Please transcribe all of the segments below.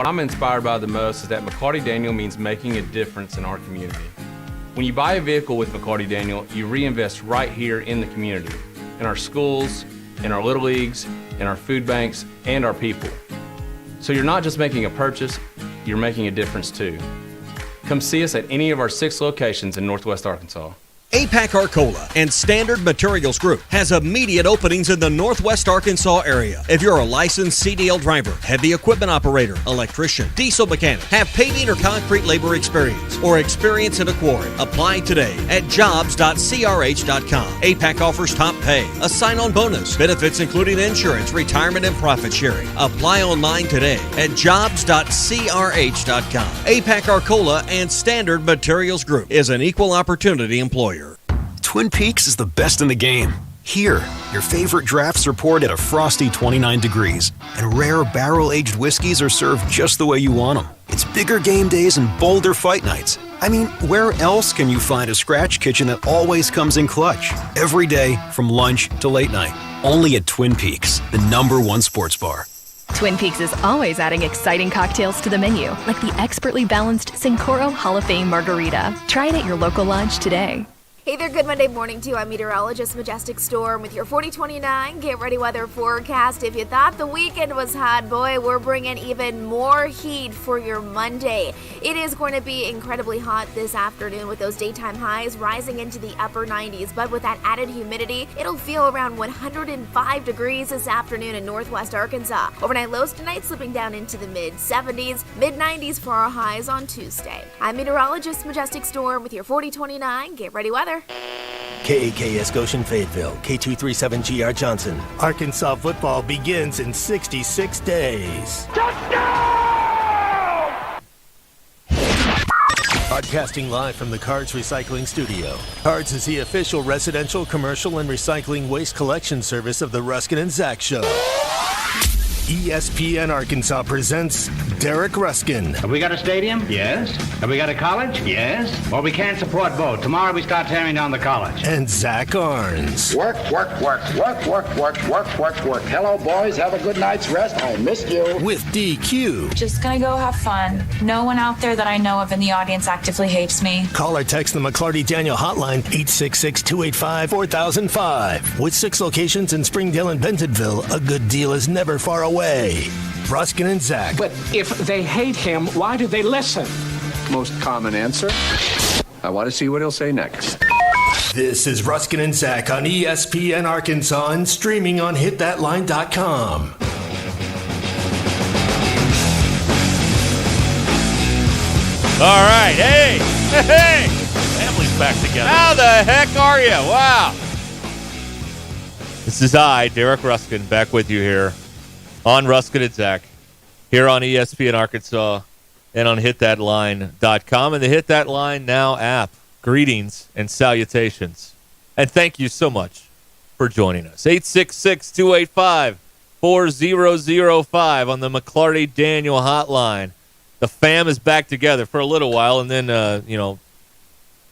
What I'm inspired by the most is that McCarty Daniel means making a difference in our community. When you buy a vehicle with McCarty Daniel, you reinvest right here in the community, in our schools, in our little leagues, in our food banks, and our people. So you're not just making a purchase, you're making a difference too. Come see us at any of our 6 locations in Northwest Arkansas. APAC Arcola and Standard Materials Group has immediate openings in the Northwest Arkansas area. If you're a licensed CDL driver, heavy equipment operator, electrician, diesel mechanic, have paving or concrete labor experience, or experience in a quarry, apply today at jobs.crh.com. APAC offers top pay, a sign-on bonus, benefits including insurance, retirement, and profit sharing. Apply online today at jobs.crh.com. APAC Arcola and Standard Materials Group is an equal opportunity employer. Twin Peaks is the best in the game. Here, your favorite drafts are poured at a frosty 29 degrees, and rare barrel-aged whiskeys are served just the way you want them. It's bigger game days and bolder fight nights. I mean, where else can you find a scratch kitchen that always comes in clutch? Every day, from lunch to late night. Only at Twin Peaks, the #1 sports bar. Twin Peaks is always adding exciting cocktails to the menu, like the expertly balanced Sincoro Hall of Fame Margarita. Try it at your local lodge today. Hey there, good Monday morning to you. I'm meteorologist Majestic Storm with your 4029 Get Ready Weather forecast. If you thought the weekend was hot, boy, we're bringing even more heat for your Monday. It is going to be incredibly hot this afternoon with those daytime highs rising into the upper 90s. But with that added humidity, it'll feel around 105 degrees this afternoon in Northwest Arkansas. Overnight lows tonight slipping down into the mid-70s, mid-90s for our highs on Tuesday. I'm meteorologist Majestic Storm with your 4029 Get Ready Weather. KAKS Goshen Fayetteville, K237GR Johnson. Arkansas football begins in 66 days. Touchdown! Broadcasting live from the Cards Recycling Studio. Cards is the official residential, commercial, and recycling waste collection service of the Ruscin and Zach Show. ESPN Arkansas presents Derek Ruscin. Have we got a stadium? Yes. Have we got a college? Yes. Well, we can't support both. Tomorrow we start tearing down the college. And Zach Arns. Work. Hello, boys. Have a good night's rest. I missed you. With DQ. Just gonna go have fun. No one out there that I know of in the audience actively hates me. Call or text the McClarty Daniel hotline, 866-285-4005. With 6 locations in Springdale and Bentonville, a good deal is never far away. Ruscin and Zach. But if they hate him, why do they listen? Most common answer. I want to see what he'll say next. This is Ruscin and Zach on ESPN Arkansas and streaming on hitthatline.com. All right. Hey. Family's back together. How the heck are you? Wow. This is I, Derek Ruscin, back with you here on Ruscin and Zach, here on ESPN Arkansas and on hitthatline.com and the Hit That Line Now app. Greetings and salutations. And thank you so much for joining us. 866-285-4005 on the McClarty Daniel hotline. The fam is back together for a little while, and then,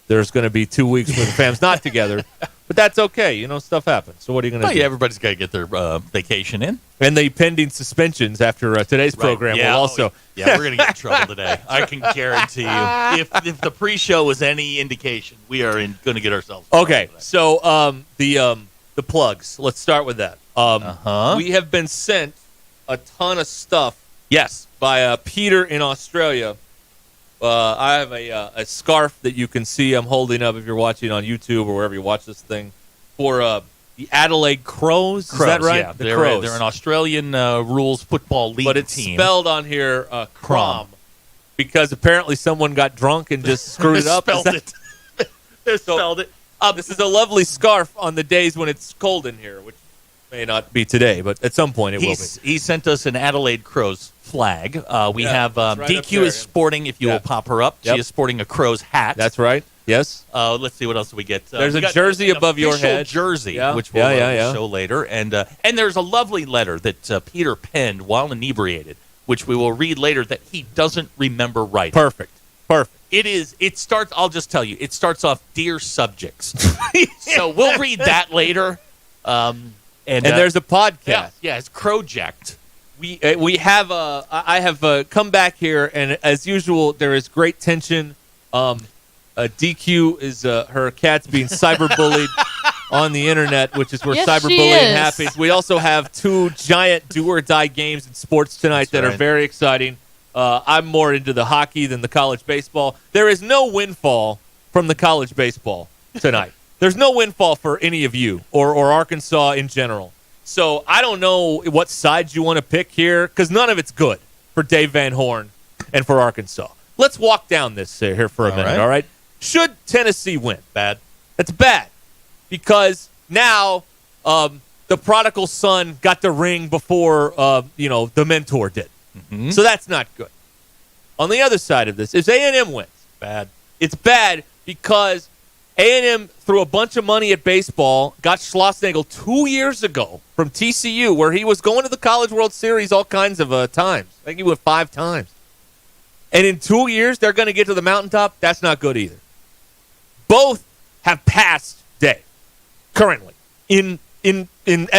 there's going to be 2 weeks where the fam's not together. But that's okay. Stuff happens. So what are you going to do? Yeah, everybody's got to get their vacation in. And the pending suspensions after today's program will also. Yeah, we're going to get in trouble today. I can guarantee you. If the pre-show was any indication, we are going to get ourselves. Okay, so the plugs. Let's start with that. We have been sent a ton of stuff. Yes, by Peter in Australia. I have a scarf that you can see I'm holding up if you're watching on YouTube or wherever you watch this thing for the Adelaide Crows. Is that right? Yeah, the Crows. They're an Australian rules football league team. But it's spelled on here Crom because apparently someone got drunk and just screwed it up. They spelled it. This is a lovely scarf on the days when it's cold in here, which may not be today, but at some point it will be. He sent us an Adelaide Crows flag. We have right DQ is sporting, if you will pop her up. She is sporting a Crows hat. That's right. Yes. Let's see what else we get. There's a jersey above your head. Jersey, which we'll show later. And there's a lovely letter that Peter penned while inebriated, which we will read later that he doesn't remember writing. Perfect. It starts, I'll just tell you, it starts off, Dear Subjects. So we'll read that later. And there's a podcast. Yeah, it's Crowject. we have I have come back here, and as usual, there is great tension. DQ is her cat's being cyberbullied on the internet, which is where cyberbullying happens. We also have 2 giant do-or-die games in sports tonight that are very exciting. I'm more into the hockey than the college baseball. There is no windfall from the college baseball tonight. There's no windfall for any of you or Arkansas in general. So I don't know what sides you want to pick here, because none of it's good for Dave Van Horn and for Arkansas. Let's walk down this here for a minute, all right? Should Tennessee win? Bad. That's bad, because now the prodigal son got the ring before the mentor did. Mm-hmm. So that's not good. On the other side of this, if A&M wins, bad. It's bad because A&M threw a bunch of money at baseball, got Schlossnagle 2 years ago from TCU, where he was going to the College World Series all kinds of times. I think he went 5 times. And in 2 years, they're going to get to the mountaintop. That's not good either. Both have passed Dave currently in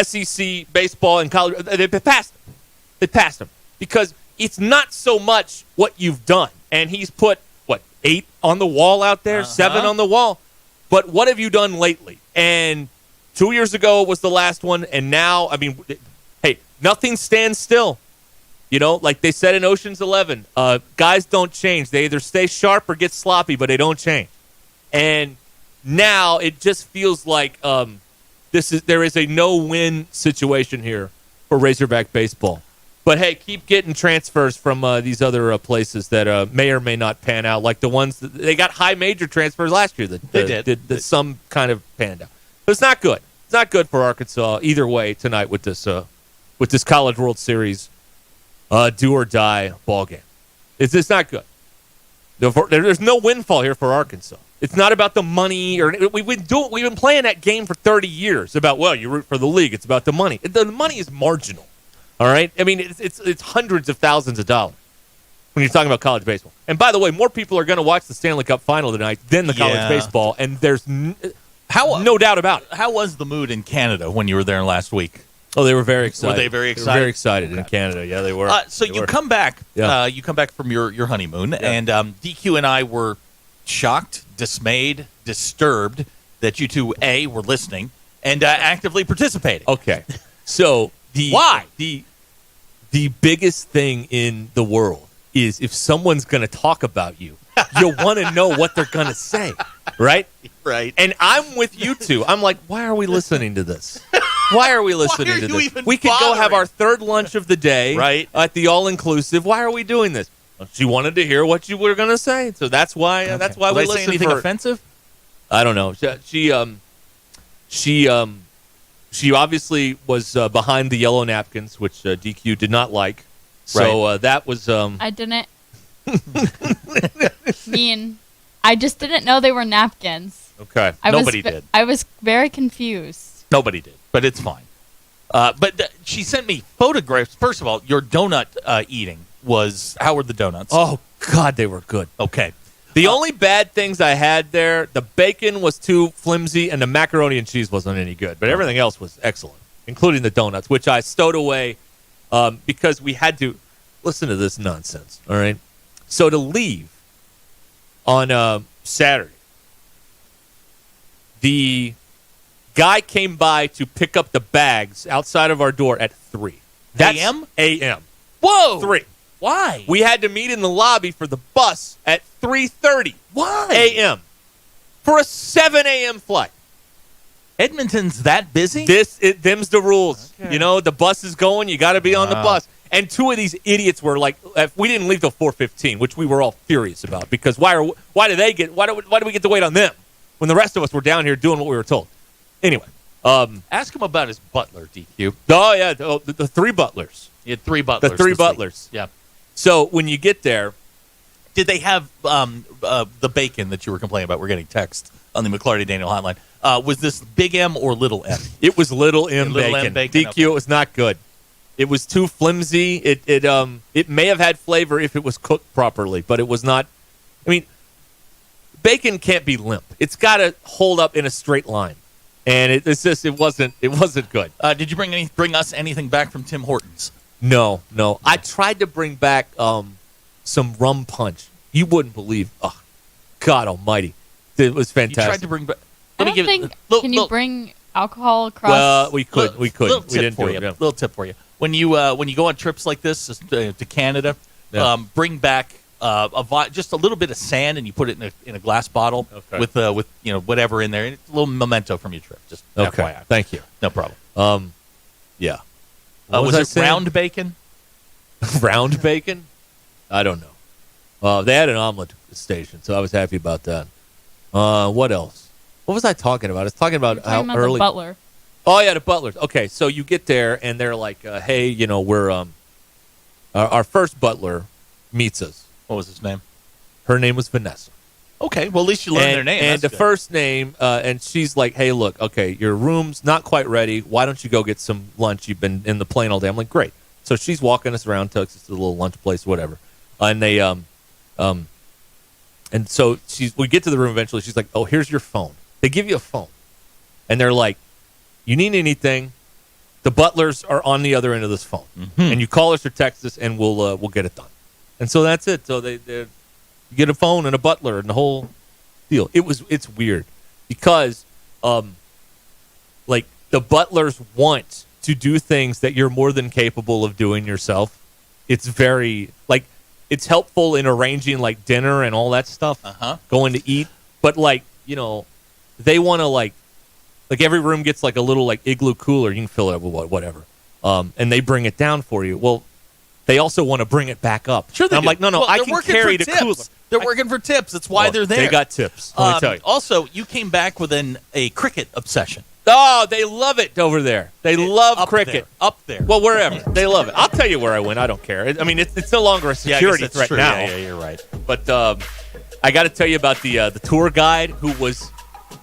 SEC baseball and college. They've passed him. They passed him because it's not so much what you've done. And he's put, 8 on the wall out there, 7 on the wall. But what have you done lately? And 2 years ago was the last one. And now, hey, nothing stands still. Like they said in Ocean's 11, guys don't change. They either stay sharp or get sloppy, but they don't change. And now it just feels like there is a no-win situation here for Razorback baseball. But, hey, keep getting transfers from these other places that may or may not pan out, like the ones that they got high major transfers last year that some kind of panned out. But it's not good. It's not good for Arkansas either way tonight with this College World Series do or die ball game. It's not good. There's no windfall here for Arkansas. It's not about the money, or we've been playing that game for 30 years about, well, you root for the league. It's about the money. The money is marginal. All right? It's hundreds of thousands of dollars when you're talking about college baseball. And by the way, more people are going to watch the Stanley Cup final tonight than the college baseball, and there's no doubt about it. How was the mood in Canada when you were there last week? Oh, they were very excited. Were they very excited? They were very excited in Canada. Yeah, they were. You come back. Yeah. You come back from your honeymoon, and DQ and I were shocked, dismayed, disturbed that you two were listening and actively participating. Okay, so why the biggest thing in the world is if someone's going to talk about you, you want to know what they're going to say, right? Right. And I'm with you two. I'm like, why are we listening to this? Why are we listening to this? We could go have our third lunch of the day at the all-inclusive. Why are we doing this? She wanted to hear what you were going to say, so that's why. That's why we listened. Anything offensive? I don't know. She obviously was behind the yellow napkins, which DQ did not like. So that was. I didn't. I just didn't know they were napkins. Okay. Nobody did. I was very confused. Nobody did, but it's fine. But she sent me photographs. First of all, your donut eating was. How were the donuts? Oh, God, they were good. Okay. The only bad things I had there, the bacon was too flimsy and the macaroni and cheese wasn't any good. But everything else was excellent, including the donuts, which I stowed away because we had to listen to this nonsense, all right? So to leave on Saturday, the guy came by to pick up the bags outside of our door at 3. A.M.? A.M. Whoa! 3. Why? We had to meet in the lobby for the bus at 3:30. Why? A.M. for a 7 a.m. flight. Edmonton's that busy? Them's the rules. Okay. The bus is going. You got to be on the bus. And 2 of these idiots were like, we didn't leave till 4:15, which we were all furious about because why do we get to wait on them when the rest of us were down here doing what we were told? Anyway, ask him about his butler, DQ. Oh yeah, the 3 butlers. You had 3 butlers. The 3 butlers. Yeah. So when you get there, did they have the bacon that you were complaining about? We're getting text on the McClarty Daniel hotline. Was this Big M or Little M? It was Little M bacon. DQ, okay. It was not good. It was too flimsy. It may have had flavor if it was cooked properly, but it was not. Bacon can't be limp. It's got to hold up in a straight line, and it wasn't good. Did you bring us anything back from Tim Hortons? No. I tried to bring back some rum punch. You wouldn't believe. Oh, God almighty. It was fantastic. You tried to bring back... Can you bring alcohol across? Well, we could. We Little didn't tip for do you. it. Yeah. Little tip for you. When you go on trips like this to Canada, bring back just a little bit of sand and you put it in a glass bottle with whatever in there. And it's a little memento from your trip. Just FYI. Thank you. No problem. Yeah. Was it round bacon? Round bacon? I don't know. They had an omelet station, so I was happy about that. What else? What was I talking about? I was talking about how early. The butler. Oh yeah, the butlers. Okay, so you get there and they're like, "Hey, we're our first butler meets us." What was his name? Her name was Vanessa. Okay, well at least you learned their name. And That's the good. first name, and she's like, "Hey, look, okay, your room's not quite ready. Why don't you go get some lunch? You've been in the plane all day." I'm like, "Great." So she's walking us around, takes us to the little lunch place, whatever. And they and so we get to the room eventually. She's like, "Oh, here's your phone." They give you a phone, and they're like, "You need anything? The butlers are on the other end of this phone, and you call us or text us, and we'll get it done." And so that's it. So you get a phone and a butler and the whole deal. It's weird because like the butlers want to do things that you're more than capable of doing yourself. It's very like it's helpful in arranging like dinner and all that stuff, going to eat, but like they want to like every room gets like a little like igloo cooler. You can fill it up with whatever, and they bring it down for you. Well, they also want to bring it back up. Sure, I'm like, no, I can carry the cooler. They're working for tips. That's why they're there. They got tips. Let me tell you. Also, you came back with a cricket obsession. Oh, they love it over there. They love cricket. Up there. Well, wherever. They love it. I'll tell you where I went. I don't care. I mean, it's no longer a security threat true. now. Yeah, you're right. But I got to tell you about the tour guide who was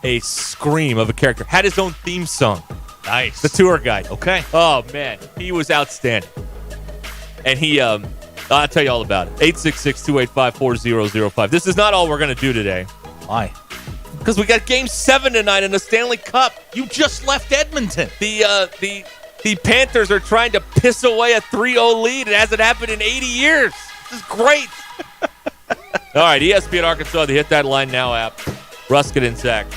a scream of a character. Had his own theme song. Nice. The tour guide. Okay. Oh, man. He was outstanding. And he, I'll tell you all about it. 866-285-4005. This is not all we're going to do today. Why? Because we got Game 7 tonight in the Stanley Cup. You just left Edmonton. The Panthers are trying to piss away a 3-0 lead. It hasn't happened in 80 years. This is great. All right, ESPN Arkansas, the Hit That Line Now app. Ruscin and Zach.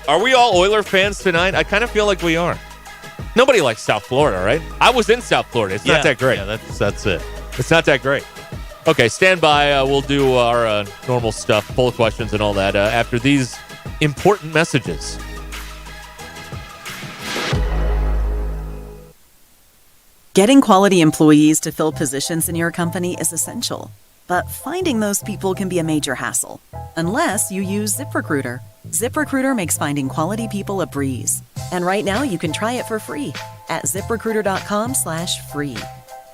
Are we all Oiler fans tonight? I kind of feel like we are. Nobody likes South Florida, right? I was in South Florida. It's not that great. Yeah, that's it. It's not that great. Okay, stand by. We'll do our normal stuff, poll questions and all that after these important messages. Getting quality employees to fill positions in your company is essential, but finding those people can be a major hassle, unless you use ZipRecruiter. ZipRecruiter makes finding quality people a breeze. And right now you can try it for free at ZipRecruiter.com/free.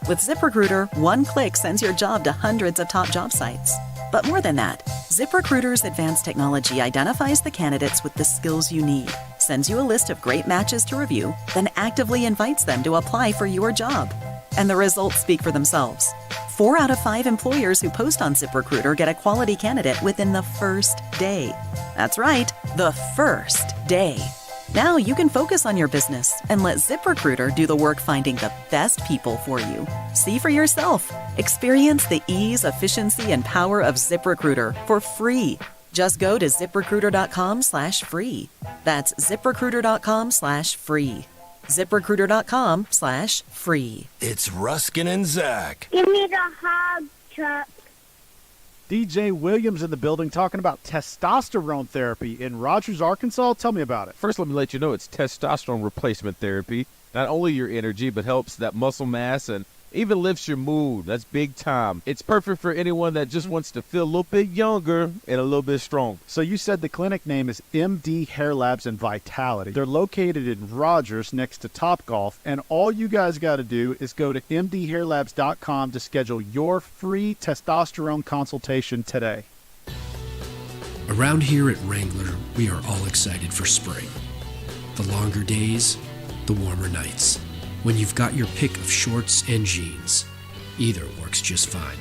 With ZipRecruiter, one click sends your job to hundreds of top job sites. But more than that, ZipRecruiter's advanced technology identifies the candidates with the skills you need, sends you a list of great matches to review, then actively invites them to apply for your job. And the results speak for themselves. 4 out of 5 employers who post on ZipRecruiter get a quality candidate within the first day. That's right, the first day. Now you can focus on your business and let ZipRecruiter do the work finding the best people for you. See for yourself. Experience the ease, efficiency, and power of ZipRecruiter for free. Just go to ZipRecruiter.com/free. That's ZipRecruiter.com/free. ZipRecruiter.com/free. It's Ruscin and Zach. Give me the hog truck. DJ Williams in the building talking about testosterone therapy in Rogers, Arkansas. Tell me about it. First, let me let you know it's testosterone replacement therapy. Not only your energy, but helps that muscle mass and even lifts your mood. That's big time. It's perfect for anyone that just wants to feel a little bit younger and a little bit stronger. So you said the clinic name is MD Hair Labs and Vitality. They're located in Rogers next to Topgolf, and all you guys got to do is go to mdhairlabs.com to schedule your free testosterone consultation today. Around here at Wrangler, we are all excited for spring. The longer days, the warmer nights. When you've got your pick of shorts and jeans, either works just fine.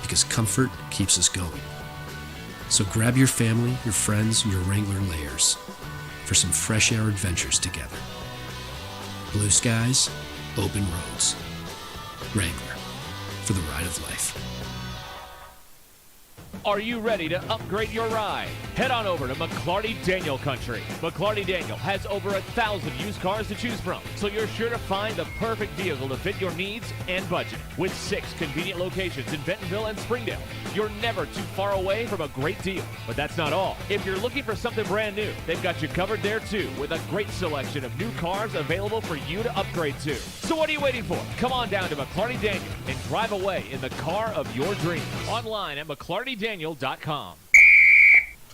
Because comfort keeps us going. So grab your family, your friends, and your Wrangler layers for some fresh air adventures together. Blue skies, open roads. Wrangler, for the ride of life. Are you ready to upgrade your ride? Head on over to McClarty Daniel Country. McClarty Daniel has over 1,000 used cars to choose from, so you're sure to find the perfect vehicle to fit your needs and budget. With 6 convenient locations in Bentonville and Springdale, you're never too far away from a great deal. But that's not all. If you're looking for something brand new, they've got you covered there too, with a great selection of new cars available for you to upgrade to. So what are you waiting for? Come on down to McClarty Daniel and drive away in the car of your dreams. Online at McClartyDaniel.com.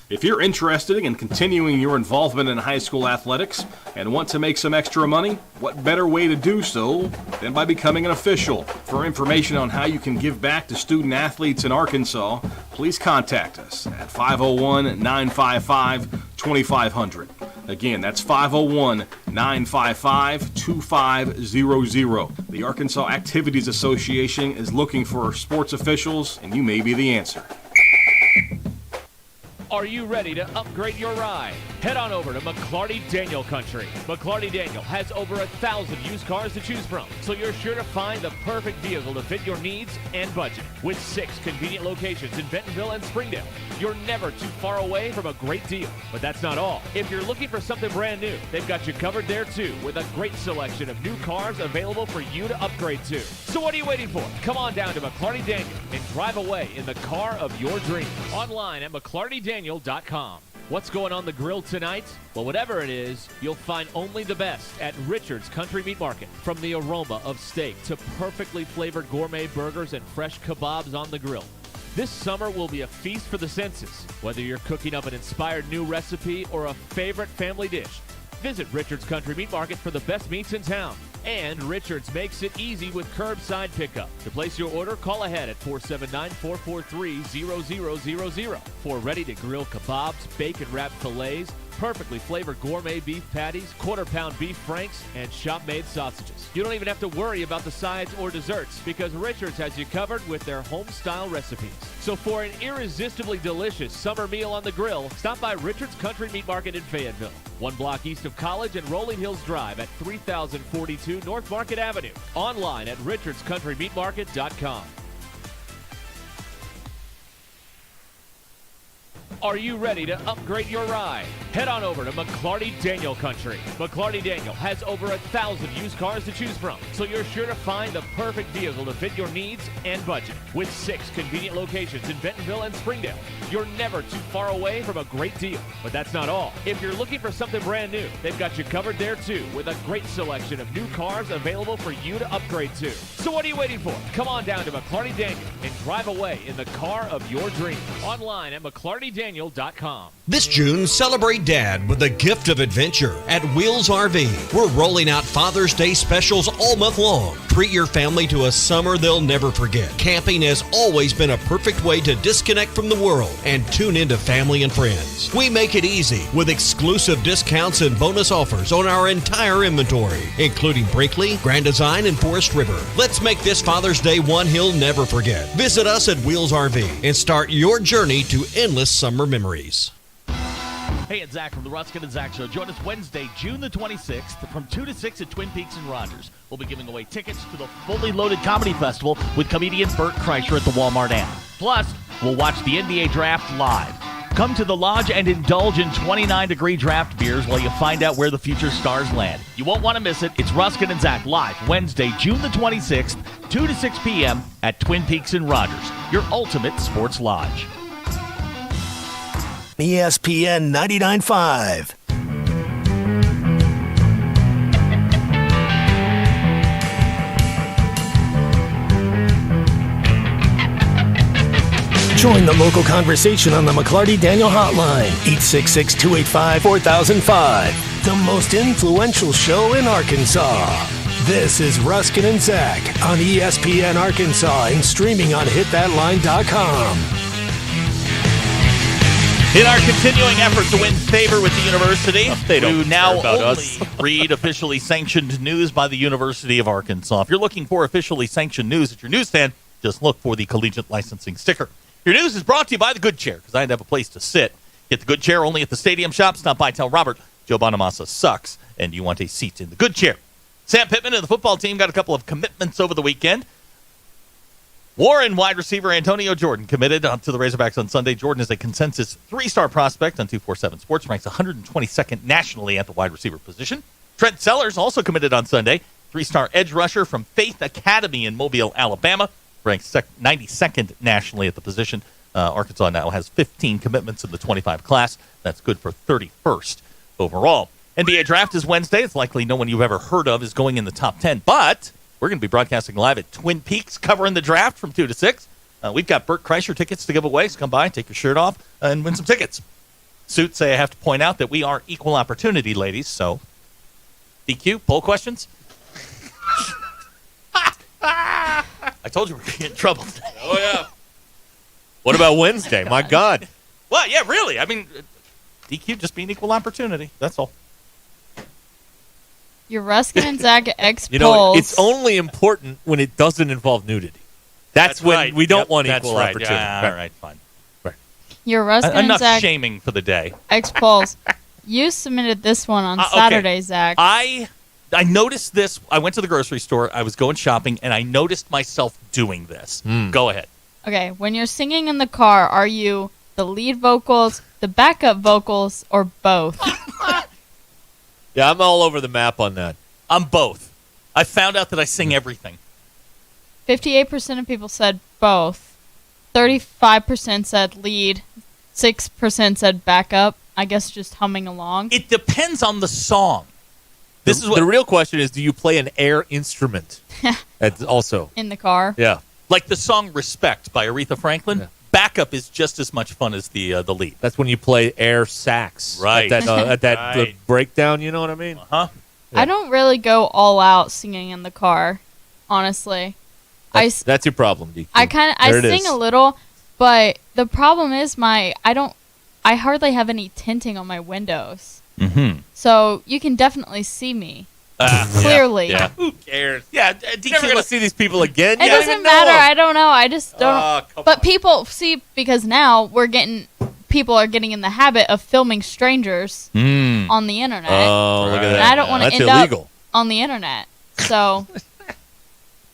If you're interested in continuing your involvement in high school athletics and want to make some extra money, what better way to do so than by becoming an official? For information on how you can give back to student athletes in Arkansas, please contact us at 501-955-2500. Again, that's 501-955-2500. The Arkansas Activities Association is looking for sports officials, and you may be the answer. Are you ready to upgrade your ride? Head on over to McClarty Daniel Country. McClarty Daniel has over 1,000 used cars to choose from, so you're sure to find the perfect vehicle to fit your needs and budget. With 6 convenient locations in Bentonville and Springdale, you're never too far away from a great deal. But that's not all. If you're looking for something brand new, they've got you covered there too, with a great selection of new cars available for you to upgrade to. So what are you waiting for? Come on down to McClarty Daniel and drive away in the car of your dreams. Online at McClartyDaniel.com. What's going on the grill tonight? Well, whatever it is, you'll find only the best at Richard's Country Meat Market. From the aroma of steak to perfectly flavored gourmet burgers and fresh kebabs on the grill. This summer will be a feast for the senses. Whether you're cooking up an inspired new recipe or a favorite family dish, visit Richard's Country Meat Market for the best meats in town. And Richard's makes it easy with curbside pickup. To place your order, call ahead at 479-443-0000 for ready-to-grill kebabs, bacon-wrapped fillets, perfectly flavored gourmet beef patties, quarter-pound beef franks, and shop-made sausages. You don't even have to worry about the sides or desserts because Richard's has you covered with their home-style recipes. So for an irresistibly delicious summer meal on the grill, stop by Richard's Country Meat Market in Fayetteville, 1 block east of College and Rolling Hills Drive at 3042 North Market Avenue. Online at richardscountrymeatmarket.com. Are you ready to upgrade your ride? Head on over to McClarty Daniel Country. McClarty Daniel has over 1,000 used cars to choose from, so you're sure to find the perfect vehicle to fit your needs and budget. With 6 convenient locations in Bentonville and Springdale, you're never too far away from a great deal. But that's not all. If you're looking for something brand new, they've got you covered there too, with a great selection of new cars available for you to upgrade to. So what are you waiting for? Come on down to McClarty Daniel and drive away in the car of your dreams. Online at McClartyDaniel.com. This June, celebrate Dad with a gift of adventure at Wheels RV. We're rolling out Father's Day specials all month long. Treat your family to a summer they'll never forget. Camping has always been a perfect way to disconnect from the world and tune into family and friends. We make it easy with exclusive discounts and bonus offers on our entire inventory, including Brinkley, Grand Design, and Forest River. Let's make this Father's Day one he'll never forget. Visit us at Wheels RV and start your journey to endless summer memories. Hey, it's Zach from the Ruscin and Zach Show. Join us Wednesday, June the 26th from 2 to 6 at Twin Peaks and Rogers. We'll be giving away tickets to the fully loaded comedy festival with comedian Bert Kreischer at the Walmart Amp. Plus, we'll watch the NBA Draft live. Come to the Lodge and indulge in 29-degree draft beers while you find out where the future stars land. You won't want to miss it. It's Ruscin and Zach live Wednesday, June the 26th, 2 to 6 p.m. at Twin Peaks and Rogers, your ultimate sports lodge. ESPN 99.5. Join the local conversation on the McClarty Daniel Hotline, 866-285-4005. The most influential show in Arkansas. This is Ruscin and Zach on ESPN Arkansas and streaming on hitthatline.com. In our continuing effort to win favor with the university, they don't we now care about only us. read officially sanctioned news by the University of Arkansas. If you're looking for officially sanctioned news at your newsstand, just look for the collegiate licensing sticker. Your news is brought to you by the Good Chair, because I had to have a place to sit. Get the Good Chair only at the Stadium Shop. Stop by, tell Robert Joe Bonamassa sucks, and you want a seat in the Good Chair. Sam Pittman and the football team got a couple of commitments over the weekend. Warren wide receiver Antonio Jordan committed to the Razorbacks on Sunday. Jordan is a consensus 3-star prospect on 247 Sports, ranks 122nd nationally at the wide receiver position. Trent Sellers also committed on Sunday. 3-star edge rusher from Faith Academy in Mobile, Alabama, ranks 92nd nationally at the position. Arkansas now has 15 commitments in the 25 class. That's good for 31st overall. NBA draft is Wednesday. It's likely no one you've ever heard of is going in the top 10, but we're going to be broadcasting live at Twin Peaks covering the draft from 2 to 6. We've got Burt Kreischer tickets to give away, so come by, take your shirt off, and win some tickets. Suits say I have to point out that we are equal opportunity ladies, so DQ, poll questions? I told you we're going to get in trouble today. Oh, yeah. What about Wednesday? My God. Well, yeah, really. I mean, DQ just being equal opportunity. That's all. Your Ruscin and Zach X You know, polls. it's only important when it doesn't involve nudity. That's when right. we don't want That's equal right. opportunity. Yeah, all right, fine. Right. Your Ruscin and Enough Zach shaming for the day. X polls. You submitted this one on Okay. Saturday, Zach. I noticed this. I went to the grocery store. I was going shopping, and I noticed myself doing this. Go ahead. Okay, when you're singing in the car, are you the lead vocals, the backup vocals, or both? Yeah, I'm all over the map on that. I'm both. I found out that I sing everything. 58% of people said both. 35% said lead. 6% said backup. I guess just humming along. It depends on the song. This is what The real question is, do you play an air instrument? That's also. In the car. Yeah. Like the song Respect by Aretha Franklin. Yeah. Backup is just as much fun as the lead. That's when you play air sax. Right. At that Right. breakdown, you know what I mean? Uh-huh. I don't really go all out singing in the car, honestly. That's your problem, DQ. I sing a little, but the problem is I hardly have any tinting on my windows. Mm-hmm. So you can definitely see me. Clearly. Yeah. Who cares? Yeah, You're never going to see these people again. It doesn't matter. I don't know. I just don't. But people see, because now people are getting in the habit of filming strangers on the internet. Oh, look at that. And I don't want to That's end illegal. up on the internet. So,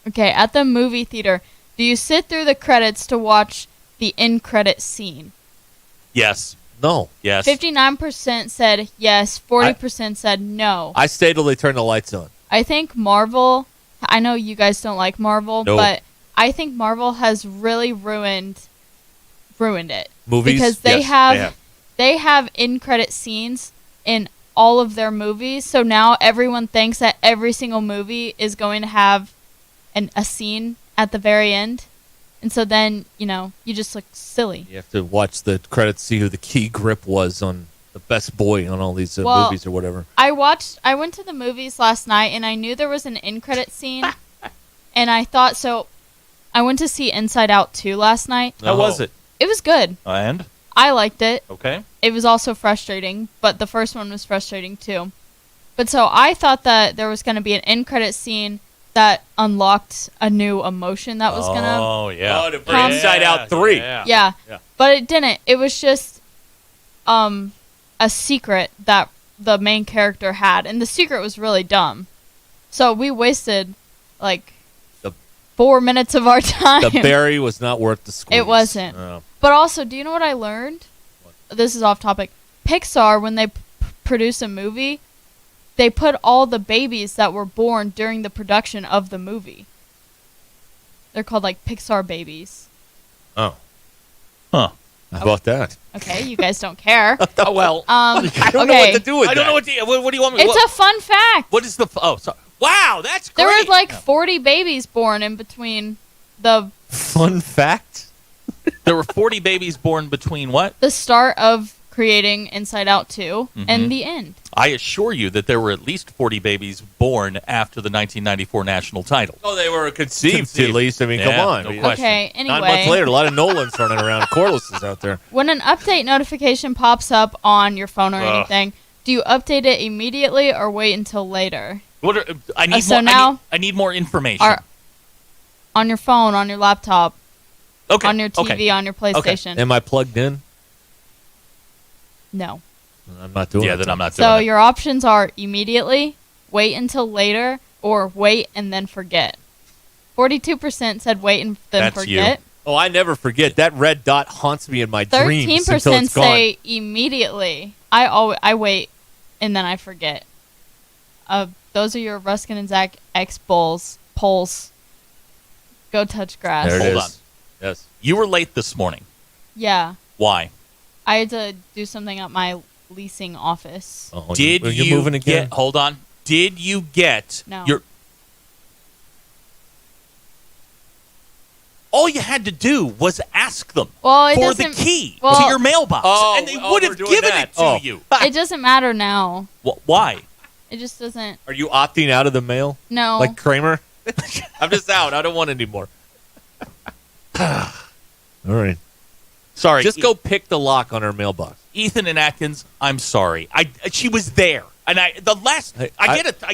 okay, at the movie theater, do you sit through the credits to watch the end credit scene? Yes. No. Yes. 59% said yes. 40% said no. I stay till they turn the lights on. I think Marvel, I know you guys don't like Marvel, Nope. but I think Marvel has really ruined it. Movies? Because they have end credit scenes in all of their movies, so now everyone thinks that every single movie is going to have a scene at the very end. And so then, you just look silly. You have to watch the credits, see who the key grip was on the best boy on all these movies or whatever. I went to the movies last night, and I knew there was an end credit scene, and I thought, so I went to see Inside Out 2 last night. How was it? It was good. And? I liked it. Okay. It was also frustrating, but the first one was frustrating too. But so I thought that there was going to be an end credit scene that unlocked a new emotion that was gonna. Oh yeah. Oh, to bring Inside Out 3. Yeah. But it didn't. It was just a secret that the main character had, and the secret was really dumb. So we wasted 4 minutes of our time. The berry was not worth the squeeze. It wasn't. Oh. But also, do you know what I learned? This is off topic. Pixar, when they produce a movie, they put all the babies that were born during the production of the movie. They're called Pixar babies. Oh. Huh. How about that? Okay, you guys don't care. Oh, well. I don't know what to do with I don't that. know what do you want me to It's a fun fact. What is the sorry. Wow, that's great. There were 40 babies born in between the fun fact. There were 40 babies born between what? The start of creating Inside Out 2 and the end. I assure you that there were at least 40 babies born after the 1994 national title. Oh, they were conceived at least. I mean, come on. No question. Okay, anyway. 9 months later, a lot of Nolans running around, Corliss out there. When an update notification pops up on your phone or anything, do you update it immediately or wait until later? I need so more. now I need more information. On your phone, on your laptop, on your TV, okay. on your PlayStation. Okay. Am I plugged in? No. I'm not doing it. Yeah, then I'm not doing So it. your options are immediately, wait until later, or wait and then forget. 42% said wait and then That's forget. you. Oh, I never forget. That red dot haunts me in my dreams until 13% it's gone. say immediately. I wait and then I forget. Those are your Ruskin and Zach X polls. Go touch grass. There it Hold is. on. Yes. You were late this morning. Yeah. Why? I had to do something at my leasing office. Oh, Did you're you moving again? Hold on. Did you get No. your? All you had to do was ask them Well, it for the doesn't- key well- to your mailbox, and they would have we're doing given that. it to you. It doesn't matter now. Why? It just doesn't. Are you opting out of the mail? No. Like Kramer? I'm just out. I don't want any more. All right. Sorry. Just go pick the lock on our mailbox. Ethan and Atkins, I'm sorry. She was there, and I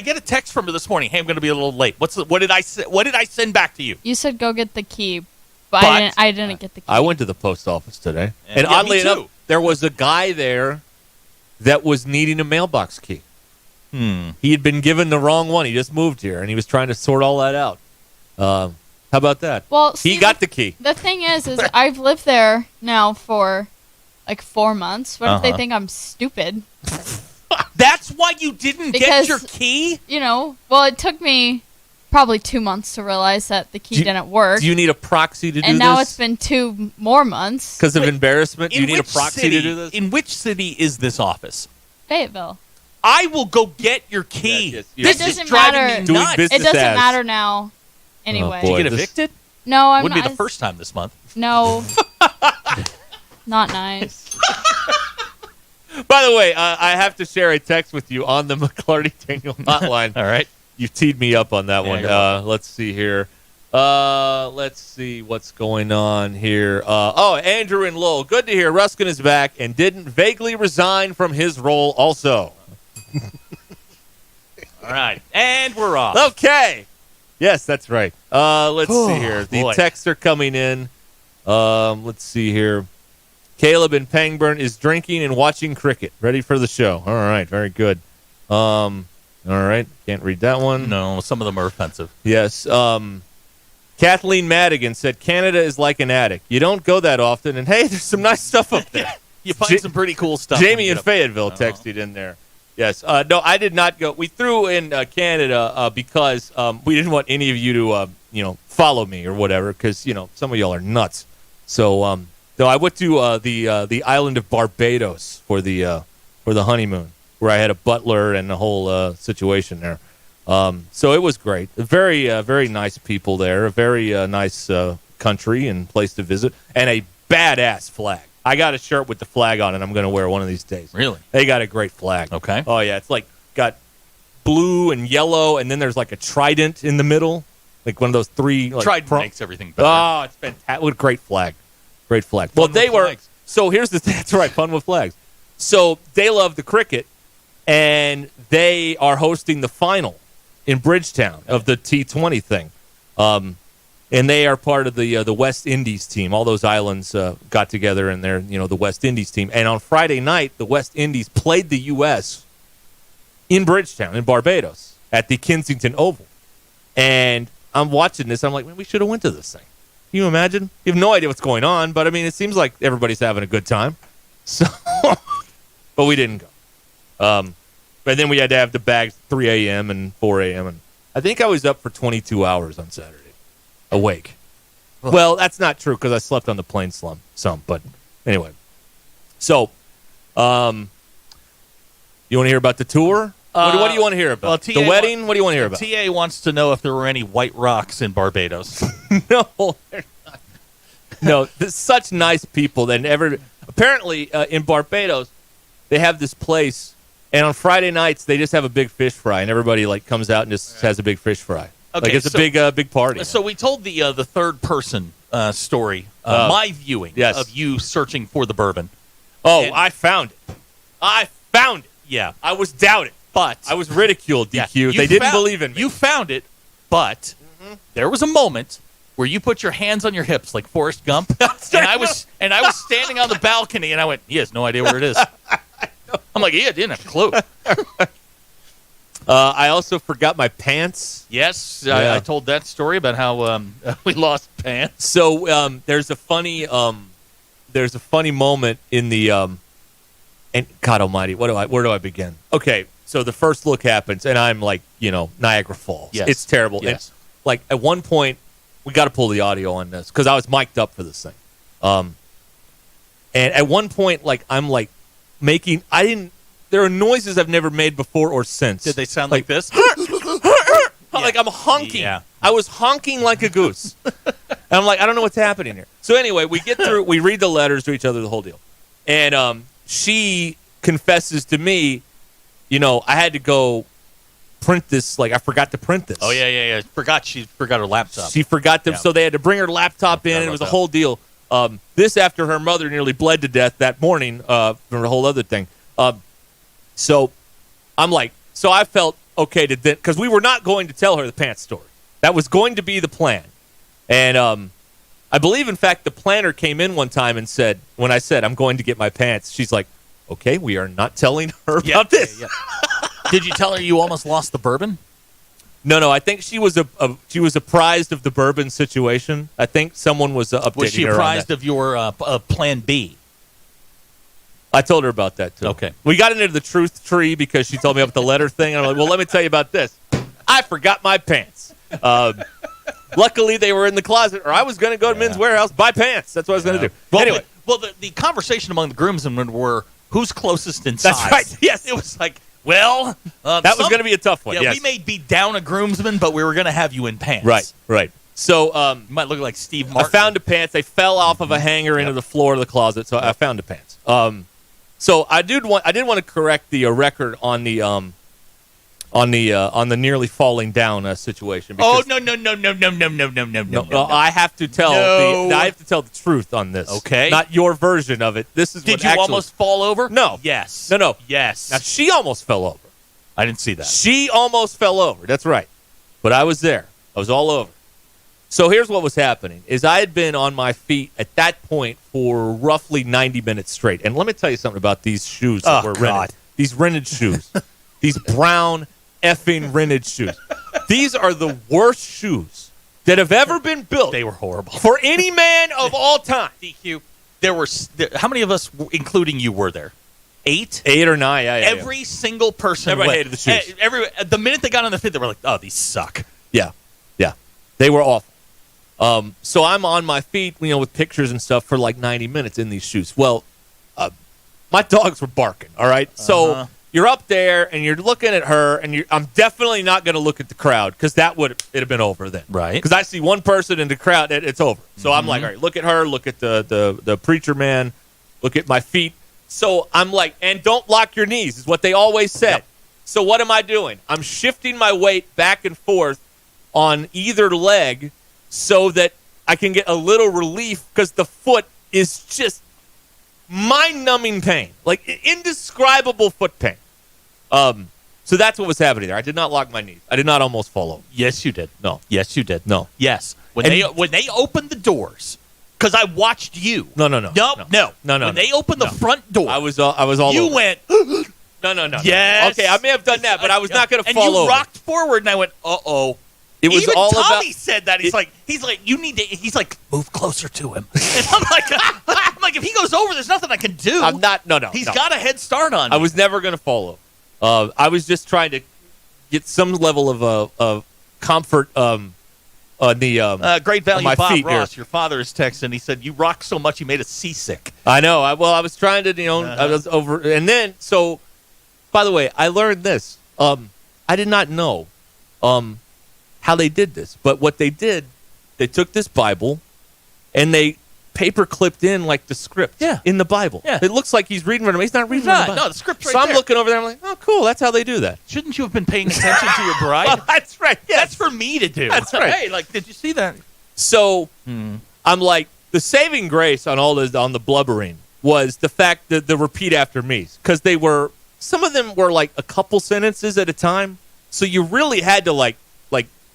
get a text from her this morning. Hey, I'm going to be a little late. What did I send back to you? You said go get the key, but I didn't get the key. I went to the post office today, and Yeah, oddly me too. enough, there was a guy there that was needing a mailbox key. He had been given the wrong one. He just moved here, and he was trying to sort all that out. How about that? Well, he got the key. The thing is I've lived there now for like 4 months. What if they think I'm stupid? That's why you didn't get your key? You know, well, it took me probably 2 months to realize that the key didn't work. Do you need a proxy to do this? And now it's been 2 more months. Because of embarrassment? You need a which proxy city- to do this? In which city is this office? Fayetteville. I will go get your key. Yes, This It is doesn't driving matter. me Doing nuts. business It doesn't as. matter now. Anyway. boy. Did you get evicted? No, I'm Wouldn't be not. the first time this month. No. Not nice. By the way, I have to share a text with you on the McClarty Daniel hotline. All right. You teed me up on that Yeah, one. you're welcome. Let's see here. Let's see what's going on here. Andrew and Lowell. Good to hear Ruskin is back and didn't vaguely resign from his role also. All right. And we're off. Okay. Yes, that's right. Let's see here. The Boy. texts are coming in. Let's see here. Caleb in Pangburn is drinking and watching cricket. Ready for the show. All right. Very good. All right. Can't read that one. No, some of them are offensive. Yes. Kathleen Madigan said Canada is like an attic. You don't go that often, and hey, there's some nice stuff up there. You find some pretty cool stuff. when Jamie you in get up- Fayetteville texted in there. Yes. No, I did not go. We threw in Canada because we didn't want any of you to, follow me or whatever because, some of y'all are nuts. So I went to the island of Barbados for the honeymoon where I had a butler and the whole situation there. So it was great. Very, very nice people there. A very nice country and place to visit. And a badass flag. I got a shirt with the flag on it. I'm going to wear one of these days. Really? They got a great flag. Okay. Oh, yeah. It's like got blue and yellow, and then there's like a trident in the middle. Like one of those three. Like, Trident makes everything better. Oh, it's fantastic. What a great flag. Great flag. Well, Fun they with were. flags. So here's the thing. That's right. Fun with flags. So they love the cricket, and they are hosting the final in Bridgetown of the T20 thing. And they are part of the West Indies team. All those islands got together and they're, the West Indies team. And on Friday night, the West Indies played the U.S. in Bridgetown, in Barbados, at the Kensington Oval. And I'm watching this. I'm like, man, we should have went to this thing. Can you imagine? You have no idea what's going on, but, it seems like everybody's having a good time. So, but we didn't go. But then we had to have the bags 3 a.m. and 4 a.m. And I think I was up for 22 hours on Saturday. Awake. Well, that's not true because I slept on the plane some. But anyway. So, you want to hear about the tour? What do you want to hear about? The wedding? What do you want to hear about? TA wants to know if there were any white rocks in Barbados. No, they're not. No, there's such nice people. Apparently, in Barbados, they have this place, and on Friday nights, they just have a big fish fry, and everybody comes out and just has a big fish fry. Okay, it's a big party. So we told the third person story, my viewing of you searching for the bourbon. Oh, I found it. Yeah. I was doubted. But I was ridiculed, DQ. Yeah, They didn't believe in me. You found it, but there was a moment where you put your hands on your hips like Forrest Gump, and I was standing on the balcony, and I went, he has no idea where it is. I'm like, he didn't have a clue. I also forgot my pants. Yes, Yeah. I told that story about how we lost pants. So there's a funny moment in the and God Almighty, where do I begin? Okay, so the first look happens, and I'm like, Niagara Falls. Yes. It's terrible. Yes. And, like at one point, we got to pull the audio on this because I was mic'd up for this thing. And at one point, like I'm like making, there are noises I've never made before or since. Did they sound like this? Like I'm honking. Yeah. I was honking like a goose. And I'm like, I don't know what's happening here. So anyway, we get through, we read the letters to each other, the whole deal. And she confesses to me, I had to go print this. Like, I forgot to print this. Oh, yeah. She forgot her laptop. She forgot them, so they had to bring her laptop in, and it was a whole deal. This after her mother nearly bled to death that morning from a whole other thing. So I'm like, I felt okay to then, because we were not going to tell her the pants story. That was going to be the plan. And I believe, in fact, the planner came in one time and said, when I said, I'm going to get my pants, she's like, okay, we are not telling her about this. Yeah. Did you tell her you almost lost the bourbon? No. I think she was apprised of the bourbon situation. I think someone was updating her. Was she apprised of your plan B? I told her about that, too. Okay. We got into the truth tree because she told me about the letter thing. And I'm like, well, let me tell you about this. I forgot my pants. Luckily, they were in the closet, or I was going to go to Men's Warehouse, buy pants. That's what I was going to do. Well, anyway. The conversation among the groomsmen were who's closest in size. That's right. Yes. It was like, well. That was going to be a tough one. Yeah, yes. we may be down a groomsman, but we were going to have you in pants. Right. So you might look like Steve Martin. I found the pants. They fell off of a hanger into the floor of the closet, so I found the pants. So I did want to correct the record on the nearly falling down situation. Oh no! I have to tell. I have to tell the truth on this. Okay, not your version of it. This is. Did you almost fall over? No. Yes. No. Yes. Now she almost fell over. I didn't see that. She almost fell over. That's right. But I was there. I was all over. So here's what was happening: is I had been on my feet at that point for roughly 90 minutes straight. And let me tell you something about these shoes that were rented. These rented shoes. These brown effing rented shoes. These are the worst shoes that have ever been built. They were horrible for any man of all time. DQ. How many of us, including you, were there? 8 or 9. Yeah. Every single person. Everybody hated the shoes. The minute they got on the feet, they were like, "Oh, these suck." Yeah. They were awful. So I'm on my feet, with pictures and stuff for like 90 minutes in these shoes. Well, my dogs were barking. All right, so you're up there and you're looking at her, and I'm definitely not going to look at the crowd because it'd have been over then, right? Because I see one person in the crowd, it's over. So I'm like, all right, look at her, look at the preacher man, look at my feet. So I'm like, and don't lock your knees is what they always said. Yep. So what am I doing? I'm shifting my weight back and forth on either leg so that I can get a little relief because the foot is just mind-numbing pain, like indescribable foot pain. So that's what was happening there. I did not lock my knees. I did not almost fall over. Yes, you did. No. Yes, you did. No. Yes. When they opened the doors, because I watched you. No. When they opened the front door, I was all you over. went. No. Yes. Okay, I may have done that, but I was not going to fall over. And you rocked forward, and I went, uh-oh. It was Even all Tommy about, said that. He's like, you need to. He's like, move closer to him. And I'm like, if he goes over, there's nothing I can do. I'm not. No. He's got a head start on me. I was never going to fall over. I was just trying to get some level of comfort on the Great Value my Bob feet Ross, here. your father is texting. He said you rocked so much you made us seasick. I know. I was trying to, I was over, and then so. By the way, I learned this. I did not know how they did this, but what they did, they took this Bible and they paper clipped in like the script in the Bible. Yeah. It looks like he's reading from it. He's not reading from the Bible. No, the script's right So I'm there. looking over there. I'm like, oh, cool. That's how they do that. Shouldn't you have been paying attention to your bride? Well, that's right. Yes. That's for me to do. That's right. Hey, did you see that? So I'm like, the saving grace on all this, on the blubbering was the fact that the repeat after me's, because some of them were like a couple sentences at a time, so you really had to like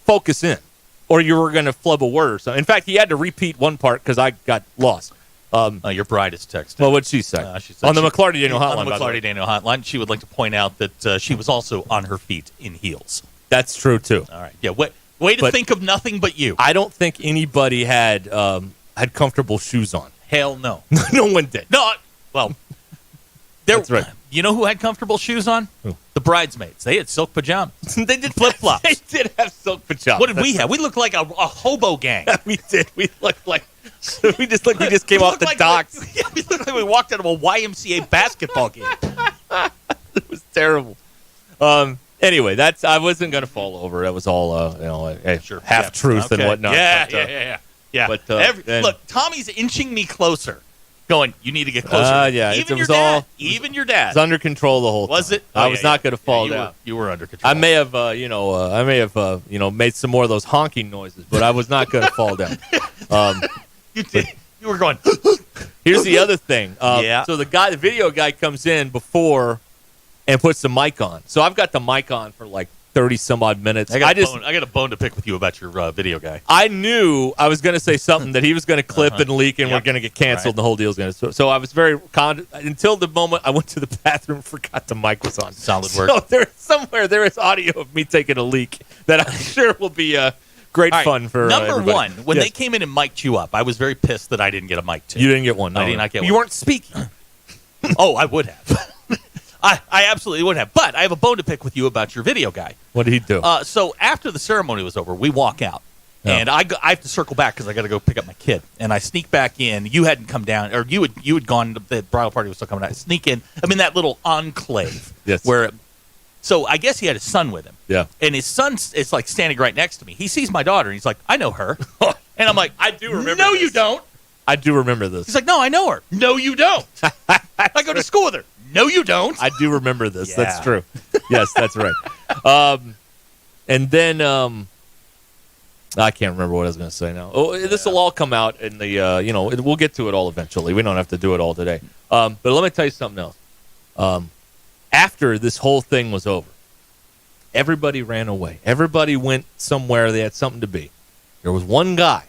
focus in, or you were going to flub a word or something. In fact, he had to repeat one part because I got lost. Your bride is texting. Well, what'd she say? She said on the McClarty Daniel hotline. On the McClarty Daniel hotline, she would like to point out that she was also on her feet in heels. That's true too. All right. Yeah. Way to think of nothing but you. I don't think anybody had comfortable shoes on. Hell no. No one did. No. Well, that's right. You know who had comfortable shoes on? Who? The bridesmaids. They had silk pajamas. They did flip flops. They did have silk pajamas. What did we have? We looked like a hobo gang. We did. We looked like we just came off the docks. We looked like we walked out of a YMCA basketball game. It was terrible. Anyway, I wasn't going to fall over. That was all half truth and whatnot. Yeah. But look, Tommy's inching me closer, going, "You need to get closer." Yeah, even your dad. Even your dad. It was under control the whole time. Was it? I was not going to fall down. You were under control. I may have, made some more of those honking noises, but I was not going to fall down. You did. You were going. Here's the other thing. Yeah. So the video guy comes in before and puts the mic on. So I've got the mic on for like 30 some odd minutes. I got a bone to pick with you about your video guy. I knew I was going to say something that he was going to clip and leak, and we're going to get canceled. And the whole deal's going to. So I was very until the moment I went to the bathroom, forgot the mic was on. Solid work. So there is audio of me taking a leak that I'm sure will be great fun for number everybody. one. When they came in and mic'd you up, I was very pissed that I didn't get a mic too. You didn't get one. No, I did not get one. You weren't speaking. Oh, I would have. I absolutely would have. But I have a bone to pick with you about your video guy. What did he do? So after the ceremony was over, we walk out. And I have to circle back because I got to go pick up my kid. And I sneak back in. You hadn't come down, or you had gone. The bridal party was still coming out. I sneak in. I'm in that little enclave. Yes. So I guess he had his son with him. Yeah. And his son is like standing right next to me. He sees my daughter, and he's like, "I know her." And I'm like, "I do remember. No, this. you don't." I do remember this. He's like, "No, I know her." "No, you don't." I go to school with her. "No, you don't." I do remember this. Yeah. That's true. Yes, that's right. And then I can't remember what I was going to say now. Oh, this will all come out in the we'll get to it all eventually. We don't have to do it all today. But let me tell you something else. After this whole thing was over, everybody ran away. Everybody went somewhere they had something to be. There was one guy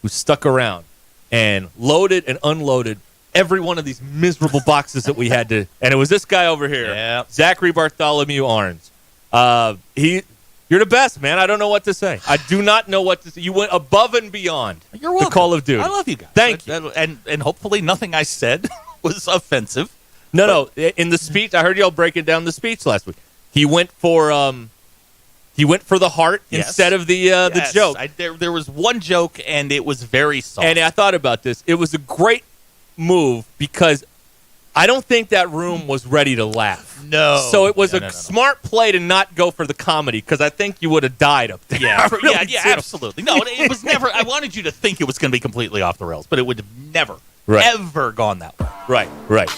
who stuck around and loaded and unloaded every one of these miserable boxes that we had to, and it was this guy over here, Zachary Bartholomew Arns. You're the best, man. I don't know what to say. I do not know what to say. You went above and beyond. You're welcome. The Call of Duty. I love you guys. Thank you. And hopefully nothing I said was offensive. No. In the speech, I heard y'all breaking down the speech last week. He went for the heart instead of the joke. There was one joke, and it was very soft. And I thought about this. It was a great move because I don't think that room was ready to laugh. No. So it was a smart play to not go for the comedy because I think you would have died up there. Yeah, absolutely. No, it was never. I wanted you to think it was going to be completely off the rails, but it would have never, ever gone that way. Right.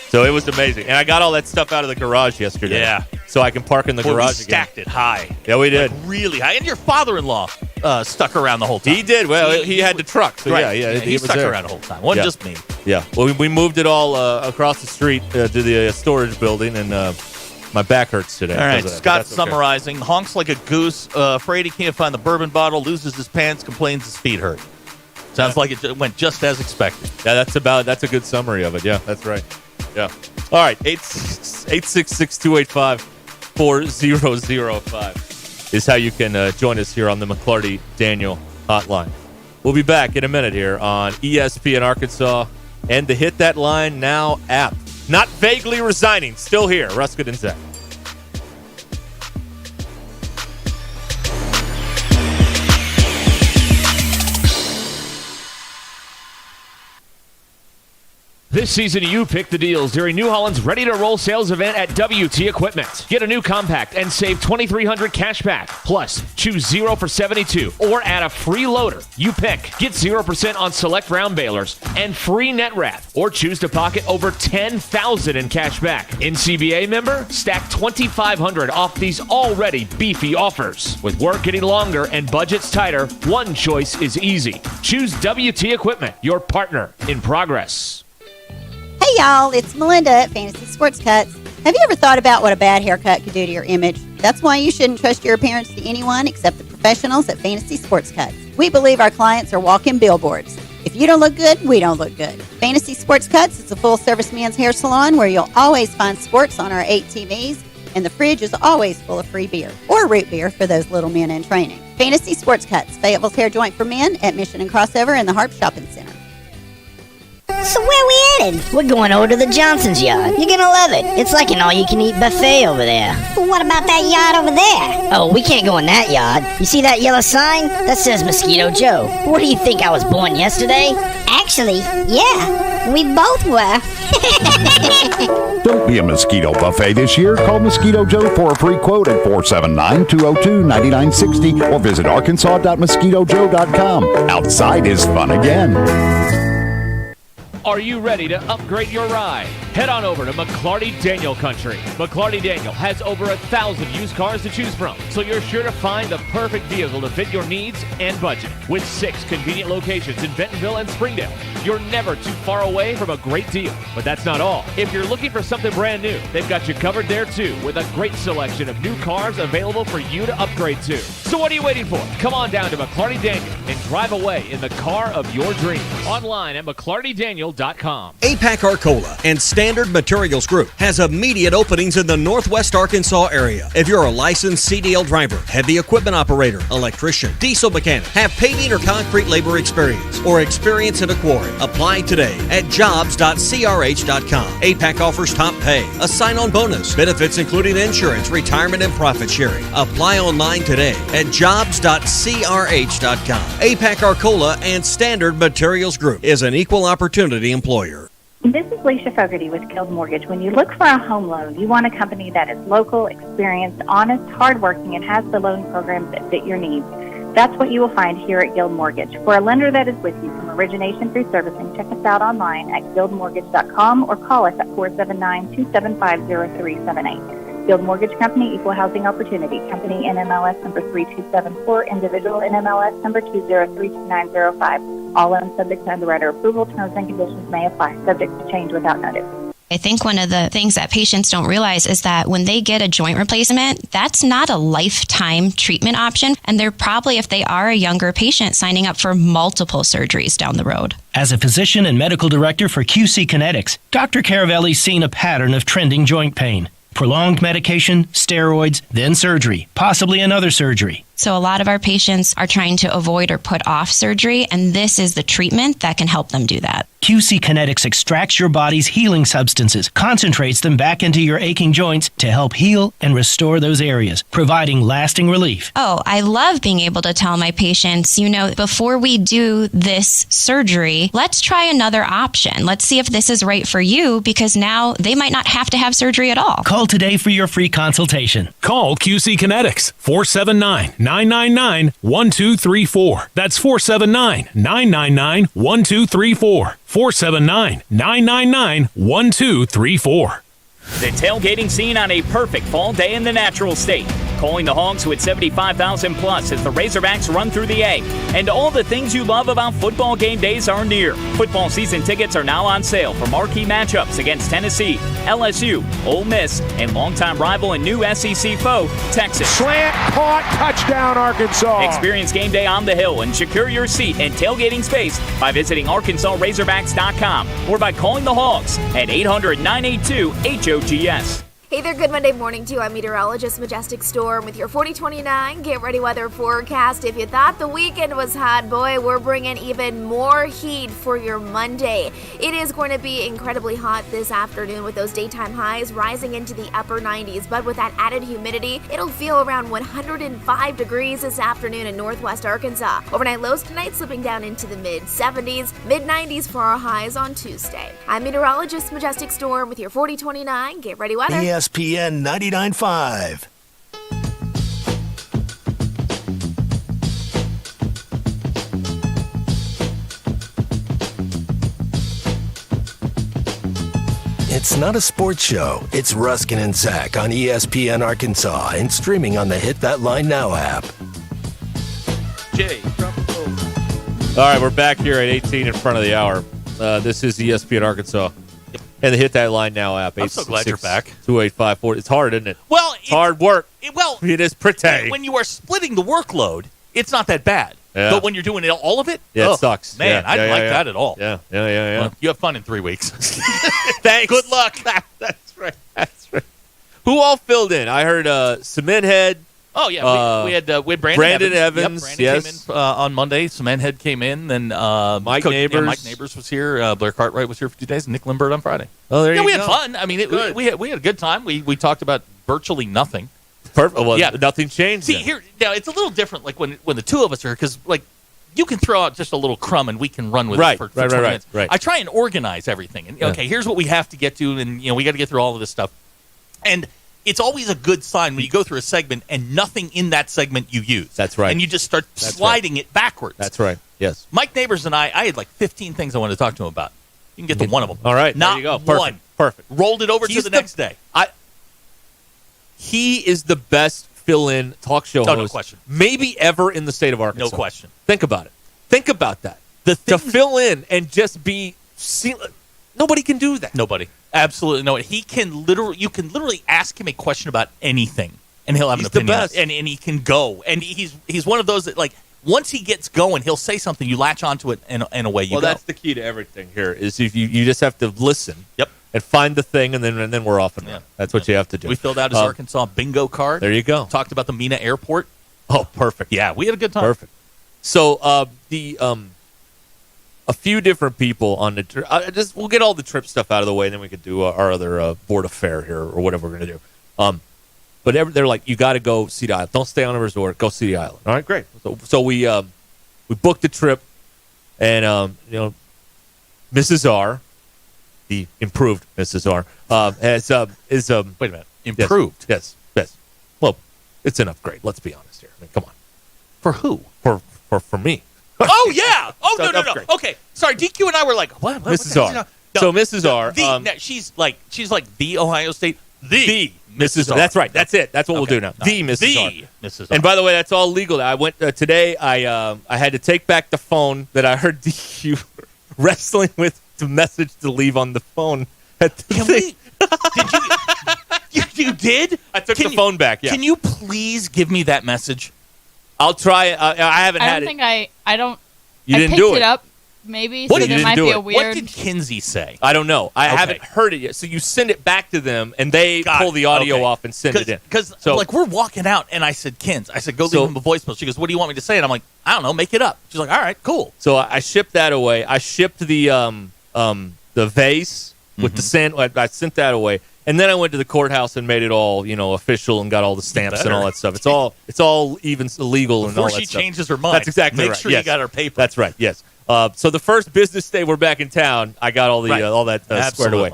So it was amazing. And I got all that stuff out of the garage yesterday. Yeah. So I can park in the garage we stacked it high. Yeah, we did. Like really high. And your father-in-law stuck around the whole time. He did. Well, he had the truck. So he stuck around the whole time. Wasn't just me. Yeah. Well, we moved it all across the street to the storage building, and my back hurts today. All right, Scott's summarizing. Honks like a goose, afraid he can't find the bourbon bottle, loses his pants, complains his feet hurt. Sounds like it went just as expected. Yeah, that's a good summary of it. Yeah, that's right. Yeah. All right, 866-285-4005 is how you can join us here on the McClarty Daniel Hotline. We'll be back in a minute here on ESPN Arkansas and the Hit That Line Now app. Not vaguely resigning, still here. Ruscin and Zach. This season, you pick the deals during New Holland's Ready to Roll sales event at WT Equipment. Get a new compact and save $2,300 cash back. Plus, choose 0 for 72 or add a free loader. You pick. Get 0% on select round balers and free net wrap. Or choose to pocket over $10,000 in cash back. NCBA member? Stack $2,500 off these already beefy offers. With work getting longer and budgets tighter, one choice is easy. Choose WT Equipment, your partner in progress. Hey y'all, it's Melinda at Fantasy Sports Cuts. Have you ever thought about what a bad haircut could do to your image? That's why you shouldn't trust your appearance to anyone except the professionals at Fantasy Sports Cuts. We believe our clients are walking billboards. If you don't look good, we don't look good. Fantasy Sports Cuts is a full-service men's hair salon where you'll always find sports on our 8 TVs, and the fridge is always full of free beer, or root beer for those little men in training. Fantasy Sports Cuts, Fayetteville's hair joint for men at Mission and Crossover in the Harp Shopping Center. So where we headed? We're going over to the Johnson's yard. You're gonna love it. It's like an all-you-can-eat buffet over there. But what about that yard over there? Oh, we can't go in that yard. You see that yellow sign? That says Mosquito Joe. What do you think, I was born yesterday? Actually, yeah, we both were. Don't be a mosquito buffet this year. Call Mosquito Joe for a free quote at 479-202-9960 or visit arkansas.mosquitojoe.com. Outside is fun again. Are you ready to upgrade your ride? Head on over to McClarty Daniel Country. McClarty Daniel has over 1,000 used cars to choose from, so you're sure to find the perfect vehicle to fit your needs and budget. With 6 convenient locations in Bentonville and Springdale, you're never too far away from a great deal. But that's not all. If you're looking for something brand new, they've got you covered there too, with a great selection of new cars available for you to upgrade to. So what are you waiting for? Come on down to McClarty Daniel and drive away in the car of your dreams. Online at McClartyDaniel.com. APAC Arcola and Standard Materials Group has immediate openings in the Northwest Arkansas area. If you're a licensed CDL driver, heavy equipment operator, electrician, diesel mechanic, have paving or concrete labor experience, or experience in a quarry, apply today at jobs.crh.com. APAC offers top pay, a sign-on bonus, benefits including insurance, retirement, and profit sharing. Apply online today at jobs.crh.com. APAC Arcola and Standard Materials Group is an equal opportunity employer. This is Leisha Fogarty with Guild Mortgage. When you look for a home loan, you want a company that is local, experienced, honest, hardworking, and has the loan programs that fit your needs. That's what you will find here at Guild Mortgage. For a lender that is with you from origination through servicing, check us out online at guildmortgage.com or call us at 479-275-0378. Guild Mortgage Company, Equal Housing Opportunity. Company NMLS number 3274, individual NMLS number 2032905. All loans subject to underwriter approval. Terms and conditions may apply. Subject to change without notice. I think one of the things that patients don't realize is that when they get a joint replacement, that's not a lifetime treatment option. And they're probably, if they are a younger patient, signing up for multiple surgeries down the road. As a physician and medical director for QC Kinetics, Dr. Caravelli's seen a pattern of trending joint pain. Prolonged medication, steroids, then surgery, possibly another surgery. So a lot of our patients are trying to avoid or put off surgery, and this is the treatment that can help them do that. QC Kinetics extracts your body's healing substances, concentrates them back into your aching joints to help heal and restore those areas, providing lasting relief. Oh, I love being able to tell my patients, before we do this surgery, let's try another option. Let's see if this is right for you, because now they might not have to have surgery at all. Call today for your free consultation. Call QC Kinetics, 479-999-1234. That's 479-999-1234. 479-999-1234. The tailgating scene on a perfect fall day in the natural state. Calling the Hogs with 75,000 plus as the Razorbacks run through the A. And all the things you love about football game days are near. Football season tickets are now on sale for marquee matchups against Tennessee, LSU, Ole Miss, and longtime rival and new SEC foe, Texas. Slant, caught, touchdown, Arkansas. Experience game day on the hill and secure your seat and tailgating space by visiting ArkansasRazorbacks.com or by calling the Hogs at 800-982-HOGS. Hey there, good Monday morning to you. I'm meteorologist Majestic Storm with your 4029 Get Ready Weather forecast. If you thought the weekend was hot, boy, we're bringing even more heat for your Monday. It is going to be incredibly hot this afternoon with those daytime highs rising into the upper 90s. But with that added humidity, it'll feel around 105 degrees this afternoon in northwest Arkansas. Overnight lows tonight slipping down into the mid-70s, mid-90s for our highs on Tuesday. I'm meteorologist Majestic Storm with your 4029 Get Ready Weather. ESPN 99.5. It's not a sports show. It's Ruscin and Zach on ESPN Arkansas and streaming on the Hit That Line Now app. All right, we're back here at 18 in front of the hour. This is ESPN Arkansas. And the Hit That Line Now app. I'm so glad you're back. 2854. It's hard, isn't it? Well, it's hard work. It is pretty. When you are splitting the workload, it's not that bad. Yeah. But when you're doing all of it, Yeah, it sucks. Man, Yeah, I didn't yeah, like yeah. that at all. Yeah. Well, you have fun in 3 weeks. Thanks. Good luck. That's right. Who all filled in? I heard Cement Head. Oh yeah, we had Brandon Evans. Yep, Brandon yes, came in on Monday. Cement Head came in. Then Mike Neighbors. Mike Neighbors was here. Blair Cartwright was here for 2 days. And Nick Limbird on Friday. Oh, there you go. We had fun. I mean, we had a good time. We talked about virtually nothing. Perfect. Well, nothing changed. See then. here now, it's a little different. Like when the two of us are here, because like you can throw out just a little crumb and we can run with it for 20 minutes. Right. I try and organize everything. And okay, here's what we have to get to, and we got to get through all of this stuff. And it's always a good sign when you go through a segment and nothing in that segment you use. That's right. And you just start sliding it backwards. That's right. Yes. Mike Neighbors and I had like 15 things I wanted to talk to him about. You can get to one of them. All right. Not there you go. one. Perfect. Rolled it over to the next day. He is the best fill-in talk show host, no question. maybe ever in the state of Arkansas. No question. Think about it. Think about that. To fill in and just be nobody can do that. Nobody. Absolutely no. You can literally ask him a question about anything, and he'll have an opinion. The best. And he can go. And he's one of those that, like, once he gets going, he'll say something, you latch onto it, and away you go. Well, that's the key to everything here, is if you just have to listen. Yep. And find the thing, and then we're off and running. That's what you have to do. We filled out his Arkansas bingo card. There you go. Talked about the Mena Airport. Oh, perfect. Yeah, we had a good time. Perfect. So a few different people on the trip. We'll get all the trip stuff out of the way, and then we could do our other board affair here, or whatever we're going to do. But they're like, you got to go see the island. Don't stay on a resort. Go see the island. All right, great. So we booked the trip, and Mrs. R, the improved Mrs. R, is wait a minute, improved? Yes. Well, it's an upgrade. Let's be honest here. I mean, come on. For who? For me. Oh yeah. Oh So no. upgrade. Okay. Sorry, DQ and I were like, what? Mrs. R. So Mrs. R. She's like the Ohio State. The Mrs. R. That's right. That's it. That's what we'll do now. The Mrs. R. Mrs. R. And by the way, that's all legal. I went today. I had to take back the phone that I heard DQ wrestling with the message to leave on the phone. At the thing. You did? I took the phone back. Yeah. Can you please give me that message? I'll try it. I haven't had it. I don't. You didn't picked do it up. Maybe What so did there you might do be it? a weird. What did Kinsey say? I don't know. I haven't heard it yet. So you send it back to them, and they pull the audio off and send it in. Because like we're walking out, and I said, "Kins," I said, "Go leave him a voicemail." She goes, "What do you want me to say?" And I'm like, "I don't know. Make it up." She's like, "All right, cool." So I shipped that away. I shipped the vase with the sand. I sent that away, and then I went to the courthouse and made it all official and got all the stamps and all that stuff. It's all even legal and all Before that she stuff. changes her mind, That's exactly make right. sure Yes. you got her paper. That's right. Yes. So the first business day we're back in town, I got all the all that squared away.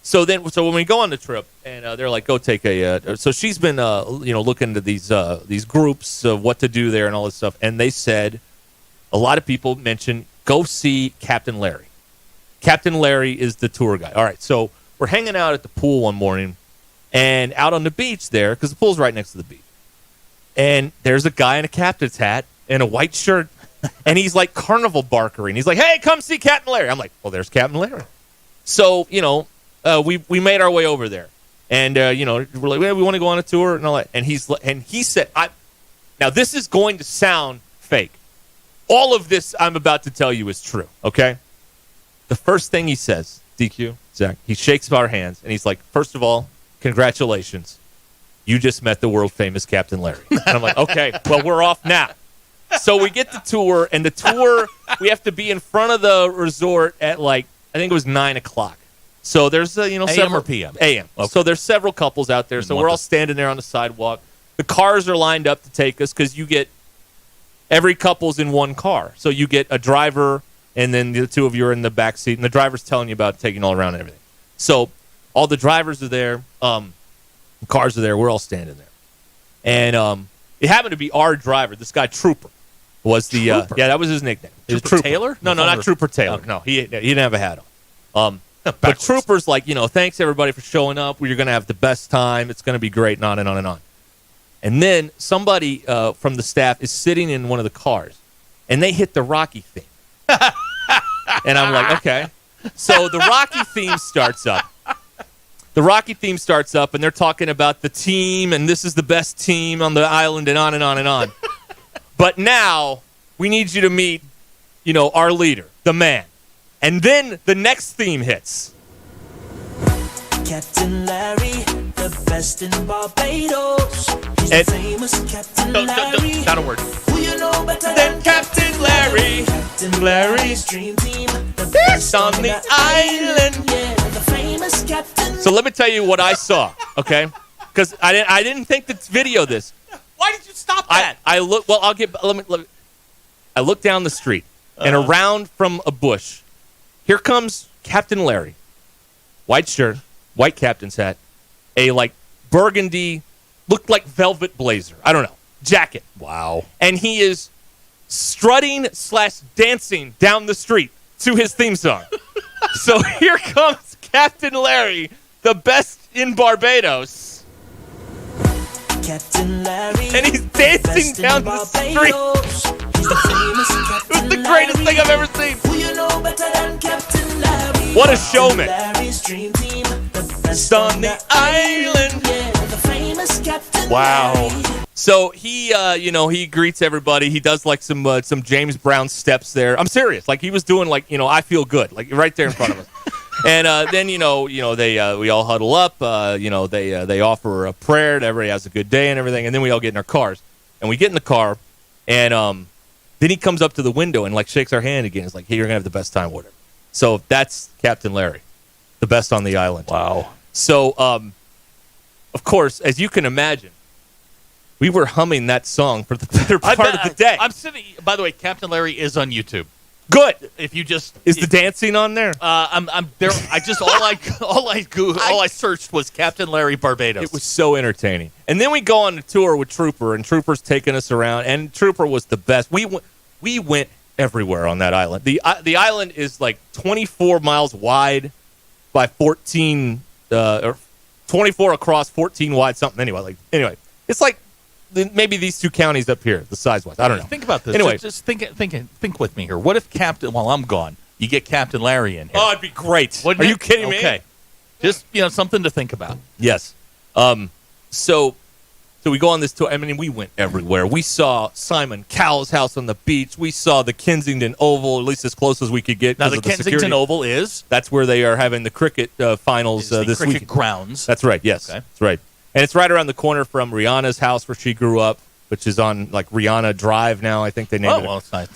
So when we go on the trip, and they're like, go take a. So she's been looking into these groups of what to do there and all this stuff, and they said a lot of people mentioned go see Captain Larry. Captain Larry is the tour guide. All right, so we're hanging out at the pool one morning, and out on the beach there, because the pool's right next to the beach, and there's a guy in a captain's hat and a white shirt. And he's like carnival barkering. He's like, "Hey, come see Captain Larry." I'm like, "Well, there's Captain Larry." So we made our way over there, and we're like, "We want to go on a tour," and all that. And he said, "Now this is going to sound fake. All of this I'm about to tell you is true." Okay. The first thing he says, DQ, Zach, he shakes our hands, and he's like, "First of all, congratulations, you just met the world famous Captain Larry." And I'm like, "Okay, well, we're off now." So we get the tour, and we have to be in front of the resort at I think it was 9:00. So there's several AM or PM? AM. Okay. So there's several couples out there. So we're all standing there on the sidewalk. The cars are lined up to take us because you get every couple's in one car. So you get a driver, and then the two of you are in the back seat, and the driver's telling you about taking all around and everything. So all the drivers are there, cars are there. We're all standing there, and it happened to be our driver, this guy Trooper. Was the that was his nickname. Trooper Taylor? No, not Trooper Taylor. Okay. No, he didn't have a hat on. But Trooper's like, thanks everybody for showing up. You're going to have the best time. It's going to be great, and on and on and on. And then somebody from the staff is sitting in one of the cars, and they hit the Rocky theme. And I'm like, okay. So the Rocky theme starts up. And they're talking about the team, and this is the best team on the island, and on and on and on. But now we need you to meet, our leader, the man. And then the next theme hits. Captain Larry, the best in Barbados. He's the famous Captain Larry. Not a word. Who you know better than Captain Larry? Captain Larry's dream team, the best on the island. Yeah, the famous Captain. So let me tell you what I saw, okay? Because I didn't think to video this. Why did you stop that? I look. Well, I look down the street and around from a bush. Here comes Captain Larry, white shirt, white captain's hat, a burgundy, looked like velvet blazer. I don't know, jacket. Wow. And he is strutting / dancing down the street to his theme song. So here comes Captain Larry, the best in Barbados. Captain Larry, and he's dancing down the street. It was the greatest thing I've ever seen. What a showman. Best on the island. Wow. So he, he greets everybody. He does some James Brown steps there. I'm serious. He was doing I feel good, right there in front of us. And then we all huddle up. They offer a prayer. And everybody has a good day and everything. And then we all get in our cars. And we get in the car, and then he comes up to the window and shakes our hand again. It's like, hey, you're gonna have the best time, whatever. So that's Captain Larry, the best on the island. Wow. So, of course, as you can imagine, we were humming that song for the better part of the day. I'm sitting. By the way, Captain Larry is on YouTube. Good. If you just the dancing on there? I'm there. I just all I searched was Captain Larry Barbados. It was so entertaining. And then we go on a tour with Trooper, and Trooper's taking us around. And Trooper was the best. We went everywhere on that island. The island is 24 miles wide by 14, or 24 across, 14 wide, something. Anyway, it's maybe these two counties up here, the size-wise. I don't know. Think about this. Anyway, just think with me here. What if while I'm gone, you get Captain Larry in here? Oh, it'd be great. Are you kidding me? Okay. Just, something to think about. Yes. So we go on this tour. I mean, we went everywhere. We saw Simon Cowell's house on the beach. We saw the Kensington Oval, at least as close as we could get. Now, the Kensington Oval is? That's where they are having the cricket finals this week. Cricket grounds. That's right, yes. Okay. That's right. And it's right around the corner from Rihanna's house where she grew up, which is on Rihanna Drive now. I think they named it. Oh, well, it's nice.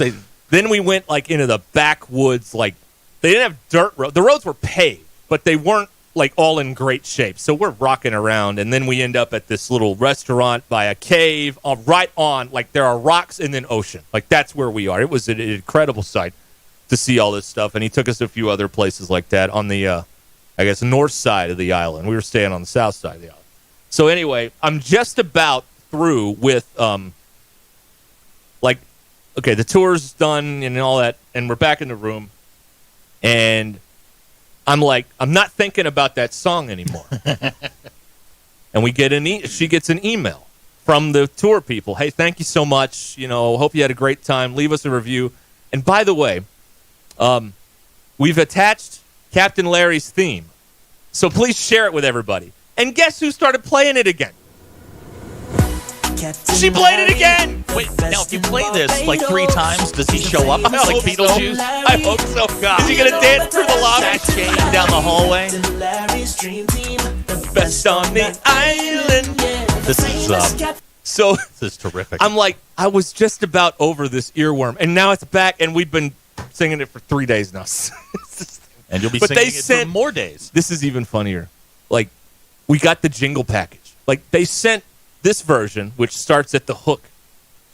Then we went into the backwoods. They didn't have dirt roads. The roads were paved, but they weren't all in great shape. So we're rocking around, and then we end up at this little restaurant by a cave, right on. There are rocks and then ocean. That's where we are. It was an incredible sight to see all this stuff. And he took us to a few other places like that on the, north side of the island. We were staying on the south side of the island. So anyway, I'm just about through with, the tour's done and all that, and we're back in the room, and I'm not thinking about that song anymore. And we get she gets an email from the tour people. Hey, thank you so much. Hope you had a great time. Leave us a review. And by the way, we've attached Captain Larry's theme, so please share it with everybody. And guess who started playing it again? She played it again! Wait, now if you play this 3 times, does he show up like Beetlejuice? I hope so. God. Is he going to dance through the lobby? Down the hallway? Best on the island. This is terrific. I'm I was just about over this earworm, and now it's back, and we've been singing it for 3 days now. And you'll be singing it for more days. This is even funnier. We got the jingle package. They sent this version, which starts at the hook,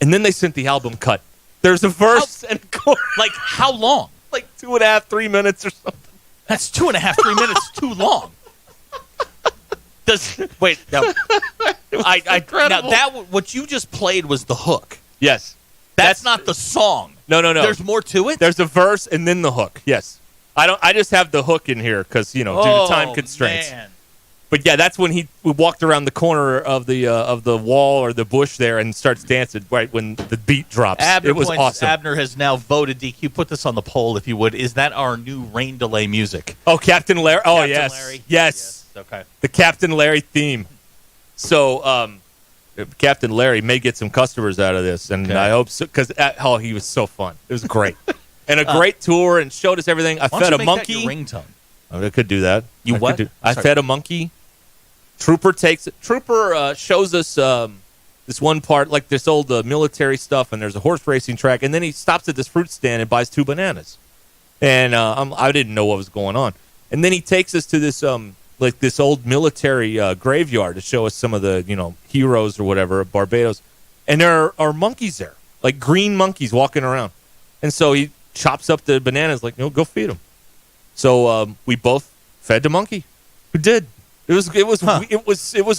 and then they sent the album cut. There's a verse and a chorus. How long? 2.5, 3 minutes or something. That's 2.5, 3 minutes too long. Wait, now, what you just played was the hook. Yes. That's not the song. No. There's more to it? There's a verse and then the hook. Yes. I just have the hook in here because, due to time constraints. Man. But yeah, that's when we walked around the corner of the wall or the bush there and starts dancing right when the beat drops. Abner it was awesome. Abner has now voted. DQ, put this on the poll if you would. Is that our new rain delay music? Oh, Captain Larry. Oh, Captain yes. Larry. Yes. Okay. The Captain Larry theme. So Captain Larry may get some customers out of this, and I hope so, because he was so fun. It was great. And a great tour, and showed us everything. I fed a monkey. That your ringtone? I could do that. I Sorry. fed a monkey. Trooper shows us this one part, like this old military stuff, and there's a horse racing track, and then he stops at this fruit stand and buys 2 bananas. And I didn't know what was going on. And then he takes us to this this old military graveyard to show us some of the heroes or whatever of Barbados. And there are monkeys there, like green monkeys walking around. And so he chops up the bananas, like, go feed them. So we both fed the monkey. We did. It was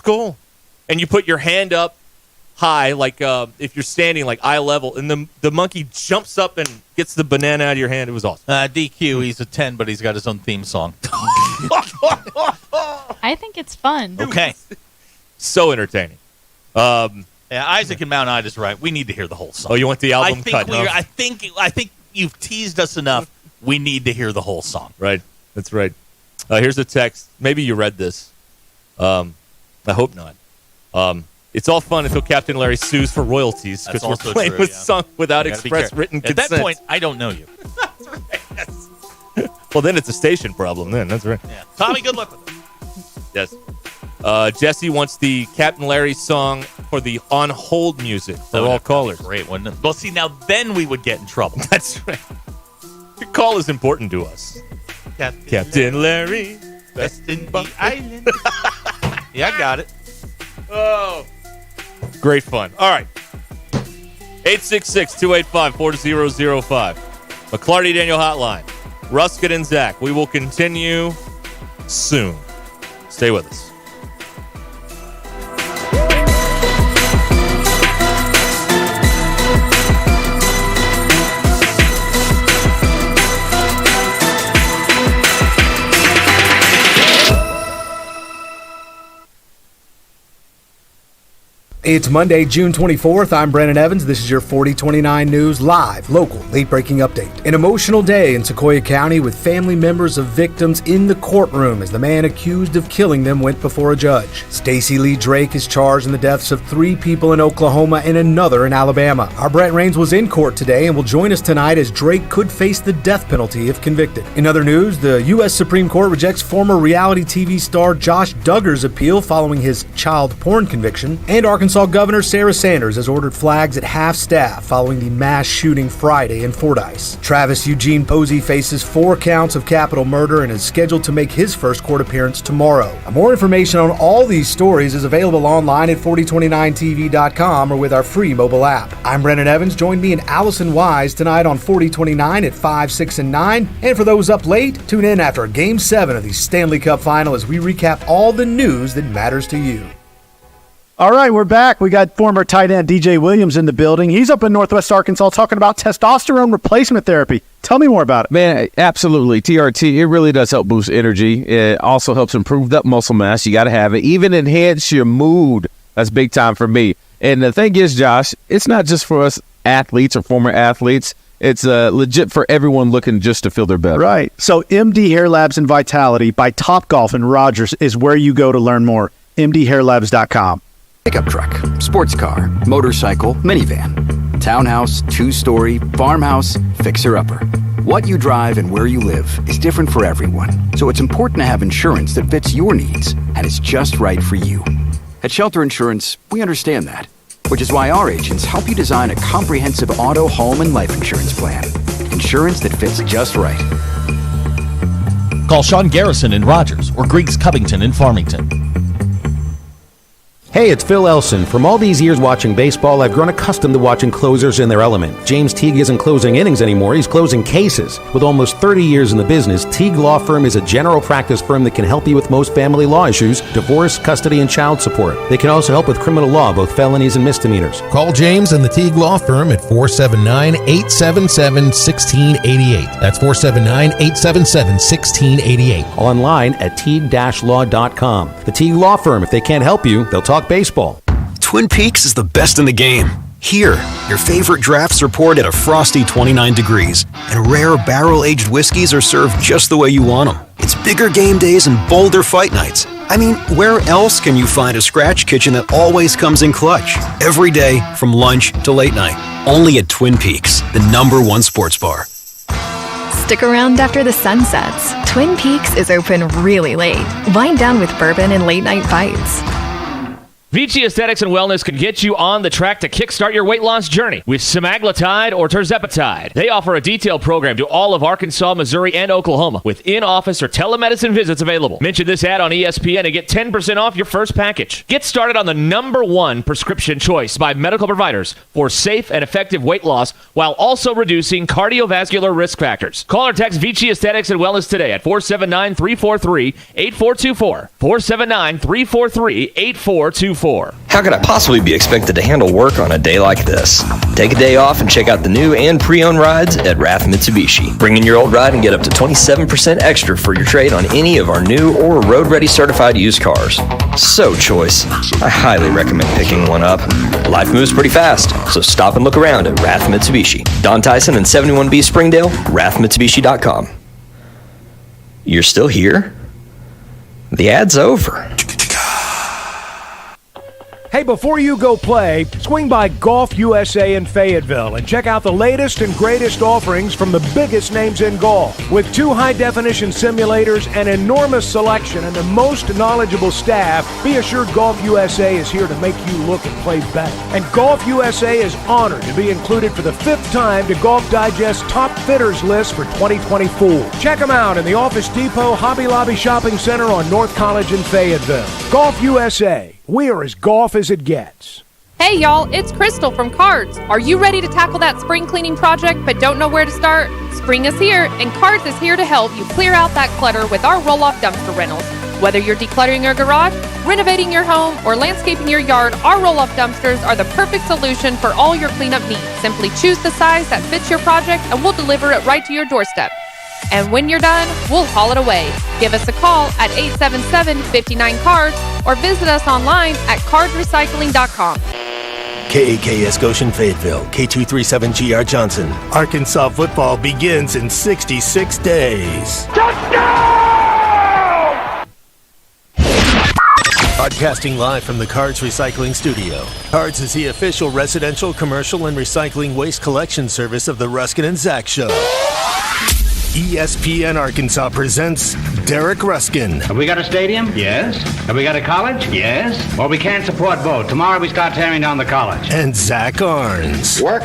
cool. And you put your hand up high, like if you're standing like eye level, and the monkey jumps up and gets the banana out of your hand. It was awesome. DQ, he's a 10, but he's got his own theme song. I think it's fun. Okay. So entertaining. Isaac and Mount Ida's right. We need to hear the whole song. Oh, you want the album cut? I think you've teased us enough. We need to hear the whole song. Right. That's right. Here's a text. Maybe you read this. I hope not. It's all fun until Captain Larry sues for royalties because we're playing with song without express written consent. At that point, I don't know you. That's right. Yes. Well, then it's a station problem. Then that's right. Yeah. Tommy, good luck with it. Yes. Jesse wants the Captain Larry song for the on hold music for all callers. Great, wouldn't it? Well, see, now then we would get in trouble. That's right. Your call is important to us. Captain Larry, best in the island. Yeah, I got it. Oh, great fun. All right. 866-285-4005. McClarty Daniel Hotline. Ruscin and Zach. We will continue soon. Stay with us. It's Monday, June 24th. I'm Brandon Evans. This is your 4029 News live, local, late-breaking update. An emotional day in Sequoia County with family members of victims in the courtroom as the man accused of killing them went before a judge. Stacey Lee Drake is charged in the deaths of 3 people in Oklahoma and another in Alabama. Our Brett Rains was in court today and will join us tonight as Drake could face the death penalty if convicted. In other news, the U.S. Supreme Court rejects former reality TV star Josh Duggar's appeal following his child porn conviction, and Arkansas Governor Sarah Sanders has ordered flags at half staff following the mass shooting Friday in Fordyce. Travis Eugene Posey faces 4 counts of capital murder and is scheduled to make his first court appearance tomorrow. More information on all these stories is available online at 4029tv.com or with our free mobile app. I'm Brennan Evans. Join me and Allison Wise tonight on 4029 at 5, 6, and 9. And for those up late, tune in after Game 7 of the Stanley Cup Final as we recap all the news that matters to you. All right, we're back. We got former tight end DJ Williams in the building. He's up in Northwest Arkansas talking about testosterone replacement therapy. Tell me more about it. Man, absolutely. TRT, it really does help boost energy. It also helps improve that muscle mass. You got to have it. Even enhance your mood. That's big time for me. And the thing is, Josh, it's not just for us athletes or former athletes. It's legit for everyone looking just to feel their best. Right. So MD Hair Labs and Vitality by Topgolf and Rogers is where you go to learn more. MDHairLabs.com. Pickup truck, sports car, motorcycle, minivan, townhouse, 2-story, farmhouse, fixer-upper. What you drive and where you live is different for everyone, so it's important to have insurance that fits your needs and is just right for you. At Shelter Insurance, we understand that, which is why our agents help you design a comprehensive auto, home, and life insurance plan. Insurance that fits just right. Call Sean Garrison in Rogers or Griggs Covington in Farmington. Hey, it's Phil Elson. From all these years watching baseball, I've grown accustomed to watching closers in their element. James Teague isn't closing innings anymore, he's closing cases. With almost 30 years in the business, Teague Law Firm is a general practice firm that can help you with most family law issues, divorce, custody, and child support. They can also help with criminal law, both felonies and misdemeanors. Call James and the Teague Law Firm at 479-877-1688. That's 479-877-1688. Online at teague-law.com. The Teague Law Firm, if they can't help you, they'll talk baseball. Twin Peaks is the best in the game. Here, your favorite drafts are poured at a frosty 29 degrees, and rare barrel-aged whiskeys are served just the way you want them. It's bigger game days and bolder fight nights. I mean, where else can you find a scratch kitchen that always comes in clutch? Every day, from lunch to late night. Only at Twin Peaks, the #1 sports bar. Stick around after the sun sets. Twin Peaks is open really late. Wind down with bourbon and late night bites. Vici Aesthetics and Wellness can get you on the track to kickstart your weight loss journey with semaglutide or tirzepatide. They offer a detailed program to all of Arkansas, Missouri, and Oklahoma with in-office or telemedicine visits available. Mention this ad on ESPN and get 10% off your first package. Get started on the #1 prescription choice by medical providers for safe and effective weight loss while also reducing cardiovascular risk factors. Call or text Vici Aesthetics and Wellness today at 479-343-8424. 479-343-8424. How could I possibly be expected to handle work on a day like this? Take a day off and check out the new and pre-owned rides at Rath Mitsubishi. Bring in your old ride and get up to 27% extra for your trade on any of our new or road-ready certified used cars. So, Choice, I highly recommend picking one up. Life moves pretty fast, so stop and look around at Rath Mitsubishi. Don Tyson and 71B Springdale, rathmitsubishi.com. You're still here? The ad's over. Hey, before you go play, swing by Golf USA in Fayetteville and check out the latest and greatest offerings from the biggest names in golf. With 2 high-definition simulators, an enormous selection, and the most knowledgeable staff, be assured Golf USA is here to make you look and play better. And Golf USA is honored to be included for the 5th time to Golf Digest's Top Fitters list for 2024. Check them out in the Office Depot Hobby Lobby Shopping Center on North College in Fayetteville. Golf USA. We are as golf as it gets. Hey y'all, it's Crystal from Cards. Are you ready to tackle that spring cleaning project but don't know where to start? Spring is here, and Cards is here to help you clear out that clutter with our roll-off dumpster rentals. Whether you're decluttering your garage, renovating your home, or landscaping your yard, our roll-off dumpsters are the perfect solution for all your cleanup needs. Simply choose the size that fits your project and we'll deliver it right to your doorstep. And when you're done, we'll haul it away. Give us a call at 877-59-CARDS or visit us online at cardsrecycling.com. KAKS Goshen Fayetteville, K237GR Johnson. Arkansas football begins in 66 days. Broadcasting live from the Cards Recycling Studio. Cards is the official residential, commercial, and recycling waste collection service of the Ruscin and Zach Show. ESPN Arkansas presents Derek Ruscin. Have we got a stadium? Yes. Have we got a college? Yes. Well, we can't support both. Tomorrow we start tearing down the college. And Zach Arns. Work.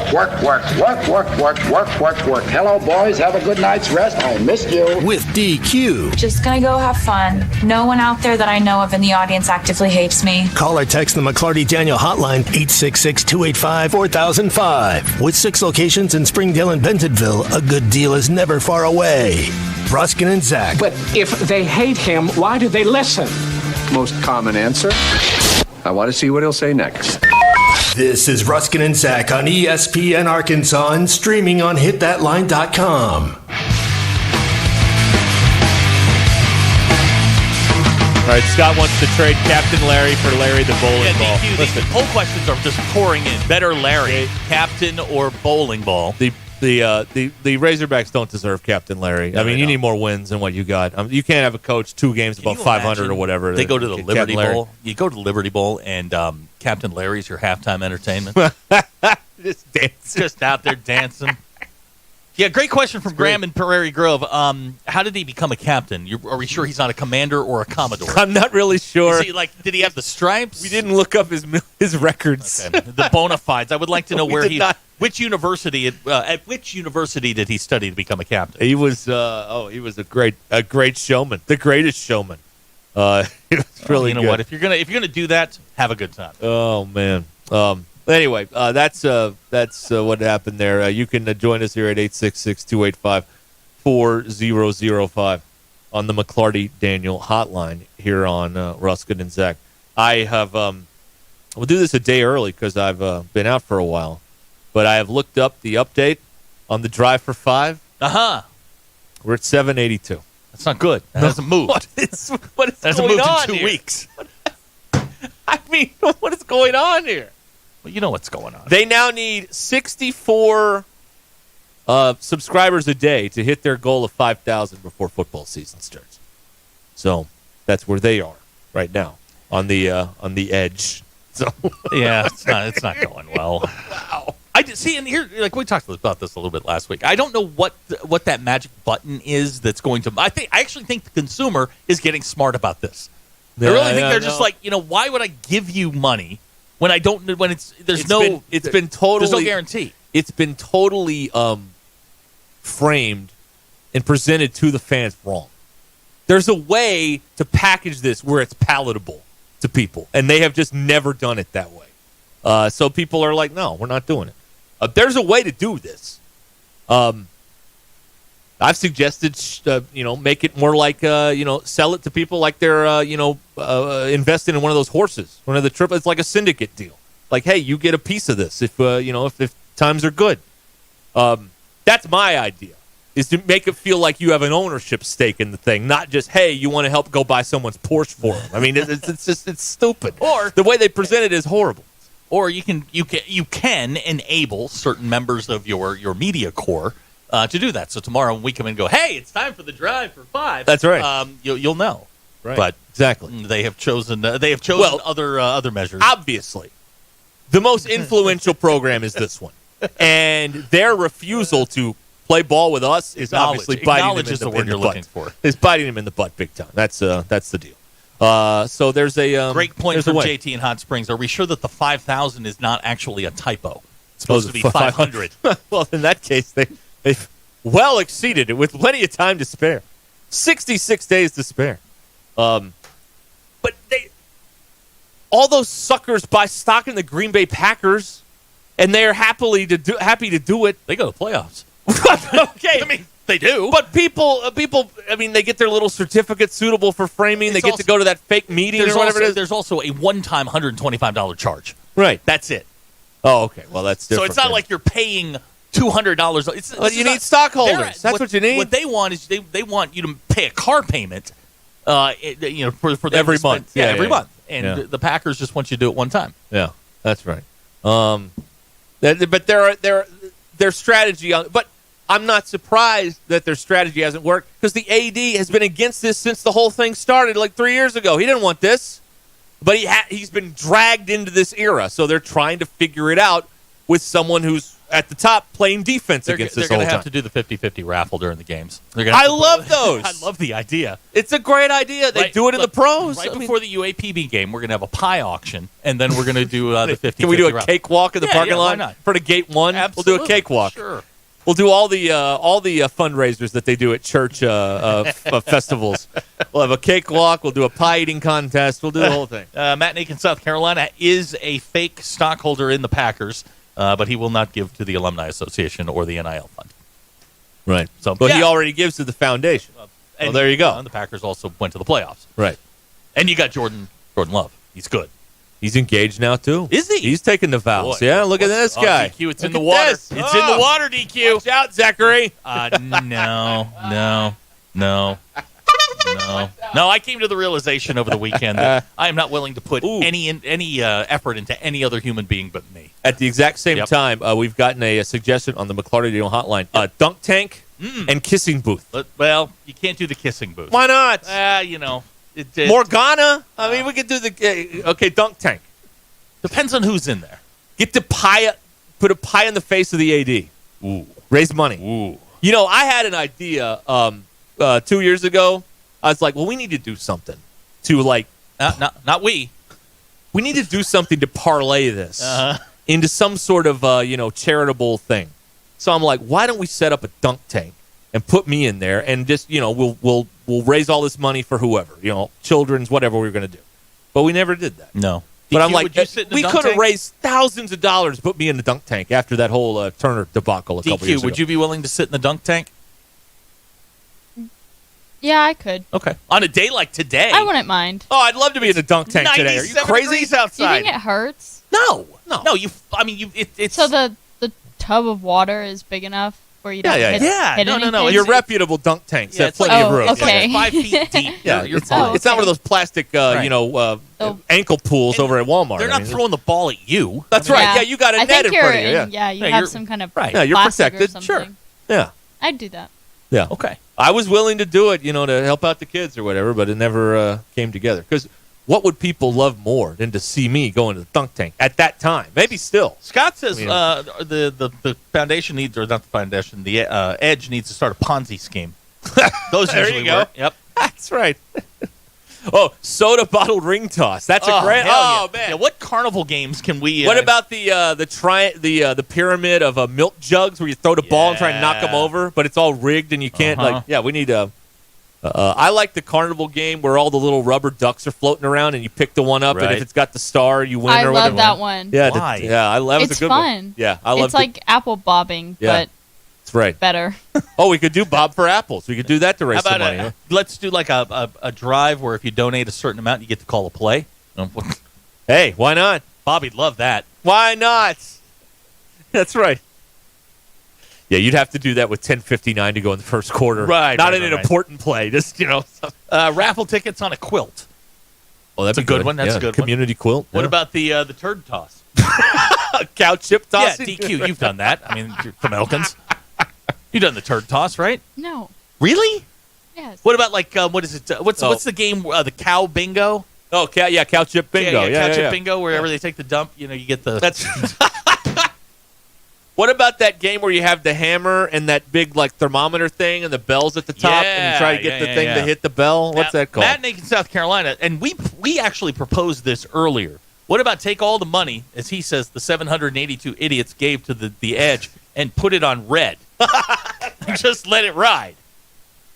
Hello, boys. Have a good night's rest. I missed you. With DQ. Just gonna go have fun. No one out there that I know of in the audience actively hates me. Call or text the McClarty Daniel hotline 866-285-4005. With 6 locations in Springdale and Bentonville, a good deal is never far away. Ruscin and Zach. But if they hate him, why do they listen? Most common answer. I want to see what he'll say next. This is Ruscin and Zach on ESPN Arkansas and streaming on hitthatline.com. All right, Scott wants to trade Captain Larry for Larry the bowling ball. Listen, the poll questions are just pouring in. Better Larry, captain or bowling ball? The Razorbacks don't deserve Captain Larry. No, I mean, you need more wins than what you got. You can't have a coach 2 games above 500 or whatever. They go to the Liberty Bowl. You go to the Liberty Bowl, and Captain Larry's your halftime entertainment. Just dancing. Just out there dancing. Yeah, great question from Graham in Prairie Grove. How did he become a captain? Are we sure he's not a commander or a commodore? I'm not really sure. Did he have the stripes? We didn't look up his records. Okay. The bona fides. I would like to know which university at which university did he study to become a captain? He was he was a great showman, the greatest showman. He was really you know good. what? If you're gonna do that, have a good time. Oh man. Anyway, that's what happened there. You can join us here at 866-285-4005 on the McClarty Daniel hotline here on Ruscin and Zach. I have we'll do this a day early because I've been out for a while, but I have looked up the update on the drive for 5. We're at 782. That's not good. That hasn't moved. What is that hasn't going moved on in 2 here? weeks. I mean, what is going on here? Well, you know what's going on. They now need 64 subscribers a day to hit their goal of 5,000 before football season starts. So that's where they are. right now on the edge. So yeah, it's not going well. Wow. I just see, and here, like we talked about this a little bit last week. I don't know what that magic button is that's going to. I actually think the consumer is getting smart about this. I really think they're just like, why would I give you money when I don't? When there's no guarantee. It's been totally framed and presented to the fans wrong. There's a way to package this where it's palatable to people, and they have just never done it that way. So people are like, no, we're not doing it. There's a way to do this. I've suggested, make it more like, sell it to people like they're, investing in one of those horses, one of the triple. It's like a syndicate deal. Like, hey, you get a piece of this if times are good. That's my idea, is to make it feel like you have an ownership stake in the thing, not just, hey, you want to help go buy someone's Porsche for them. I mean, it's stupid. Or the way they present it is horrible. Or you can enable certain members of your media corps to do that. So tomorrow when we come in and go, hey, it's time for the drive for 5. That's right. You'll know. Right. But exactly, they have chosen other measures. Obviously, the most influential program is this one, and their refusal to play ball with us is obviously biting them in the word you're butt. looking for. It's biting them in the butt big time. That's the deal. So there's a great point from JT in Hot Springs. Are we sure that the 5,000 is not actually a typo? It's supposed to be 500. Well, in that case, they've well exceeded it with plenty of time to spare. 66 days to spare. But all those suckers buy stock in the Green Bay Packers, and they're happy to do it. They go to playoffs. Okay, I mean, they do. But people, I mean, they get their little certificate suitable for framing. They get to go to that fake meeting or whatever it is. There's also a one-time $125 charge. Right. That's it. Oh, okay. Well, that's different. So it's not like you're paying $200. Well, you need stockholders. That's what you need. What they want is they want you to pay a car payment, for them every to spend, month. Yeah, every month. And the Packers just want you to do it one time. Yeah, that's right. But their strategy but I'm not surprised that their strategy hasn't worked, because the AD has been against this since the whole thing started like 3 years ago. He didn't want this, but he's been dragged into this era. So they're trying to figure it out with someone who's at the top playing defense against this whole time. They're going to have to do the 50-50 raffle during the games. I love those. I love the idea. It's a great idea. They do it in the pros. Right before the UAPB game, we're going to have a pie auction, and then we're going to do the 50-50 Can we do a raffle. cakewalk in the parking lot? Why not? For the gate 1? Absolutely. We'll do a cakewalk. Sure. We'll do all the fundraisers that they do at church festivals. We'll have a cakewalk. We'll do a pie eating contest. We'll do the whole thing. Matt Nake in South Carolina is a fake stockholder in the Packers, but he will not give to the Alumni Association or the NIL fund. Right. So, but he already gives to the foundation. Well, there you go. And the Packers also went to the playoffs. Right. And you got Jordan Love. He's good. He's engaged now, too. Is he? He's taking the vows. Boy, yeah, look at this guy. DQ, it's in the water. This. It's in the water, DQ. Watch out, Zachary. No. I came to the realization over the weekend that I am not willing to put any effort into any other human being but me. At the exact same time, we've gotten a suggestion on the McClarty Radio hotline. Dunk tank and kissing booth. Well, you can't do the kissing booth. Why not? Morgana. I mean, we could do the dunk tank. Depends on who's in there. Get the pie. Put a pie in the face of the AD. Ooh. Raise money. Ooh. I had an idea 2 years ago. I was like, well, we need to do something to not we. We need to do something to parlay this into some sort of charitable thing. So I'm like, why don't we set up a dunk tank and put me in there, and just we'll raise all this money for whoever, children's, whatever we were going to do. But we never did that. No. But DQ, I'm like, we could have raised thousands of dollars to put me in the dunk tank after that whole Turner debacle a couple years ago. Would you be willing to sit in the dunk tank? Yeah, I could. Okay. On a day like today. I wouldn't mind. Oh, I'd love to be in the dunk tank today. Are you crazy? Degrees Do you outside. think it hurts? No. It's so the tub of water is big enough where you don't hit anything? No. Your reputable dunk tanks have plenty of room. Okay. It's like 5 feet deep. You're fine. It's not one of those plastic, ankle pools over at Walmart. They're not throwing the ball at you. That's right. Yeah, you got a net in front of you. You have some kind of Yeah, you're plastic protected. or Sure. something. Yeah. I'd do that. Yeah. Okay. I was willing to do it, to help out the kids or whatever, but it never came together. Because what would people love more than to see me go into the dunk tank at that time? Maybe still. Scott says the foundation needs, or not the foundation, the Edge needs to start a Ponzi scheme. Those there usually you go. work. Yep. That's right. Soda bottled ring toss. That's a great. Oh, man. Yeah, what carnival games can we? What about the pyramid of milk jugs where you throw the ball and try and knock them over, but it's all rigged and you can't we need a. I like the carnival game where all the little rubber ducks are floating around and you pick the one up, and if it's got the star, you win. I or love whatever. that one. Yeah, Why? I love it. It's a good fun. One. Yeah, I love. It's like apple bobbing, but that's right. Better. We could do Bob for apples. We could do that to raise some money. Let's do like a drive where if you donate a certain amount, you get to call a play. Hey, why not? Bobby'd love that. Why not? That's right. Yeah, you'd have to do that with 10:59 to go in the first quarter. Right. Not in an important play. Just, raffle tickets on a quilt. Oh, that's a good one. That's a good community quilt. What about the turd toss? Cow chip toss? Yeah, DQ. You've done that. I mean, you're from Elkins. You've done the turd toss, right? No. Really? Yes. What about what is it? What's the game? The cow bingo? Oh, cow chip bingo. Cow chip bingo. Wherever they take the dump, you get the. That's. What about that game where you have the hammer and that big thermometer thing and the bells at the top and you try to get the thing to hit the bell? What's that called? Matt and Nick in South Carolina, and we actually proposed this earlier. What about take all the money, as he says, the 782 idiots gave to the Edge and put it on red? Just let it ride.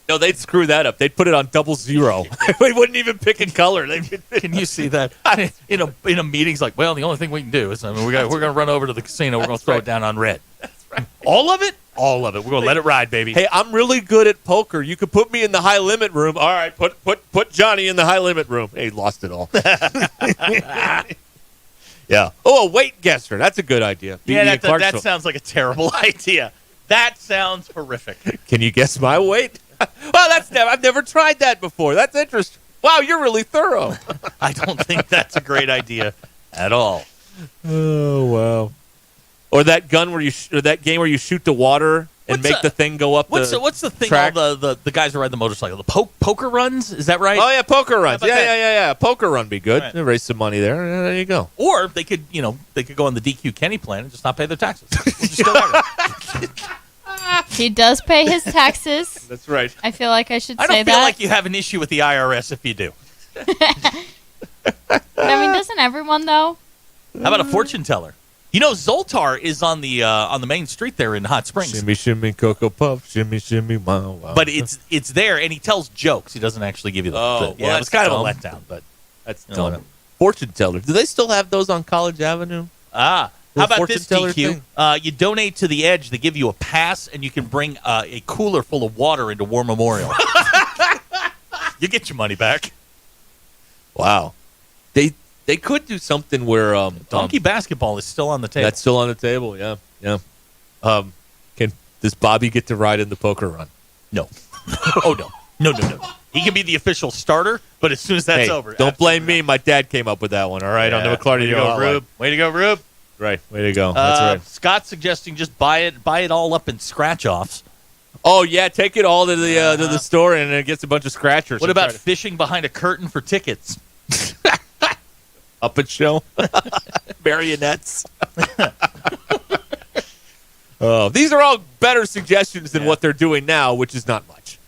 No, they'd screw that up. They'd put it on 00. They wouldn't even pick a color. Can you see that in a meeting? It's like, well, the only thing we can do is we're going to run over to the casino. We're going to throw it down on red. That's right. All of it. All of it. We're going to let it ride, baby. Hey, I'm really good at poker. You could put me in the high limit room. All right, put Johnny in the high limit room. Hey, he lost it all. Yeah. Oh, a weight guesser. That's a good idea. That sounds like a terrible idea. That sounds horrific. Can you guess my weight? Well, I've never tried that before. That's interesting. Wow, you're really thorough. I don't think that's a great idea at all. Oh, wow. Or that gun or that game where you shoot the water and make the thing go up what's the thing track? All the guys who ride the motorcycle? The poker runs? Is that right? Oh, yeah, poker runs. Yeah. Poker run be good. Right. Raise some money there. There you go. Or they could go on the DQ Kenny plan and just not pay their taxes. We'll just go there. He does pay his taxes. That's right. I feel like I should say that. I don't feel like you have an issue with the IRS if you do. I mean, doesn't everyone, though? How about a fortune teller? Zoltar is on the main street there in Hot Springs. Shimmy, shimmy, Cocoa Puff. Shimmy, shimmy, wow, wow. But it's there, and he tells jokes. He doesn't actually give you the well, it's kind of a letdown, but that's dumb. Fortune teller. Do they still have those on College Avenue? How about this, DQ? You donate to the Edge. They give you a pass, and you can bring a cooler full of water into War Memorial. You get your money back. Wow. They could do something where donkey basketball is still on the table. That's still on the table. Yeah. Does Bobby get to ride in the poker run? No. Oh no. He can be the official starter, but as soon as that's over, don't blame me. My dad came up with that one. All right, on the McClarty. Way to go, Rube. Right, way to go. That's right. Scott's suggesting just buy it all up in scratch-offs. Oh yeah, take it all to the store and it gets a bunch of scratchers. What about fishing behind a curtain for tickets? Puppet show, marionettes. These are all better suggestions than what they're doing now, which is not much.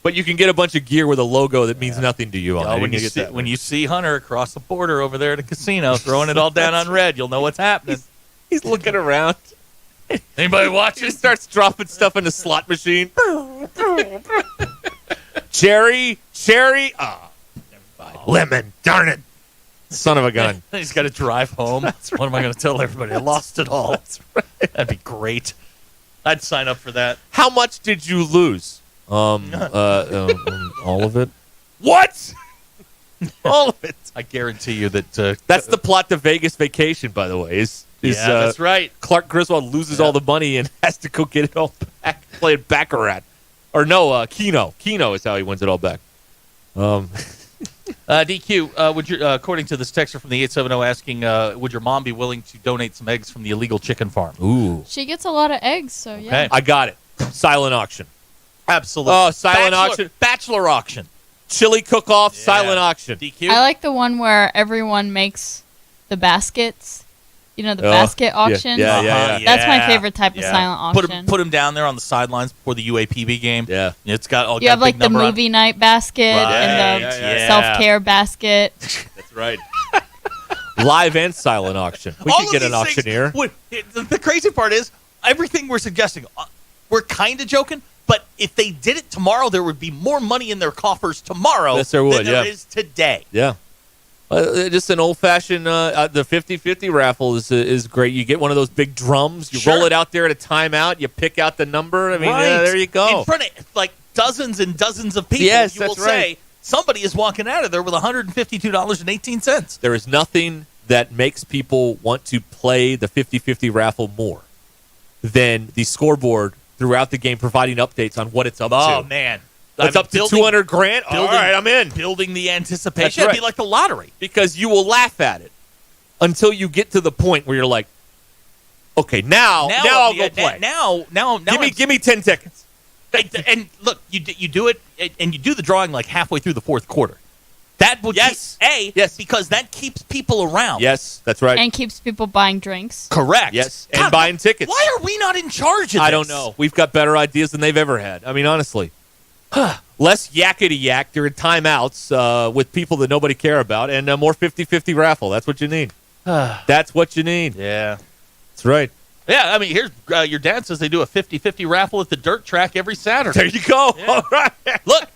But you can get a bunch of gear with a logo that means nothing to you. When you see Hunter across the border over there at a casino throwing it all down on red, you'll know what's happening. He's looking around. Anybody watching? He starts dropping stuff in the slot machine. Cherry. Lemon. Darn it. Son of a gun. He's got to drive home. What am I going to tell everybody? I lost it all. That's right. That'd be great. I'd sign up for that. How much did you lose? All of it. What? All of it. I guarantee you that. That's the plot to Vegas Vacation, by the way. That's right. Clark Griswold loses all the money and has to go get it all back, playing Baccarat. Or no, Keno. Keno is how he wins it all back. DQ, would you, according to this texter from the 870 asking, would your mom be willing to donate some eggs from the illegal chicken farm? Ooh. She gets a lot of eggs, so yeah. Okay. I got it. Silent auction. Absolutely. Oh, silent auction. Bachelor auction. Chili cook-off, silent auction. DQ. I like the one where everyone makes the baskets. You know, the basket auction? Yeah. That's my favorite type of silent auction. Put them down there on the sidelines before the UAPB game. Yeah. It's got you have like the movie night basket and the self-care basket. That's right. Live and silent auction. We could get an auctioneer. The crazy part is, everything we're suggesting, we're kind of joking, but if they did it tomorrow, there would be more money in their coffers tomorrow than there is today. Yeah. Just an old-fashioned, the 50-50 raffle is great. You get one of those big drums, you roll it out there at a timeout, you pick out the number. I mean, there you go. In front of like dozens and dozens of people, yes, you will say somebody is walking out of there with $152.18. There is nothing that makes people want to play the 50-50 raffle more than the scoreboard throughout the game providing updates on what it's up to. Oh, man. It's up to $200,000. All right, I'm in. Building the anticipation. It'd be like the lottery. Because you will laugh at it until you get to the point where you're like, okay, now I'll go play. Now, give me 10 tickets. And look, you do it, and you do the drawing like halfway through the fourth quarter. That would because that keeps people around. Yes, that's right. And keeps people buying drinks. Correct. Yes, and buying tickets. Why are we not in charge of this? I don't know. We've got better ideas than they've ever had. I mean, honestly. Less yakety-yak during timeouts with people that nobody care about, and more 50-50 raffle. That's what you need. That's what you need. Yeah. That's right. Yeah, I mean, here's your dad says they do a 50-50 raffle at the dirt track every Saturday. There you go. Yeah. All right. Look.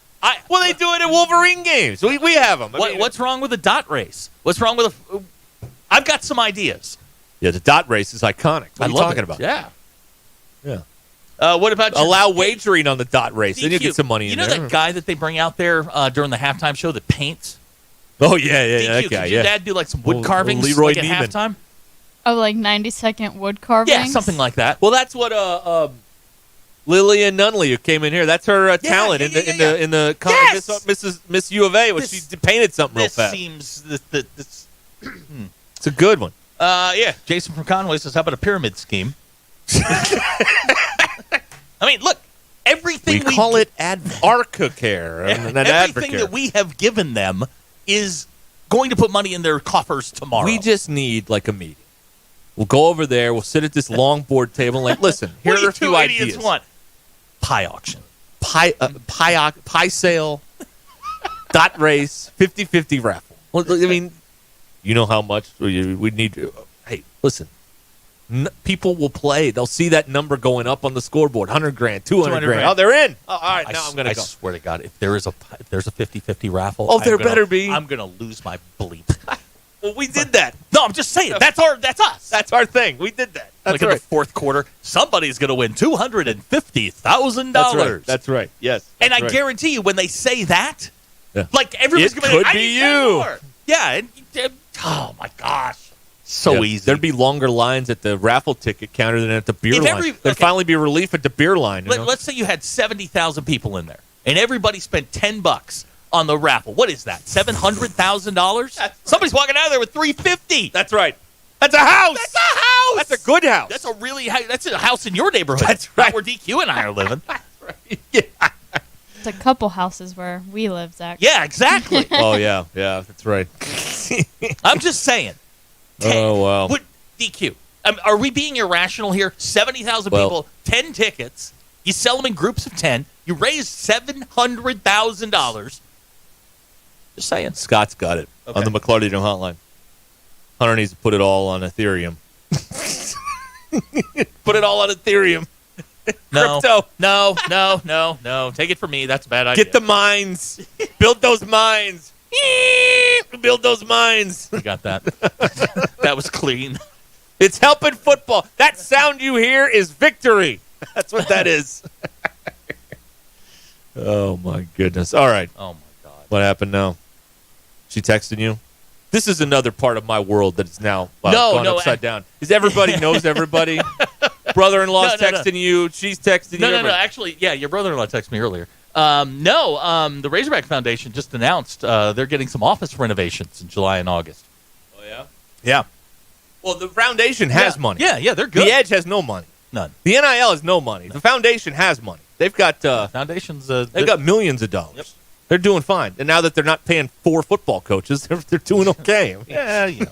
They do it at Wolverine games. We have them. What's wrong with a dot race? What's wrong with I've got some ideas. Yeah, the dot race is iconic. What are you talking about? Yeah. Yeah. What about allow wagering on the dot race? Then you get some money in there. You know that guy that they bring out there during the halftime show that paints? Oh, yeah, that guy, Could your dad do like some wood carvings Leroy at halftime? Oh, like 90-second wood carvings? Yeah, something like that. Well, that's what Lillian Nunley, who came in here, that's her talent in the Miss U of A, when she painted something real fast. It's a good one. Yeah, Jason from Conway says, how about a pyramid scheme? I mean, look, everything we call it Advocare. Everything that we have given them is going to put money in their coffers tomorrow. We just need like a meeting. We'll go over there. We'll sit at this long board table and like, listen, here are a few ideas. Want? Pie auction, pie sale, dot race, 50-50 raffle. Well, I mean, you know how much we need to. Hey, listen. People will play. They'll see that number going up on the scoreboard. $100,000, $200,000. Oh, they're in. Oh, all right, now I'm going to go. I swear to God, if there's a 50-50 raffle, there better be. I'm going to lose my bleep. Well, we did that. No, I'm just saying. That's us. That's our thing. We did that. That's like in the fourth quarter, somebody's going to win $250,000. That's right. Yes. And I guarantee you, when they say that, like everyone's going to be. It could be you. Yeah. Oh my gosh. So easy. There'd be longer lines at the raffle ticket counter than at the beer line. There'd finally be relief at the beer line. Let's say you had 70,000 people in there, and everybody spent $10 on the raffle. What is that? $700,000? Somebody's walking out of there with $350. That's right. That's a house. That's a house. That's a good house. That's a house in your neighborhood. That's right. Where DQ and I are living. That's right. Yeah. It's a couple houses where we live, Zach. Yeah, exactly. Oh yeah, that's right. I'm just saying. Oh, wow. DQ, are we being irrational here? 70,000 people, 10 tickets. You sell them in groups of 10. You raise $700,000. Just saying. Scott's got it on the McClarty hotline. Hunter needs to put it all on Ethereum. Put it all on Ethereum. Crypto. No. Take it from me. That's a bad idea. Get the mines. Build those mines. Build those mines. You got that. That was clean. It's helping football. That sound you hear is victory. That's what that is. Oh, my goodness. All right. Oh, my God. What happened now? She texting you? This is another part of my world that is now gone upside down. Is everybody knows everybody? Brother-in-law's texting you. She's texting you. No. Actually, yeah, your brother-in-law texted me earlier. The Razorback Foundation just announced they're getting some office renovations in July and August. Oh, yeah? Yeah. Well, the foundation has money. Yeah, they're good. The Edge has no money. None. The NIL has no money. The foundation has money. They've got foundations. They've got millions of dollars. Yep. They're doing fine. And now that they're not paying 4 football coaches, they're doing okay. Yeah, you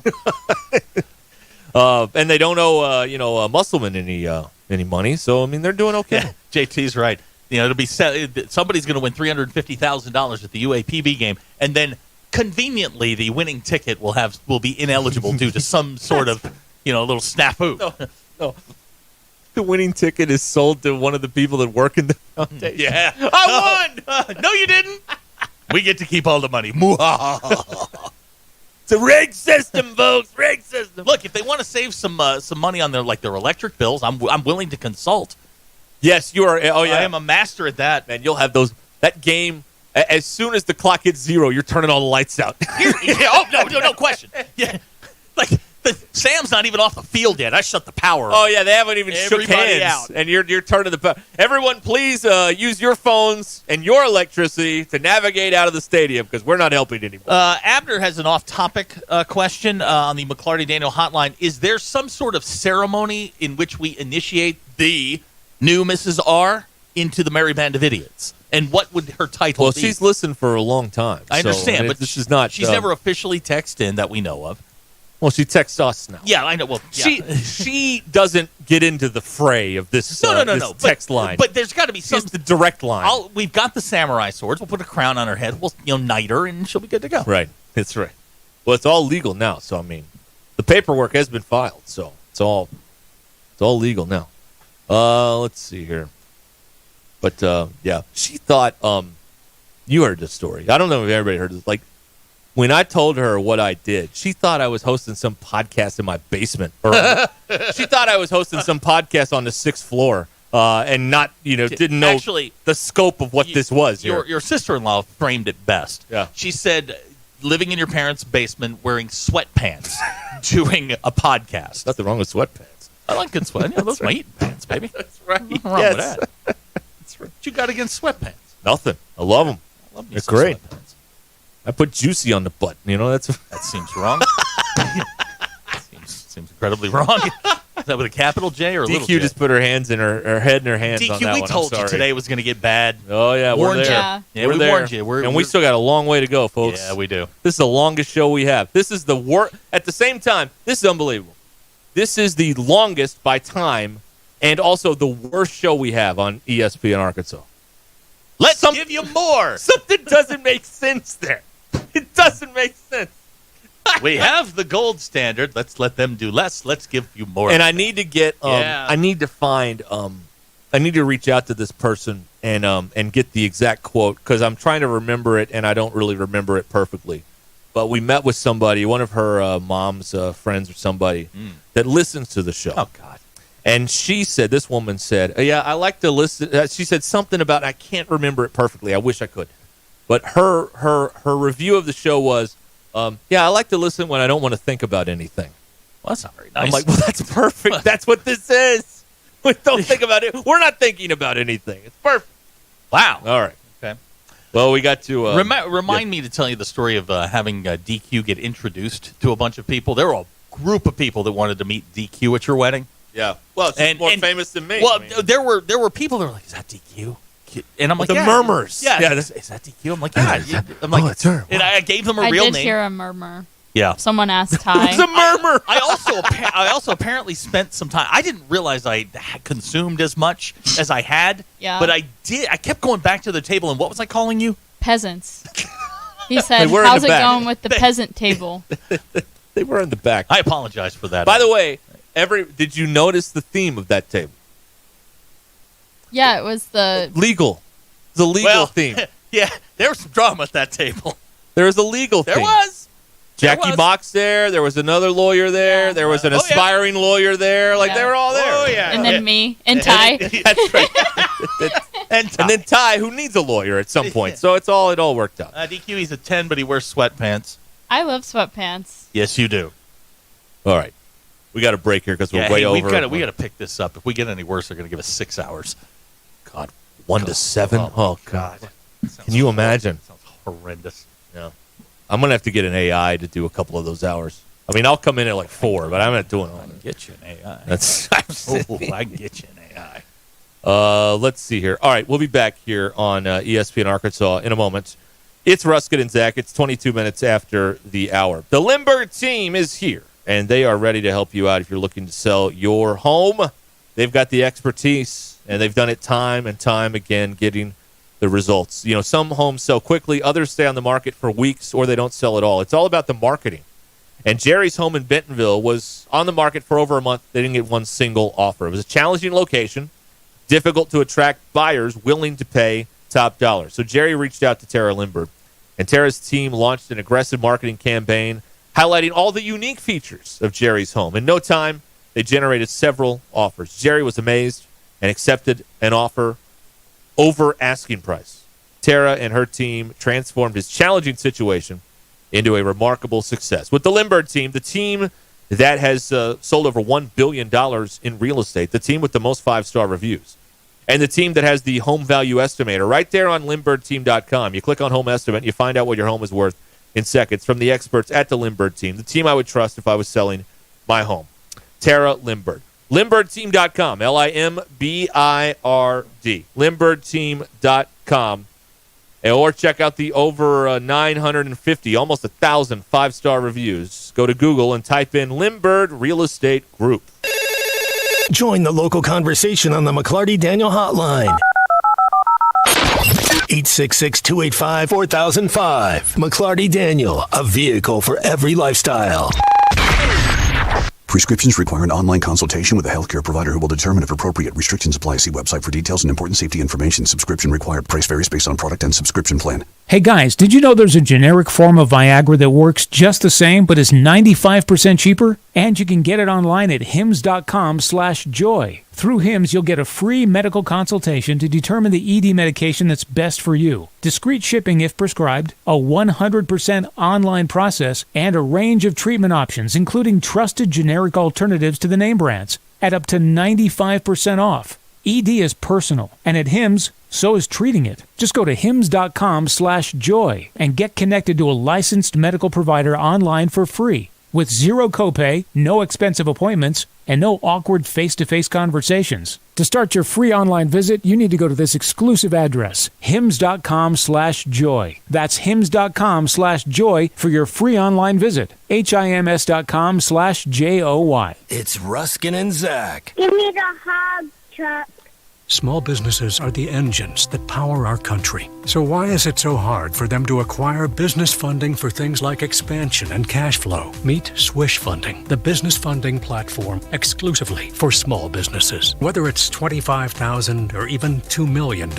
know. And they don't owe, Musselman any money. So, I mean, they're doing okay. Yeah, JT's right. It'll be somebody's going to win $350,000 at the UAPB game, and then conveniently the winning ticket will be ineligible due to some sort of little snafu. No. The winning ticket is sold to one of the people that work in the foundation. Yeah, I won. No, you didn't. We get to keep all the money. It's a rigged system, folks. Rigged system. Look, if they want to save some money on their electric bills, I'm willing to consult. Yes, you are. Oh yeah, I am a master at that. Man, you'll have that game. As soon as the clock hits 0, you're turning all the lights out. No question. Yeah, Sam's not even off the field yet. I shut the power. Oh yeah, they haven't even shook hands out, and you're turning the power. Everyone, please use your phones and your electricity to navigate out of the stadium because we're not helping anymore. Abner has an off-topic question on the McClarty Daniel hotline. Is there some sort of ceremony in which we initiate the new Mrs. R into the Merry Band of Idiots? And what would her title be? Well, she's listened for a long time. I understand, but this is not. She's never officially texted in that we know of. Well, she texts us now. Yeah, I know. Well, yeah. She doesn't get into the fray of this. No. Text line. But there's got to be some the direct line. We've got the samurai swords. We'll put a crown on her head. We'll knight her, and she'll be good to go. Right. That's right. Well, it's all legal now. So I mean, the paperwork has been filed. So it's all legal now. Let's see here. But yeah, she thought. You heard this story. I don't know if everybody heard this. Like, when I told her what I did, she thought I was hosting some podcast in my basement. Or she thought I was hosting some podcast on the 6th floor and not, didn't know the scope of what this was. Your sister-in-law framed it best. Yeah. She said, living in your parents' basement wearing sweatpants doing a podcast. Nothing wrong with sweatpants. I like good sweat. Those are my eating pants, baby. That's right. Nothing wrong with that. That's right. What you got against sweatpants? Nothing. I love them. They're great. Sweatpants. I put juicy on the butt. That seems wrong. seems incredibly wrong. Is that with a capital J or a little J? DQ just put her hands in her head in her hands DQ, on that we one. told you today was going to get bad. Oh, yeah. Warned we're there. Yeah, we're we there. warned you. We still got a long way to go, folks. Yeah, we do. This is the longest show we have. This is the worst. At the same time, this is unbelievable. This is the longest by time and also the worst show we have on ESPN Arkansas. Let's give you more. Something doesn't make sense there. It doesn't make sense. We have the gold standard. Let's let them do less. Let's give you more. And I need to get. I need to find. I need to reach out to this person and get the exact quote because I'm trying to remember it and I don't really remember it perfectly. But we met with somebody, one of her mom's friends or somebody that listens to the show. Oh God. And she said, this woman said, "Yeah, I like to listen." She said something about. I can't remember it perfectly. I wish I could. But her review of the show was, yeah, I like to listen when I don't want to think about anything. Well, that's not very nice. I'm like, well, that's perfect. That's what this is. We don't think about it. We're not thinking about anything. It's perfect. Wow. All right. Okay. Well, we got to... Remind me to tell you the story of having DQ get introduced to a bunch of people. There were a group of people that wanted to meet DQ at your wedding. Yeah. Well, she's more famous than me. Well, there were people that were like, is that DQ? And I'm like, the murmurs. Yeah, is that DQ? I'm like, yeah. I'm like, that's her. And I gave them a real name. I did hear a murmur. Yeah. Someone asked Ty. It's a murmur. I also apparently spent some time. I didn't realize I had consumed as much as I had. Yeah. But I did. I kept going back to the table, and what was I calling you? Peasants. He said, Hey, how's it going with the peasant table? They were in the back. I apologize for that. By the way, did you notice the theme of that table? Yeah, it was the... Legal. It's a legal theme. Yeah, there was some drama at that table. There was a legal theme. There was. Jackie Mock's there. There was another lawyer there. Yeah. There was an aspiring lawyer there. Like, they were all there. Oh, yeah. And then me and Ty. That's right. and then Ty, who needs a lawyer at some point. So it all worked out. DQ, he's a 10, but he wears sweatpants. I love sweatpants. Yes, you do. All right. We got a break here because we're way over. We got to pick this up. If we get any worse, they're going to give us 6 hours. God, 1 to 7. Oh God. Can you imagine? Sounds horrendous. Yeah. I'm going to have to get an AI to do a couple of those hours. I mean, I'll come in at like 4, but I'm not doing all that. Get you an AI. I can get you an AI. Let's see here. All right, we'll be back here on ESPN Arkansas in a moment. It's Ruscin and Zach. It's 22 minutes after the hour. The Limburg team is here, and they are ready to help you out if you're looking to sell your home. They've got the expertise, and they've done it time and time again, getting the results. You know, some homes sell quickly, others stay on the market for weeks, or they don't sell at all. It's all about the marketing. And Jerry's home in Bentonville was on the market for over a month. They didn't get one single offer. It was a challenging location, difficult to attract buyers willing to pay top dollar. So Jerry reached out to Tara Limburg, and Tara's team launched an aggressive marketing campaign highlighting all the unique features of Jerry's home. In no time, they generated several offers. Jerry was amazed and accepted an offer over asking price. Tara and her team transformed his challenging situation into a remarkable success. With the Limburg team, the team that has sold over $1 billion in real estate, the team with the most 5-star reviews, and the team that has the home value estimator right there on LimburgTeam.com. You click on home estimate, you find out what your home is worth in seconds from the experts at the Limburg team, the team I would trust if I was selling my home. Tara Limburg. LimburgTeam.com, LIMBIRD. LimburgTeam.com. Or check out the over 950, almost 1,000 5-star reviews. Go to Google and type in Limburg Real Estate Group. Join the local conversation on the McClarty Daniel hotline. 866-285-4005. McClarty Daniel, a vehicle for every lifestyle. Prescriptions require an online consultation with a healthcare provider who will determine if appropriate. Restrictions apply. See website for details and important safety information. Subscription required. Price varies based on product and subscription plan. Hey guys, did you know there's a generic form of Viagra that works just the same but is 95% cheaper? And you can get it online at hims.com/joy. Through Hims, you'll get a free medical consultation to determine the ED medication that's best for you. Discreet shipping if prescribed, a 100% online process, and a range of treatment options, including trusted generic alternatives to the name brands, at up to 95% off. ED is personal, and at Hims, so is treating it. Just go to hims.com/joy and get connected to a licensed medical provider online for free, with zero copay, no expensive appointments, and no awkward face-to-face conversations. To start your free online visit, you need to go to this exclusive address, hims.com/joy. That's hims.com/joy for your free online visit. hims.com/joy. It's Ruscin and Zach. Give me the hug, Chuck. Small businesses are the engines that power our country. So why is it so hard for them to acquire business funding for things like expansion and cash flow? Meet Swish Funding, the business funding platform exclusively for small businesses. Whether it's $25,000 or even $2 million,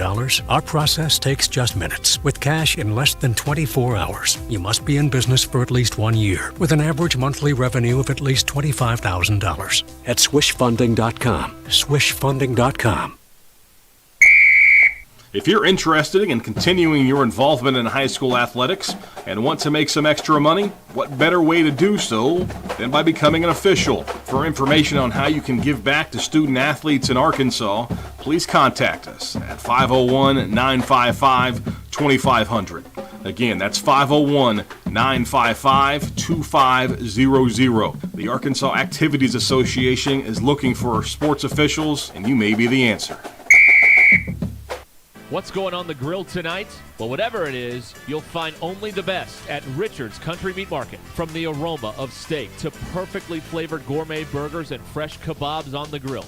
our process takes just minutes, with cash in less than 24 hours. You must be in business for at least 1 year, with an average monthly revenue of at least $25,000. At swishfunding.com. Swishfunding.com. If you're interested in continuing your involvement in high school athletics and want to make some extra money, what better way to do so than by becoming an official? For information on how you can give back to student athletes in Arkansas, please contact us at 501-955-2500. Again, that's 501-955-2500. The Arkansas Activities Association is looking for sports officials, and you may be the answer. What's going on the grill tonight? Well, whatever it is, you'll find only the best at Richard's Country Meat Market. From the aroma of steak to perfectly flavored gourmet burgers and fresh kebabs on the grill.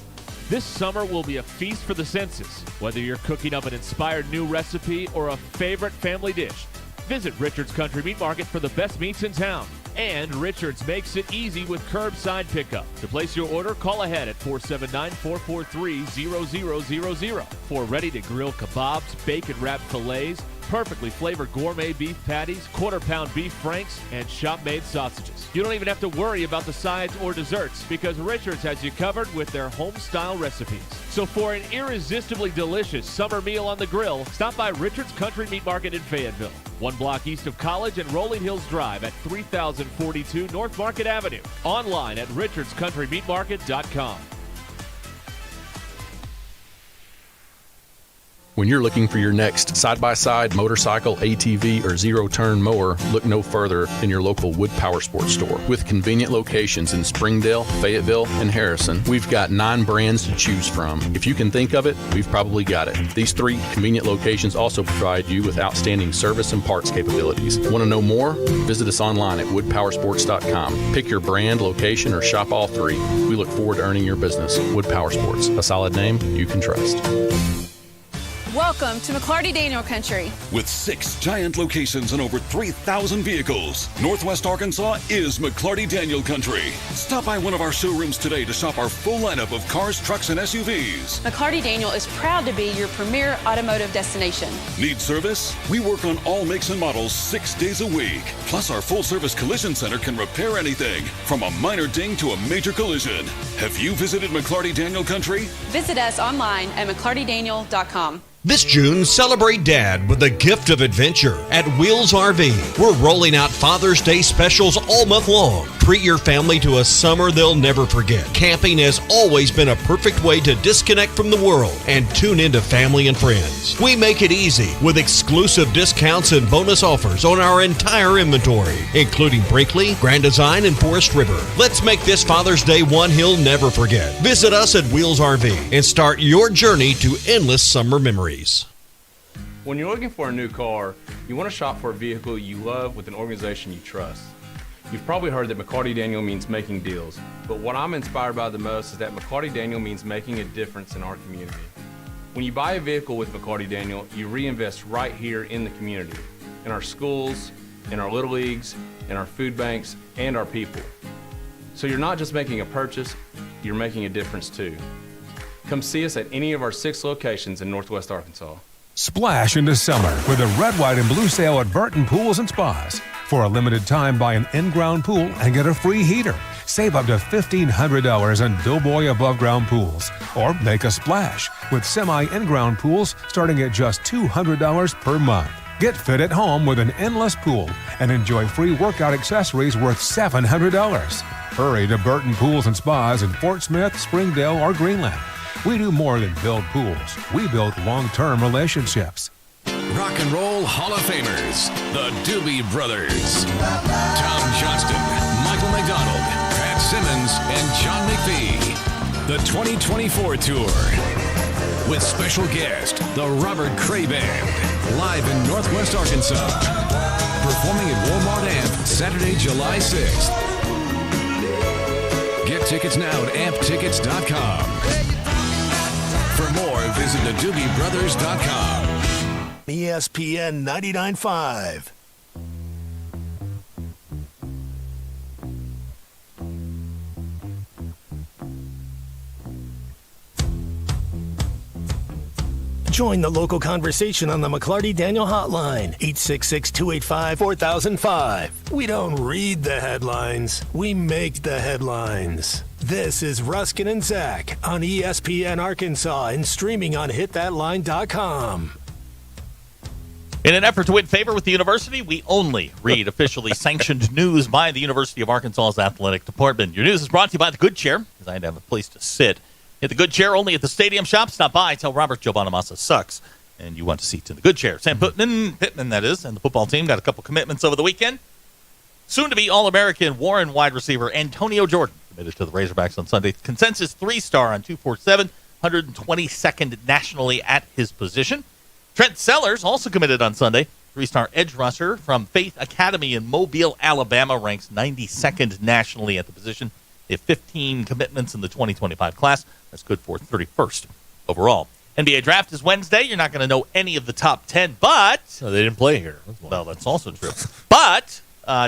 This summer will be a feast for the senses. Whether you're cooking up an inspired new recipe or a favorite family dish, visit Richard's Country Meat Market for the best meats in town. And Richard's makes it easy with curbside pickup. To place your order, call ahead at 479-443-0000 for ready-to-grill kebabs, bacon-wrapped fillets, perfectly flavored gourmet beef patties, quarter-pound beef franks, and shop-made sausages. You don't even have to worry about the sides or desserts because Richard's has you covered with their home-style recipes. So for an irresistibly delicious summer meal on the grill, stop by Richard's Country Meat Market in Fayetteville, 1 block east of College and Rolling Hills Drive at 3042 North Market Avenue. Online at richardscountrymeatmarket.com. When you're looking for your next side-by-side, motorcycle, ATV, or zero-turn mower, look no further than your local Wood Power Sports store. With convenient locations in Springdale, Fayetteville, and Harrison, we've got 9 brands to choose from. If you can think of it, we've probably got it. These 3 convenient locations also provide you with outstanding service and parts capabilities. Want to know more? Visit us online at woodpowersports.com. Pick your brand, location, or shop all 3. We look forward to earning your business. Wood Power Sports, a solid name you can trust. Welcome to McClarty Daniel Country. With 6 giant locations and over 3,000 vehicles, Northwest Arkansas is McClarty Daniel Country. Stop by one of our showrooms today to shop our full lineup of cars, trucks, and SUVs. McClarty Daniel is proud to be your premier automotive destination. Need service? We work on all makes and models 6 days a week. Plus, our full-service collision center can repair anything, from a minor ding to a major collision. Have you visited McClarty Daniel Country? Visit us online at McClartyDaniel.com. This June, celebrate Dad with a gift of adventure at Wheels RV. We're rolling out Father's Day specials all month long. Treat your family to a summer they'll never forget. Camping has always been a perfect way to disconnect from the world and tune into family and friends. We make it easy with exclusive discounts and bonus offers on our entire inventory, including Brinkley, Grand Design, and Forest River. Let's make this Father's Day one he'll never forget. Visit us at Wheels RV and start your journey to endless summer memories. When you're looking for a new car, you want to shop for a vehicle you love with an organization you trust. You've probably heard that McClarty Daniel means making deals, but what I'm inspired by the most is that McClarty Daniel means making a difference in our community. When you buy a vehicle with McClarty Daniel, you reinvest right here in the community, in our schools, in our little leagues, in our food banks, and our people. So you're not just making a purchase, you're making a difference too. Come see us at any of our 6 locations in Northwest Arkansas. Splash into summer with a red, white, and blue sale at Burton Pools and Spas. For a limited time, buy an in-ground pool and get a free heater. Save up to $1,500 on Doughboy above-ground pools. Or make a splash with semi-in-ground pools starting at just $200 per month. Get fit at home with an endless pool and enjoy free workout accessories worth $700. Hurry to Burton Pools and Spas in Fort Smith, Springdale, or Greenland. We do more than build pools. We build long-term relationships. Rock and Roll Hall of Famers, the Doobie Brothers. Tom Johnston, Michael McDonald, Pat Simmons, and John McPhee. The 2024 Tour. With special guest, the Robert Cray Band. Live in Northwest Arkansas. Performing at Walmart Amp, Saturday, July 6th. Get tickets now at amptickets.com. For more, visit theDoobieBrothers.com. ESPN 99.5. Join the local conversation on the McClarty Daniel Hotline, 866-285-4005. We don't read the headlines, we make the headlines. This is Ruscin and Zach on ESPN Arkansas and streaming on hitthatline.com. In an effort to win favor with the university, we only read officially sanctioned news by the University of Arkansas's athletic department. Your news is brought to you by the Good Chair, because I had to have a place to sit. Hit the Good Chair only at the stadium shop. Stop by. Tell Robert Joe Bonamassa sucks, and you want to seat in the Good Chair. Sam Pittman, that is, and the football team got a couple commitments over the weekend. Soon-to-be All-American Warren wide receiver Antonio Jordan committed to the Razorbacks on Sunday. Consensus 3-star on 247, 122nd nationally at his position. Trent Sellers also committed on Sunday. 3-star edge rusher from Faith Academy in Mobile, Alabama, ranks 92nd nationally at the position. They have 15 commitments in the 2025 class. That's good for 31st overall. NBA draft is Wednesday. You're not going to know any of the top 10, but... No, they didn't play here. Well, that's also true. But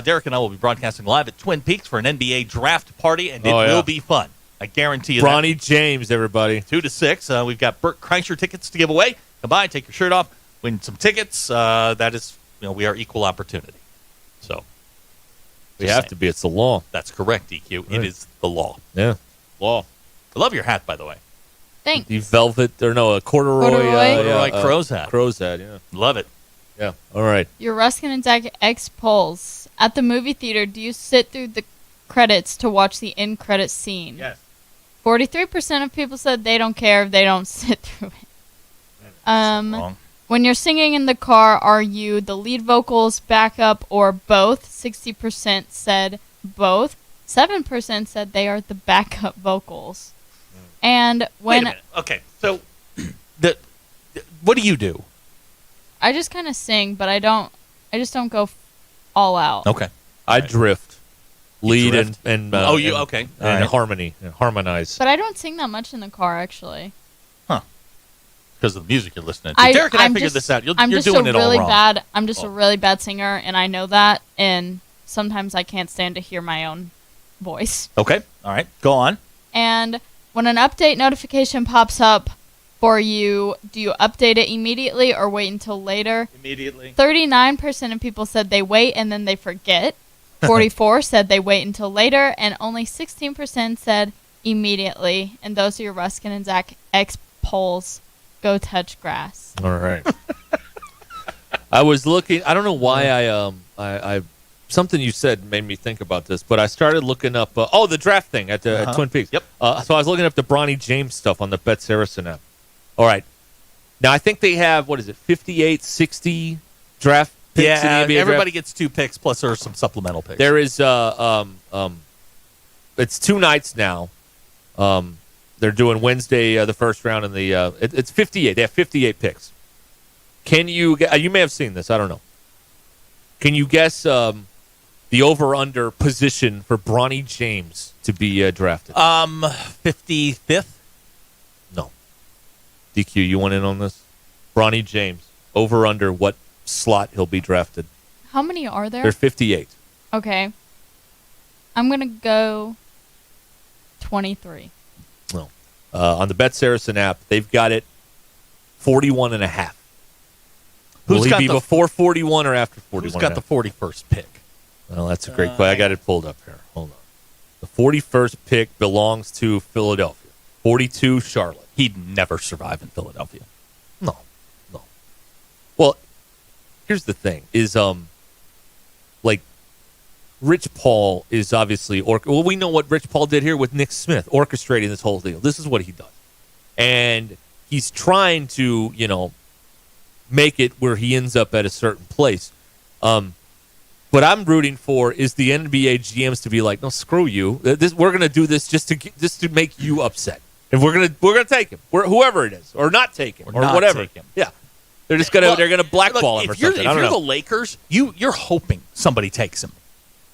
Derek and I will be broadcasting live at Twin Peaks for an NBA draft party, and it will be fun. I guarantee you Bronny James, everybody. 2 to 6. We've got Burt Kreischer tickets to give away. Come by, take your shirt off, win some tickets. That is, we are equal opportunity. So... We have to be. It's the law. That's correct, DQ. Right. It is the law. Yeah. Law. I love your hat, by the way. Thanks. The velvet, or no, a corduroy crow's hat. Crow's hat, yeah. Love it. Yeah. All right. Your Ruscin and Zach X polls. At the movie theater, do you sit through the credits to watch the end credits scene? Yes. 43% of people said they don't care if they don't sit through it. Wrong. When you're singing in the car, are you the lead vocals, backup, or both? 60% said both. 7% said they are the backup vocals. And when... Wait a minute. Okay, so what do you do? I just kind of sing, but I just don't go all out. Okay. I drift. Lead drift? and okay. And All right. harmony. And harmonize. But I don't sing that much in the car, actually. Because of the music you're listening to. Derek and I figured this out. You're doing it all wrong. I'm just a really bad singer, and I know that, and sometimes I can't stand to hear my own voice. Okay. All right. Go on. And when an update notification pops up for you, do you update it immediately or wait until later? Immediately. 39% of people said they wait and then they forget. 44% said they wait until later, and only 16% said immediately. And those are your Ruscin and Zach X polls. Go touch grass. All right. I was looking. I don't know why I something you said made me think about this, but I started looking up. The draft thing at Twin Peaks. Yep. So I was looking up the Bronny James stuff on the Bet Saracen app. All right. Now I think they have 58, 60 draft picks in the NBA everybody draft? gets 2 picks plus there are some supplemental picks. There is it's 2 nights now. They're doing Wednesday the first round, and it's 58. They have 58 picks. Can you? You may have seen this. I don't know. Can you guess the over/under position for Bronny James to be drafted? 55th. No. DQ, you want in on this? Bronny James over/under what slot he'll be drafted? How many are there? There's 58. Okay. I'm going to go 23. No. On the Bet Saracen app, they've got it 41.5. Will he be before 41 or after 41? Who's got the 41st pick? Well, that's a great question. I got it pulled up here. Hold on. The 41st pick belongs to Philadelphia. 42, Charlotte. He'd never survive in Philadelphia. No. Well, here's the thing: is Rich Paul is obviously we know what Rich Paul did here with Nick Smith, orchestrating this whole deal. This is what he does, and he's trying to make it where he ends up at a certain place. What I'm rooting for is the NBA GMs to be like, no, screw you. We're going to do this just to make you upset, and we're gonna take him, whoever it is, or not take him, or whatever. Take him. Yeah, they're just gonna blackball him or something. If you're the Lakers, you're hoping somebody takes him.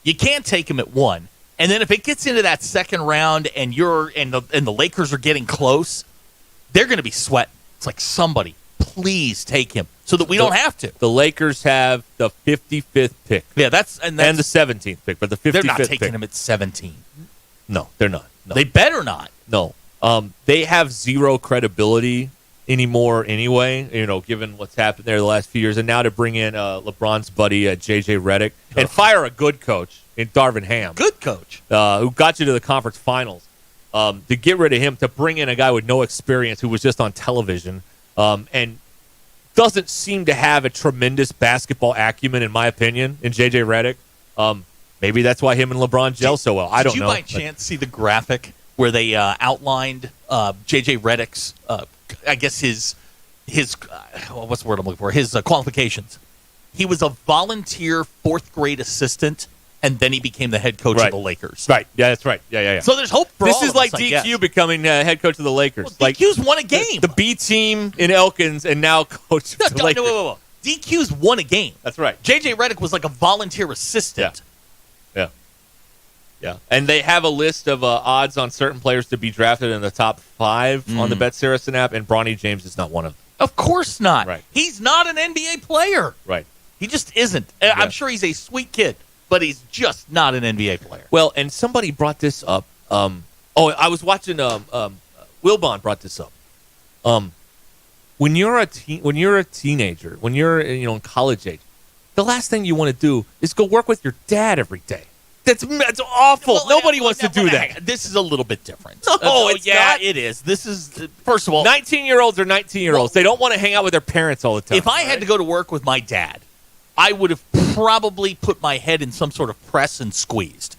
You can't take him at 1, and then if it gets into that second round and the Lakers are getting close, they're going to be sweating. It's like, somebody, please take him so that we don't have to. The Lakers have the 55th pick. Yeah, that's and the 17th pick, but the 55th they're not taking pick. him at 17. No, they're not. No. They better not. No. They have zero credibility anymore anyway, given what's happened there the last few years. And now to bring in LeBron's buddy, J.J. Redick, and fire a good coach in Darvin Ham. Good coach. Who got you to the conference finals. To get rid of him, to bring in a guy with no experience who was just on television and doesn't seem to have a tremendous basketball acumen, in my opinion, in J.J. Redick. Maybe that's why him and LeBron gel so well. I don't know. Did you by chance see the graphic where they outlined J.J. Redick's I guess his what's the word I'm looking for? His qualifications. He was a volunteer 4th grade assistant, and then he became the head coach of the Lakers. Right. Yeah, that's right. Yeah. So there's hope for this all is of like us, DQ becoming head coach of the Lakers. Well, DQ's won a game. The B team in Elkins, and now coach of the Lakers. No. DQ's won a game. That's right. J.J. Redick was like a volunteer assistant. Yeah. And they have a list of odds on certain players to be drafted in the top 5 on the Bet Saracen app, and Bronny James is not one of them. Of course not. Right. He's not an NBA player. Right. He just isn't. I'm sure he's a sweet kid, but he's just not an NBA player. Well, and somebody brought this up. I was watching. Wilbon brought this up. When you're a teenager, when you're in college age, the last thing you want to do is go work with your dad every day. That's awful. Well, Nobody wants to do that. This is a little bit different. No, it's not. It is. This is, first of all, 19-year-olds are 19-year-olds. They don't want to hang out with their parents all the time. If I had to go to work with my dad, I would have probably put my head in some sort of press and squeezed.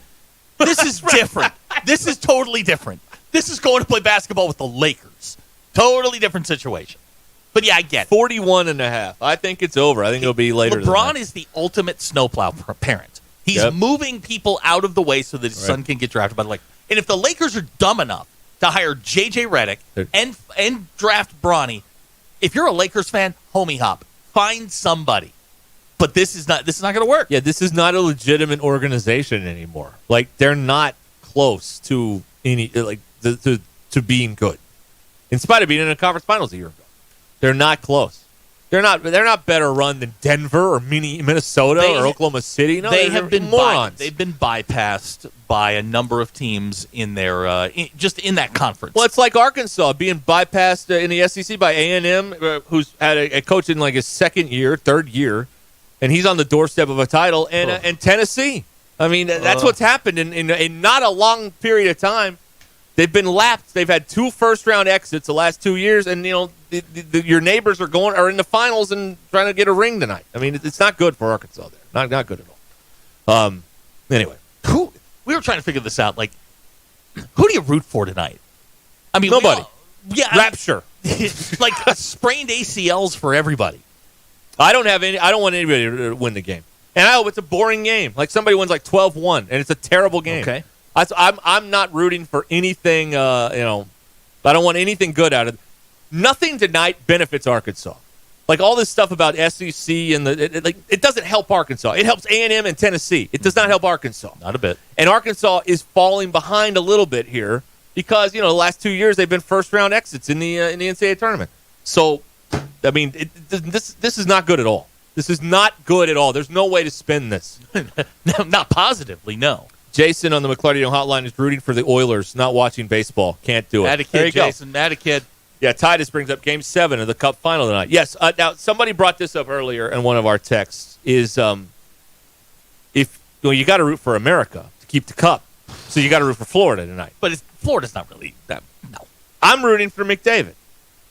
This is different. This is totally different. This is going to play basketball with the Lakers. Totally different situation. But yeah, I get it. 41.5. I think it's over. I think it'll be later. LeBron is the ultimate snowplow parent. He's moving people out of the way so that his son can get drafted by the Lakers. And if the Lakers are dumb enough to hire J.J. Redick and draft Bronny, if you're a Lakers fan, homie hop. Find somebody. But this is not going to work. Yeah, this is not a legitimate organization anymore. Like, they're not close to any to being good. In spite of being in the conference finals a year ago. They're not close. They're not better run than Denver or Minnesota or Oklahoma City. No, they have been morons. They've been bypassed by a number of teams in their just in that conference. Well, it's like Arkansas being bypassed in the SEC by A&M, who's had a coach in like his third year, and he's on the doorstep of a title. And Tennessee. I mean, that's what's happened in not a long period of time. They've been lapped. They've had 2 first-round exits the last 2 years, and your neighbors are in the finals and trying to get a ring tonight. I mean, it's not good for Arkansas there. Not good at all. Anyway, we were trying to figure this out. Like, who do you root for tonight? I mean, nobody. Rapture. Like sprained ACLs for everybody. I don't want anybody to win the game, and I hope it's a boring game. Like somebody wins like 12-1, and it's a terrible game. Okay. I'm not rooting for anything. I don't want anything good out of it. Nothing tonight benefits Arkansas. Like all this stuff about SEC and it doesn't help Arkansas. It helps A&M and Tennessee. It does not help Arkansas. Not a bit. And Arkansas is falling behind a little bit here because the last 2 years they've been first round exits in the NCAA tournament. So, I mean, this is not good at all. This is not good at all. There's no way to spin this. No, not positively. No. Jason on the McClarty hotline is rooting for the Oilers, not watching baseball. Can't do it. Add a kid, Jason. Add a kid. Yeah, Titus brings up Game 7 of the Cup final tonight. Yes, now somebody brought this up earlier in one of our texts, is you got to root for America to keep the Cup, so you got to root for Florida tonight. But Florida's not really that. No. I'm rooting for McDavid.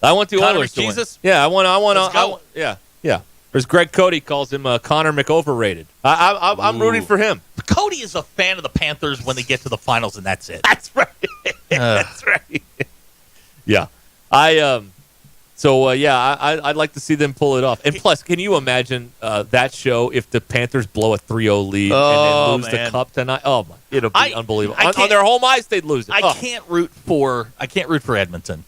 I want the Oilers to win. Yeah, I want. Yeah. Or as Greg Cody calls him, Connor McOverrated. I'm rooting for him. Cody is a fan of the Panthers when they get to the finals, and that's it. That's right. That's right. Yeah. I'd like to see them pull it off. And plus, can you imagine that show if the Panthers blow a 3-0 lead and then lose the Cup tonight? Oh my, it'll be unbelievable. On their home ice, they'd lose it. I can't root for Edmonton.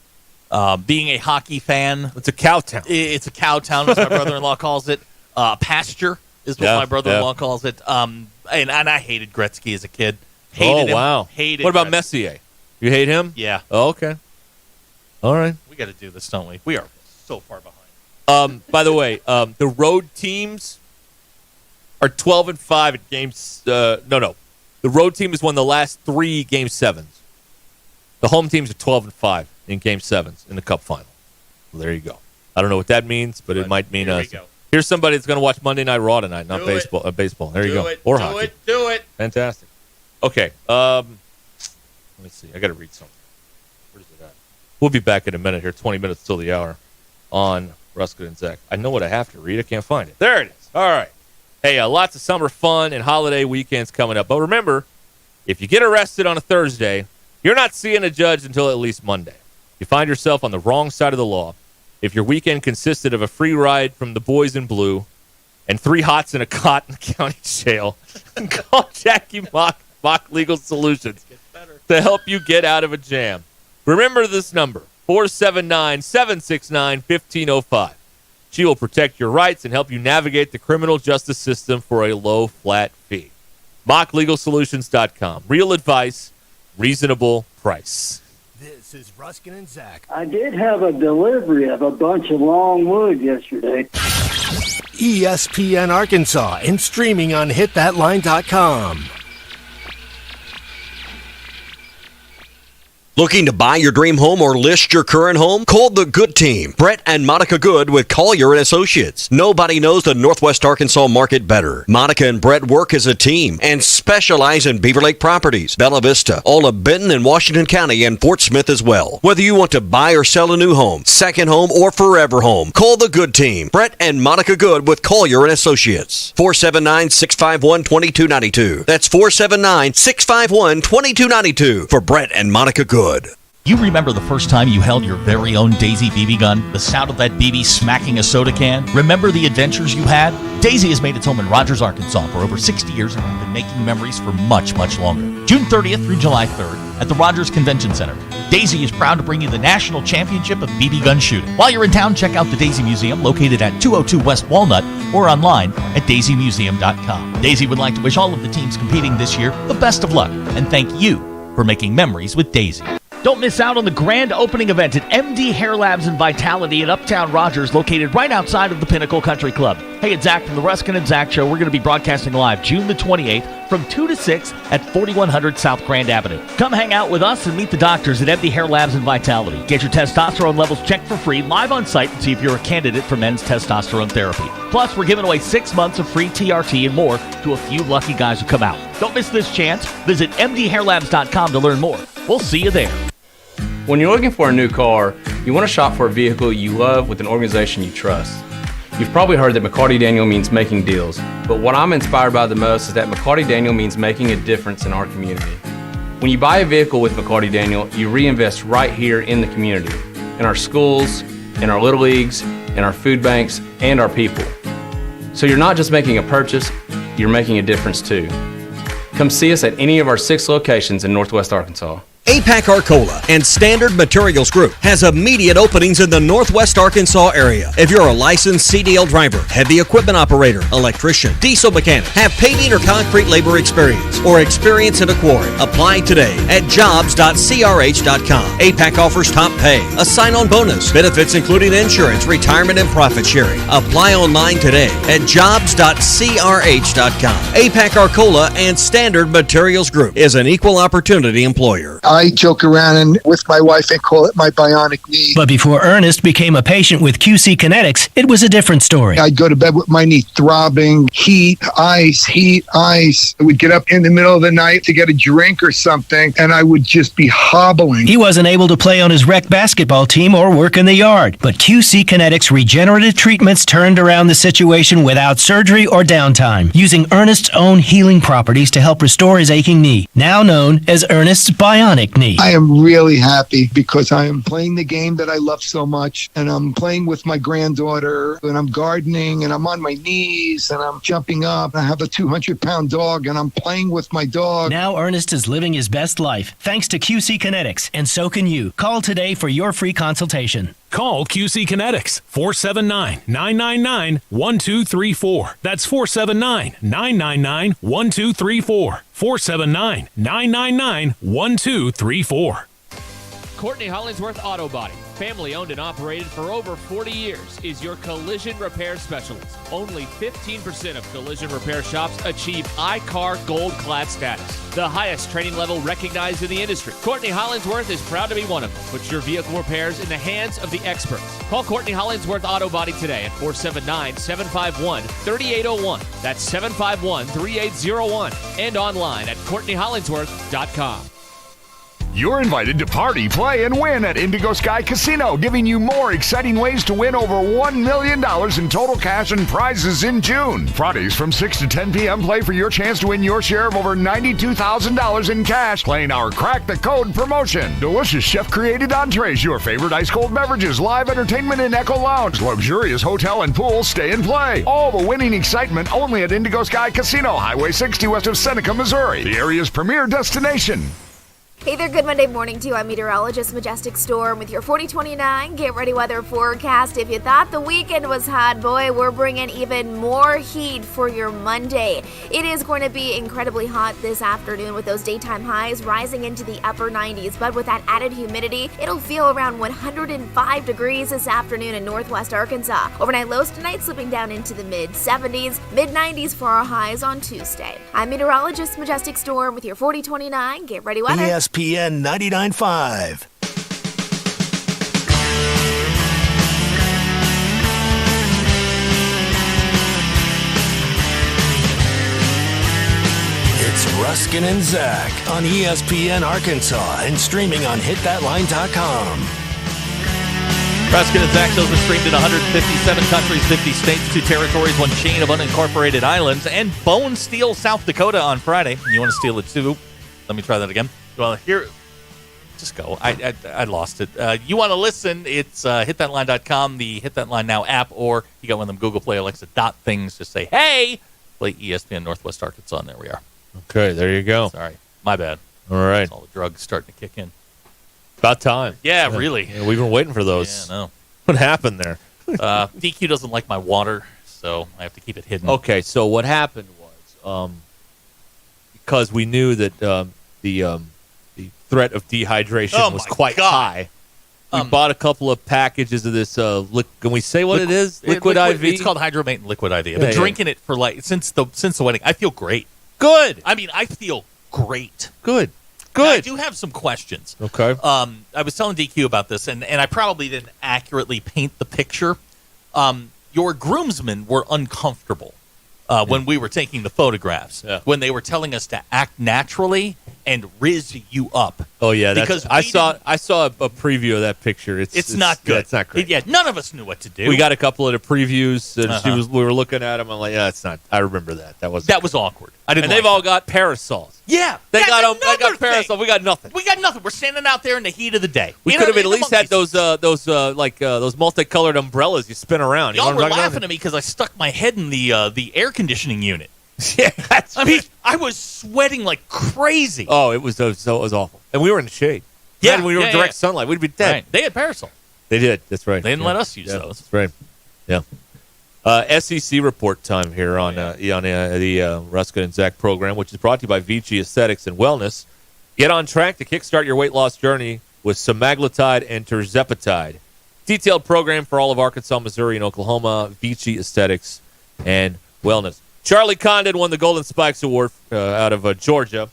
Being a hockey fan, it's a cow town. It's a cow town, as my brother-in-law calls it. Pasture is what my brother-in-law calls it. And I hated Gretzky as a kid. Hated him. Wow. Hated. What about Gretzky. Messier? You hate him? Yeah. Oh, okay. All right. We got to do this, don't we? We are so far behind. By the way, the road teams are 12-5 at games. No. The road team has won the last 3 Game 7s. The home teams are 12-5 in Game 7s in the Cup final. Well, there you go. I don't know what that means, but it might mean here's somebody that's going to watch Monday Night Raw tonight, not baseball. Baseball. There you go. Or hockey. Do it. Fantastic. Okay. Let me see. I got to read something. Where's it at? We'll be back in a minute here. 20 minutes till the hour on Ruscin and Zach. I know what I have to read. I can't find it. There it is. All right. Hey, lots of summer fun and holiday weekends coming up. But remember, if you get arrested on a Thursday, you're not seeing a judge until at least Monday. You find yourself on the wrong side of the law. If your weekend consisted of a free ride from the boys in blue and 3 hots in a cot in the county jail, call Jackie Mock Legal Solutions to help you get out of a jam. Remember this number, 479-769-1505. She will protect your rights and help you navigate the criminal justice system for a low, flat fee. MockLegalSolutions.com. Real advice, reasonable price. This is Ruscin and Zach. I did have a delivery of a bunch of long wood yesterday. ESPN Arkansas and streaming on hitthatline.com. Looking to buy your dream home or list your current home? Call the Good Team, Brett and Monica Good with Collier & Associates. Nobody knows the Northwest Arkansas market better. Monica and Brett work as a team and specialize in Beaver Lake properties, Bella Vista, all of Benton and Washington County, and Fort Smith as well. Whether you want to buy or sell a new home, second home, or forever home, call the Good Team, Brett and Monica Good with Collier & Associates. 479-651-2292. That's 479-651-2292 for Brett and Monica Good. You remember the first time you held your very own Daisy BB gun? The sound of that BB smacking a soda can? Remember the adventures you had? Daisy has made its home in Rogers, Arkansas for over 60 years and has been making memories for much, much longer. June 30th through July 3rd at the Rogers Convention Center. Daisy is proud to bring you the National Championship of BB gun shooting. While you're in town, check out the Daisy Museum located at 202 West Walnut or online at daisymuseum.com. Daisy would like to wish all of the teams competing this year the best of luck and thank you for making memories with Daisy. Don't miss out on the grand opening event at MD Hair Labs and Vitality in Uptown Rogers, located right outside of the Pinnacle Country Club. Hey, it's Zach from the Ruscin and Zach Show. We're going to be broadcasting live June the 28th from 2 to 6 at 4100 South Grand Avenue. Come hang out with us and meet the doctors at MD Hair Labs and Vitality. Get your testosterone levels checked for free live on site and see if you're a candidate for men's testosterone therapy. Plus, we're giving away 6 months of free TRT and more to a few lucky guys who come out. Don't miss this chance. Visit mdhairlabs.com to learn more. We'll see you there. When you're looking for a new car, you want to shop for a vehicle you love with an organization you trust. You've probably heard that McCarty Daniel means making deals, but what I'm inspired by the most is that McCarty Daniel means making a difference in our community. When you buy a vehicle with McCarty Daniel, you reinvest right here in the community, in our schools, in our little leagues, in our food banks, and our people. So you're not just making a purchase, you're making a difference too. Come see us at any of our 6 locations in Northwest Arkansas. APAC Arcola and Standard Materials Group has immediate openings in the Northwest Arkansas area. If you're a licensed CDL driver, heavy equipment operator, electrician, diesel mechanic, have paving or concrete labor experience, or experience in a quarry, apply today at jobs.crh.com. APAC offers top pay, a sign-on bonus, benefits including insurance, retirement, and profit sharing. Apply online today at jobs.crh.com. APAC Arcola and Standard Materials Group is an equal opportunity employer. I joke around and with my wife and call it my bionic knee. But before Ernest became a patient with QC Kinetics, it was a different story. I'd go to bed with my knee throbbing, heat, ice. I would get up in the middle of the night to get a drink or something, and I would just be hobbling. He wasn't able to play on his rec basketball team or work in the yard. But QC Kinetics regenerative treatments turned around the situation without surgery or downtime, using Ernest's own healing properties to help restore his aching knee, now known as Ernest's bionic knee. I am really happy because I am playing the game that I love so much, and I'm playing with my granddaughter, and I'm gardening, and I'm on my knees, and I'm jumping up. I have a 200-pound dog, and I'm playing with my dog. Now Ernest is living his best life thanks to QC Kinetics, and so can you. Call today for your free consultation. Call QC Kinetics, 479-999-1234. That's 479-999-1234. 479-999-1234. Courtney Hollingsworth Auto Body, family owned and operated for over 40 years, is your collision repair specialist. Only 15% of collision repair shops achieve iCar Gold Class status, the highest training level recognized in the industry. Courtney Hollingsworth is proud to be one of them. Put your vehicle repairs in the hands of the experts. Call Courtney Hollingsworth Auto Body today at 479-751-3801. That's 751-3801. And online at CourtneyHollingsworth.com. You're invited to party, play, and win at Indigo Sky Casino, giving you more exciting ways to win over $1 million in total cash and prizes in June. Fridays from 6 to 10 p.m. play for your chance to win your share of over $92,000 in cash, playing our Crack the Code promotion. Delicious chef-created entrees, your favorite ice-cold beverages, live entertainment in Echo Lounge, luxurious hotel and pool, stay and play. All the winning excitement only at Indigo Sky Casino, Highway 60 west of Seneca, Missouri, the area's premier destination. Hey there, good Monday morning to you. I'm meteorologist Majestic Storm with your 4029 Get Ready Weather forecast. If you thought the weekend was hot, boy, we're bringing even more heat for your Monday. It is going to be incredibly hot this afternoon with those daytime highs rising into the upper 90s, but with that added humidity, it'll feel around 105 degrees this afternoon in Northwest Arkansas. Overnight lows tonight slipping down into the mid-70s, mid-90s for our highs on Tuesday. I'm meteorologist Majestic Storm with your 4029 Get Ready Weather. ESPN 99.5. It's Ruscin and Zach on ESPN Arkansas and streaming on hitthatline.com. Ruscin and Zach shows are streamed in 157 countries, 50 states, 2 territories, 1 chain of unincorporated islands, and Bone Steel, South Dakota on Friday. You want to steal it too? Let me try that again. Well, here Just go. I lost it. You want to listen, it's hitthatline.com, the Hit That Line Now app, or you got one of them Google Play Alexa dot things. Just say, hey, play ESPN Northwest Arkansas, and there we are. Okay, there you go. Sorry. My bad. All right. All the drugs starting to kick in. About time. Yeah, really. Yeah, we've been waiting for those. Yeah, no. What happened there? DQ doesn't like my water, so I have to keep it hidden. Okay, so what happened was because we knew that the threat of dehydration was quite high. We bought a couple of packages of this. Can we say what it is? Liquid IV. It's called Hydromate and Liquid IV. I've been drinking it for since the wedding. I feel great. Good. I mean, I feel great. Good. Now, I do have some questions. Okay. I was telling DQ about this, and I probably didn't accurately paint the picture. Your groomsmen were uncomfortable when we were taking the photographs, when they were telling us to act naturally and rizz you up. Oh yeah, because I saw a preview of that picture. It's not good. Yeah, it's not great. None of us knew what to do. We got a couple of the previews, and we were looking at them. I'm like, yeah, it's not. I remember that. That was awkward. I didn't. And they've all got parasols. Yeah, they got them. I got parasols. We got nothing. We got nothing. We're standing out there in the heat of the day. We could have at least had those multicolored umbrellas you spin around. Y'all were laughing at me because I stuck my head in the air conditioning unit. Yeah, I mean, I was sweating like crazy. Oh, it was awful. And we were in the shade. Yeah, we were in direct sunlight. We'd be dead. Right. They had parasol. They did. That's right. They didn't let us use those. That's right. Yeah. SEC report time here on the Ruscin and Zach program, which is brought to you by Vici Aesthetics and Wellness. Get on track to kickstart your weight loss journey with semaglutide and terzepatide. Detailed program for all of Arkansas, Missouri, and Oklahoma. Vici Aesthetics and Wellness. Charlie Condon won the Golden Spikes Award out of Georgia.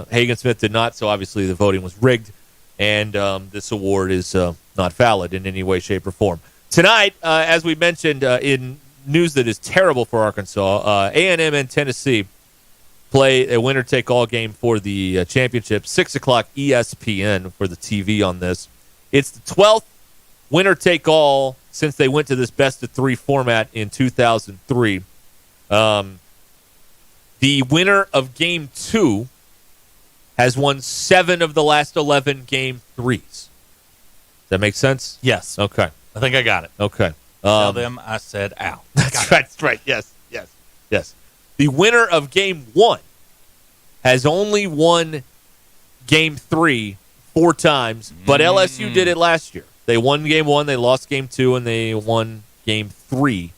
Hagen Smith did not, so obviously the voting was rigged, and this award is not valid in any way, shape, or form. Tonight, as we mentioned, in news that is terrible for Arkansas, A&M and Tennessee play a winner-take-all game for the championship. 6 o'clock ESPN for the TV on this. It's the 12th winner-take-all since they went to this best-of-3 format in 2003. The winner of Game 2 has won 7 of the last 11 Game 3s. Does that make sense? Yes. Okay. I think I got it. Okay. Tell them I said ow. That's right. Yes. The winner of Game 1 has only won Game 3 4 times, but LSU did it last year. They won Game 1, they lost Game 2, and they won Game 3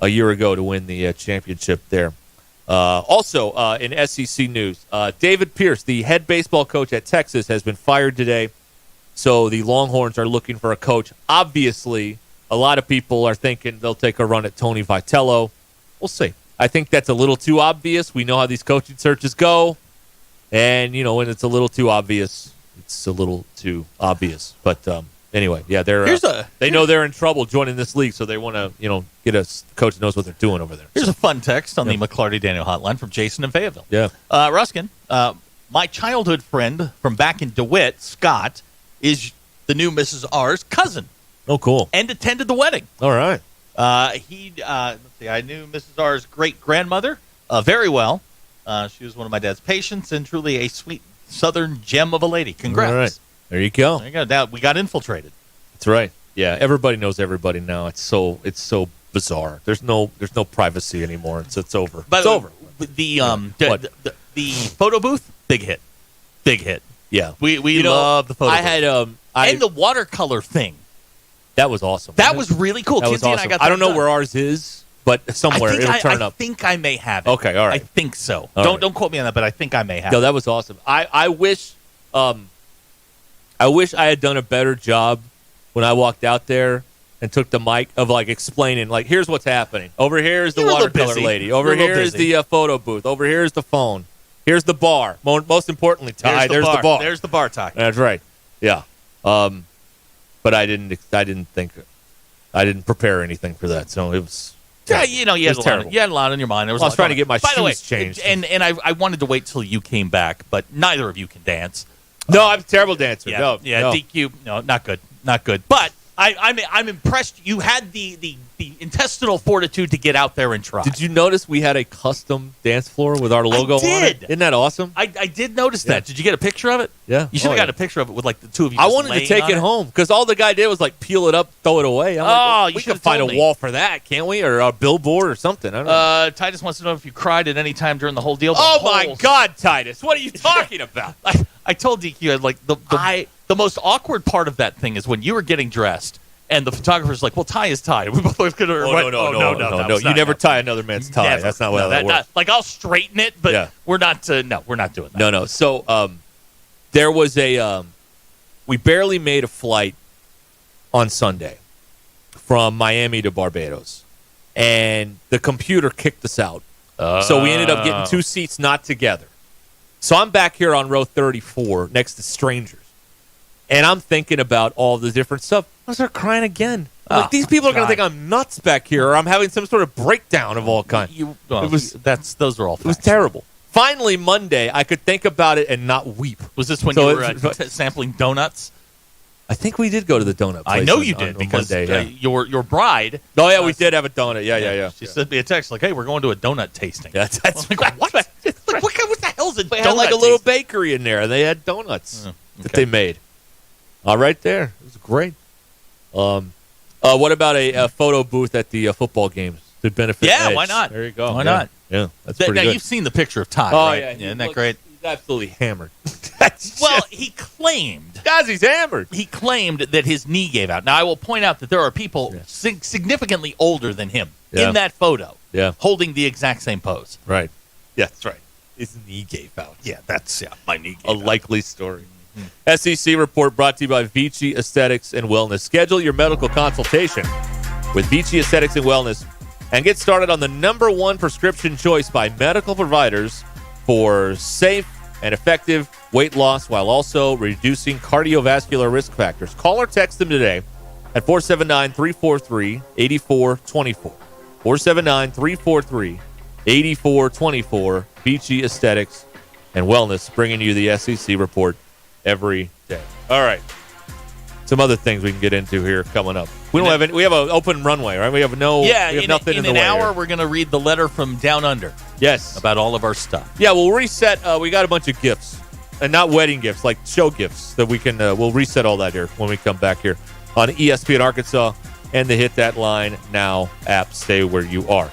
a year ago to win the championship there. Also, in SEC news, David Pierce, the head baseball coach at Texas, has been fired today. So the Longhorns are looking for a coach. Obviously, a lot of people are thinking they'll take a run at Tony Vitello. We'll see. I think that's a little too obvious. We know how these coaching searches go. And, when it's a little too obvious, it's a little too obvious. But anyway, yeah, they know they're in trouble joining this league, so they want to, get a coach that knows what they're doing over there. Here's a fun text on the McClarty Daniel hotline from Jason in Fayetteville. Yeah. Ruskin, my childhood friend from back in DeWitt, Scott, is the new Mrs. R's cousin. Oh, cool. And attended the wedding. All right. Let's see, I knew Mrs. R's great-grandmother very well. She was one of my dad's patients and truly a sweet southern gem of a lady. Congrats. All right. There you go. There you go. Now, we got infiltrated. That's right. Yeah, everybody knows everybody now. It's so bizarre. There's no privacy anymore. It's over. But it's over. The photo booth, big hit. Yeah. We love the photo booth. And the watercolor thing. That was awesome. That was really cool. That was awesome. And I got I don't know where ours is, but somewhere it'll turn up. I think I may have it. Okay, all right. I think so. All Don't quote me on that, but I think I may have it. No, that was awesome. I wish I had done a better job when I walked out there and took the mic of explaining here's what's happening. Over here is the watercolor lady. Over here is the photo booth. Over here is the phone. Here's the bar. Most importantly, Ty, there's the bar. There's the bar, Ty. That's right. Yeah. But I didn't prepare anything for that, so it was. Yeah, you had a lot on your mind. There was I was trying to get my shoes changed, and I wanted to wait till you came back, but neither of you can dance. No, I'm a terrible dancer. Yeah, DQ. No, not good. But I'm impressed. You had the intestinal fortitude to get out there and try. Did you notice we had a custom dance floor with our logo on it? Isn't that awesome? I did notice that. Did you get a picture of it? Yeah. You should have got a picture of it with like the two of you. I just wanted to laying take on it home because all the guy did was like peel it up, throw it away. I'm like, well, you we should can find a told me. wall for that, can't we? Or a billboard or something. I don't know. Titus wants to know if you cried at any time during the whole deal. Oh my God, Titus! What are you talking about? I told DQ like the most awkward part of that thing is when you were getting dressed. And the photographer's like, "Well, tie is tie." We both looked at her. No. You never tie another man's tie. Never. That's not how that works. Like I'll straighten it, but we're not. We're not doing that. No. So there was we barely made a flight on Sunday from Miami to Barbados, and the computer kicked us out. So we ended up getting 2 seats not together. So I'm back here on row 34 next to strangers. And I'm thinking about all the different stuff. I start crying again. Like these people are going to think I'm nuts back here, or I'm having some sort of breakdown of all kinds. Those are all facts. It was terrible. Finally, Monday, I could think about it and not weep. Was this when you were sampling donuts? I think we did go to the donut place. I know you did because Monday, your bride. Oh yeah, we did have a donut. Yeah. She sent me a text like, "Hey, we're going to a donut tasting." Yeah, that's like, what? What the hell's a donut? They had like a little bakery in there. They had donuts that they made. Right there. It was great. What about a photo booth at the football games to benefit? Yeah, Edge? why not? There you go. Why not? Yeah, that's pretty good. Now you've seen the picture of Ty, oh, right? Yeah, Isn't that great? He's absolutely hammered. Well, he claimed. Guys, he's hammered. He claimed that his knee gave out. Now, I will point out that there are people significantly older than him in that photo, holding the exact same pose. Right. Yeah, that's right. His knee gave out. Yeah, that's my knee gave out. A likely story. SEC report brought to you by Vici Aesthetics and Wellness. Schedule your medical consultation with Vici Aesthetics and Wellness and get started on the #1 prescription choice by medical providers for safe and effective weight loss while also reducing cardiovascular risk factors. Call or text them today at 479-343-8424. 479-343-8424. Vici Aesthetics and Wellness, bringing you the SEC report every day. All right. Some other things we can get into here coming up. We have an open runway, right? We have nothing in the way. In an hour, we're going to read the letter from Down Under. Yes. About all of our stuff. Yeah, we'll reset. We got a bunch of gifts, and not wedding gifts, like show gifts that we can. We'll reset all that here when we come back here on ESPN Arkansas and the Hit That Line Now app. Stay where you are.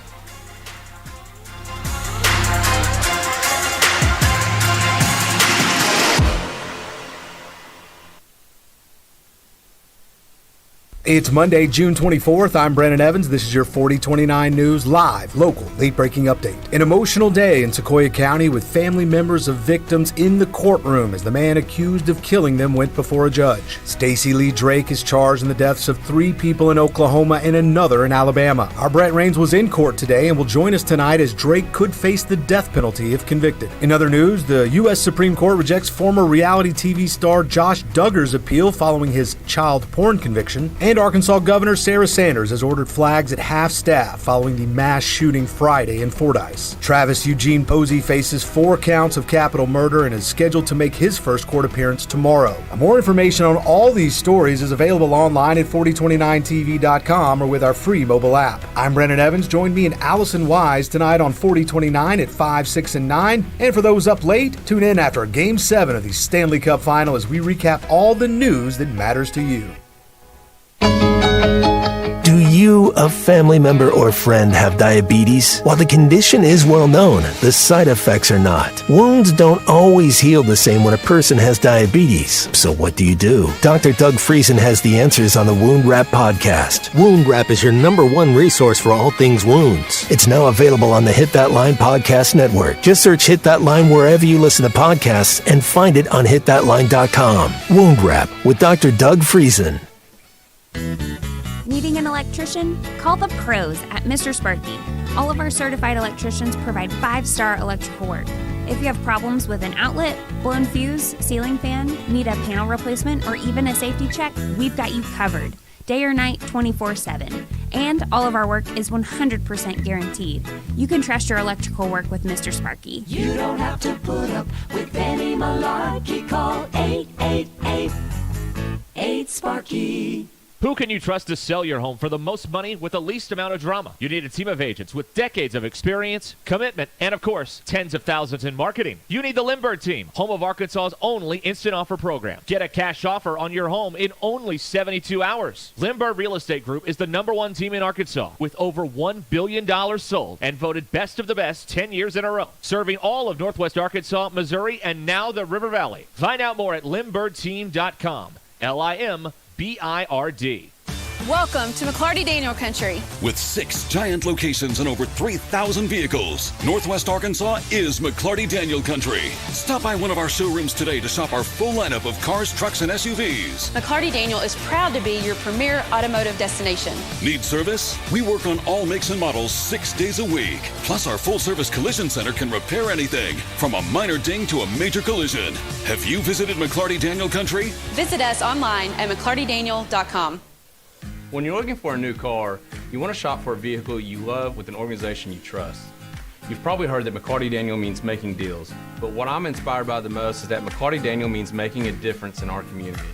It's Monday, June 24th. I'm Brandon Evans. This is your 4029 News Live, local, late-breaking update. An emotional day in Sequoia County with family members of victims in the courtroom as the man accused of killing them went before a judge. Stacey Lee Drake is charged in the deaths of 3 people in Oklahoma and another in Alabama. Our Brett Rains was in court today and will join us tonight as Drake could face the death penalty if convicted. In other news, the U.S. Supreme Court rejects former reality TV star Josh Duggar's appeal following his child porn conviction. And Arkansas Governor Sarah Sanders has ordered flags at half-staff following the mass shooting Friday in Fordyce. Travis Eugene Posey faces 4 counts of capital murder and is scheduled to make his first court appearance tomorrow. More information on all these stories is available online at 4029tv.com or with our free mobile app. I'm Brennan Evans. Join me and Allison Wise tonight on 4029 at 5, 6, and 9. And for those up late, tune in after Game 7 of the Stanley Cup Final as we recap all the news that matters to you. Do you, a family member or friend, have diabetes? While the condition is well known, the side effects are not. Wounds don't always heal the same when a person has diabetes. So what do you do? Dr. Doug Friesen has the answers on the Wound Wrap podcast. Wound Wrap is your #1 resource for all things wounds. It's now available on the Hit That Line podcast network. Just search Hit That Line wherever you listen to podcasts and find it on hitthatline.com. Wound Wrap with Dr. Doug Friesen. Needing an electrician? Call the pros at Mr. Sparky. All of our certified electricians provide 5-star electrical work. If you have problems with an outlet, blown fuse, ceiling fan, need a panel replacement, or even a safety check, we've got you covered. Day or night, 24/7. And all of our work is 100% guaranteed. You can trust your electrical work with Mr. Sparky. You don't have to put up with any malarkey. Call 888-8-SPARKY. Who can you trust to sell your home for the most money with the least amount of drama? You need a team of agents with decades of experience, commitment, and of course, tens of thousands in marketing. You need the Lindbergh team, home of Arkansas's only instant offer program. Get a cash offer on your home in only 72 hours. Lindbergh Real Estate Group is the #1 team in Arkansas with over $1 billion sold and voted best of the best 10 years in a row, serving all of Northwest Arkansas, Missouri, and now the River Valley. Find out more at lindberghteam.com. LIMBIRD. Welcome to McClarty Daniel Country. With 6 giant locations and over 3,000 vehicles, Northwest Arkansas is McClarty Daniel Country. Stop by one of our showrooms today to shop our full lineup of cars, trucks, and SUVs. McClarty Daniel is proud to be your premier automotive destination. Need service? We work on all makes and models 6 days a week. Plus, our full-service collision center can repair anything, from a minor ding to a major collision. Have you visited McClarty Daniel Country? Visit us online at McClartyDaniel.com. When you're looking for a new car, you want to shop for a vehicle you love with an organization you trust. You've probably heard that McClarty Daniel means making deals, but what I'm inspired by the most is that McClarty Daniel means making a difference in our community.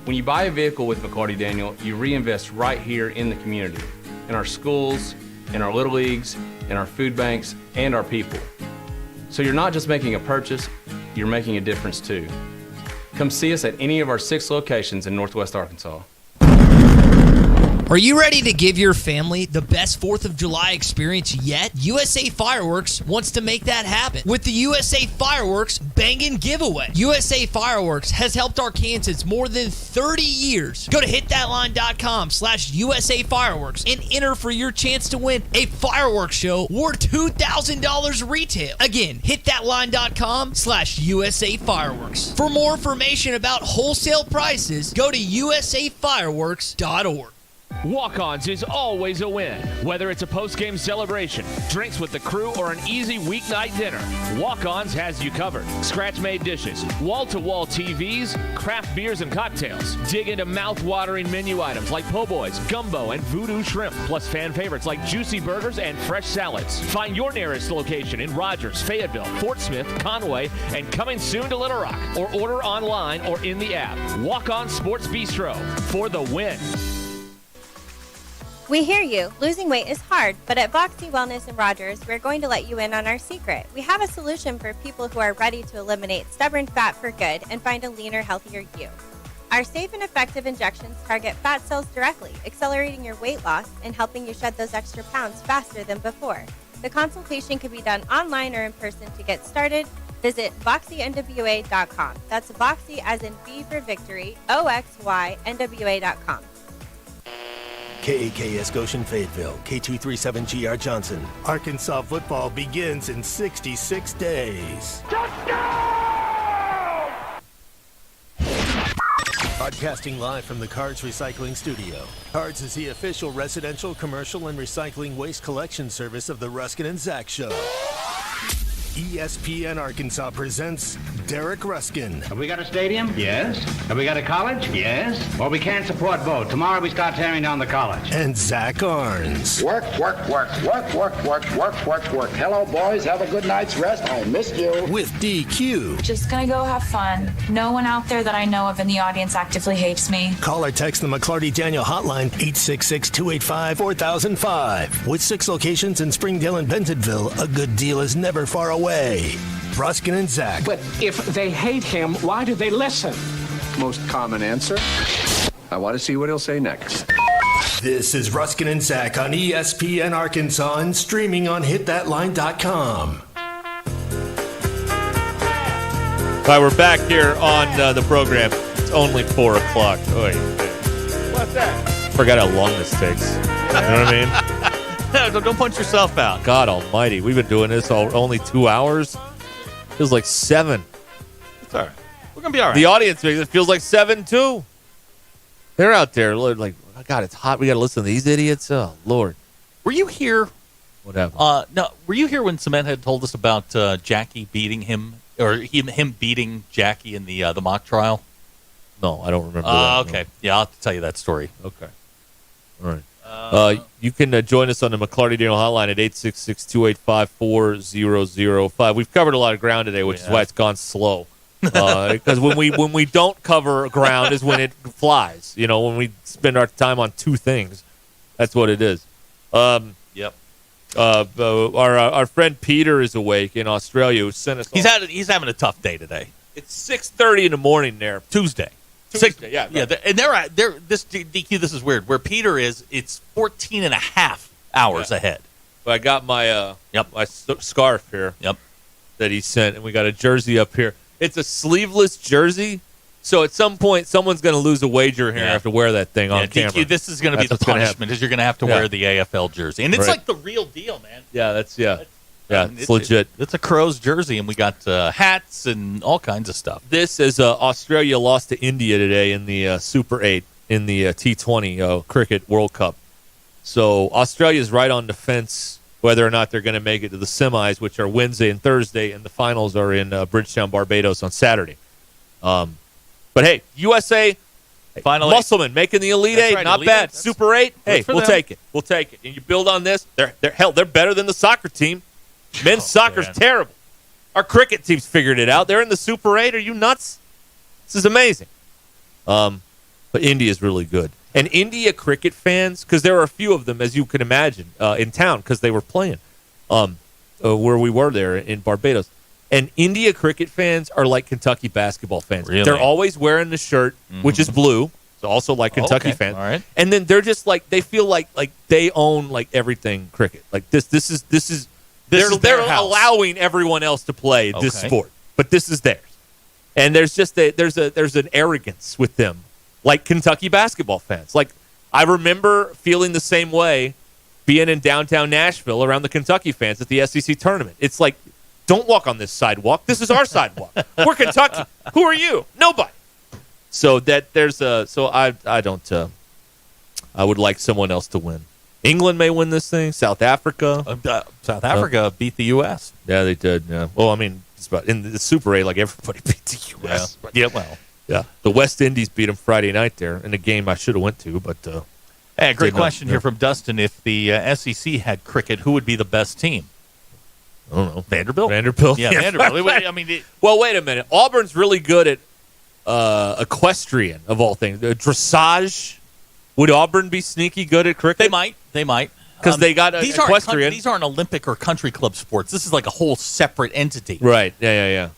When you buy a vehicle with McClarty Daniel, you reinvest right here in the community, in our schools, in our little leagues, in our food banks, and our people. So you're not just making a purchase, you're making a difference too. Come see us at any of our 6 locations in Northwest Arkansas. Are you ready to give your family the best 4th of July experience yet? USA Fireworks wants to make that happen with the USA Fireworks Bangin' Giveaway. USA Fireworks has helped Arkansans more than 30 years. Go to hitthatline.com/USA Fireworks and enter for your chance to win a fireworks show worth $2,000 retail. Again, hitthatline.com/USA Fireworks. For more information about wholesale prices, go to usafireworks.org. Walk-Ons is always a win. Whether it's a post-game celebration, drinks with the crew, or an easy weeknight dinner, Walk-Ons has you covered. Scratch-made dishes, wall-to-wall TVs, craft beers and cocktails. Dig into mouth-watering menu items like po' boys, gumbo, and voodoo shrimp, plus fan favorites like juicy burgers and fresh salads. Find your nearest location in Rogers, Fayetteville, Fort Smith, Conway, and coming soon to Little Rock, or order online or in the app. Walk-On Sports Bistro for the win. We hear you. Losing weight is hard, but at Voxy Wellness in Rogers, we're going to let you in on our secret. We have a solution for people who are ready to eliminate stubborn fat for good and find a leaner, healthier you. Our safe and effective injections target fat cells directly, accelerating your weight loss and helping you shed those extra pounds faster than before. The consultation can be done online or in person. To get started, visit VoxyNWA.com. That's Voxy as in V for victory, OXYNWA.com. KAKS Goshen Fayetteville, K237GR Johnson. Arkansas football begins in 66 days. Broadcasting live from the Cards Recycling Studio. Cards is the official residential, commercial, and recycling waste collection service of the Ruscin and Zach Show. ESPN Arkansas presents Derek Ruscin. Have we got a stadium? Yes. Have we got a college? Yes. Well, we can't support both. Tomorrow we start tearing down the college. And Zach Arns. Work. Hello, boys. Have a good night's rest. I missed you. With DQ. Just gonna go have fun. No one out there that I know of in the audience actively hates me. Call or text the McClarty Daniel hotline 866-285-4005. With 6 locations in Springdale and Bentonville, a good deal is never far away. Ruscin and Zach. But if they hate him, why do they listen? Most common answer. I want to see what he'll say next. This is Ruscin and Zach on ESPN Arkansas and streaming on hitthatline.com. All right, we're back here on the program. It's only 4 o'clock. Oy. What's that? Forgot how long this takes. You know what I mean? Don't punch yourself out. God almighty. We've been doing this only 2 hours. Feels like 7. It's all right. We're going to be all right. The audience makes it feels like 7, too. They're out there like, oh, God, it's hot. We got to listen to these idiots. Oh, Lord. Were you here? Whatever. No. Were you here when Cement had told us about Jackie beating him, or him beating Jackie in the mock trial? No, I don't remember that. Okay. No. Yeah, I'll have to tell you that story. Okay. All right. You can join us on the McClarty Daniel hotline at 866-285-4005. We've covered a lot of ground today, which is why it's gone slow. Because when we don't cover ground is when it flies. When we spend our time on two things, that's what it is. Yep. Our friend Peter is awake in Australia. Who sent us? He's having a tough day today. It's 6:30 in the morning there. Tuesday. Yeah. Right. Yeah, and they're this DQ. This is weird. Where Peter is, it's 14 and a half hours ahead. But I got my my scarf here. Yep. That he sent, and we got a jersey up here. It's a sleeveless jersey, so at some point someone's going to lose a wager here and have to wear that thing on camera. DQ, this is going to be the punishment, is you're going to have to wear the AFL jersey, and it's like the real deal, man. Yeah, it's legit. It's a Crows jersey, and we got hats and all kinds of stuff. This is Australia lost to India today in the Super 8 in the T20 Cricket World Cup. So Australia's right on the fence whether or not they're going to make it to the semis, which are Wednesday and Thursday, and the finals are in Bridgetown, Barbados on Saturday. But hey, USA, finally, Musselman making the Elite Eight, not bad. Super 8, hey, we'll take it. We'll take it. And you build on this, they're better than the soccer team. Men's soccer's terrible. Our cricket team's figured it out. They're in the Super 8. Are you nuts? This is amazing. But India's really good. And India cricket fans, because there are a few of them, as you can imagine, in town because they were playing where we were there in Barbados. And India cricket fans are like Kentucky basketball fans. Really? They're always wearing the shirt, which is blue. So also like Kentucky fans. All right. And then they're just like, they feel like they own like everything cricket. Like this is they're allowing everyone else to play this sport, but this is theirs. And there's just there's an arrogance with them, like Kentucky basketball fans. Like I remember feeling the same way, being in downtown Nashville around the Kentucky fans at the SEC tournament. It's like, don't walk on this sidewalk. This is our sidewalk. We're Kentucky. Who are you? Nobody. So I would like someone else to win. England may win this thing. South Africa. South Africa beat the U.S. Yeah, they did. Yeah. Well, I mean, it's about in the Super 8, like everybody beat the U.S. Yeah. The West Indies beat them Friday night there in a game I should have went to, but. Hey, great question here from Dustin. If the SEC had cricket, who would be the best team? I don't know. Vanderbilt. Yeah, Vanderbilt. Right. I mean, well, wait a minute. Auburn's really good at equestrian of all things. Dressage. Would Auburn be sneaky good at cricket? They might. Because they got equestrian. These aren't Olympic or country club sports. This is like a whole separate entity. Right. Yeah.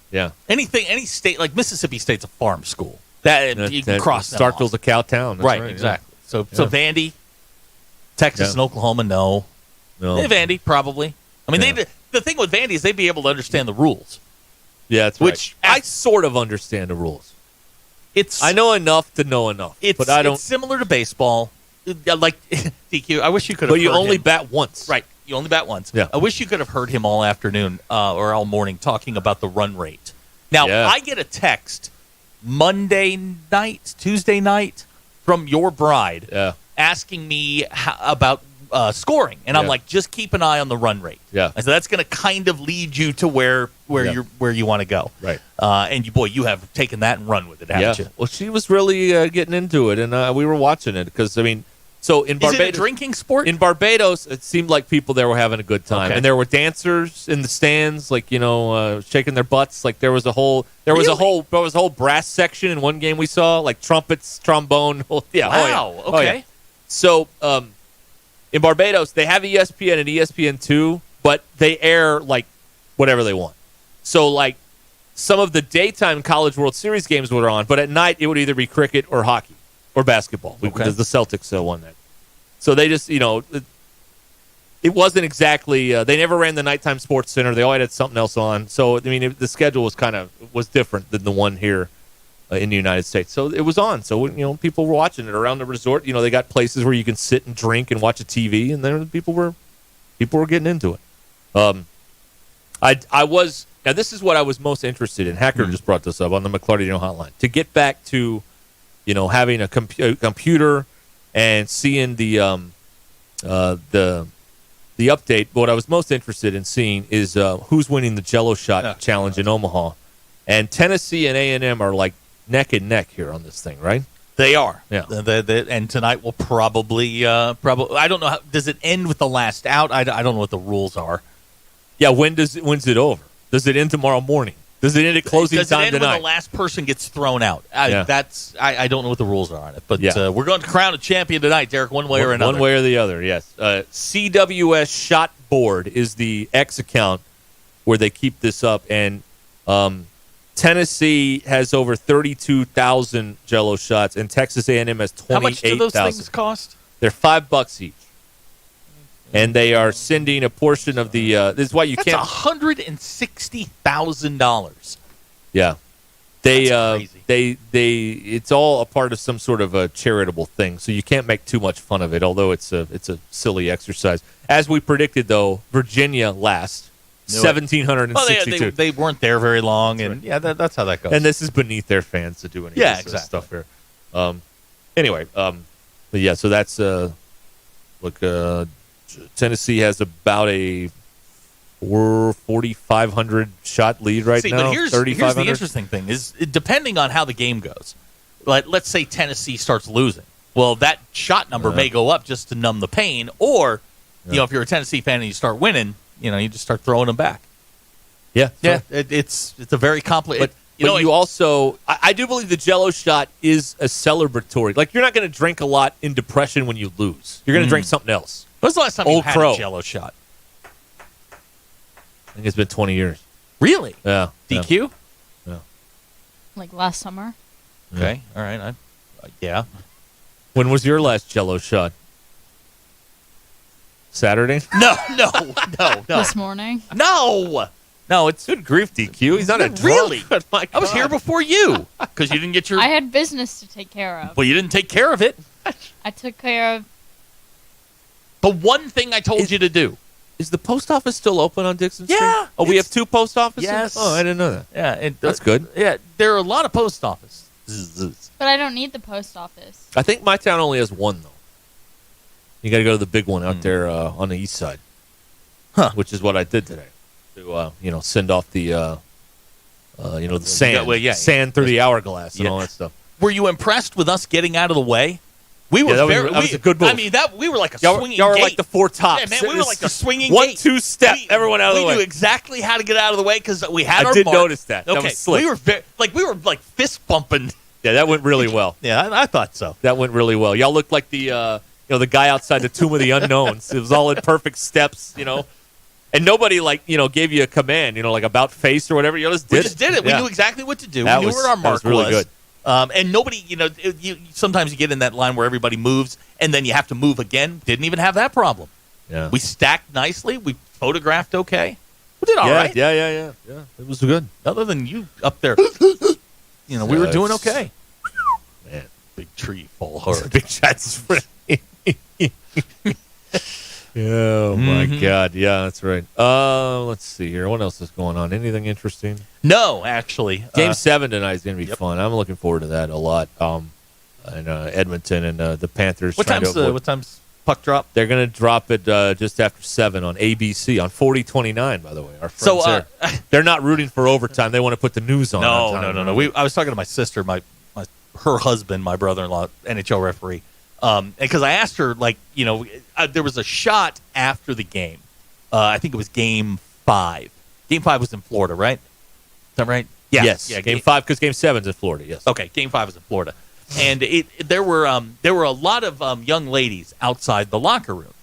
Any state, like Mississippi State's a farm school. You can cross them Starkville's off. a cow town. That's Right, exactly. Yeah. So Vandy, Texas and Oklahoma, no. Vandy, probably. I mean, the thing with Vandy is they'd be able to understand the rules. Yeah, that's right. I sort of understand the rules. I know enough to know enough, but I don't. It's similar to baseball. Like DQ, I wish you could have. But you only bat once, right? You only bat once. Yeah. I wish you could have heard him all afternoon or all morning talking about the run rate. Now I get a text Monday night, Tuesday night from your bride asking me about scoring, and I'm like, just keep an eye on the run rate. Yeah. And so that's going to kind of lead you to where you want to go. Right. And you have taken that and run with it, haven't you? Well, she was really getting into it, and we were watching it because so in Barbados, is it a drinking sport? In Barbados, it seemed like people there were having a good time, and there were dancers in the stands, like shaking their butts. Like there was a whole brass section in one game we saw, like trumpets, trombone. Wow. Okay. So in Barbados, they have ESPN and ESPN2, but they air like whatever they want. So like some of the daytime College World Series games were on, but at night it would either be cricket or hockey or basketball because the Celtics won that. So they just, it wasn't exactly they never ran the nighttime sports center. They always had something else on. So I mean, the schedule was different than the one here in the United States. So it was on. So people were watching it around the resort. They got places where you can sit and drink and watch a TV, and then people were getting into it. Now this is what I was most interested in. Hacker just brought this up on the McClarty hotline. To get back to having a computer and seeing the update. What I was most interested in seeing is who's winning the Jello Shot Challenge in Omaha, and Tennessee and A&M are like neck and neck here on this thing, right? They are. Yeah. And tonight will probably I don't know does it end with the last out? I don't know what the rules are. Yeah. When's it over? Does it end tomorrow morning? Does it end at closing Does time it end tonight? when the last person gets thrown out? I don't know what the rules are on it, but Yeah. we're going to crown a champion tonight, Derek, one way or another. One way or the other, yes. CWS Shot Board is the X account where they keep this up, and Tennessee has over 32,000 Jell-O shots, and Texas A&M has 28,000. How much do those things cost? They're $5 each. And they are sending a portion of the. This is why you That's can't. $160,000. Yeah, they. It's all a part of some sort of a charitable thing, so you can't make too much fun of it. Although it's a silly exercise. As we predicted, though, Virginia last 1,762. Well, they weren't there very long, and that's how that goes. And this is beneath their fans to do any of this stuff here. Anyway, but yeah, so that's Tennessee has about a 4,500 shot lead right now. But here's the interesting thing is depending on how the game goes. Let's say Tennessee starts losing. Well, that shot number may go up just to numb the pain, or if you're a Tennessee fan and you start winning, you just start throwing them back. Yeah, yeah. It's a very complicated. But you also, I do believe the Jell-O shot is a celebratory. Like, you're not going to drink a lot in depression when you lose. You're going to drink something else. When's the last time you had a Jell-O shot? I think it's been 20 years. Really? Yeah. DQ? Yeah. Like last summer. Okay. All right. Yeah. When was your last Jell-O shot? Saturday? No. This morning. No, it's good grief, DQ. He's not a drunk. Really. I was here before you because you didn't get your. I had business to take care of. Well, you didn't take care of it. I took care of the one thing I told you to do. Is the post office still open on Dixon Street? Yeah. Oh, we have two post offices? Yes. Oh, I didn't know that. Yeah. That's good. Yeah, there are a lot of post offices. But I don't need the post office. I think my town only has one, though. You got to go to the big one out there on the east side, which is what I did today. To send off the the sand, sand through the hourglass and all that stuff. Were you impressed with us getting out of the way? We were that was a good move. I mean, we were like a swinging y'all were gate. like the Four Tops. Yeah, man, we were like a swinging one, gate. 1-2 step, everyone out of the way. We knew exactly how to get out of the way because we had our I did mark. notice that. Okay, That was slick. we were fist bumping. Yeah, that went really well. Yeah, I thought so. That went really well. Y'all looked like the the guy outside the Tomb of the Unknowns. It was all in perfect steps, And nobody gave you a command, like about face or whatever. You just did We just did it. Yeah. We knew exactly what to do. That we knew where our mark was. Really good. And nobody, sometimes you get in that line where everybody moves and then you have to move again. Didn't even have that problem. Yeah. We stacked nicely. We photographed okay. We did all right. Yeah. It was good. Other than you up there, we were doing okay. Man, big tree fall hard. Big shots. Oh, my God. Yeah, that's right. Let's see here. What else is going on? Anything interesting? No, actually. Game 7 tonight is going to be fun. I'm looking forward to that a lot. And Edmonton and the Panthers. What time's puck drop? They're going to drop it just after 7 on ABC on 4029, by the way. Our friends there. They're not rooting for overtime. They want to put the news on. No. I was talking to my sister, her husband, my brother-in-law, NHL referee. Because I asked her, there was a shot after the game. I think it was Game 5. Game 5 was in Florida, right? Is that right? Yeah. Yes. Yeah, Game 5 because Game 7's in Florida. Yes. Okay. Game 5 was in Florida, and there were a lot of young ladies outside the locker room,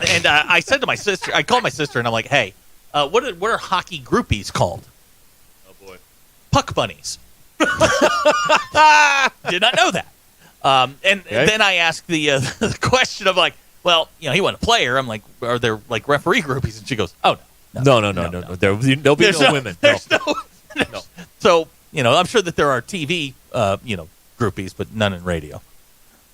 and I said to my sister, I called my sister, and I'm like, hey, what are hockey groupies called? Oh boy, puck bunnies. Did not know that. Then I asked the question of he wasn't a player. I'm like, are there referee groupies? And she goes, oh no. There'll be no women. There's no. So I'm sure that there are TV groupies, but none in radio.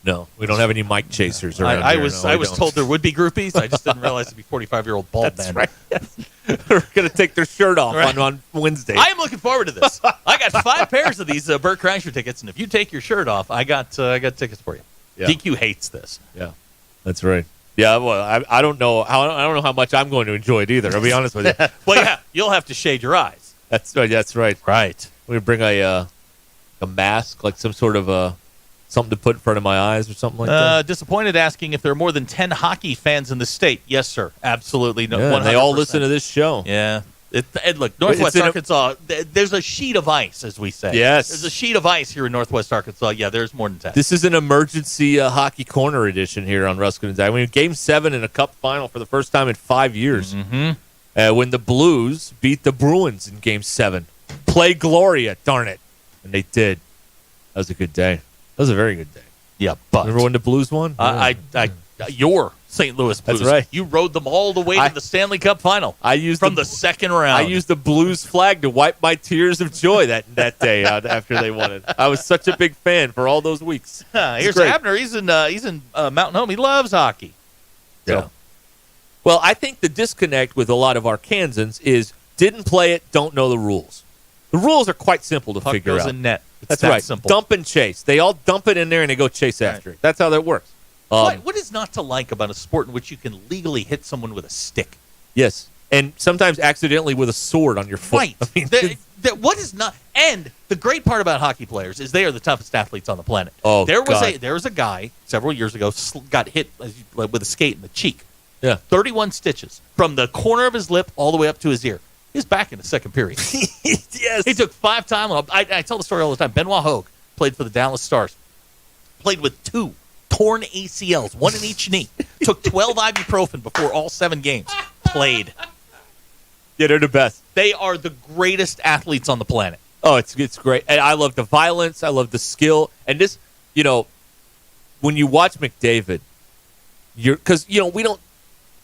No, we don't have any mic chasers around I here. was told there would be groupies. I just didn't realize it'd be 45-year-old bald That's men. right. They're going to take their shirt off on Wednesday. I am looking forward to this. I got 5 pairs of these Bert Kreischer tickets, and if you take your shirt off, I got tickets for you. Yeah. DQ hates this. Yeah, that's right. Yeah, well, I don't know how much I'm going to enjoy it either. I'll be honest with you. Well, yeah, you'll have to shade your eyes. That's right. Right. We bring a mask, like some sort of something to put in front of my eyes or something like that. Disappointed asking if there are more than 10 hockey fans in the state. Yes, sir. Absolutely. No. Yeah, they all listen to this show. Yeah. And look, Northwest Arkansas, there's a sheet of ice, as we say. Yes. There's a sheet of ice here in Northwest Arkansas. Yeah, there's more than 10. This is an emergency hockey corner edition here on Ruscin and Zach. I mean, Game 7 in a Cup final for the first time in 5 years. Mm-hmm. When the Blues beat the Bruins in Game 7. Play Gloria, darn it. And they did. That was a good day. That was a very good day. Yeah, but remember when the Blues won? Your St. Louis Blues. That's right. You rode them all the way to the Stanley Cup final. I used from the second round. I used the Blues flag to wipe my tears of joy that day after they won it. I was such a big fan for all those weeks. Here's Abner. He's in Mountain Home. He loves hockey. Yeah. So. Well, I think the disconnect with a lot of Arkansans is didn't play it, don't know the rules. The rules are quite simple to figure goes out. in net. That's that right. Simple. Dump and chase. They all dump it in there and they go chase after it. That's how that works. What is not to like about a sport in which you can legally hit someone with a stick? Yes, and sometimes accidentally with a sword on your foot. Right. I mean, what is not? And the great part about hockey players is they are the toughest athletes on the planet. Oh, there God. was a guy several years ago got hit with a skate in the cheek. Yeah, 31 stitches from the corner of his lip all the way up to his ear. He's back in the second period. Yes, he took 5 times. I tell the story all the time. Benoit Hogue played for the Dallas Stars. Played with 2 torn ACLs, 1 in each knee. Took 12 ibuprofen before all 7 games. Played. Yeah, they're the best. They are the greatest athletes on the planet. Oh, it's great. And I love the violence. I love the skill. And this, when you watch McDavid, because we don't,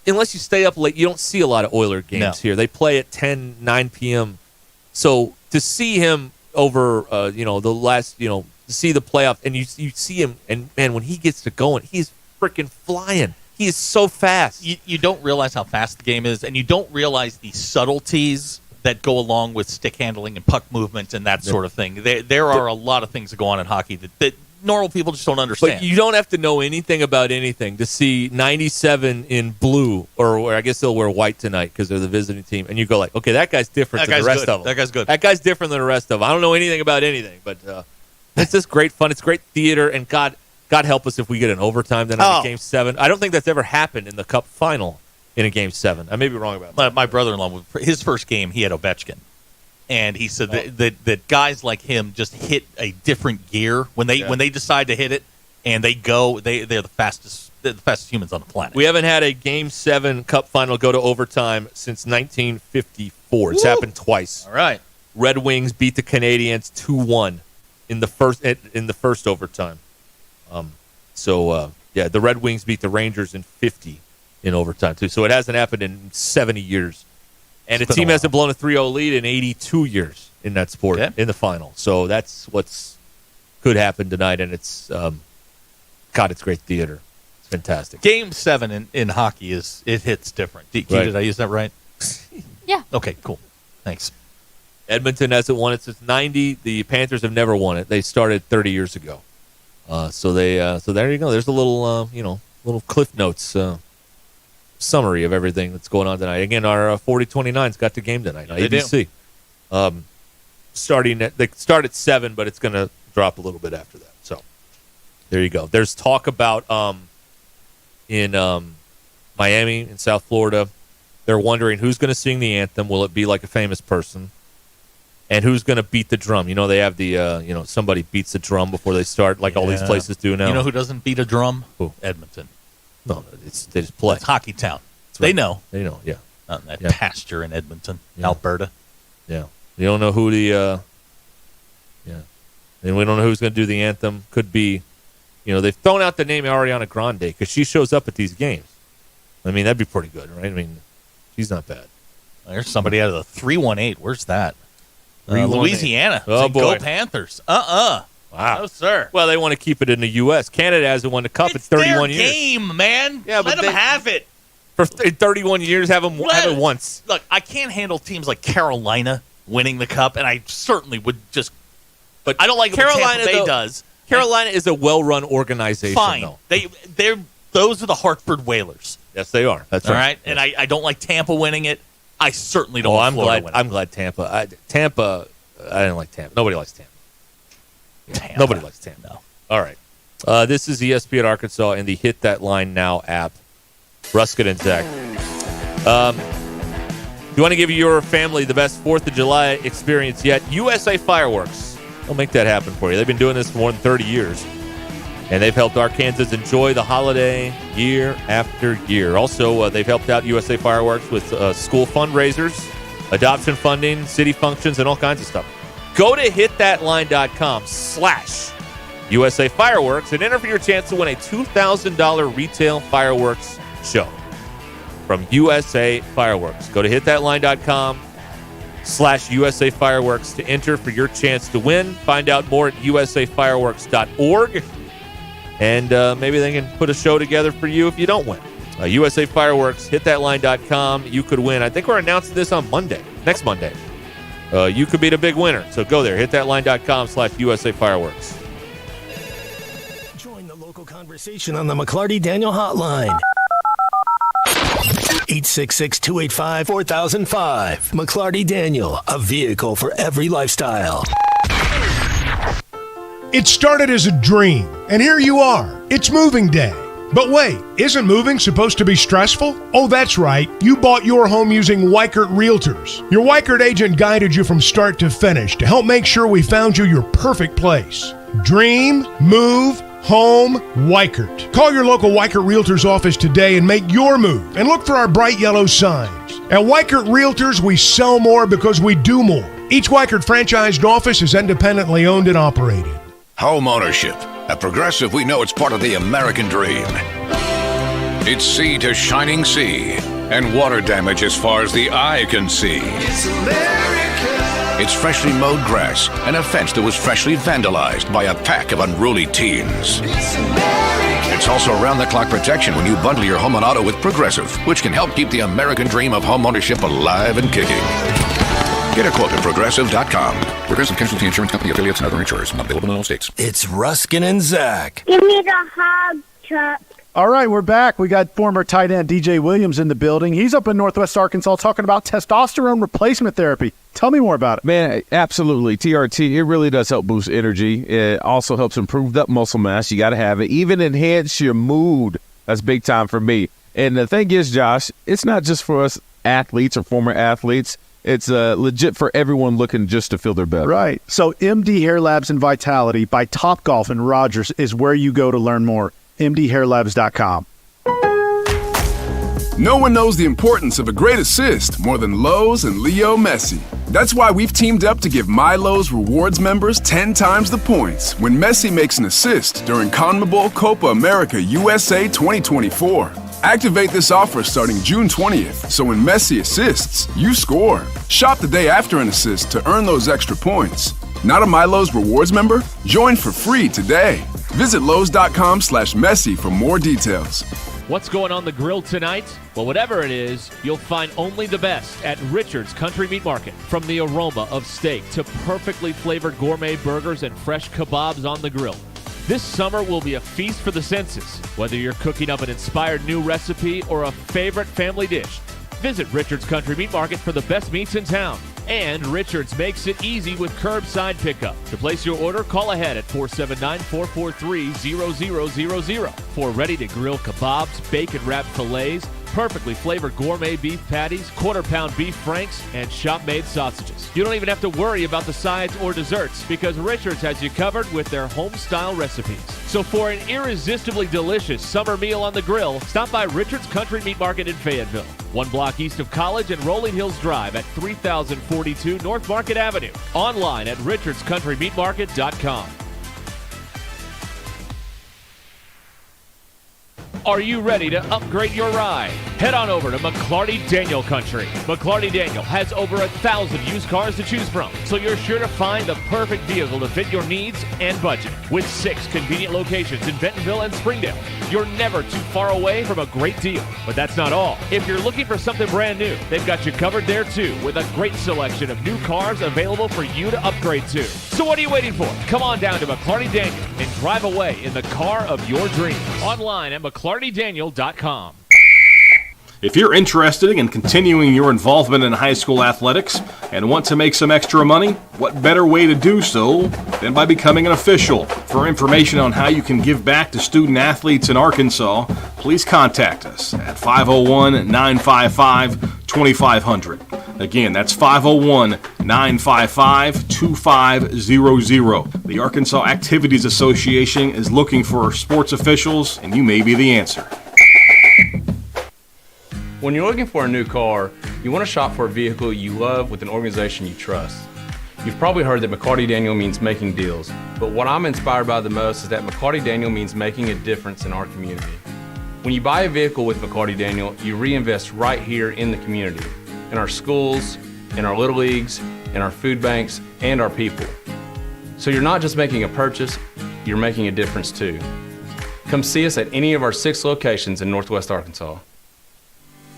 unless you stay up late, you don't see a lot of Oiler games here. They play at 10, 9 p.m. So to see him over, the last, to see the playoff, and you see him, and man, when he gets to going, he's freaking flying. He is so fast. You don't realize how fast the game is, and you don't realize the subtleties that go along with stick handling and puck movement and that sort of thing. There are a lot of things that go on in hockey that normal people just don't understand. But you don't have to know anything about anything to see 97 in blue, or I guess they'll wear white tonight because they're the visiting team, and you go like, okay, that guy's different than the rest of them. That guy's good. That guy's different than the rest of them. I don't know anything about anything, but it's just great fun. It's great theater, and God help us if we get an overtime tonight in Game 7. I don't think that's ever happened in the Cup final in a Game 7. I may be wrong about that. My brother-in-law, his first game, he had Ovechkin. And he said that guys like him just hit a different gear when they decide to hit it, and they go. They're the fastest humans on the planet. We haven't had a Game 7 Cup final go to overtime since 1954. It's happened twice. All right. Red Wings beat the Canadiens 2-1 in the first overtime. The Red Wings beat the Rangers in 50 in overtime too. So it hasn't happened in 70 years. And a team hasn't blown a 3-0 lead in 82 years in that sport in the final. So that's what's could happen tonight, and it's it's great theater. It's fantastic. Game 7 in hockey it hits different. Did I use that right? Yeah. Okay, cool. Thanks. Edmonton hasn't won it since 90. The Panthers have never won it. They started 30 years ago. So there you go. There's a little little Cliff Notes summary of everything that's going on tonight. Again, our 40-29's got the game tonight on ABC. They start at 7, but it's going to drop a little bit after that. So there you go. There's talk about in Miami, in South Florida, they're wondering who's going to sing the anthem. Will it be like a famous person? And who's going to beat the drum? They have the somebody beats the drum before they start, like all these places do now. You know who doesn't beat a drum? Who? Edmonton. No, they just play. It's Hockey Town. Right. They know. Yeah. Out in that pasture in Edmonton, Alberta. Yeah. You don't know who the and we don't know who's going to do the anthem. Could be, they've thrown out the name Ariana Grande because she shows up at these games. I mean, that'd be pretty good, right? I mean, she's not bad. There's somebody out of the 318. Where's that? 318. Louisiana. Oh, boy. Go Panthers. Wow. No, sir. Well, they want to keep it in the U.S. Canada hasn't won the Cup in 31 years. It's their game, man. Yeah, Let them have it. For 31 years, have it once. Look, I can't handle teams like Carolina winning the Cup, and I certainly would just. But I don't like Carolina. What Tampa Bay does. Carolina is a well-run organization. Fine. Though. Those are the Hartford Whalers. Yes, they are. That's all right. And I don't like Tampa winning it. I certainly don't. Want Florida winning. I'm glad Tampa. I didn't like Tampa. Nobody likes Tampa. Yeah. Nobody likes Tampa. No. All right. This is ESPN Arkansas and the Hit That Line Now app. Ruscin and Zach. If you want to give your family the best 4th of July experience yet, USA Fireworks will make that happen for you. They've been doing this for more than 30 years, and they've helped Arkansans enjoy the holiday year after year. Also, they've helped out USA Fireworks with school fundraisers, adoption funding, city functions, and all kinds of stuff. Go to hitthatline.com/USA Fireworks and enter for your chance to win a $2,000 retail fireworks show from USA Fireworks. Go to hitthatline.com/USA Fireworks to enter for your chance to win. Find out more at usafireworks.org. And maybe they can put a show together for you if you don't win. USA Fireworks, hitthatline.com. You could win. I think we're announcing this on Monday, next Monday. You could be the big winner. So go there, hitthatline.com/USA Fireworks. Join the local conversation on the McClarty Daniel hotline. 866-285-4005. McClarty Daniel, a vehicle for every lifestyle. It started as a dream, and here you are. It's moving day. But wait, isn't moving supposed to be stressful? Oh, that's right. You bought your home using Weichert Realtors. Your Weichert agent guided you from start to finish to help make sure we found you your perfect place. Dream, move, home, Weichert. Call your local Weichert Realtors office today and make your move. And look for our bright yellow signs. At Weichert Realtors, we sell more because we do more. Each Weichert franchised office is independently owned and operated. Home ownership. At Progressive, we know it's part of the American dream. It's sea to shining sea, and water damage as far as the eye can see. It's America. It's freshly mowed grass and a fence that was freshly vandalized by a pack of unruly teens. It's America. It's also round-the-clock protection when you bundle your home and auto with Progressive, which can help keep the American dream of home ownership alive and kicking. Get a quote at Progressive.com. Progressive Casualty Insurance Company, affiliates, and other insurers. Not available in all states. It's Ruscin and Zach. Give me the hog truck. All right, we're back. We got former tight end DJ Williams in the building. He's up in Northwest Arkansas talking about testosterone replacement therapy. Tell me more about it. Man, absolutely. TRT, it really does help boost energy. It also helps improve that muscle mass. You got to have it. Even enhance your mood. That's big time for me. And the thing is, Josh, it's not just for us athletes or former athletes. It's legit for everyone looking just to feel their best. Right. So MD Hair Labs and Vitality by Topgolf and Rogers is where you go to learn more. MDHairLabs.com. No one knows the importance of a great assist more than Lowe's and Leo Messi. That's why we've teamed up to give My Lowe's Rewards members 10 times the points when Messi makes an assist during CONMEBOL Copa America USA 2024. Activate this offer starting June 20th, so when Messi assists, you score. Shop the day after an assist to earn those extra points. Not a My Lowe's Rewards member? Join for free today. Visit Lowe's.com/Messi for more details. What's going on the grill tonight? Well, whatever it is, you'll find only the best at Richard's Country Meat Market. From the aroma of steak to perfectly flavored gourmet burgers and fresh kebabs on the grill. This summer will be a feast for the senses. Whether you're cooking up an inspired new recipe or a favorite family dish, visit Richard's Country Meat Market for the best meats in town. And Richard's makes it easy with curbside pickup. To place your order, call ahead at 479-443-0000 for ready-to-grill kebabs, bacon-wrapped fillets, perfectly flavored gourmet beef patties, quarter-pound beef franks, and shop-made sausages. You don't even have to worry about the sides or desserts because Richard's has you covered with their home-style recipes. So for an irresistibly delicious summer meal on the grill, stop by Richard's Country Meat Market in Fayetteville, 1 block east of College and Rolling Hills Drive at 3042 North Market Avenue. Online at richardscountrymeatmarket.com. Are you ready to upgrade your ride? Head on over to McClarty Daniel Country. McClarty Daniel has over 1,000 used cars to choose from, so you're sure to find the perfect vehicle to fit your needs and budget. With 6 convenient locations in Bentonville and Springdale, you're never too far away from a great deal. But that's not all. If you're looking for something brand new, they've got you covered there too, with a great selection of new cars available for you to upgrade to. So what are you waiting for? Come on down to McClarty Daniel and drive away in the car of your dreams. Online at McClartyDaniel.com. If you're interested in continuing your involvement in high school athletics and want to make some extra money, what better way to do so than by becoming an official? For information on how you can give back to student athletes in Arkansas, please contact us at 501-955-2500. Again, that's 501-955-2500. The Arkansas Activities Association is looking for sports officials, and you may be the answer. When you're looking for a new car, you want to shop for a vehicle you love with an organization you trust. You've probably heard that McCarty Daniel means making deals, but what I'm inspired by the most is that McCarty Daniel means making a difference in our community. When you buy a vehicle with McCarty Daniel, you reinvest right here in the community, in our schools, in our little leagues, in our food banks, and our people. So you're not just making a purchase, you're making a difference too. Come see us at any of our 6 locations in Northwest Arkansas.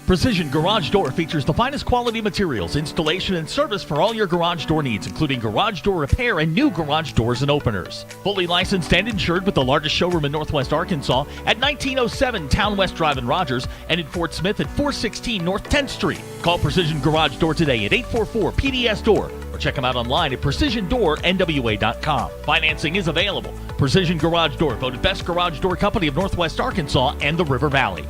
Precision Garage Door features the finest quality materials, installation, and service for all your garage door needs, including garage door repair and new garage doors and openers. Fully licensed and insured with the largest showroom in Northwest Arkansas at 1907 Town West Drive in Rogers and in Fort Smith at 416 North 10th Street. Call Precision Garage Door today at 844-PDS-DOOR or check them out online at PrecisionDoorNWA.com. Financing is available. Precision Garage Door, voted Best Garage Door Company of Northwest Arkansas and the River Valley.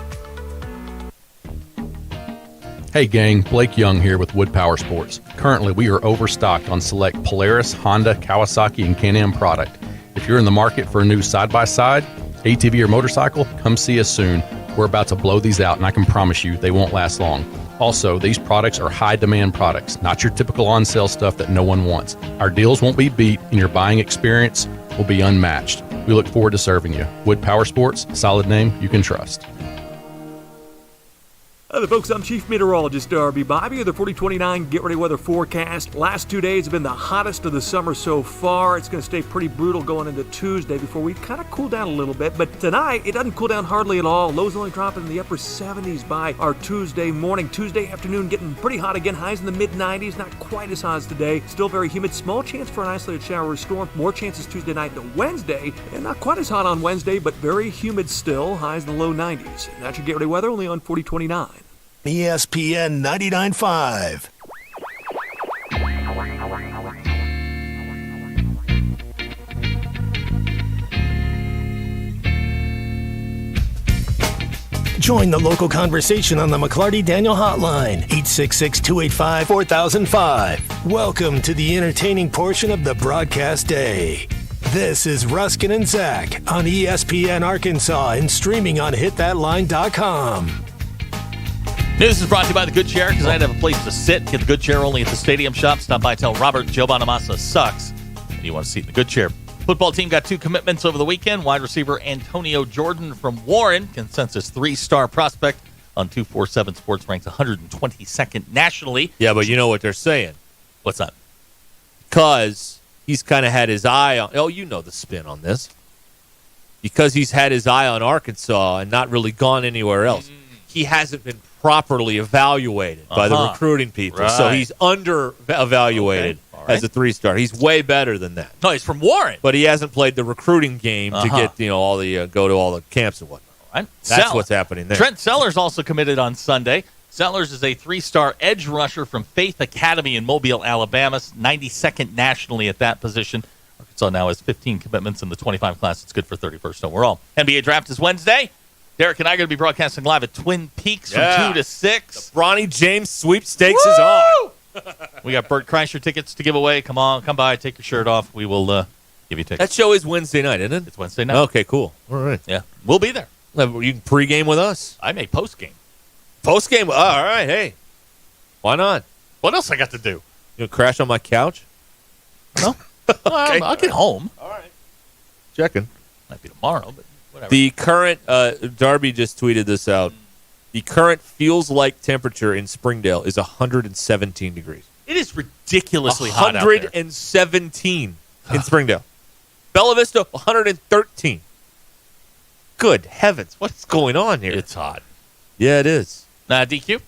Hey gang, Blake Young here with Wood Power Sports. Currently, we are overstocked on select Polaris, Honda, Kawasaki, and Can-Am product. If you're in the market for a new side-by-side, ATV, or motorcycle, come see us soon. We're about to blow these out, and I can promise you they won't last long. Also, these products are high-demand products, not your typical on-sale stuff that no one wants. Our deals won't be beat, and your buying experience will be unmatched. We look forward to serving you. Wood Power Sports, solid name you can trust. Hi there, folks. I'm Chief Meteorologist Darby Bobby of the 4029 Get Ready Weather Forecast. Last 2 days have been the hottest of the summer so far. It's going to stay pretty brutal going into Tuesday before we kind of cool down a little bit. But tonight, it doesn't cool down hardly at all. Lows only dropping in the upper 70s by our Tuesday morning. Tuesday afternoon getting pretty hot again. Highs in the mid-90s. Not quite as hot as today. Still very humid. Small chance for an isolated shower or storm. More chances Tuesday night to Wednesday. And not quite as hot on Wednesday, but very humid still. Highs in the low 90s. And that's your Get Ready Weather only on 4029. ESPN 99.5. Join the local conversation on the McClarty Daniel Hotline, 866-285-4005. Welcome to the entertaining portion of the broadcast day. This is Ruscin and Zach on ESPN Arkansas and streaming on hitthatline.com. This is brought to you by the Good Chair, because I had to have a place to sit. Get the Good Chair only at the Stadium Shop. Stop by, tell Robert Joe Bonamassa sucks, and you want to seat in the Good Chair. Football team got 2 commitments over the weekend. Wide receiver Antonio Jordan from Warren, consensus 3-star prospect on 247 Sports, ranks 122nd nationally. Yeah, but you know what they're saying. What's that? Because he's kind of had his eye on, you know the spin on this. Because he's had his eye on Arkansas and not really gone anywhere else. He hasn't been properly evaluated by the recruiting people. Right. So he's under-evaluated as a 3-star. He's way better than that. No, he's from Warren. But he hasn't played the recruiting game to get, all the go to all the camps and whatnot. Right. That's what's happening there. Trent Sellers also committed on Sunday. Sellers is a 3-star edge rusher from Faith Academy in Mobile, Alabama, 92nd nationally at that position. Arkansas now has 15 commitments in the 25 class. It's good for 31st overall. NBA draft is Wednesday. Derek and I are going to be broadcasting live at Twin Peaks from 2 to 6. The Bronny James sweepstakes is on. We got Bert Kreischer tickets to give away. Come by, take your shirt off. We will give you tickets. That show is Wednesday night, isn't it? It's Wednesday night. Okay, cool. All right. Yeah, we'll be there. You can pregame with us. I may postgame. Postgame? All right, hey. Why not? What else I got to do? You crash on my couch? No. Okay. I'll get home. All right. Checking. Might be tomorrow, but whatever. The current, Darby just tweeted this out. The current feels like temperature in Springdale is 117 degrees. It is ridiculously hot out there. 117 in Springdale. Bella Vista, 113. Good heavens. What's going on here? It's hot. Yeah, it is. DQ?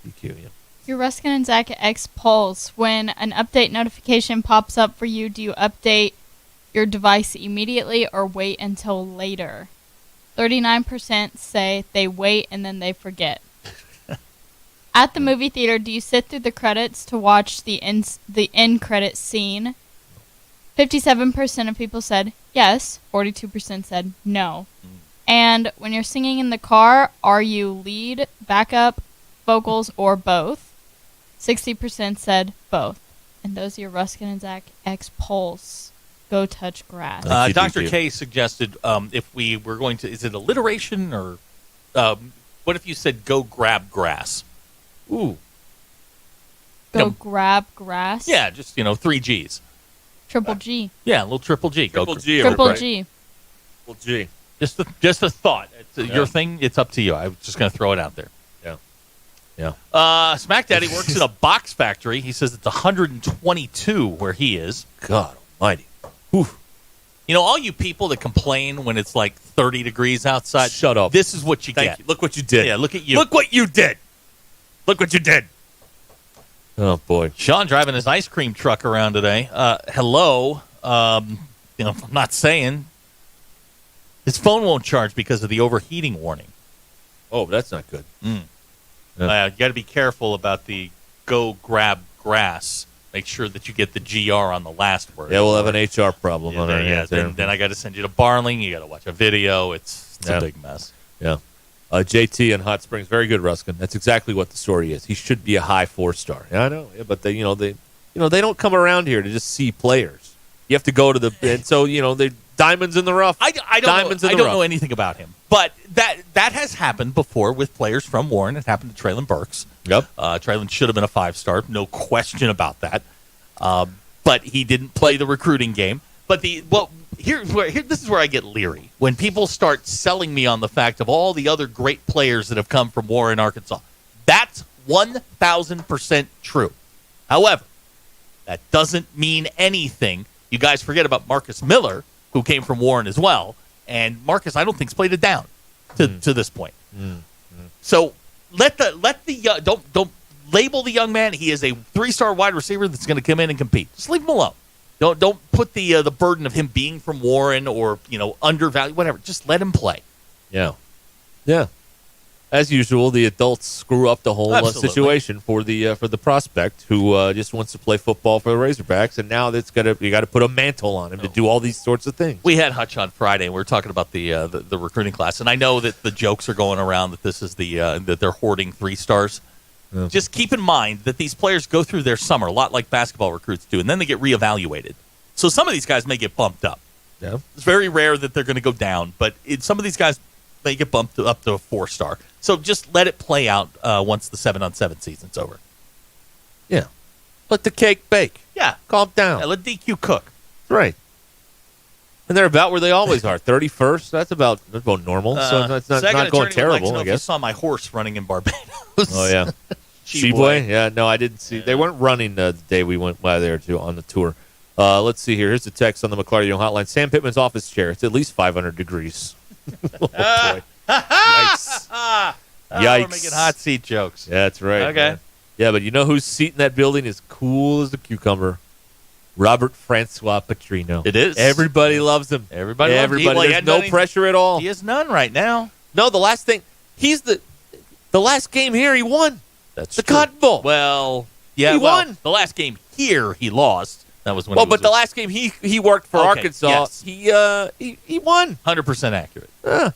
DQ, yeah. Your Ruscin and Zach X Pulse. When an update notification pops up for you, do you update your device immediately or wait until later? 39% say they wait and then they forget. At the movie theater, do you sit through the credits to watch the end credit scene? 57% of people said yes. 42% said no. And when you're singing in the car, are you lead, backup, vocals, or both? 60% said both. And those are your Ruskin and Zach X polls. Go touch grass. Dr. K suggested if we were going to, is it alliteration or what if you said go grab grass? Ooh. Go grab grass? Yeah, just, 3 G's. Triple G. Yeah, a little triple G. Triple G. Triple G. Triple G. Just a thought. It's your thing. It's up to you. I was just going to throw it out there. Yeah. Smack Daddy works in a box factory. He says it's 122 where he is. God almighty. Whew. All you people that complain when it's like 30 degrees outside. Shut up. This is what you Thank get. you. Look what you did. Yeah, look at you. Look what you did. Look what you did. Oh, boy. Sean driving his ice cream truck around today. Hello. I'm not saying. His phone won't charge because of the overheating warning. Oh, that's not good. You got to be careful about the go grab grass. Make sure that you get the GR on the last word. Yeah, we'll have an HR problem on our hands. Then I got to send you to Barling. You got to watch a video. It's a big mess. Yeah. JT in Hot Springs, very good, Ruskin. That's exactly what the story is. He should be a high 4-star. Yeah, I know, but they don't come around here to just see players. You have to go to and so they diamonds in the rough. I don't know anything about him, but that has happened before with players from Warren. It happened to Traylon Burks. Yep. Traylon should have been a 5-star, no question about that. But he didn't play the recruiting game. But this is where I get leery when people start selling me on the fact of all the other great players that have come from Warren, Arkansas. That's 1,000% true. However, that doesn't mean anything. You guys forget about Marcus Miller, who came from Warren as well, and Marcus I don't think's played it down to this point. So don't label the young man. He is a 3-star wide receiver that's going to come in and compete. Just leave him alone. Don't put the burden of him being from Warren or undervalued, whatever. Just let him play. Yeah. As usual, the adults screw up the whole situation for the prospect who just wants to play football for the Razorbacks, and now you got to put a mantle on him to do all these sorts of things. We had Hutch on Friday, and we were talking about the recruiting class, and I know that the jokes are going around that this is that they're hoarding 3-stars. Yeah. Just keep in mind that these players go through their summer a lot like basketball recruits do, and then they get reevaluated. So some of these guys may get bumped up. Yeah. It's very rare that they're going to go down, but some of these guys may get bumped up to a 4-star. So just let it play out once the 7-on-7 season's over. Yeah. Let the cake bake. Yeah. Calm down. Yeah, let DQ cook. Right. And they're about where they always are. 31st. That's about normal. So that's not going terrible, I guess. You saw my horse running in Barbados. Oh, yeah. Sheboy? Yeah, no, I didn't see. They weren't running the day we went by there on the tour. Let's see here. Here's the text on the McClarty hotline. Sam Pittman's office chair. It's at least 500 degrees. Oh, boy. Yikes. Yikes. We're making hot seat jokes. Yeah, that's right. Okay. Man. Yeah, but you know whose seat in that building is cool as a cucumber? Robert Francois Petrino. It is. Everybody loves him. Everybody. There's no pressure at all. He has none right now. No, the last thing. He's the last game here he won. That's the Cotton Bowl. Well, yeah, he won. The last game here he lost. That was when. But the last game he worked for Arkansas. Yes. He won. 100% accurate. Yeah.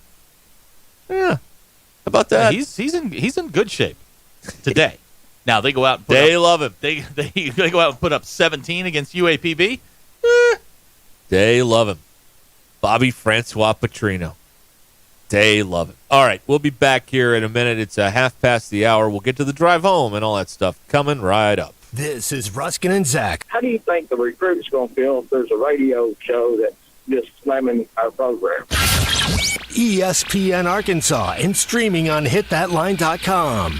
How about that? Yeah, he's in good shape today. Now they go out and they love him. They go out and put up 17 against UAPB. They love him. Bobby Francois Petrino. They love him. All right, we'll be back here in a minute. It's 1:30. We'll get to the drive home and all that stuff coming right up. This is Ruskin and Zach. How do you think the recruit's going to feel if there's a radio show that's just slamming our program? ESPN Arkansas and streaming on hitthatline.com.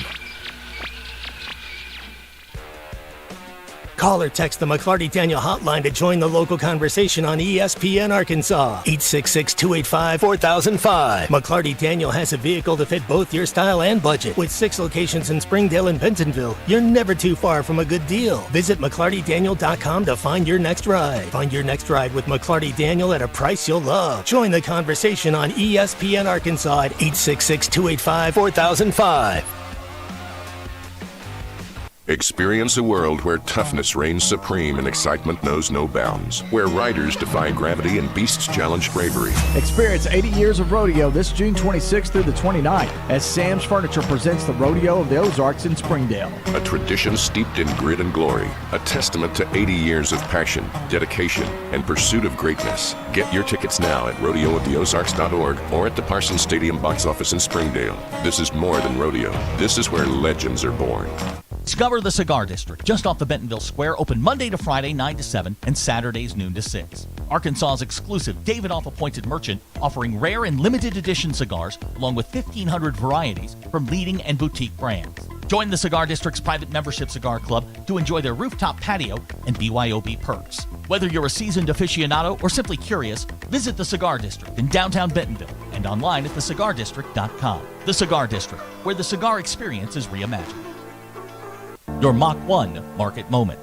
Call or text the McClarty Daniel hotline to join the local conversation on ESPN Arkansas. 866-285-4005. McClarty Daniel has a vehicle to fit both your style and budget. With 6 locations in Springdale and Bentonville, you're never too far from a good deal. Visit McClartyDaniel.com to find your next ride. Find your next ride with McClarty Daniel at a price you'll love. Join the conversation on ESPN Arkansas at 866-285-4005. Experience a world where toughness reigns supreme and excitement knows no bounds. Where riders defy gravity and beasts challenge bravery. Experience 80 years of rodeo this June 26th through the 29th as Sam's Furniture presents the Rodeo of the Ozarks in Springdale. A tradition steeped in grit and glory. A testament to 80 years of passion, dedication, and pursuit of greatness. Get your tickets now at rodeooftheozarks.org or at the Parsons Stadium box office in Springdale. This is more than rodeo. This is where legends are born. Discover the Cigar District, just off the Bentonville Square, open Monday to Friday, 9 to 7, and Saturdays, noon to 6. Arkansas's exclusive Davidoff appointed merchant, offering rare and limited edition cigars, along with 1,500 varieties from leading and boutique brands. Join the Cigar District's private membership cigar club to enjoy their rooftop patio and BYOB perks. Whether you're a seasoned aficionado or simply curious, visit the Cigar District in downtown Bentonville and online at thecigardistrict.com. The Cigar District, where the cigar experience is reimagined. Your Mach 1 market moment.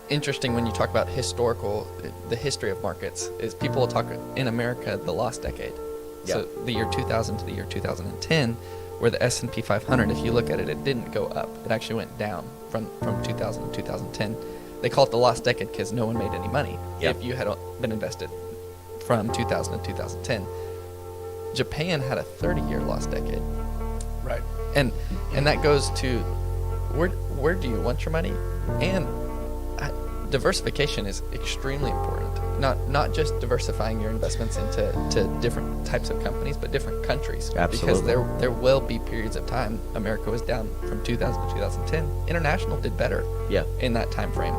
Interesting when you talk about the history of markets, is people will talk in America the lost decade. Yeah. So the year 2000 to the year 2010, where the S&P 500, if you look at it, it didn't go up. It actually went down from 2000 to 2010. They call it the lost decade because no one made any money if you had been invested from 2000 to 2010. Japan had a 30-year lost decade. Right. And that goes to where do you want your money? And diversification is extremely important. Not just diversifying your investments into different types of companies, but different countries. Absolutely. Because there will be periods of time America was down from 2000 to 2010. International did better in that time frame.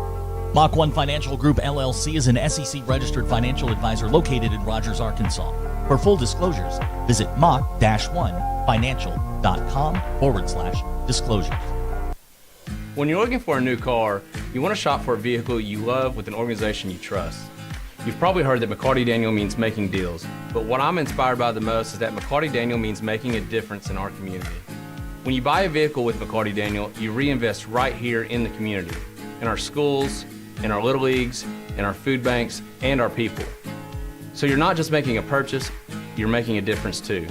Mach 1 Financial Group LLC is an SEC-registered financial advisor located in Rogers, Arkansas. For full disclosures, visit mach-1financial.com/disclosures. When you're looking for a new car, you want to shop for a vehicle you love with an organization you trust. You've probably heard that McCarty Daniel means making deals, but what I'm inspired by the most is that McCarty Daniel means making a difference in our community. When you buy a vehicle with McCarty Daniel, you reinvest right here in the community, in our schools, in our little leagues, in our food banks, and our people. So you're not just making a purchase, you're making a difference too.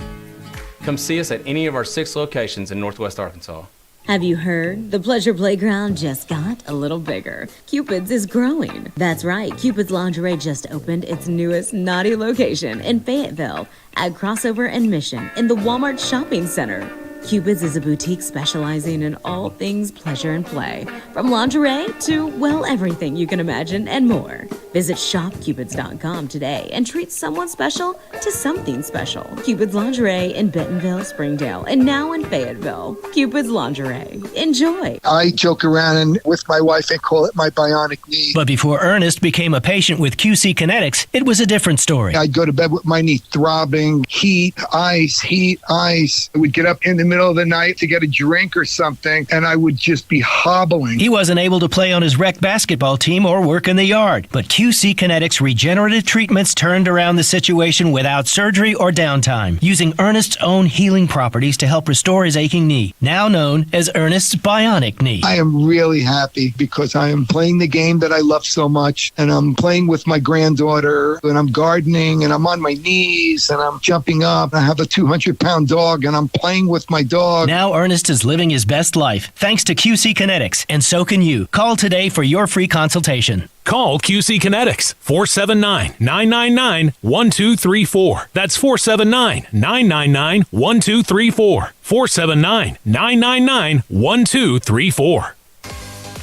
Come see us at any of our 6 locations in Northwest Arkansas. Have you heard? The Pleasure Playground just got a little bigger. Cupid's is growing. That's right, Cupid's Lingerie just opened its newest naughty location in Fayetteville at Crossover and Mission in the Walmart Shopping Center. Cupid's is a boutique specializing in all things pleasure and play, from lingerie to, well, everything you can imagine and more. Visit shopcupids.com today and treat someone special to something special. Cupid's Lingerie in Bentonville, Springdale, and now in Fayetteville. Cupid's Lingerie. Enjoy. I joke around with my wife and call it my bionic knee. But before Ernest became a patient with QC Kinetics, it was a different story. I'd go to bed with my knee throbbing, heat, ice. I would get up in the middle of the night to get a drink or something, and I would just be hobbling. He wasn't able to play on his rec basketball team or work in the yard, but QC Kinetics regenerative treatments turned around the situation without surgery or downtime, using Ernest's own healing properties to help restore his aching knee, now known as Ernest's bionic knee. I am really happy because I am playing the game that I love so much, and I'm playing with my granddaughter, and I'm gardening, and I'm on my knees, and I'm jumping up. I have a 200-pound dog, and I'm playing with my dog. Now Ernest is living his best life, thanks to QC Kinetics, and so can you. Call today for your free consultation. Call QC Kinetics, 479-999-1234. That's 479-999-1234. 479-999-1234.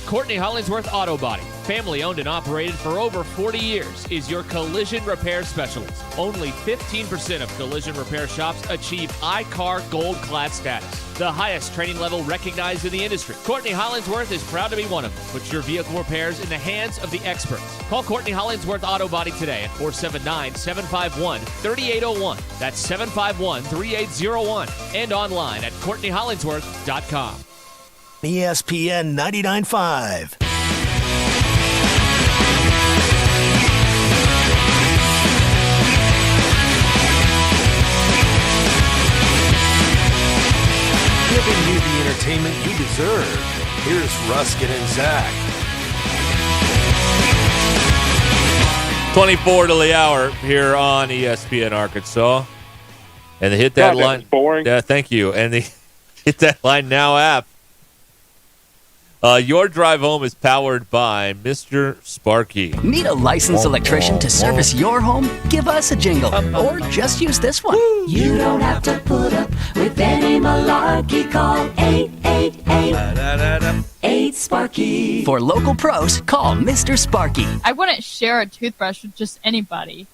Courtney Hollingsworth Auto Body, family owned and operated for over 40 years, is your collision repair specialist. Only 15% of collision repair shops achieve iCar Gold Class status, the highest training level recognized in the industry. Courtney Hollingsworth is proud to be one of them. Put your vehicle repairs in the hands of the experts. Call Courtney Hollingsworth Auto Body today at 479-751-3801. That's 751-3801. And online at CourtneyHollingsworth.com. ESPN 99.5. Giving you the entertainment you deserve. Here's Ruscin and Zach. 24 to the hour here on ESPN Arkansas. And the Hit That Line. Boring. Yeah, thank you. And the Hit That Line Now app. Your drive home is powered by Mr. Sparky. Need a licensed electrician to service your home? Give us a jingle. Or just use this one. You don't have to put up with any malarkey. Call 888-8-SPARKY. For local pros, call Mr. Sparky. I wouldn't share a toothbrush with just anybody.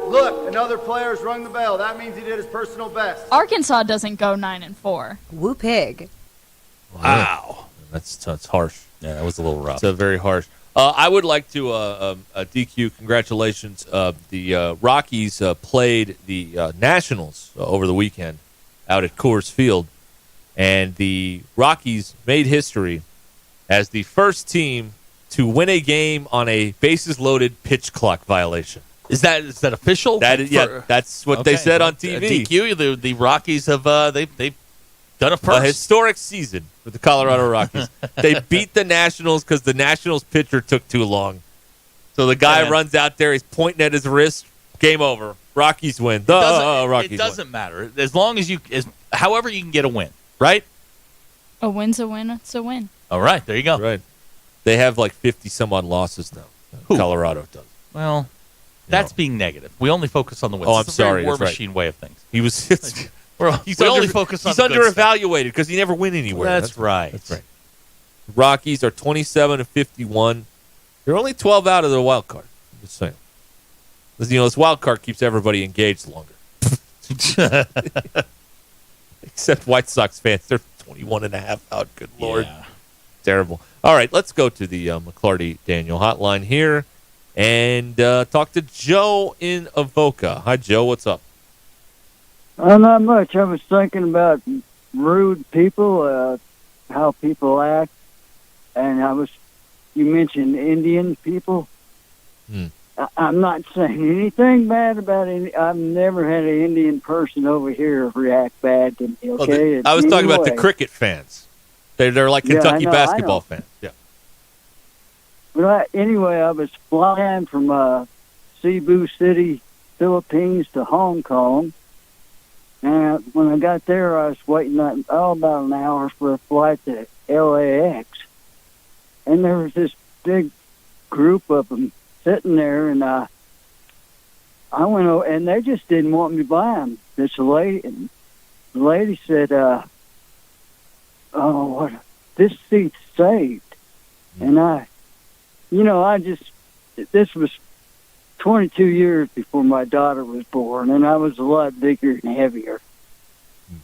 Look, another player's rung the bell. That means he did his personal best. Arkansas doesn't go 9-4. Woo pig. Wow. That's harsh. Yeah, that was a little rough. It's very harsh. I would like to, DQ, congratulations. The Rockies played the Nationals over the weekend out at Coors Field, and the Rockies made history as the first team to win a game on a bases-loaded pitch clock violation. Is that official? That is, that's what they said on TV. DQ, the Rockies have they've done a first. A historic season for the Colorado Rockies. They beat the Nationals because the Nationals pitcher took too long. So the guy runs out there, he's pointing at his wrist. Game over. Rockies win. It doesn't matter as long as however you can get a win, right? A win's a win. It's a win. All right, there you go. Right. They have like 50 some odd losses now. Colorado does. Well. That's being negative. We only focus on the wins. Oh, I'm it's a very sorry. War That's machine way of things. He was. He's only focused on. He's the good under-evaluated because he never win anywhere. That's right. That's right. Rockies are 27-51. They're only 12 out of the wild card. I'm just saying. This wild card keeps everybody engaged longer. Except White Sox fans. They're 21.5 out. Good Lord. Yeah. Terrible. All right, let's go to the McClarty Daniel hotline here and talk to Joe in Avoca. Hi, Joe. What's up? Not much. I was thinking about rude people, how people act, and you mentioned Indian people. I'm not saying anything bad about any. I've never had an Indian person over here react bad to me. Okay, I was talking about the cricket fans. They're like Kentucky basketball fans. Yeah. But anyway, I was flying from Cebu City, Philippines to Hong Kong. And when I got there, I was waiting about an hour for a flight to LAX. And there was this big group of them sitting there, and I went over, and they just didn't want me by them. The lady said, this seat's saved. And this was 22 years before my daughter was born, and I was a lot bigger and heavier.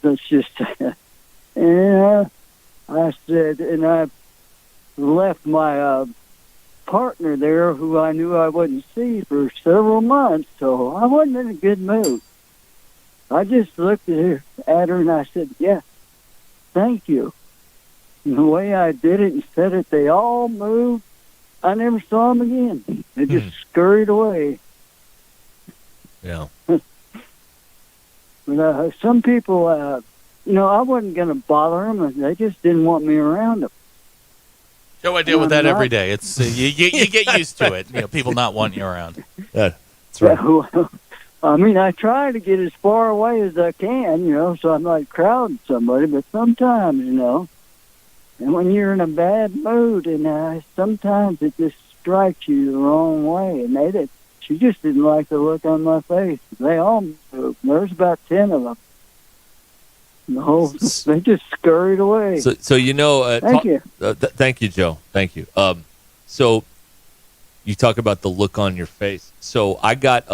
That's just, and I said, and I left my partner there, who I knew I wouldn't see for several months, so I wasn't in a good mood. I just looked at her and I said, yeah, thank you. And the way I did it and said it, they all moved. I never saw them again. They just scurried away. Yeah. But some people, I wasn't going to bother them. They just didn't want me around them. Joe, I deal with that every day. It's you get used to it. People not wanting you around. Yeah, that's right. I try to get as far away as I can, so I'm not crowding somebody. But sometimes, and when you're in a bad mood, and sometimes it just strikes you the wrong way. And she just didn't like the look on my face. They all moved. There's about 10 of them. They just scurried away. So thank you. Thank you, Joe. Thank you. So you talk about the look on your face. So I got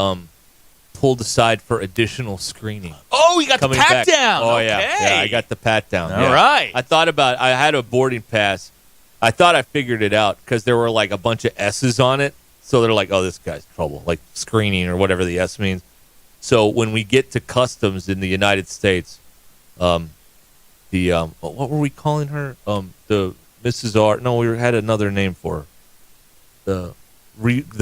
pulled aside for additional screening. Oh, you got the pat down. Oh, okay. Yeah, I got the pat down. All right. I had a boarding pass. I thought I figured it out because there were like a bunch of S's on it. So they're like, oh, this guy's in trouble, like screening or whatever the S means. So when we get to customs in the United States, what were we calling her? The Mrs. R. No, we had another name for her. The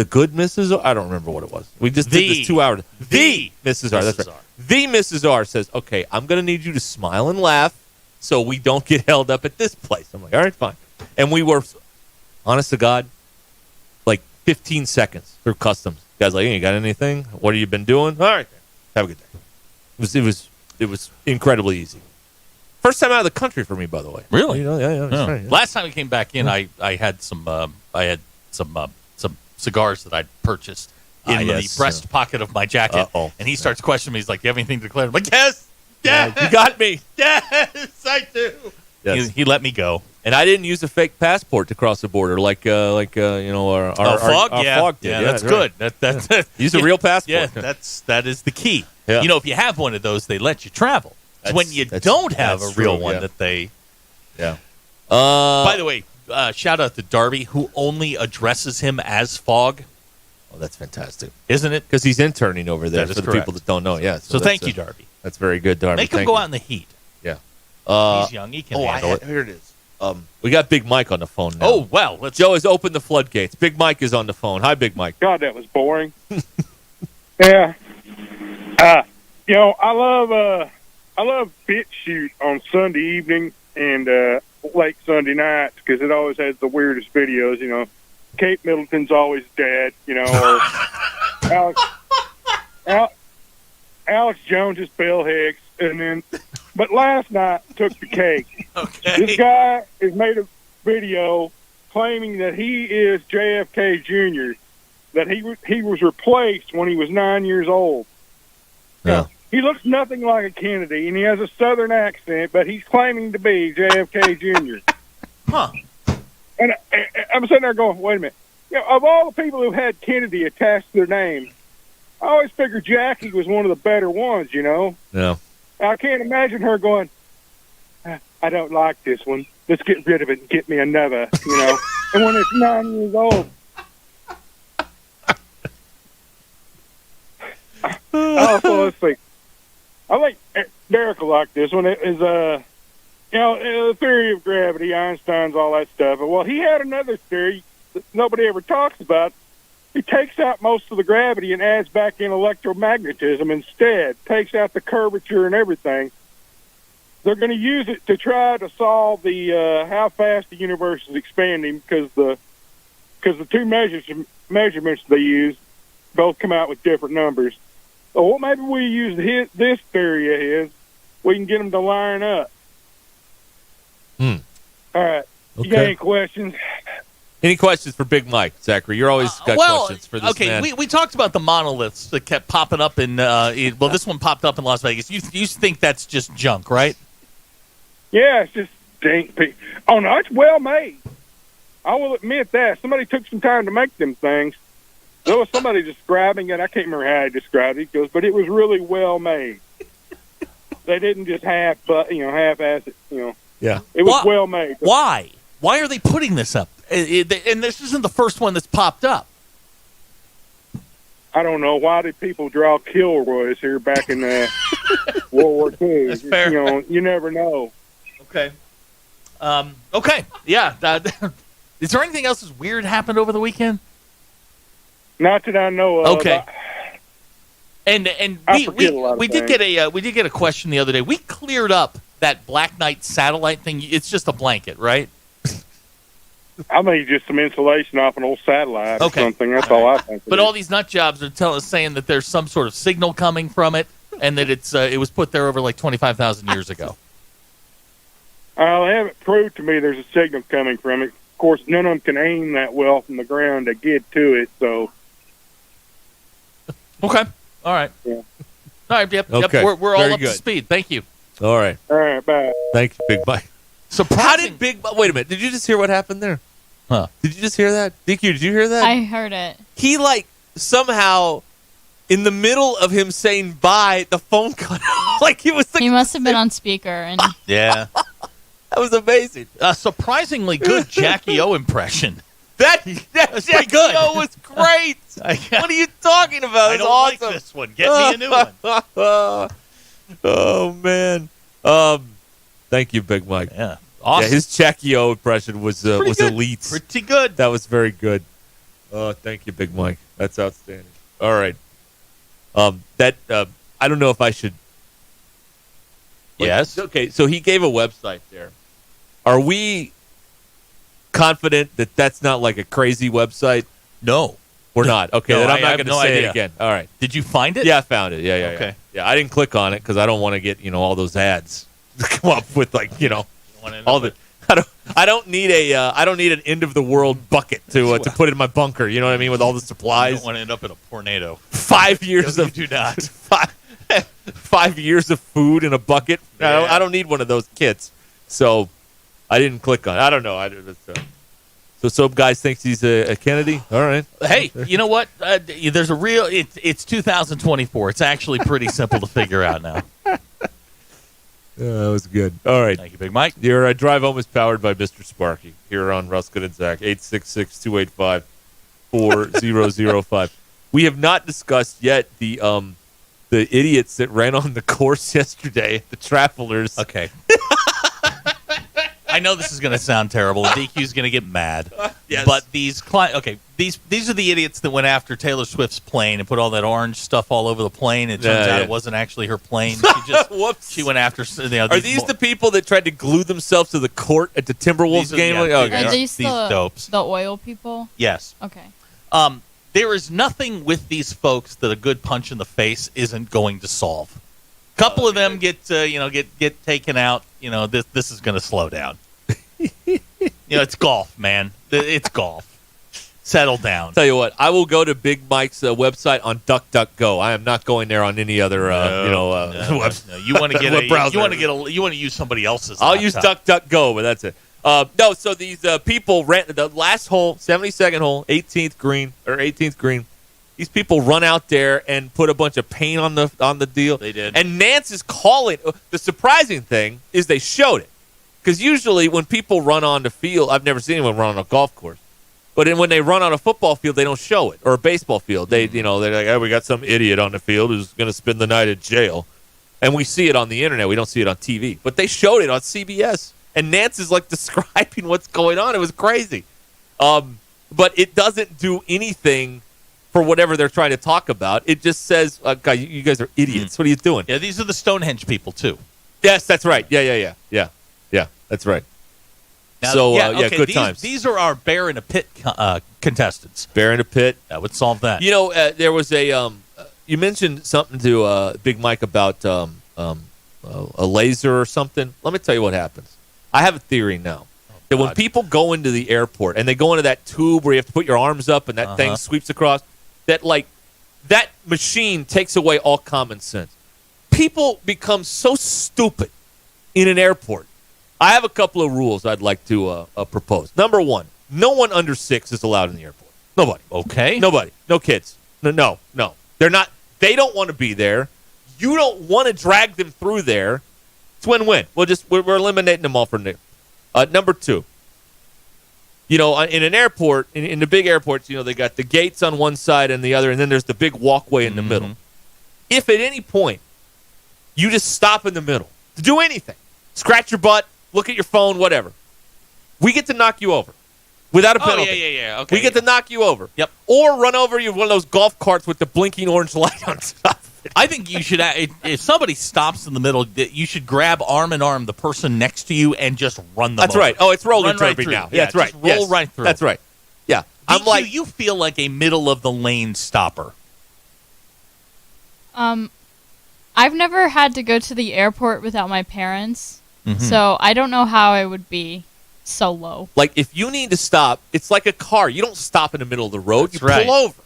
good Mrs. R. I don't remember what it was. We just did this 2 hours. The Mrs. R. That's right. The Mrs. R. says, okay, I'm going to need you to smile and laugh so we don't get held up at this place. I'm like, all right, fine. And we were, honest to God, like 15 seconds through customs. The guy's like, hey, you got anything? What have you been doing? All right, have a good day. It was incredibly easy. First time out of the country for me, by the way. Really? Yeah, that's Yeah. right, yeah. Last time we came back in, I had some cigars that I'd purchased in the breast pocket of my jacket. Uh-oh. And he starts questioning me. He's like, "You have anything to declare?" I'm like, "Yes, yes, you got me. yes, I do." Yes. He let me go. And I didn't use a fake passport to cross the border like our Fog, Fog did. yeah, that's right. good. That's Use a real passport. Yeah, that is the key. Yeah. If you have one of those, they let you travel. It's when you don't have a real one that they. Yeah. By the way, shout out to Darby, who only addresses him as Fog. Oh, that's fantastic, isn't it? Because he's interning over there That is for the correct. people that don't know. Yeah. So that's, thank you, Darby. That's very good, Darby. Make him Thank go you. out in the heat. Yeah. He's young. He can Oh, handle it. here it is. We got Big Mike on the phone now. Oh, well. Joe has opened the floodgates. Big Mike is on the phone. Hi, Big Mike. God, that was boring. Yeah. I love Bit Shoot on Sunday evening and late Sunday nights because it always has the weirdest videos. Kate Middleton's always dead, or Alex Jones is Bill Hicks, but last night took the cake. Okay. This guy has made a video claiming that he is JFK Jr., that he was replaced when he was 9 years old. Yeah. He looks nothing like a Kennedy, and he has a Southern accent, but he's claiming to be JFK Jr. Huh. And I'm sitting there going, wait a minute. Of all the people who had Kennedy attached to their name, I always figured Jackie was one of the better ones, Yeah. I can't imagine her going, I don't like this one. Let's get rid of it and get me another, And when it's 9 years old. So let's see. I think Derek will like this one. It is, the theory of gravity, Einstein's, all that stuff. Well, he had another theory that nobody ever talks about. He takes out most of the gravity and adds back in electromagnetism instead, takes out the curvature and everything. They're going to use it to try to solve the how fast the universe is expanding because the two measurements they use both come out with different numbers. So maybe we use this theory of his. We can get them to line up. All right. You got any questions? Any questions for Big Mike, Zachary? You're always got questions for this man. We talked about the monoliths that kept popping up in. This one popped up in Las Vegas. You think that's just junk, right? Yeah, it's just dang. Oh no, it's well made. I will admit that somebody took some time to make them things. There was somebody describing it. I can't remember how he described it. He goes, but it was really well made. They didn't just half-ass it. Yeah, it was well made. Why? Why are they putting this up? And this isn't the first one that's popped up. I don't know. Why did people draw Kilroys here back in World War II? That's fair. You never know. Okay. Okay. Yeah. Is there anything else that's weird happened over the weekend? Not that I know of. Okay. And we did get a question the other day. We cleared up that Black Knight satellite thing. It's just a blanket, right? I mean, just some insulation off an old satellite or something. That's all I think. But all these nut jobs are saying that there's some sort of signal coming from it, and that it was put there over like 25,000 years ago. They haven't proved to me there's a signal coming from it. Of course, none of them can aim that well from the ground to get to it. So. Okay. All right. Yeah. All right. Yep. Okay. Yep. We're all Very up to good. speed. Thank you. All right. All right. Bye. Thank you, Big Mike. How did Big Mike? Wait a minute. Did you just hear what happened there? Huh? Did you just hear that? DQ, did you hear that? I heard it. He somehow, in the middle of him saying bye, the phone cut off. He must have been on speaker and. Yeah. That was amazing. A surprisingly good Jackie O impression. That pretty good. That was great. What are you talking about? I It's don't awesome. like this one. Get me a new one. Oh man. Thank you, Big Mike. Yeah. Awesome. Yeah, his Jackie O impression was good. elite. Pretty good. That was very good. Thank you, Big Mike. That's outstanding. All right. I don't know if I should. Yes. Okay. So he gave a website there. Are we confident that that's not like a crazy website? No, we're not. Okay, No, then I'm I not have going to no say idea. it again. All right. Did you find it? Yeah, I found it. Yeah. Okay. Yeah, I didn't click on it because I don't want to get all those ads. come up with all the. I don't need an end of the world bucket to put in my bunker. You know what I mean? With all the supplies. You don't want to end up in a tornado. 5 years of do not. 5 years of food in a bucket. Yeah. I don't need one of those kits. So I didn't click on it. I don't know. So some guys thinks he's a Kennedy. All right. Hey, you know what? There's a real. It's 2024. It's actually pretty simple to figure out now. That was good. All right. Thank you, Big Mike. Your drive home is powered by Mr. Sparky here on Ruscin and Zach, 866-285-4005. We have not discussed yet the idiots that ran on the course yesterday at the Travelers. Okay. I know this is going to sound terrible. DQ's going to get mad. Yes. But these are the idiots that went after Taylor Swift's plane and put all that orange stuff all over the plane. It turns out it wasn't actually her plane. She went after. Are these the people that tried to glue themselves to the court at the Timberwolves game? Are these these dopes. the oil people? Yes. Okay. There is nothing with these folks that a good punch in the face isn't going to solve. A couple of them get taken out. This is going to slow down. It's golf, man. It's golf. Settle down. Tell you what, I will go to Big Mike's website on DuckDuckGo. I am not going there on any other website. No. You want to get you want to use somebody else's. I'll use DuckDuckGo, but that's it. No, so these people ran the last hole, 72nd hole, 18th green. These people run out there and put a bunch of paint on the deal. They did. And Nance is calling. The surprising thing is they showed it. Because usually when people run on the field, I've never seen anyone run on a golf course. But when they run on a football field, they don't show it, or a baseball field. They're like, oh, we got some idiot on the field who's going to spend the night in jail. And we see it on the internet. We don't see it on TV. But they showed it on CBS. And Nance is like describing what's going on. It was crazy. But it doesn't do anything for whatever they're trying to talk about. It just says, God, you guys are idiots. What are you doing? Yeah, these are the Stonehenge people, too. Yes, that's right. Yeah, that's right. Now, good times. These are our bear in a pit contestants. Bear in a pit. That would solve that. There was you mentioned something to Big Mike about a laser or something. Let me tell you what happens. I have a theory now. That when people go into the airport and they go into that tube where you have to put your arms up and that thing sweeps across, that machine takes away all common sense. People become so stupid in an airport. I have a couple of rules I'd like to propose. Number one, no one under 6 is allowed in the airport. Nobody. Okay. Nobody. No kids. No. They're not. They don't want to be there. You don't want to drag them through there. It's win-win. We're eliminating them all from there. Number two, in an airport, in the big airports, they got the gates on one side and the other, and then there's the big walkway in the middle. If at any point you just stop in the middle to do anything, scratch your butt, look at your phone, whatever, we get to knock you over without a penalty. Yeah. Okay. We get to knock you over. Yep. Or run over you with one of those golf carts with the blinking orange light on top. I think you should, if somebody stops in the middle, you should grab arm in arm the person next to you and just run them That's over. right. Oh, it's roller Run right derby through. now. Yeah, that's right. just roll right through. That's right. Yeah. DQ, you feel like a middle of the lane stopper. I've never had to go to the airport without my parents, so I don't know how I would be solo. Like, if you need to stop, it's like a car. You don't stop in the middle of the road. That's you right. pull over.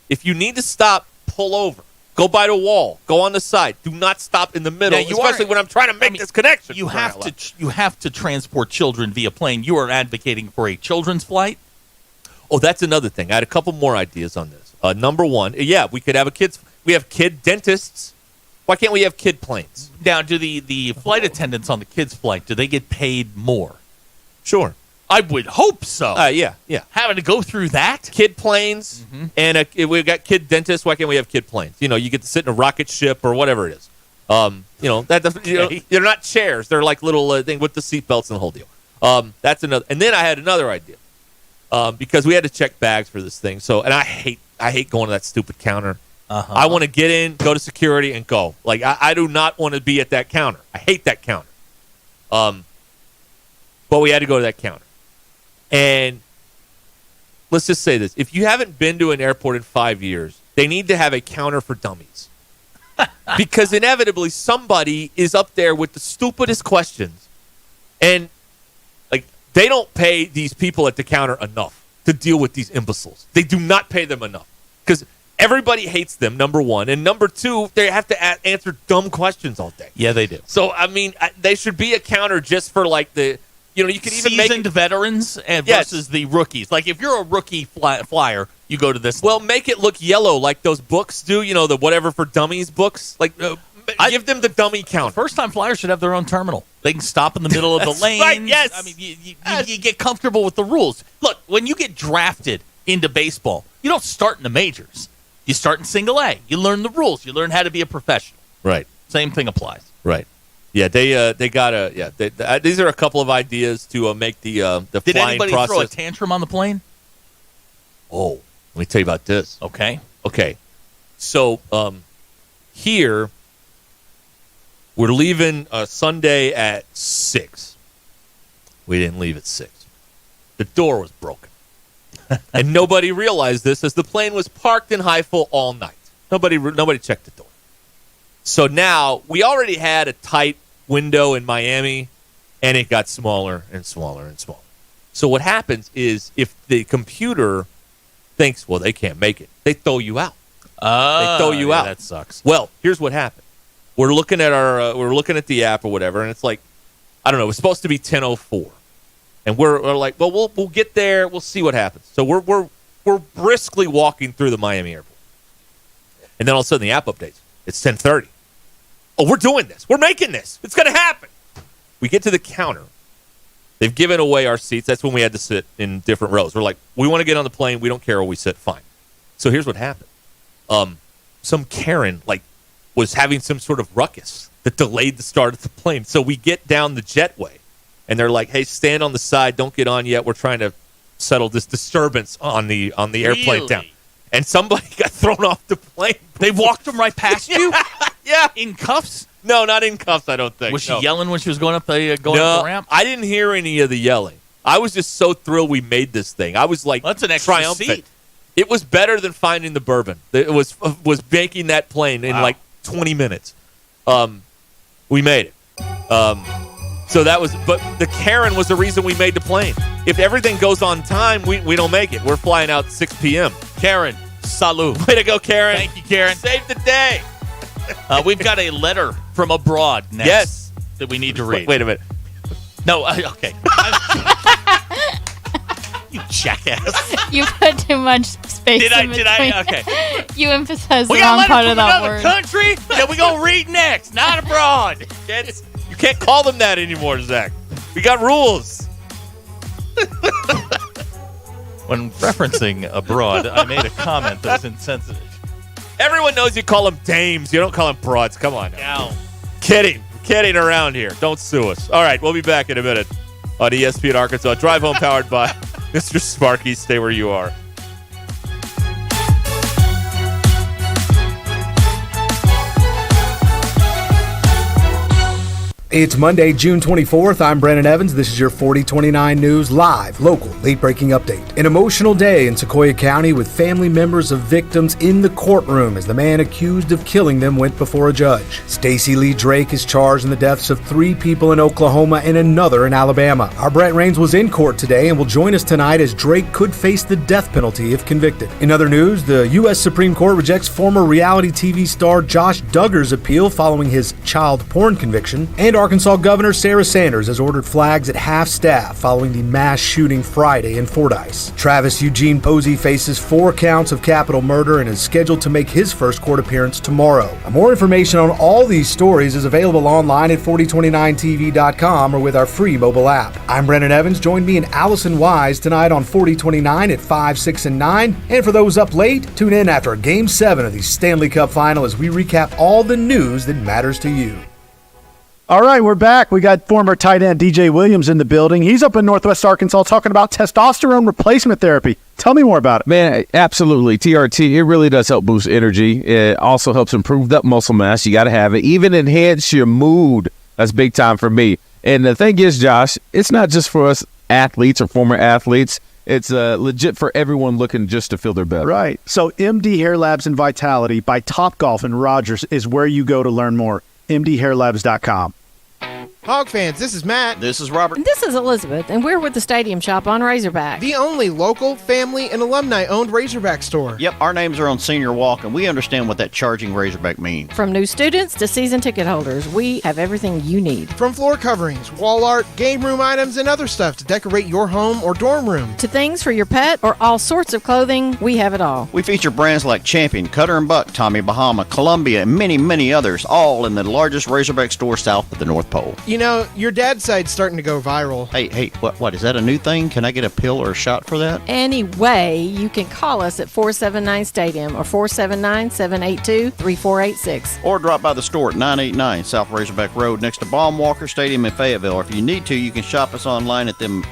If you need to stop, pull over. Go by the wall. Go on the side. Do not stop in the middle, especially when I'm trying to make this connection. You have to transport children via plane. You are advocating for a children's flight? Oh, that's another thing. I had a couple more ideas on this. Number one, we could have we have kid dentists. Why can't we have kid planes? Now, do the flight attendants on the kids' flight, do they get paid more? Sure. I would hope so. Yeah. Having to go through that? Kid planes, and we've got kid dentists. Why can't we have kid planes? You get to sit in a rocket ship or whatever it is. They're not chairs. They're like little thing with the seatbelts and the whole deal. That's another. And then I had another idea because we had to check bags for this thing. So, and I hate going to that stupid counter. I want to get in, go to security, and go. Like I do not want to be at that counter. I hate that counter. But we had to go to that counter. And let's just say this. If you haven't been to an airport in 5 years, they need to have a counter for dummies. Because inevitably somebody is up there with the stupidest questions. And, like, they don't pay these people at the counter enough to deal with these imbeciles. They do not pay them enough. Because everybody hates them, number one. And number two, they have to answer dumb questions all day. Yeah, they do. So, I mean, they should be a counter just for, like, the... You know, you could even seasoned veterans versus the rookies. Like, if you're a rookie flyer, you go to this. Well, make it look yellow like those books do, you know, the Whatever for Dummies books. Like, give them the dummy count. First-time flyers should have their own terminal. They can stop in the middle of the lane. Right, yes. I mean, you get comfortable with the rules. Look, when you get drafted into baseball, you don't start in the majors. You start in single A. You learn the rules. You learn how to be a professional. Right. Same thing applies. Right. Yeah, they gotta. Yeah, these are a couple of ideas to make the flying process. Did anybody throw a tantrum on the plane? Oh, let me tell you about this. Okay. So here we're leaving Sunday at 6. We didn't leave at 6. The door was broken, and nobody realized this as the plane was parked in high full all night. Nobody checked the door. So now we already had a tight window in Miami, and it got smaller and smaller and smaller. So what happens is if the computer thinks, well, they can't make it, they throw you out. They throw you out. That sucks. Well, here's what happened. We're looking at the app or whatever, and it's like, I don't know, it's supposed to be 10:04, and we're like, well, we'll get there. We'll see what happens. So we're briskly walking through the Miami airport, and then all of a sudden the app updates. It's 10:30. Oh, we're doing this. We're making this. It's going to happen. We get to the counter. They've given away our seats. That's when we had to sit in different rows. We're like, we want to get on the plane. We don't care where we sit. Fine. So here's what happened. Some Karen, was having some sort of ruckus that delayed the start of the plane. So we get down the jetway, and they're like, hey, stand on the side. Don't get on yet. We're trying to settle this disturbance on the airplane down. And somebody got thrown off the plane. They walked them right past you? Yeah. In cuffs? No, not in cuffs, I don't think. Was she yelling when she was going up the ramp? I didn't hear any of the yelling. I was just so thrilled we made this thing. I was like, that's an extra triumphant. seat. It was better than finding the bourbon. It was making that plane in 20 minutes. We made it. So that was, but the Karen was the reason we made the plane. If everything goes on time, we don't make it. We're flying out 6 p.m. Karen, salute. Way to go, Karen. Thank you, Karen. Saved the day. We've got a letter from abroad next. Yes. That we need to read. Wait a minute. No, okay. You jackass. You put too much space in between. Did I? Okay. You emphasized the wrong part of that word. Country that we gonna read next, not abroad. You can't call them that anymore, Zach. We got rules. When referencing abroad, I made a comment that was insensitive. Everyone knows you call them dames. You don't call them broads. Come on now. No. Kidding around here. Don't sue us. All right, we'll be back in a minute on ESPN Arkansas. Drive home powered by Mr. Sparky. Stay where you are. It's Monday, June 24th. I'm Brandon Evans. This is your 4029 News Live, local, late-breaking update. An emotional day in Sequoyah County with family members of victims in the courtroom as the man accused of killing them went before a judge. Stacey Lee Drake is charged in the deaths of 3 people in Oklahoma and another in Alabama. Our Brett Rains was in court today and will join us tonight as Drake could face the death penalty if convicted. In other news, the U.S. Supreme Court rejects former reality TV star Josh Duggar's appeal following his child porn conviction, and Arkansas Governor Sarah Sanders has ordered flags at half staff following the mass shooting Friday in Fordyce. Travis Eugene Posey faces 4 counts of capital murder and is scheduled to make his first court appearance tomorrow. More information on all these stories is available online at 4029tv.com or with our free mobile app. I'm Brennan Evans. Join me and Allison Wise tonight on 4029 at 5, 6, and 9. And for those up late, tune in after Game 7 of the Stanley Cup Final as we recap all the news that matters to you. All right, we're back. We got former tight end DJ Williams in the building. He's up in Northwest Arkansas talking about testosterone replacement therapy. Tell me more about it. Man, absolutely. TRT, it really does help boost energy. It also helps improve that muscle mass. You got to have it. Even enhance your mood. That's big time for me. And the thing is, Josh, it's not just for us athletes or former athletes. It's legit for everyone looking just to feel their best. Right. So MD Hair Labs and Vitality by Topgolf and Rogers is where you go to learn more. MDHairLabs.com. Hog fans, this is Matt. This is Robert. And this is Elizabeth, and we're with the Stadium Shop on Razorback. The only local, family, and alumni-owned Razorback store. Yep, our names are on Senior Walk, and we understand what that charging Razorback means. From new students to season ticket holders, we have everything you need. From floor coverings, wall art, game room items, and other stuff to decorate your home or dorm room. To things for your pet or all sorts of clothing, we have it all. We feature brands like Champion, Cutter and Buck, Tommy Bahama, Columbia, and many, many others, all in the largest Razorback store south of the North Pole. You know, your dad's side's starting to go viral. Hey, what, is that a new thing? Can I get a pill or a shot for that? Anyway, you can call us at 479-STADIUM or 479-782-3486. Or drop by the store at 989 South Razorback Road next to Baum Walker Stadium in Fayetteville. Or if you need to, you can shop us online at them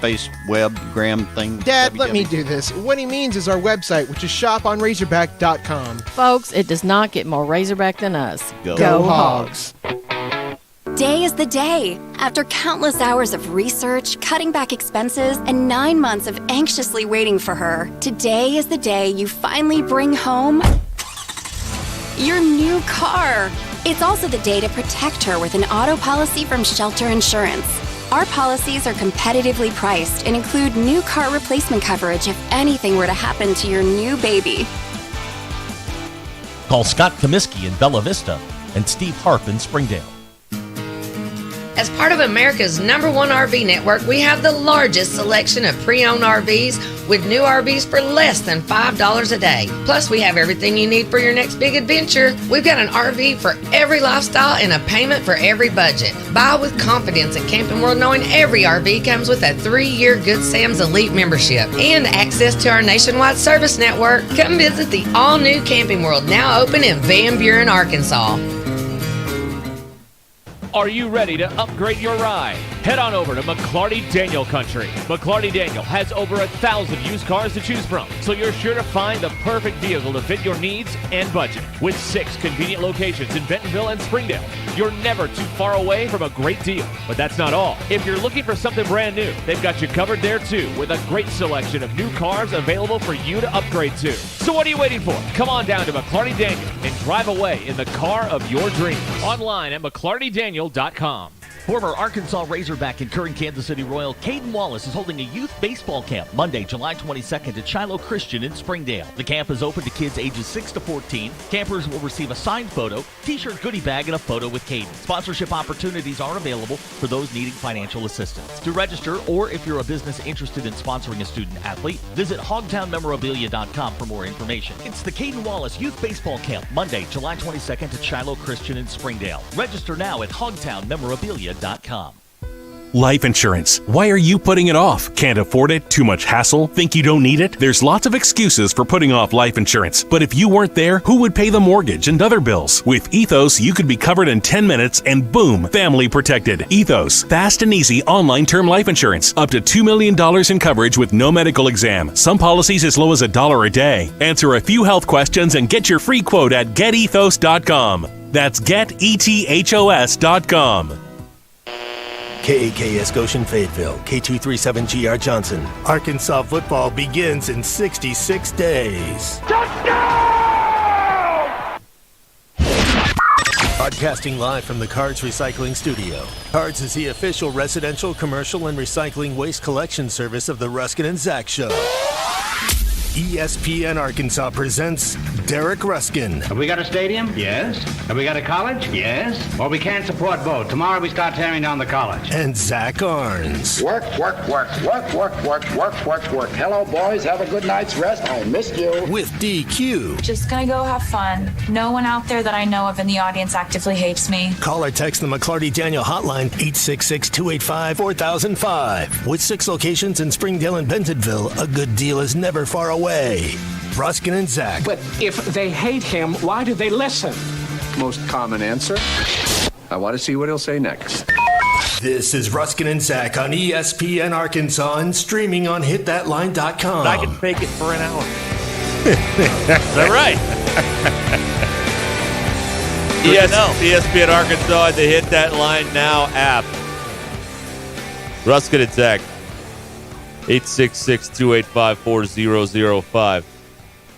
Gram thing. Dad, let me do this. What he means is our website, which is shoponrazorback.com. Folks, it does not get more Razorback than us. Go Hogs. Day is the day. After countless hours of research, cutting back expenses, and 9 months of anxiously waiting for her, today is the day you finally bring home your new car. It's also the day to protect her with an auto policy from Shelter Insurance. Our policies are competitively priced and include new car replacement coverage if anything were to happen to your new baby. Call Scott Comiskey in Bella Vista and Steve Harp in Springdale. As part of America's #1 RV network, we have the largest selection of pre-owned RVs with new RVs for less than $5 a day. Plus, we have everything you need for your next big adventure. We've got an RV for every lifestyle and a payment for every budget. Buy with confidence at Camping World, knowing every RV comes with a 3-year Good Sam's Elite membership and access to our nationwide service network. Come visit the all-new Camping World, now open in Van Buren, Arkansas. Are you ready to upgrade your ride? Head on over to McClarty Daniel Country. McClarty Daniel has over 1,000 used cars to choose from, so you're sure to find the perfect vehicle to fit your needs and budget. With 6 convenient locations in Bentonville and Springdale, you're never too far away from a great deal. But that's not all. If you're looking for something brand new, they've got you covered there too, with a great selection of new cars available for you to upgrade to. So what are you waiting for? Come on down to McClarty Daniel and drive away in the car of your dreams. Online at McClartyDaniel.com. Former Arkansas Razorback and current Kansas City Royal Caden Wallace is holding a youth baseball camp Monday, July 22nd at Shiloh Christian in Springdale. The camp is open to kids ages 6 to 14. Campers will receive a signed photo, t-shirt, goodie bag, and a photo with Caden. Sponsorship opportunities are available for those needing financial assistance. To register, or if you're a business interested in sponsoring a student athlete, visit hogtownmemorabilia.com for more information. It's the Caden Wallace Youth Baseball Camp Monday, July 22nd at Shiloh Christian in Springdale. Register now at hogtownmemorabilia.com. Life insurance. Why are you putting it off? Can't afford it? Too much hassle? Think you don't need it? There's lots of excuses for putting off life insurance. But if you weren't there, who would pay the mortgage and other bills? With Ethos, you could be covered in 10 minutes and boom, family protected. Ethos. Fast and easy online term life insurance. Up to $2 million in coverage with no medical exam. Some policies as low as $1 a day. Answer a few health questions and get your free quote at getethos.com. That's getethos.com. KAKS Goshen Fayetteville, K237GR Johnson. Arkansas football begins in 66 days. Broadcasting live from the Cards Recycling Studio. Cards is the official residential, commercial, and recycling waste collection service of the Ruscin and Zach Show. ESPN Arkansas presents Derek Ruscin. Have we got a stadium? Yes. Have we got a college? Yes. Well, we can't support both. Tomorrow we start tearing down the college. And Zach Arns. Work. Hello, boys. Have a good night's rest. I missed you. With DQ. Just gonna go have fun. No one out there that I know of in the audience actively hates me. Call or text the McClarty Daniel hotline 866-285-4005. With 6 locations in Springdale and Bentonville, a good deal is never far away. Ruscin and Zach. But if they hate him, why do they listen? Most common answer. I want to see what he'll say next. This is Ruscin and Zach on ESPN Arkansas and streaming on hitthatline.com. I can fake it for an hour. Is that right? ESPN Arkansas and the Hit That Line Now app. Ruscin and Zach. 866-285-4005.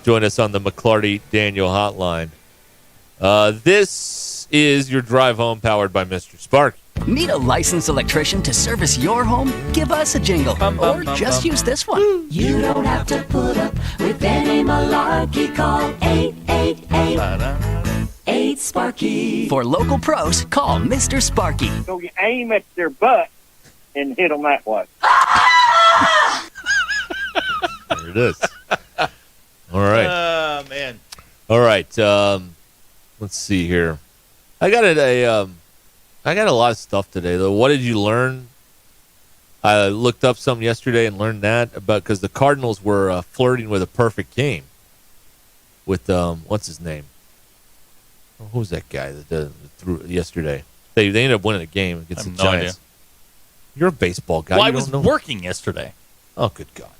Join us on the McClarty Daniel hotline. This is your drive home powered by Mr. Sparky. Need a licensed electrician to service your home? Give us a jingle. Or just use this one. You don't have to put up with any malarkey. Call 888-8-SPARKY. For local pros, call Mr. Sparky. So you aim at their butt and hit them that way. There it is. All right. Oh, man. All right. Let's see here. I got a lot of stuff today, though. What did you learn? I looked up something yesterday and learned that about because the Cardinals were flirting with a perfect game with what's his name? Who was that guy that threw yesterday? They ended up winning the game against the Giants. Idea. You're a baseball guy. Well, I was working yesterday. Oh, good God!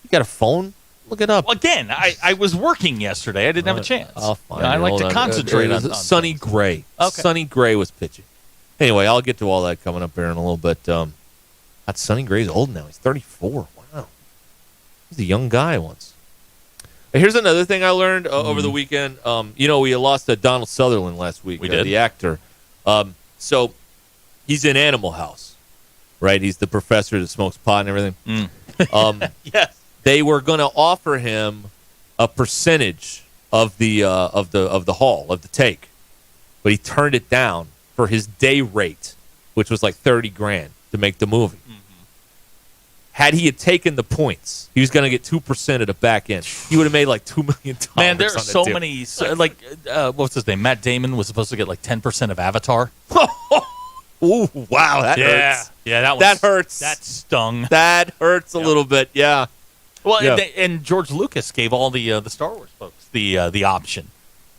You got a phone? Look it up. Well, again, I was working yesterday. I didn't have a chance. I'll find I it. like Hold to on. concentrate on Sonny things. Gray. Okay. Sonny Gray was pitching. Anyway, I'll get to all that coming up here in a little bit. That Sonny Gray's old now. He's 34. Wow. He's a young guy once. Here's another thing I learned over the weekend. We lost Donald Sutherland last week. We did. The actor. So he's in Animal House, right? He's the professor that smokes pot and everything. Yes. They were going to offer him a percentage of the haul of the take, but he turned it down for his day rate, which was like $30,000 to make the movie. Mm-hmm. Had he had taken the points, he was going to get 2% at the back end. He would have made like $2 million. Man, there are so many. What's his name? Matt Damon was supposed to get like 10% of Avatar. Ooh, wow, that hurts. Yeah, that hurts. That stung. That hurts a little bit. Yeah. Well, Yeah. and George Lucas gave all the Star Wars folks the option,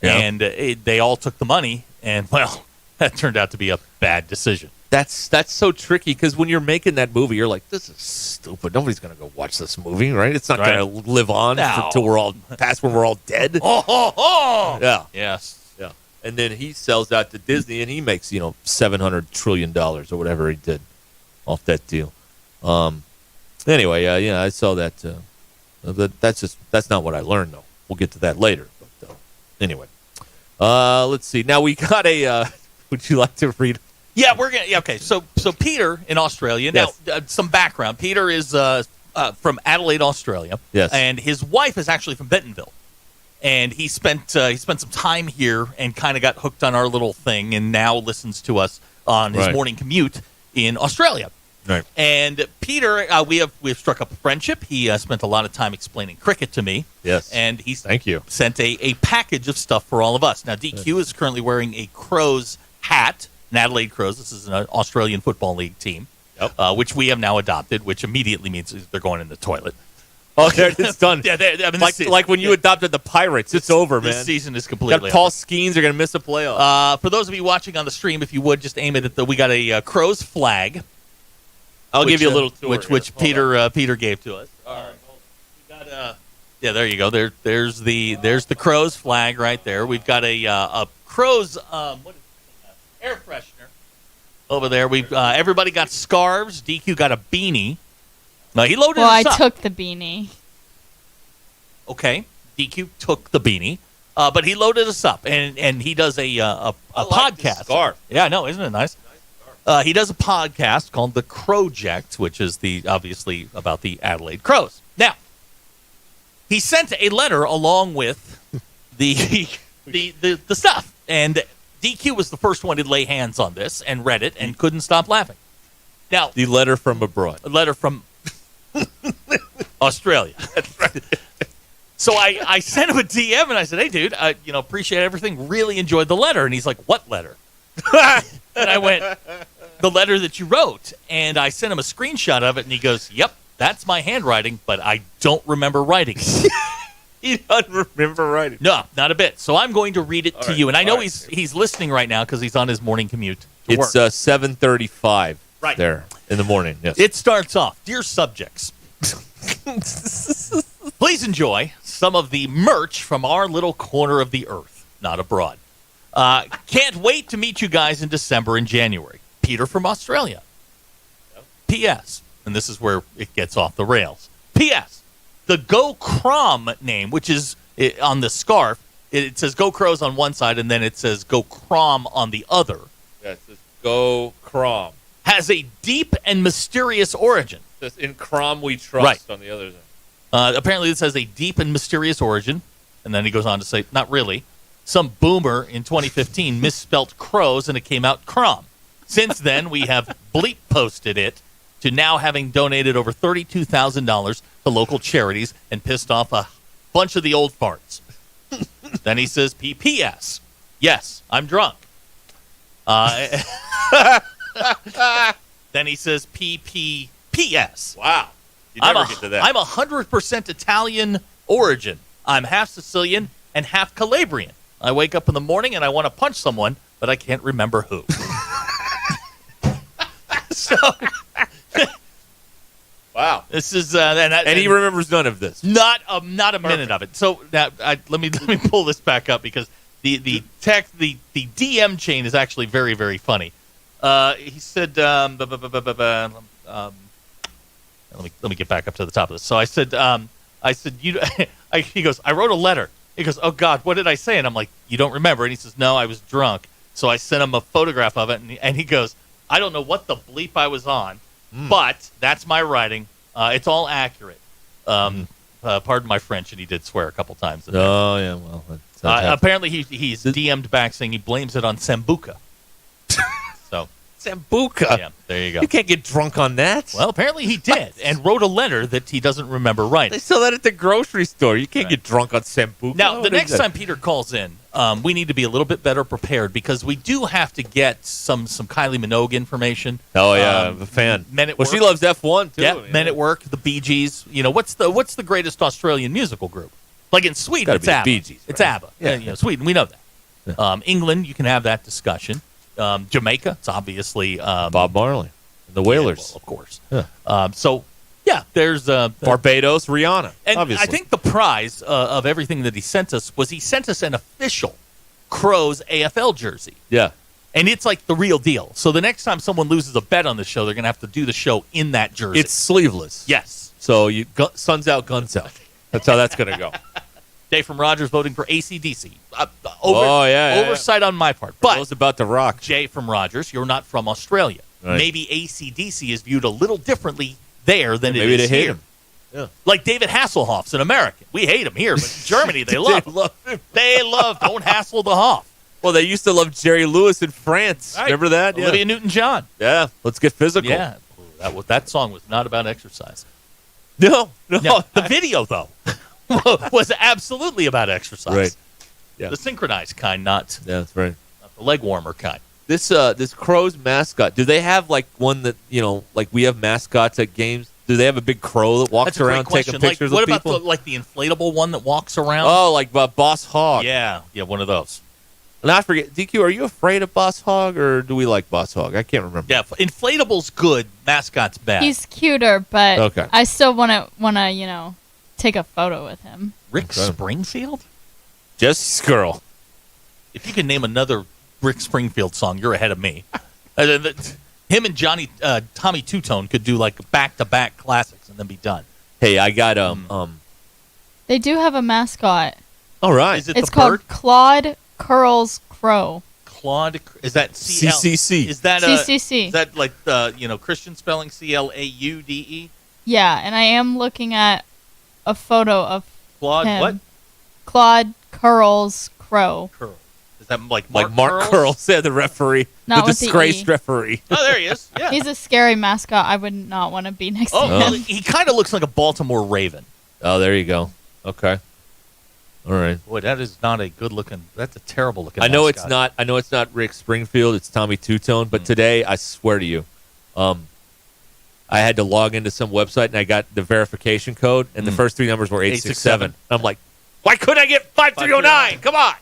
Yeah. and they all took the money, and well, that turned out to be a bad decision. That's so tricky because when you're making that movie, you're like, this is stupid. Nobody's going to go watch this movie, right? It's not going to live on until we're all past when we're all dead. Yeah. Yes. Yeah. And then he sells out to Disney, and he makes $700 trillion or whatever he did off that deal. Anyway, I saw that. That's not what I learned though. We'll get to that later. But anyway, let's see. Now we got a. Would you like to read? Yeah, we're gonna. Yeah, okay, so Peter in Australia. Yes. Now, some background. Peter is from Adelaide, Australia. Yes. And his wife is actually from Bentonville. And he spent some time here and kind of got hooked on our little thing, and now listens to us on his Right. morning commute in Australia. Right. And Peter, we have struck up a friendship. He spent a lot of time explaining cricket to me. Yes. And he's Thank you. sent a package of stuff for all of us. Now, DQ is currently wearing a Crows hat, an Adelaide Crows. This is an Australian Football League team, which we have now adopted, which immediately means they're going in the toilet. Oh, it's done. Yeah, like when you adopted the Pirates, it's over, man. This season is completely Got Paul over. Skeens are going to miss a playoff. For those of you watching on the stream, if you would just aim it at we got a Crows flag. I'll give you a little tour. Which Peter gave to us. All right. We got there you go. There's the Crows flag right there. We've got a Crows what is it? Air freshener over there. We've everybody got scarves. DQ got a beanie. No, he loaded Well, I us up. took the beanie. Okay, DQ took the beanie, but he loaded us up, and he does a podcast. Scarf. Yeah, no, isn't it nice? He does a podcast called The Crowject, which is obviously about the Adelaide Crows. Now, he sent a letter along with the stuff, and DQ was the first one to lay hands on this and read it and couldn't stop laughing. Now, The letter from abroad. a letter from Australia. That's right. So I sent him a DM and I said, "Hey, dude, appreciate everything. Really enjoyed the letter." And he's like, "What letter?" And I went, "The letter that you wrote." And I sent him a screenshot of it, and he goes, "Yep, that's my handwriting, but I don't remember writing it." He doesn't remember writing. No, not a bit. So I'm going to read it to you. And I know he's listening right now because he's on his morning commute to It's work. 7:35 Right. there in the morning. Yes. It starts off, "Dear subjects, please enjoy some of the merch from our little corner of the earth, not abroad. Can't wait to meet you guys in December and January. Peter from Australia. P.S. and this is where it gets off the rails. P.S. The Go Crom name, which is on the scarf, it says Go Crows on one side, and then it says Go Crom on the other. Yeah, it says Go Crom. Has a deep and mysterious origin. It says In Crom We Trust on the other side. Apparently, this has a deep and mysterious origin, and then he goes on to say, not really. Some boomer in 2015 misspelt crows, and it came out Crom. Since then, we have bleep posted it to now having donated over $32,000 to local charities and pissed off a bunch of the old farts. Then he says, P.P.S. Yes, I'm drunk. Then he says, P.P.P.S. Wow. You never get to that. I'm 100% Italian origin. I'm half Sicilian and half Calabrian. I wake up in the morning and I want to punch someone, but I can't remember who. So, wow. This is and he remembers none of this. Not a minute of it. So now let me pull this back up because the DM chain is actually very, very funny. He said, let me get back up to the top of this. So I said he goes, I wrote a letter. He goes, oh God, what did I say? And I'm like, you don't remember? And he says, no, I was drunk. So I sent him a photograph of it, and he goes, I don't know what the bleep I was on, but that's my writing. It's all accurate. Pardon my French, and he did swear a couple times. Oh, yeah, well. Apparently he's DM'd back saying he blames it on Sambuca. So Sambuca? Yeah, there you go. You can't get drunk on that. Well, apparently he did, and wrote a letter that he doesn't remember writing. They sell that at the grocery store. You can't get drunk on Sambuca. Now, the next time Peter calls in, we need to be a little bit better prepared because we do have to get some Kylie Minogue information. Oh yeah, I'm a fan. Men at Work. She loves F1 too. Yeah, Men at Work, the Bee Gees. You know, what's the greatest Australian musical group? Like in Sweden, it's ABBA. Bee Gees, right? It's ABBA. Yeah. Sweden, we know that. Yeah. England, you can have that discussion. Jamaica, it's obviously Bob Marley, and the Wailers, of course. Yeah. So. Yeah, there's Barbados, Rihanna, and obviously. I think the prize of everything that he sent us was he sent us an official Crows AFL jersey. Yeah. And it's like the real deal. So the next time someone loses a bet on the show, they're going to have to do the show in that jersey. It's sleeveless. Yes. So sun's out, guns out. That's how that's going to go. Dave from Rogers voting for AC/DC. Oversight on my part. But Bill's about to rock. Jay from Rogers, you're not from Australia. Right. Maybe AC/DC is viewed a little differently there than maybe it is they hate here. him. Yeah. Like David Hasselhoff's an American. We hate him here, but in Germany they love him. They love don't hassle the Hoff. Well, they used to love Jerry Lewis in France. Right. Remember that? Olivia Newton-John. Yeah, let's get physical. Yeah, that song was not about exercise. No. The video, though, was absolutely about exercise. Right. Yeah. The synchronized kind, not that's right. Not the leg warmer kind. This Crows mascot, do they have like one that, like we have mascots at games? Do they have a big crow that walks around taking pictures of people? What about the inflatable one that walks around? Oh, like Boss Hog. Yeah, one of those. And I forget, DQ, are you afraid of Boss Hog or do we like Boss Hog? I can't remember. Yeah, inflatable's good, mascot's bad. He's cuter, but okay. I still want to, take a photo with him. Rick Springfield? Jesse's girl. If you can name another Rick Springfield song, you're ahead of me. Him and Tommy Two-Tone could do like back-to-back classics and then be done. Hey, I got They do have a mascot. All right. Is it it's the called bird? Claude Curls Crow. Claude, is that CCC? Is that CCC? Is that like Christian spelling CLAUDE? Yeah, and I am looking at a photo of Claude him. what? Claude Curls Crow. Curl. Is that like Mark Curls? Yeah, the referee, Not the with the disgraced E. referee. Oh, there he is. Yeah. He's a scary mascot. I would not want to be next to well, him. he kind of looks like a Baltimore Raven. Oh, there you go. Okay. All right. Boy, that is not a good looking. That's a terrible looking. I know mascot. it's not. I know it's not Rick Springfield. It's Tommy Two-Tone. But today, I swear to you, I had to log into some website and I got the verification code, and the first three numbers were 867. I'm like, why couldn't I get 5309? Come on.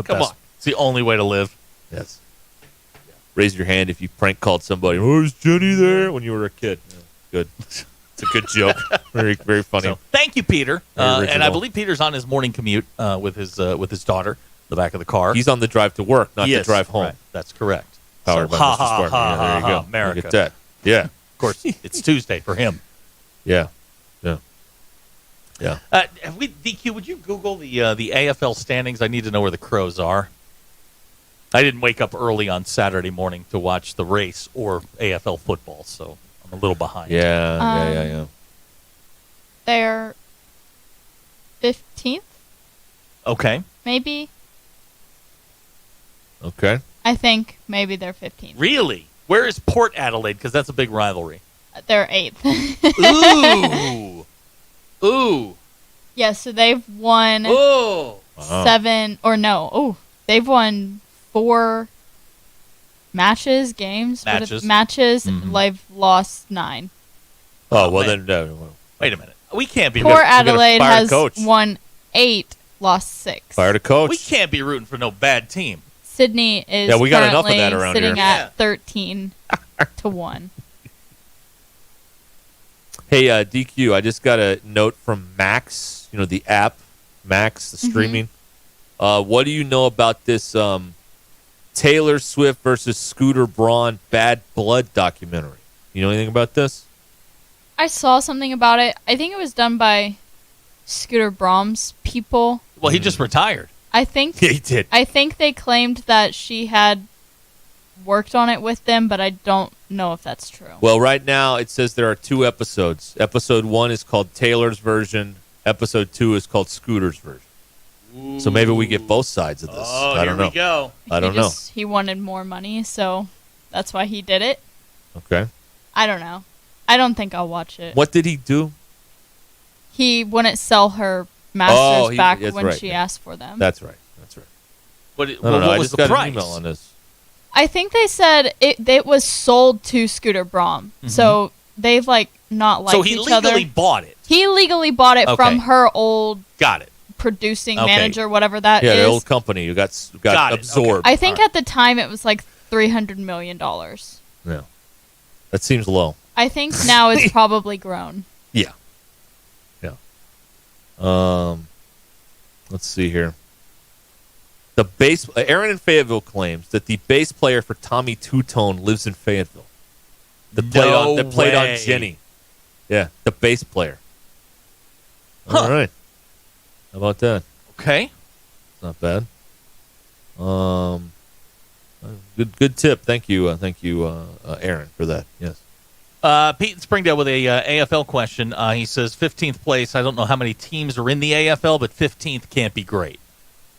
Come on. It's the only way to live. Yes. Raise your hand if you prank called somebody. Oh, is Jenny there? When you were a kid. Yeah, good. It's a good joke. Very, very funny. So, thank you, Peter. Very and I believe Peter's on his morning commute with his daughter, the back of the car. He's on the drive to work, not the drive home. Right. That's correct. Powered by Mr. Spartan. Yeah, there you go. America. Look at that. Yeah. course, it's Tuesday for him. Yeah. DQ, would you Google the AFL standings? I need to know where the Crows are. I didn't wake up early on Saturday morning to watch the race or AFL football, so I'm a little behind. Yeah. They're 15th, Okay. maybe. Okay. I think maybe they're 15th. Really? Where is Port Adelaide? Because that's a big rivalry. They're 8th. Ooh. Yeah, so they've won they've won 4 games. Matches. Mm-hmm. They've lost 9. Oh, well then. No. Wait a minute. We can't be. Port Adelaide has coach. won 8, lost 6. Fire the coach. We can't be rooting for no bad team. Sydney is we got enough of that currently around sitting here. at 13 to 1. Hey, DQ, I just got a note from Max, the app, Max, the streaming. What do you know about this Taylor Swift versus Scooter Braun Bad Blood documentary? You know anything about this? I saw something about it. I think it was done by Scooter Braun's people. Well, he just retired. I think he did. I think they claimed that she had worked on it with them, but I don't know if that's true. Well, right now it says there are 2 episodes. Episode 1 is called Taylor's version. Episode 2 is called Scooter's version. Ooh. So maybe we get both sides of this. I don't know. Here we go. I don't know. He wanted more money, so that's why he did it. Okay. I don't know. I don't think I'll watch it. What did he do? He wouldn't sell her masters back when she asked for them. That's right. What I was just the got price? an email on this. I think they said it was sold to Scooter Braun. Mm-hmm. So they've not liked each other. So he legally bought it. He legally bought it from her old producing manager, whatever that is. Yeah, the old company who got absorbed. I think at the time it was like $300 million. Yeah. That seems low. I think now it's probably grown. Yeah. Let's see here. Aaron in Fayetteville claims that the bass player for Tommy Two-Tone lives in Fayetteville. That played on Jenny. Yeah, the bass player. All right. How about that? Okay. Not bad. Good tip. Thank you, Aaron, for that. Yes. Pete in Springdale with a AFL question. He says 15th place. I don't know how many teams are in the AFL, but 15th can't be great.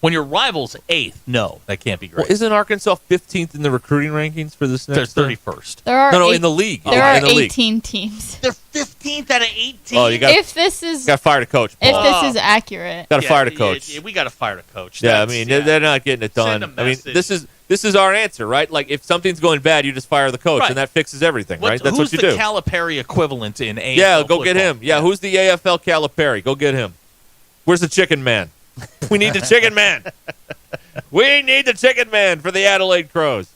When your rival's 8th, no, that can't be great. Well, isn't Arkansas 15th in the recruiting rankings for this next? They're 31st. There are in the league. There are 18 teams. They're 15th out of 18. Oh, you got if this is got to fire the coach. If this is accurate, got to fire the coach. We got to fire the coach. Yeah, they're not getting it done. I mean, this is our answer, right? Like if something's going bad, you just fire the coach, and that fixes everything, right? That's what you do. Who's the Calipari equivalent in AFL? Yeah, go football? get him. Yeah, who's the AFL Calipari? Go get him. Where's the chicken man? We need the chicken man. We need the chicken man for the Adelaide Crows.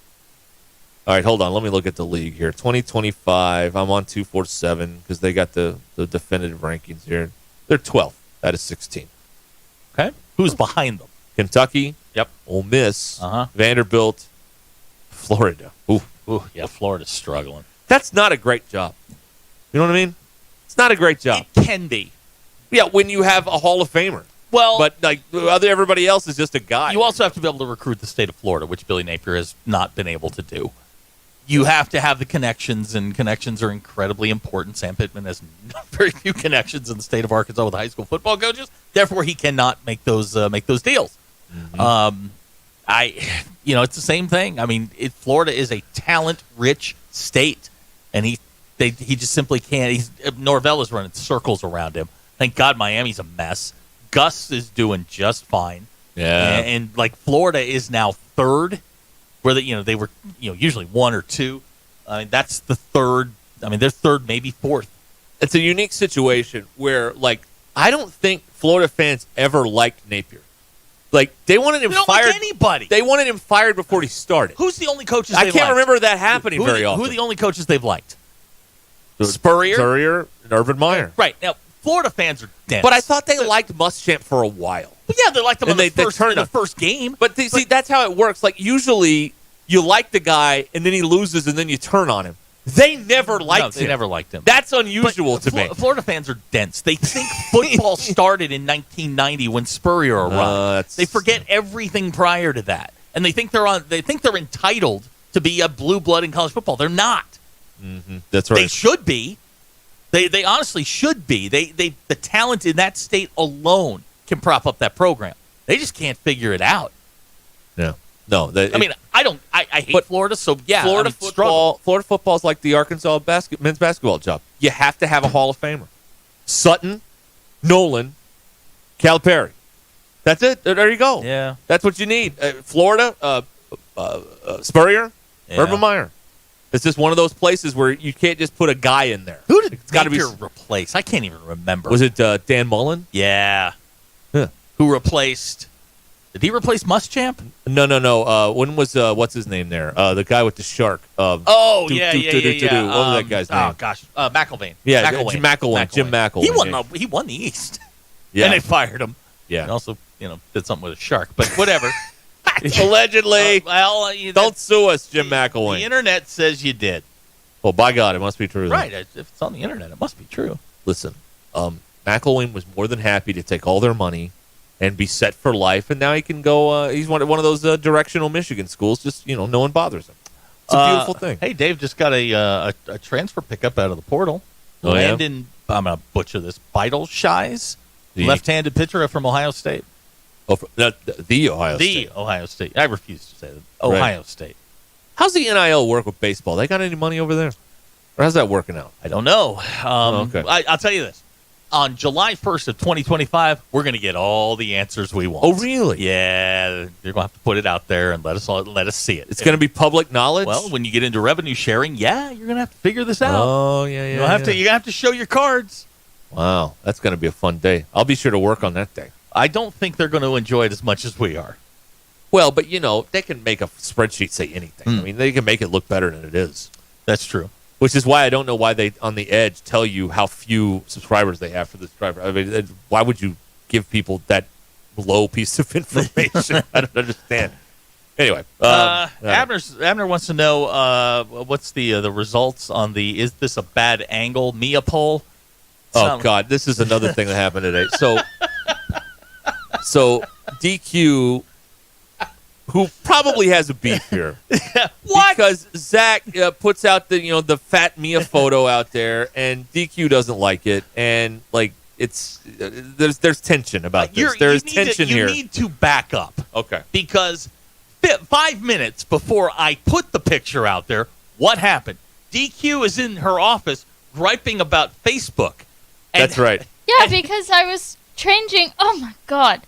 All right, hold on. Let me look at the league here. 2025. I'm on 247 because they got the definitive rankings here. They're 12th out of 16. Okay. Who's behind them? Kentucky. Yep. Ole Miss. Vanderbilt. Florida. Ooh, yeah, Florida's struggling. That's not a great job. You know what I mean? It's not a great job. It can be. Yeah, when you have a Hall of Famer. Well, but everybody else is just a guy. You also have to be able to recruit the state of Florida, which Billy Napier has not been able to do. You have to have the connections, and connections are incredibly important. Sam Pittman has very few connections in the state of Arkansas with high school football coaches. Therefore, he cannot make those deals. Mm-hmm. It's the same thing. I mean, Florida is a talent-rich state, and he just simply can't. Norvell is running circles around him. Thank God Miami's a mess. Gus is doing just fine. Yeah. And Florida is now third, where they were usually 1 or 2. I mean, that's the third. I mean, they're third, maybe fourth. It's a unique situation where I don't think Florida fans ever liked Napier. They wanted him fired. Like anybody. They wanted him fired before he started. Who's the only coaches? I can't remember that happening very often. Who are the only coaches they've liked? Spurrier, and Urban Meyer. Right now, Florida fans are dense. But I thought they liked Muschamp for a while. Well, yeah, they liked him in the first game. But see, that's how it works. Usually you like the guy, and then he loses, and then you turn on him. They never liked him. They never liked him. That's unusual to me. Florida fans are dense. They think football started in 1990 when Spurrier arrived. They forget everything prior to that, and they think they're entitled to be a blue blood in college football. They're not. Mm-hmm. That's right. They should be. They honestly should be. The talent in that state alone can prop up that program. They just can't figure it out. Yeah. No. I hate Florida, so yeah. Florida football is like the Arkansas men's basketball job. You have to have a Hall of Famer. Sutton, Nolan, Calipari. That's it. There you go. Yeah. That's what you need. Florida, Spurrier, Urban Meyer. It's just one of those places where you can't just put a guy in there. Who did Napier replace? I can't even remember. Was it Dan Mullen? Yeah. Huh. Who replaced? Did he replace Muschamp? No. When was what's his name there? The guy with the shark. Yeah. What was that guy's name? Oh gosh, McElvain. Yeah, Jim McElvain. He won the East. Yeah, and they fired him. Yeah, and also did something with a shark, but whatever. Allegedly. Don't sue us, Jim McElwain. The internet says you did. Well, by God, it must be true. Right. If it's on the internet, it must be true. Listen, McElwain was more than happy to take all their money and be set for life, and now he can go. He's one of those directional Michigan schools. Just no one bothers him. It's a beautiful thing. Hey, Dave just got a transfer pickup out of the portal. Landon, I'm gonna butcher this. Beidelsheis, left-handed pitcher from Ohio State. Oh, the Ohio State. The Ohio State. I refuse to say that. Ohio State. How's the NIL work with baseball? They got any money over there? Or how's that working out? I don't know. Okay. I'll tell you this. On July 1st of 2025, we're going to get all the answers we want. Oh, really? Yeah. You're going to have to put it out there and let us see it. It's going to be public knowledge? Well, when you get into revenue sharing, you're going to have to figure this out. Oh, yeah. You're going to have to show your cards. Wow. That's going to be a fun day. I'll be sure to work on that day. I don't think they're going to enjoy it as much as we are. Well, but, they can make a spreadsheet say anything. I mean, they can make it look better than it is. That's true. Which is why I don't know why they, on the edge, tell you how few subscribers they have for this driver. I mean, why would you give people that low piece of information? I don't understand. Anyway. Abner wants to know what's the results on the Is This a Bad Angle Mia poll? Oh, God. This is another thing that happened today. So DQ, who probably has a beef here. What? Because Zach puts out the fat Mia photo out there, and DQ doesn't like it, and it's there's tension about this. There's tension here. You need to back up. Okay. Because 5 minutes before I put the picture out there, what happened? DQ is in her office griping about Facebook. That's right. Yeah, because I was changing. Oh my God.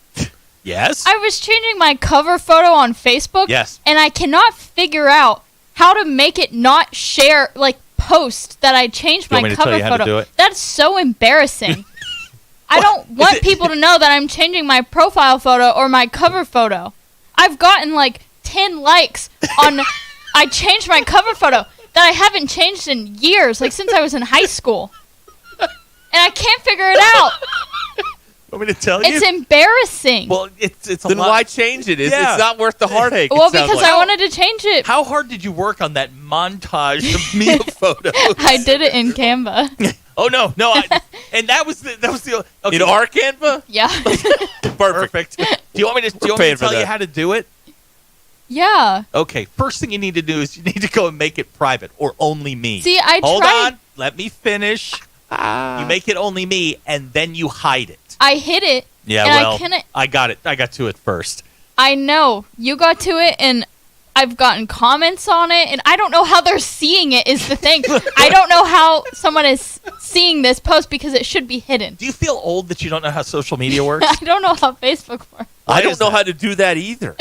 Yes? I was changing my cover photo on Facebook. Yes. And I cannot figure out how to make it not share, post that I changed my cover photo. Do it? That's so embarrassing. I don't want people to know that I'm changing my profile photo or my cover photo. I've gotten 10 likes on I changed my cover photo that I haven't changed in years, since I was in high school. And I can't figure it out. Want me to tell you? It's embarrassing. Well, it's a then lot. Why change it? It's not worth the heartache. Well, because I wanted to change it. How hard did you work on that montage of Mia photos? I did it in Canva. Oh no! And that was the okay. In our Canva? Yeah. Perfect. Do you want me to tell you how to do it? Yeah. Okay. First thing you need to do is you need to go and make it private or only me. See, I Hold tried. on. Let me finish. You make it only me, and then you hide it. I hid it. Yeah, and I got it. I got to it first. I know. You got to it, and I've gotten comments on it, and I don't know how they're seeing it is the thing. I don't know how someone is seeing this post because it should be hidden. Do you feel old that you don't know how social media works? I don't know how Facebook works. I don't know how to do that either.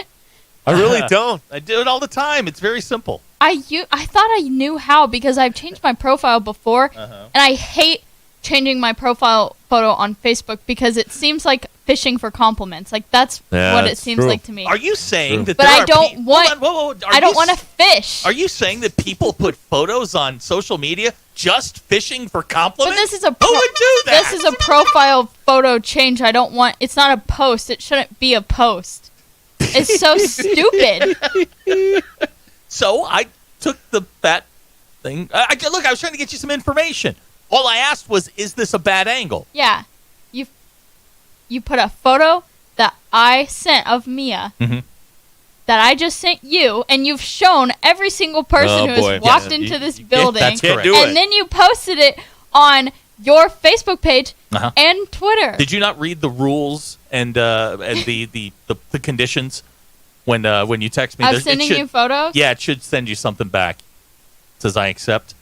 I really don't. I do it all the time. It's very simple. I thought I knew how because I've changed my profile before, and I hate changing my profile photo on Facebook because it seems like fishing for compliments. That's what it seems like to me. Are you saying that? But I don't want. I don't want to fish. Are you saying that people put photos on social media just fishing for compliments? But this is a who would do that? This is a profile photo change. I don't want. It's not a post. It shouldn't be a post. It's so stupid. So I took the fat thing. Look, I was trying to get you some information. All I asked was, is this a bad angle? Yeah. You put a photo that I sent of Mia that I just sent you, and you've shown every single person who has walked into this building. That's correct. And then you posted it on your Facebook page and Twitter. Did you not read the rules and the conditions when you text me? I'm sending you photos? Yeah, it should send you something back. It says I accept.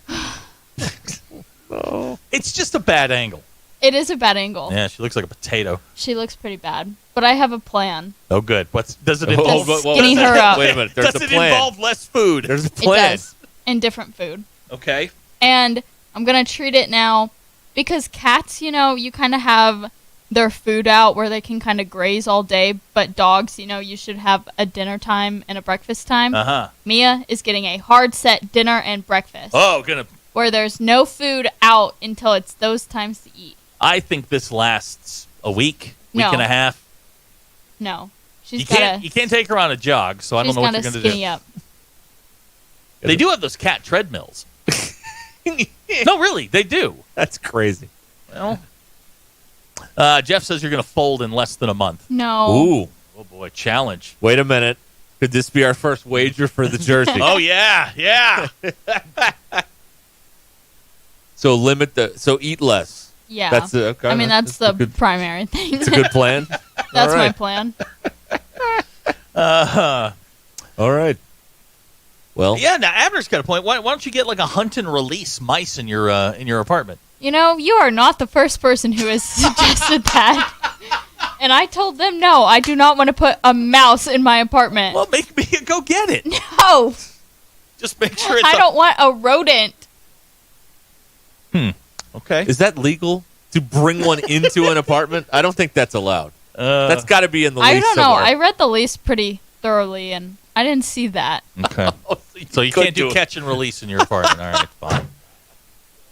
It's just a bad angle. It is a bad angle. Yeah, she looks like a potato. She looks pretty bad. But I have a plan. Oh, good. Does it involve? Skinny her up. Wait a minute. There's does a it plan. involve less food? There's a plan. It does. And different food. Okay. And I'm going to treat it now because cats, you kind of have their food out where they can kind of graze all day. But dogs, you should have a dinner time and a breakfast time. Mia is getting a hard set dinner and breakfast. Oh, where there's no food out until it's those times to eat. I think this lasts a week and a half. No. You can't take her on a jog, so I don't know what you're going to do. Skinny up. They do have those cat treadmills. No, really, they do. That's crazy. Well, Jeff says you're going to fold in less than a month. No. Ooh. Oh, boy, challenge. Wait a minute. Could this be our first wager for the jersey? Oh, yeah. So eat less. Yeah. That's okay. I mean, that's the primary thing. It's a good plan. That's my plan. All right. Well. Yeah. Now Abner's got a point. Why don't you get like a hunt and release mice in your apartment? You are not the first person who has suggested that. And I told them no. I do not want to put a mouse in my apartment. Well, make me go get it. No. Just make sure it's. I don't want a rodent. Okay. Is that legal to bring one into an apartment? I don't think that's allowed. That's got to be in the lease I don't know. somewhere. I read the lease pretty thoroughly, and I didn't see that. Okay. So you can't do catch and release in your apartment. All right,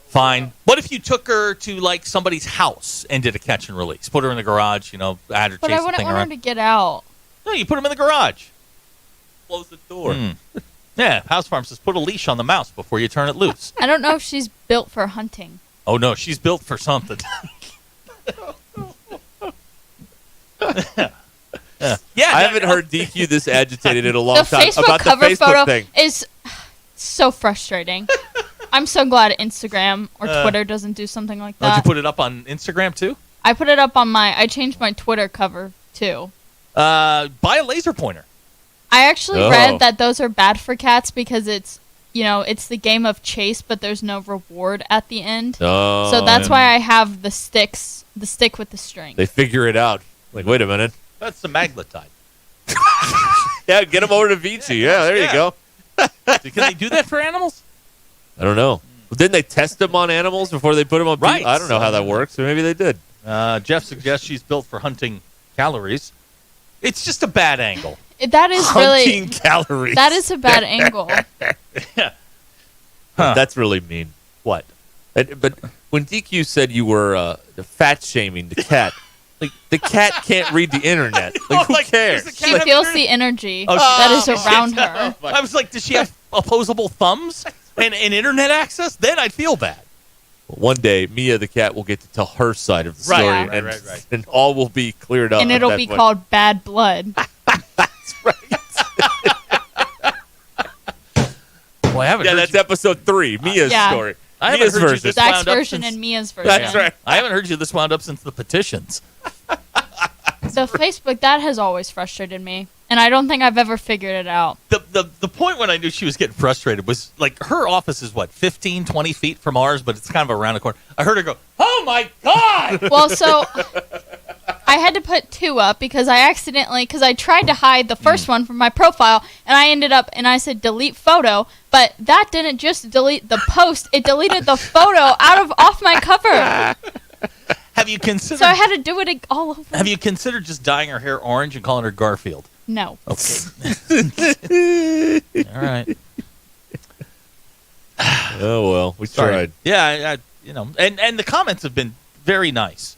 fine. What if you took her to like somebody's house and did a catch and release? Put her in the garage, add her But I chase the wouldn't thing want around. her to get out. No, you put them in the garage. Close the door. Yeah, House Farm says put a leash on the mouse before you turn it loose. I don't know if she's built for hunting. Oh, no, she's built for something. Yeah, I haven't heard DQ this agitated in a long The time Facebook about the cover Facebook photo thing. is so frustrating. I'm so glad Instagram or Twitter doesn't do something like that. Did you put it up on Instagram too? I put it up on I changed my Twitter cover too. Buy a laser pointer. I actually read that those are bad for cats because it's the game of chase, but there's no reward at the end. Oh, so that's why I have the stick with the string. They figure it out. Like, wait a minute. That's the maglitide. Yeah, get them over to Vici. Yeah, there you go. Can they do that for animals? I don't know. Well, didn't they test them on animals before they put them on people? Right. I don't know how that works, or maybe they did. Jeff suggests she's built for hunting calories. It's just a bad angle. That is Hunting calories. That is a bad angle. That's really mean. What? But when DQ said you were fat shaming the cat, like the cat can't read the internet. Like, who cares? She feels the energy that is around her. I was like, does she have opposable thumbs and internet access? Then I'd feel bad. One day, Mia the cat will get to tell her side of the story, Right. and all will be cleared up. And it'll be called Bad Blood. That's right. Well, I haven't heard that's episode 3, Mia's story. I Mia's haven't heard version. you this Zach's wound up version since- and Mia's version. That's right. I haven't heard you this wound up since the petitions. The Facebook, that has always frustrated me. And I don't think I've ever figured it out. The point when I knew she was getting frustrated was like her office is 15, 20 feet from ours, but it's kind of around the corner. I heard her go, "Oh my God!" Well, so I had to put 2 up because I tried to hide the first one from my profile, and I ended up, and I said delete photo, but that didn't just delete the post, it deleted the photo off my cover. Have you considered? So I had to do it all over. Have you considered just dyeing her hair orange and calling her Garfield? No. Okay. All right. Oh well, we tried. Yeah, and the comments have been very nice.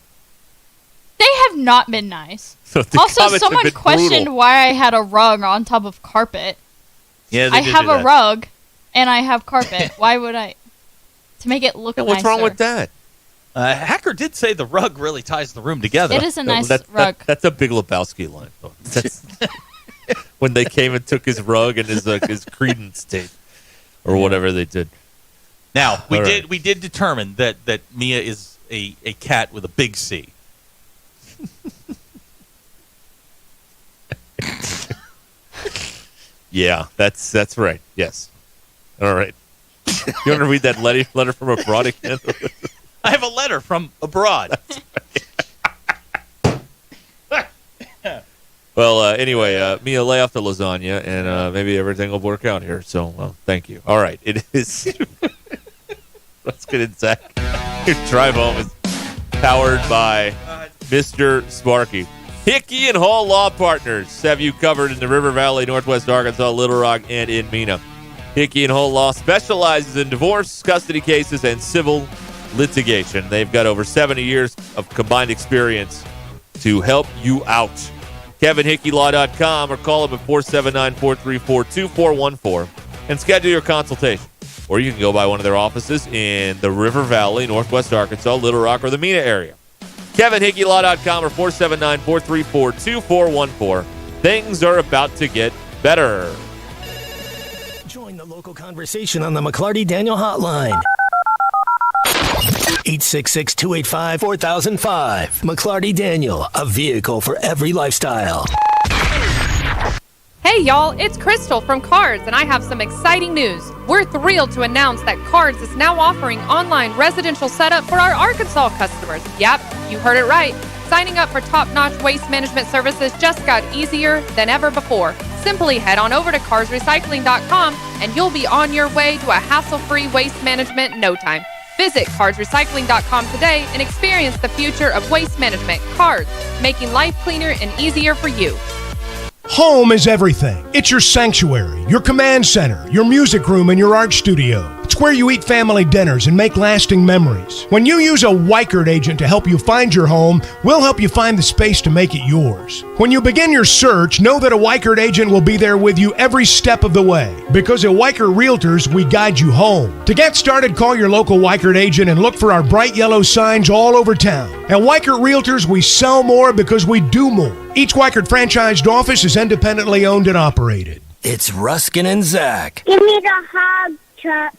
They have not been nice. So also, someone questioned why I had a rug on top of carpet. Yeah, I have a rug, And I have carpet. Why would I? To make it look nicer. What's wrong with that? Hacker did say the rug really ties the room together. It is a nice rug. That's a Big Lebowski line. When they came and took his rug and his credence tape or whatever they did. Now, we did determine that Mia is a cat with a big C. Yeah, that's right. Yes. All right. You want to read that letter from abroad again? I have a letter from abroad. Well, anyway, Mia, lay off the lasagna, and maybe everything will work out here. So, thank you. All right. It is. Let's get it, Zach. Your drive home is powered by Mr. Sparky. Hickey and Hall Law Partners have you covered in the River Valley, Northwest Arkansas, Little Rock, and in Mena. Hickey and Hall Law specializes in divorce, custody cases, and civil litigation. They've got over 70 years of combined experience to help you out. KevinHickeyLaw.com or call them at 479-434-2414 and schedule your consultation. Or you can go by one of their offices in the River Valley, Northwest Arkansas, Little Rock, or the Mena area. KevinHickeyLaw.com or 479-434-2414. Things are about to get better. Join the local conversation on the McClarty Daniel Hotline. 866-285-4005. McClarty Daniel, a vehicle for every lifestyle. Hey y'all, it's Crystal from Cards, and I have some exciting news. We're thrilled to announce that Cards is now offering online residential setup for our Arkansas customers. Yep, you heard it right. Signing up for top-notch waste management services just got easier than ever before. Simply head on over to carsrecycling.com and you'll be on your way to a hassle-free waste management in no time. Visit carsrecycling.com today and experience the future of waste management. Cards, making life cleaner and easier for you. Home is everything. It's your sanctuary, your command center, your music room, and your art studio. It's where you eat family dinners and make lasting memories. When you use a Weichert agent to help you find your home, we'll help you find the space to make it yours. When you begin your search, know that a Weichert agent will be there with you every step of the way. Because at Weichert Realtors, we guide you home. To get started, call your local Weichert agent and look for our bright yellow signs all over town. At Weichert Realtors, we sell more because we do more. Each Weichert franchised office is independently owned and operated. It's Ruscin and Zach. Give me the hog, Chuck.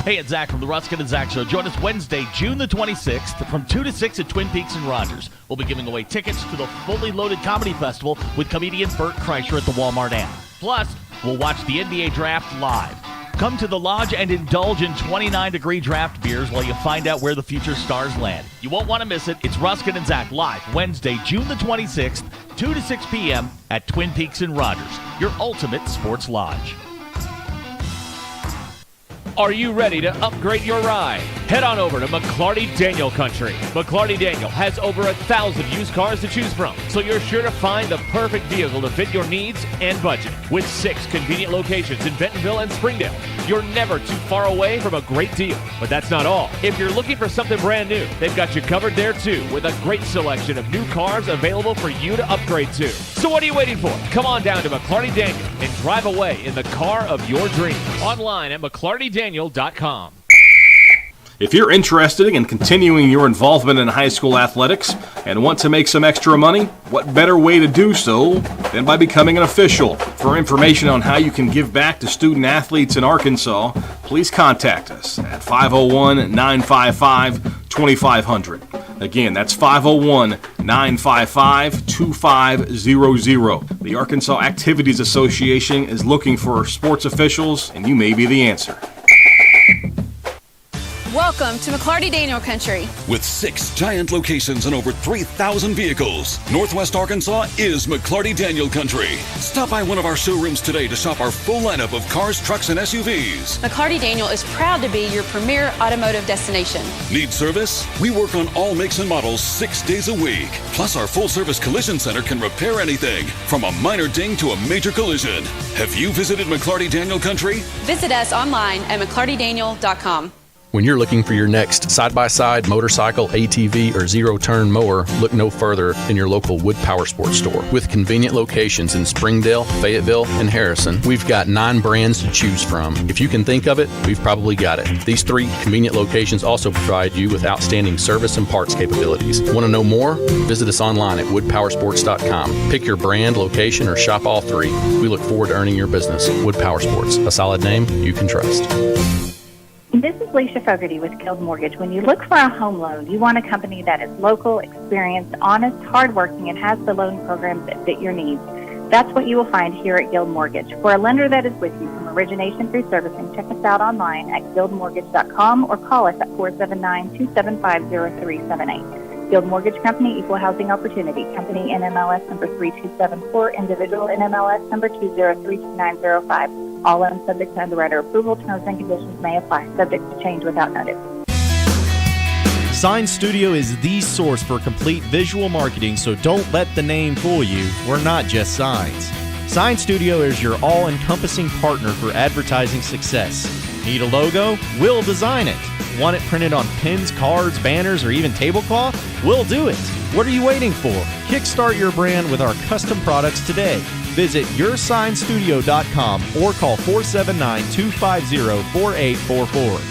Hey, it's Zach from the Ruscin and Zach Show. Join us Wednesday, June the 26th from 2 to 6 at Twin Peaks and Rogers. We'll be giving away tickets to the Fully Loaded Comedy Festival with comedian Bert Kreischer at the Walmart amp. Plus, we'll watch the NBA Draft live. Come to the Lodge and indulge in 29-degree draft beers while you find out where the future stars land. You won't want to miss it. It's Ruscin and Zach live Wednesday, June the 26th, 2 to 6 p.m. at Twin Peaks and Rogers, your ultimate sports lodge. Are you ready to upgrade your ride? Head on over to McClarty Daniel Country. McClarty Daniel has over 1,000 used cars to choose from, so you're sure to find the perfect vehicle to fit your needs and budget. With 6 convenient locations in Bentonville and Springdale, you're never too far away from a great deal. But that's not all. If you're looking for something brand new, they've got you covered there too, with a great selection of new cars available for you to upgrade to. So what are you waiting for? Come on down to McClarty Daniel and drive away in the car of your dreams. Online at McClartyDaniel.com. If you're interested in continuing your involvement in high school athletics and want to make some extra money, what better way to do so than by becoming an official? For information on how you can give back to student athletes in Arkansas, please contact us at 501-955-2500. Again, that's 501-955-2500. The Arkansas Activities Association is looking for sports officials, and you may be the answer. Welcome to McClarty Daniel Country. With 6 giant locations and over 3,000 vehicles, Northwest Arkansas is McClarty Daniel Country. Stop by one of our showrooms today to shop our full lineup of cars, trucks, and SUVs. McClarty Daniel is proud to be your premier automotive destination. Need service? We work on all makes and models 6 days a week. Plus, our full-service collision center can repair anything, from a minor ding to a major collision. Have you visited McClarty Daniel Country? Visit us online at McClartyDaniel.com. When you're looking for your next side-by-side, motorcycle, ATV, or zero-turn mower, look no further than your local Wood Power Sports store. With convenient locations in Springdale, Fayetteville, and Harrison, we've got 9 brands to choose from. If you can think of it, we've probably got it. These 3 convenient locations also provide you with outstanding service and parts capabilities. Want to know more? Visit us online at woodpowersports.com. Pick your brand, location, or shop all 3. We look forward to earning your business. Wood Power Sports, a solid name you can trust. This is Leisha Fogarty with Guild Mortgage. When you look for a home loan, you want a company that is local, experienced, honest, hardworking, and has the loan programs that fit your needs. That's what you will find here at Guild Mortgage. For a lender that is with you from origination through servicing, check us out online at guildmortgage.com or call us at 479-275-0378. Guild Mortgage Company, Equal Housing Opportunity. Company NMLS number 3274, individual NMLS number 2032905. All loans subject to underwriter approval. Terms and conditions may apply. Subject to change without notice. Sign Studio is the source for complete visual marketing, so don't let the name fool you. We're not just signs. Sign Studio is your all-encompassing partner for advertising success. Need a logo? We'll design it. Want it printed on pins, cards, banners, or even tablecloth? We'll do it. What are you waiting for? Kickstart your brand with our custom products today. Visit yoursignstudio.com or call 479-250-4844.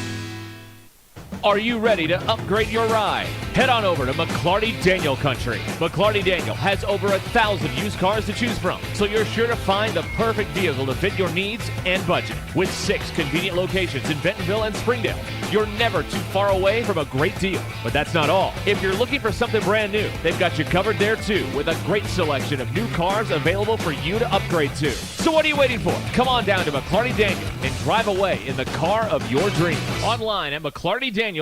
Are you ready to upgrade your ride? Head on over to McClarty Daniel Country. McClarty Daniel has over 1,000 used cars to choose from, so you're sure to find the perfect vehicle to fit your needs and budget. With 6 convenient locations in Bentonville and Springdale, you're never too far away from a great deal. But that's not all. If you're looking for something brand new, they've got you covered there too, with a great selection of new cars available for you to upgrade to. So what are you waiting for? Come on down to McClarty Daniel and drive away in the car of your dreams. Online at McClartyDaniel.com.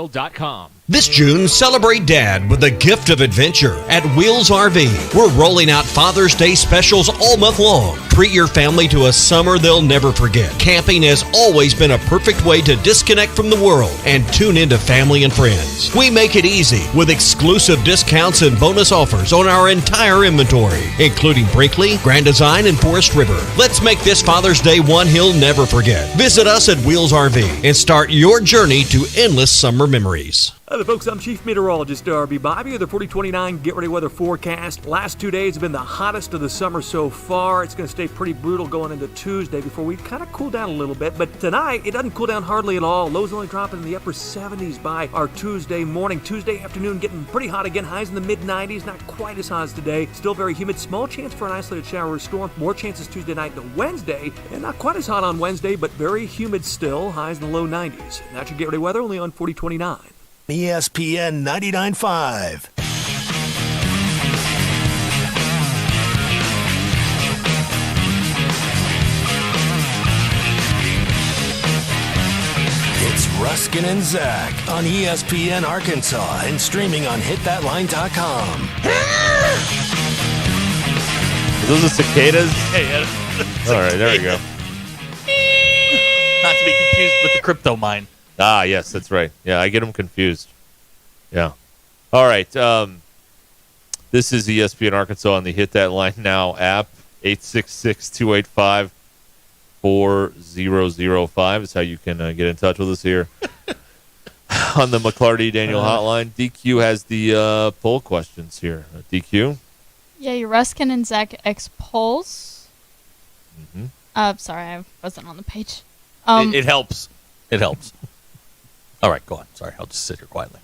This June, celebrate Dad with a gift of adventure at Wheels RV. We're rolling out Father's Day specials all month long. Treat your family to a summer they'll never forget. Camping has always been a perfect way to disconnect from the world and tune into family and friends. We make it easy with exclusive discounts and bonus offers on our entire inventory, including Brinkley, Grand Design, and Forest River. Let's make this Father's Day one he'll never forget. Visit us at Wheels RV and start your journey to endless summer memories. Hi there, folks. I'm Chief Meteorologist R.B. Bobby with the 4029 Get Ready Weather Forecast. Last 2 days have been the hottest of the summer so far. It's going to stay pretty brutal going into Tuesday before we kind of cool down a little bit. But tonight, it doesn't cool down hardly at all. Lows only dropping in the upper 70s by our Tuesday morning. Tuesday afternoon getting pretty hot again. Highs in the mid-90s. Not quite as hot as today. Still very humid. Small chance for an isolated shower or storm. More chances Tuesday night to Wednesday. And not quite as hot on Wednesday, but very humid still. Highs in the low 90s. And that's your Get Ready Weather only on 4029. ESPN 99.5. It's Ruscin and Zach on ESPN Arkansas and streaming on hitthatline.com. Those are cicadas? Yeah. All right, there we go. Not to be confused with the crypto mine. Ah, yes, that's right. Yeah, I get them confused. Yeah. All right. This is ESPN Arkansas on the Hit That Line Now app. 866-285-4005 is how you can get in touch with us here on the McClarty Daniel hotline. DQ has the poll questions here. DQ? Yeah, your Ruskin and Zach X polls. Mm-hmm. Sorry, I wasn't on the page. It helps. It helps. All right, go on. Sorry, I'll just sit here quietly.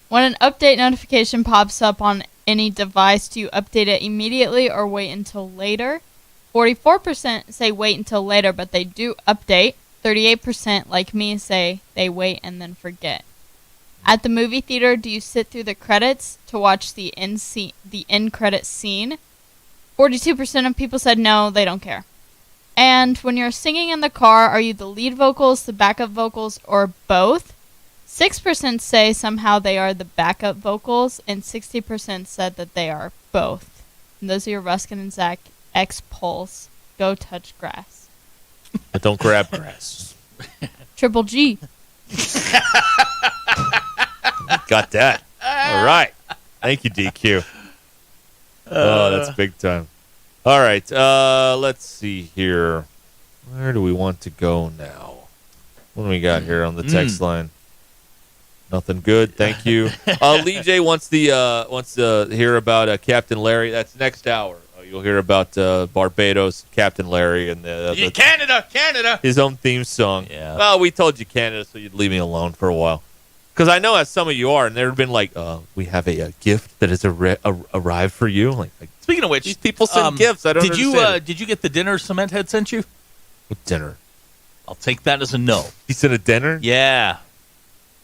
When an update notification pops up on any device, do you update it immediately or wait until later? 44% say wait until later, but they do update. 38%, like me, say they wait and then forget. At the movie theater, do you sit through the credits to watch the end credit scene? 42% of people said no, they don't care. And when you're singing in the car, are you the lead vocals, the backup vocals, or both? 6% say somehow they are the backup vocals, and 60% said that they are both. And those are your Ruskin and Zach X polls. Go touch grass. But don't grab grass. Triple G. Got that. All right. Thank you, DQ. Oh, that's big time. All right, let's see here. Where do we want to go now? What do we got here on the text line? Nothing good. Thank you. Lee J wants to hear about Captain Larry. That's next hour. You'll hear about Barbados, Captain Larry, and Canada. His own theme song. Yeah. Well, we told you Canada, so you'd leave me alone for a while. Because I know as some of you are, and there have been like, we have a gift that has arrived for you. Like, speaking of which, these people send gifts. I don't understand. Did you get the dinner Cement Head sent you? What dinner? I'll take that as a no. He sent a dinner? Yeah.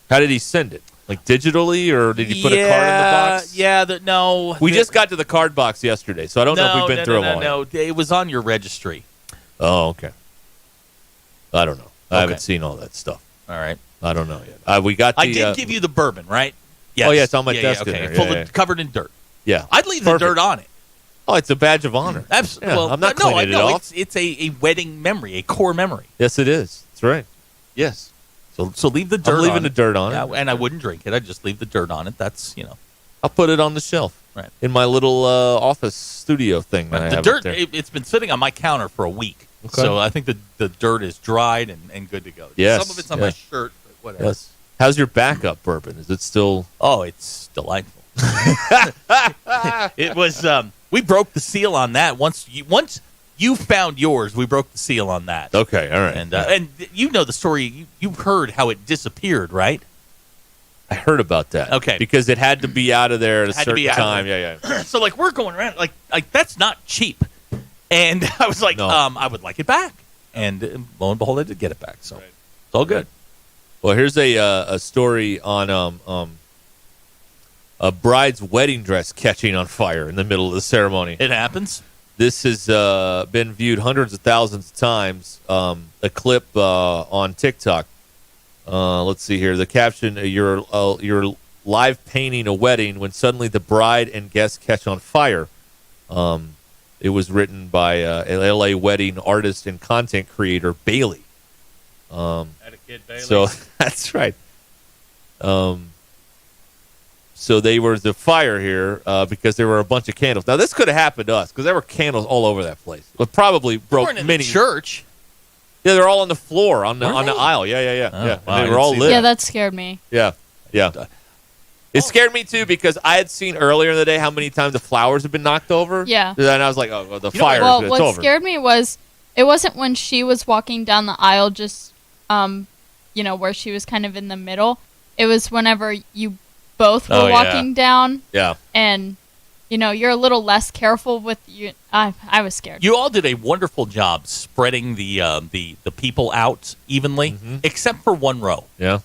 How did he send it? Like digitally, or did he put a card in the box? Yeah, no. We just got to the card box yesterday, so I don't know if we've been through them all. No, it was on your registry. Oh, okay. I don't know. I haven't seen all that stuff. All right. I don't know yet. We got. I did give you the bourbon, right? Yes. Oh yeah, it's on my desk. Okay. In there. Covered in dirt. Yeah. I'd leave the dirt on it. Oh, it's a badge of honor. Absolutely. Yeah, I'm not cleaning it off. It's a wedding memory, a core memory. Yes, it is. That's right. Yes. So leave the dirt. I'm leaving the dirt on it. And I wouldn't drink it. I'd just leave the dirt on it. That's I'll put it on the shelf. Right. In my little office studio thing. That I the have dirt. up there. It's been sitting on my counter for a week. Okay. So I think the dirt is dried and good to go. Yes. Some of it's on my shirt, but whatever. Yes. How's your backup bourbon? Is it still? Oh, it's delightful. It was. We broke the seal on that once you found yours. We broke the seal on that. Okay, all right. And you know the story. You heard how it disappeared, right? I heard about that. Okay, because it had to be out of there at a certain time. Yeah. So like we're going around like that's not cheap, and I was like, I would like it back, and lo and behold, I did get it back. So it's all good. Well, here's a story on a bride's wedding dress catching on fire in the middle of the ceremony. It happens. This has been viewed hundreds of thousands of times. A clip on TikTok. Let's see here. The caption: "You're live painting a wedding when suddenly the bride and guests catch on fire." It was written by an LA wedding artist and content creator Bailey. Had a kid, Bailey. So that's right. So they were the fire here because there were a bunch of candles. Now this could have happened to us because there were candles all over that place. But probably broke many. Church. Yeah, they're all on the floor on the aisle. Yeah. Wow, they were all lit. Yeah, that scared me. Yeah. It scared me too because I had seen earlier in the day how many times the flowers had been knocked over. Yeah. And I was like, oh, well, the fire. Well, it's what over. scared me was it wasn't when she was walking down the aisle, just where she was kind of in the middle. It was whenever you both were walking down. Yeah. And you're a little less careful with you. I was scared. You all did a wonderful job spreading the people out evenly, except for one row. Yeah.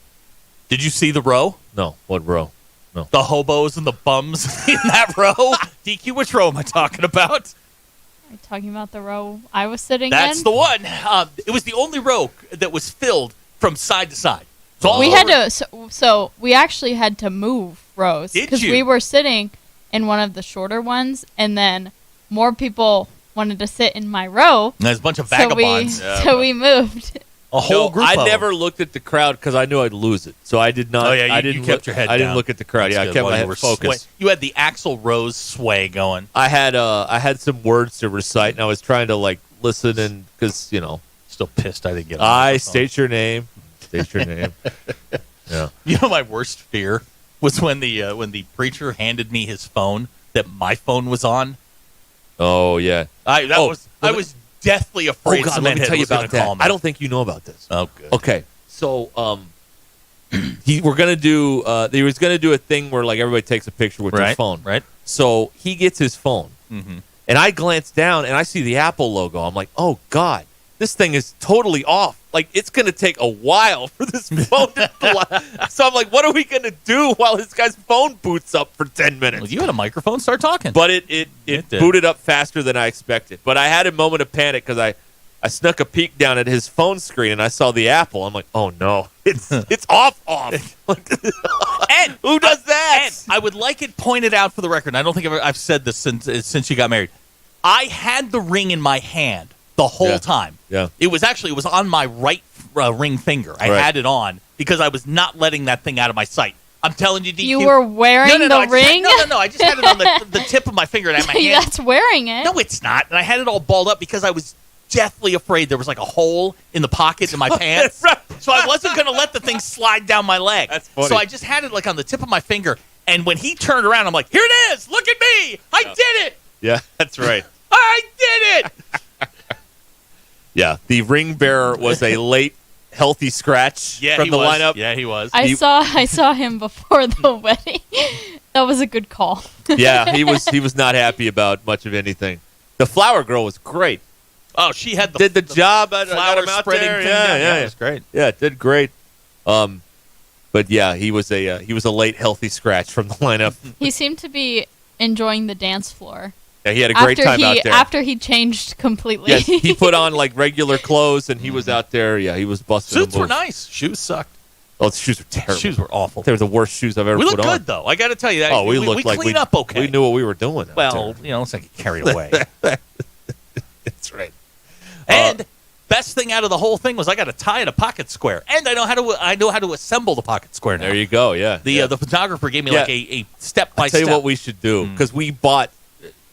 Did you see the row? No. What row? No. The hobos and the bums in that row. DQ, which row am I talking about? Are you talking about the row I was sitting in? That's the one. It was the only row that was filled from side to side. We had to. So we actually had to move rows because we were sitting in one of the shorter ones, and then more people wanted to sit in my row. And there's a bunch of vagabonds. So we moved. A whole group. I never looked at the crowd because I knew I'd lose it, so I did not. Oh yeah, I didn't kept your head down. I didn't look at the crowd. That's I kept my head focused. You had the Axl Rose sway going. I had some words to recite, and I was trying to listen, and because still pissed I didn't get. I state your name. State your name. Yeah. You know, my worst fear was when the preacher handed me his phone that my phone was on. Oh yeah. I was deathly afraid. Oh God, let me tell you about that. I don't think you know about this. Oh good. Okay, so he was gonna do a thing where everybody takes a picture with their phone. Right. So he gets his phone, and I glance down and I see the Apple logo. I'm like, oh God, this thing is totally off. It's going to take a while for this phone to fly. So I'm like, what are we going to do while this guy's phone boots up for 10 minutes? Well, you had a microphone, start talking. But it booted up faster than I expected. But I had a moment of panic because I snuck a peek down at his phone screen and I saw the Apple. I'm like, oh no, it's off. And who does that? And I would like it pointed out for the record. And I don't think I've said this since you got married. I had the ring in my hand the whole time. Yeah. It was on my right ring finger. I had it on because I was not letting that thing out of my sight. I'm telling you, DQ. You were wearing the ring? No. I just had it on the tip of my finger and I had my hand. That's wearing it. No, it's not. And I had it all balled up because I was deathly afraid there was like a hole in the pocket in my pants. So I wasn't going to let the thing slide down my leg. That's funny. So I just had it like on the tip of my finger. And when he turned around, I'm like, here it is. Look at me. I did it. Yeah, that's right. I did it. Yeah, the ring bearer was a late healthy scratch from the lineup. Yeah, he was. I saw him before the wedding. That was a good call. Yeah, he was not happy about much of anything. The flower girl was great. Oh, she had did the job. I flower got him out spreading there. thing. Yeah, it was great. Yeah, did great. But yeah, he was a late healthy scratch from the lineup. He seemed to be enjoying the dance floor. Yeah, he had a great time out there. After he changed completely. Yes, he put on like regular clothes and he was out there. Yeah, he was busting. Suits were nice. Shoes sucked. Oh, the shoes were terrible. Shoes were awful. They were the worst shoes I've ever We put on. looked good, though. I got to tell you that. Oh, we looked like cleaned up okay. We knew what we were doing. Well, let's not get carried away. That's right. And best thing out of the whole thing was I got a tie and a pocket square, and I know how to assemble the pocket square now. There you go. Yeah. The photographer gave me like a step by step. I'll tell you what we should do because we bought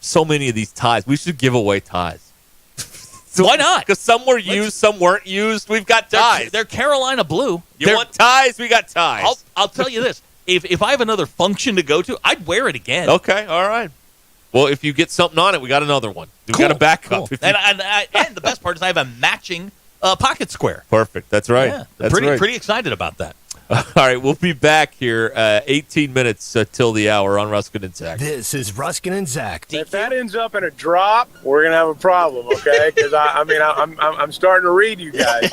so many of these ties. We should give away ties. So why not? Because some were used, some weren't used. We've got ties. They're Carolina blue. You want ties? We got ties. I'll tell you this. If I have another function to go to, I'd wear it again. Okay, all right. Well, if you get something on it, we got another one. We got a backup. Cool. And the best part is I have a matching pocket square. Perfect. That's right. Yeah, That's pretty excited about that. All right, we'll be back here 18 minutes till the hour on Ruscin and Zach. This is Ruscin and Zach. If that ends up in a drop, we're gonna have a problem, okay? Because I'm starting to read you guys.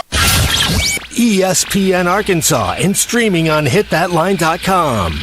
ESPN Arkansas and streaming on hitthatline.com.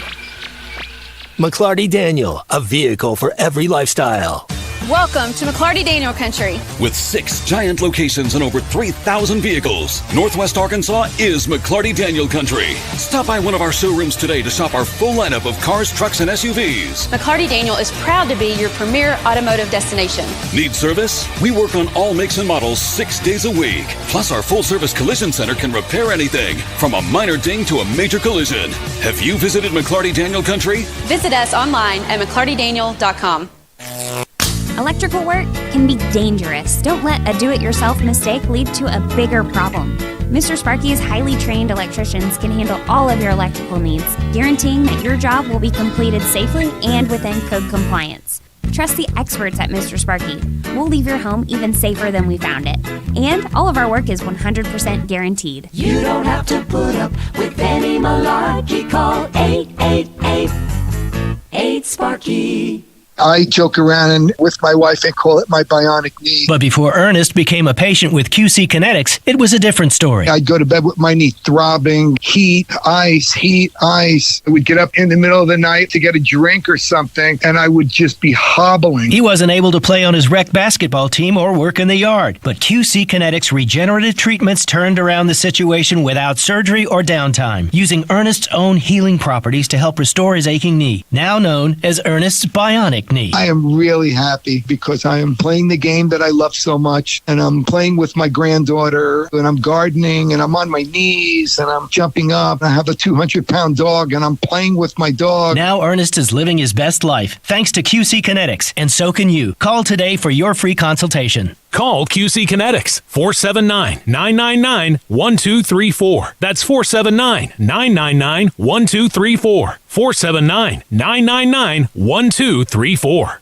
McClarty Daniel, a vehicle for every lifestyle. Welcome to McClarty Daniel Country. With 6 giant locations and over 3,000 vehicles, Northwest Arkansas is McClarty Daniel Country. Stop by one of our showrooms today to shop our full lineup of cars, trucks, and SUVs. McClarty Daniel is proud to be your premier automotive destination. Need service? We work on all makes and models 6 days a week. Plus, our full-service collision center can repair anything, from a minor ding to a major collision. Have you visited McClarty Daniel Country? Visit us online at McClartyDaniel.com. Electrical work can be dangerous. Don't let a do-it-yourself mistake lead to a bigger problem. Mr. Sparky's highly trained electricians can handle all of your electrical needs, guaranteeing that your job will be completed safely and within code compliance. Trust the experts at Mr. Sparky. We'll leave your home even safer than we found it. And all of our work is 100% guaranteed. You don't have to put up with any malarkey. Call 888-8-SPARKY. I joke around and with my wife and call it my bionic knee. But before Ernest became a patient with QC Kinetics, it was a different story. I'd go to bed with my knee throbbing, heat, ice. I would get up in the middle of the night to get a drink or something, and I would just be hobbling. He wasn't able to play on his rec basketball team or work in the yard. But QC Kinetics regenerative treatments turned around the situation without surgery or downtime, using Ernest's own healing properties to help restore his aching knee, now known as Ernest's bionic knee. I am really happy because I am playing the game that I love so much, and I'm playing with my granddaughter, and I'm gardening, and I'm on my knees, and I'm jumping up. I have a 200-pound dog, and I'm playing with my dog. Now Ernest is living his best life thanks to QC Kinetics, and so can you. Call today for your free consultation. Call QC Kinetics, 479-999-1234. That's 479-999-1234. 479-999-1234.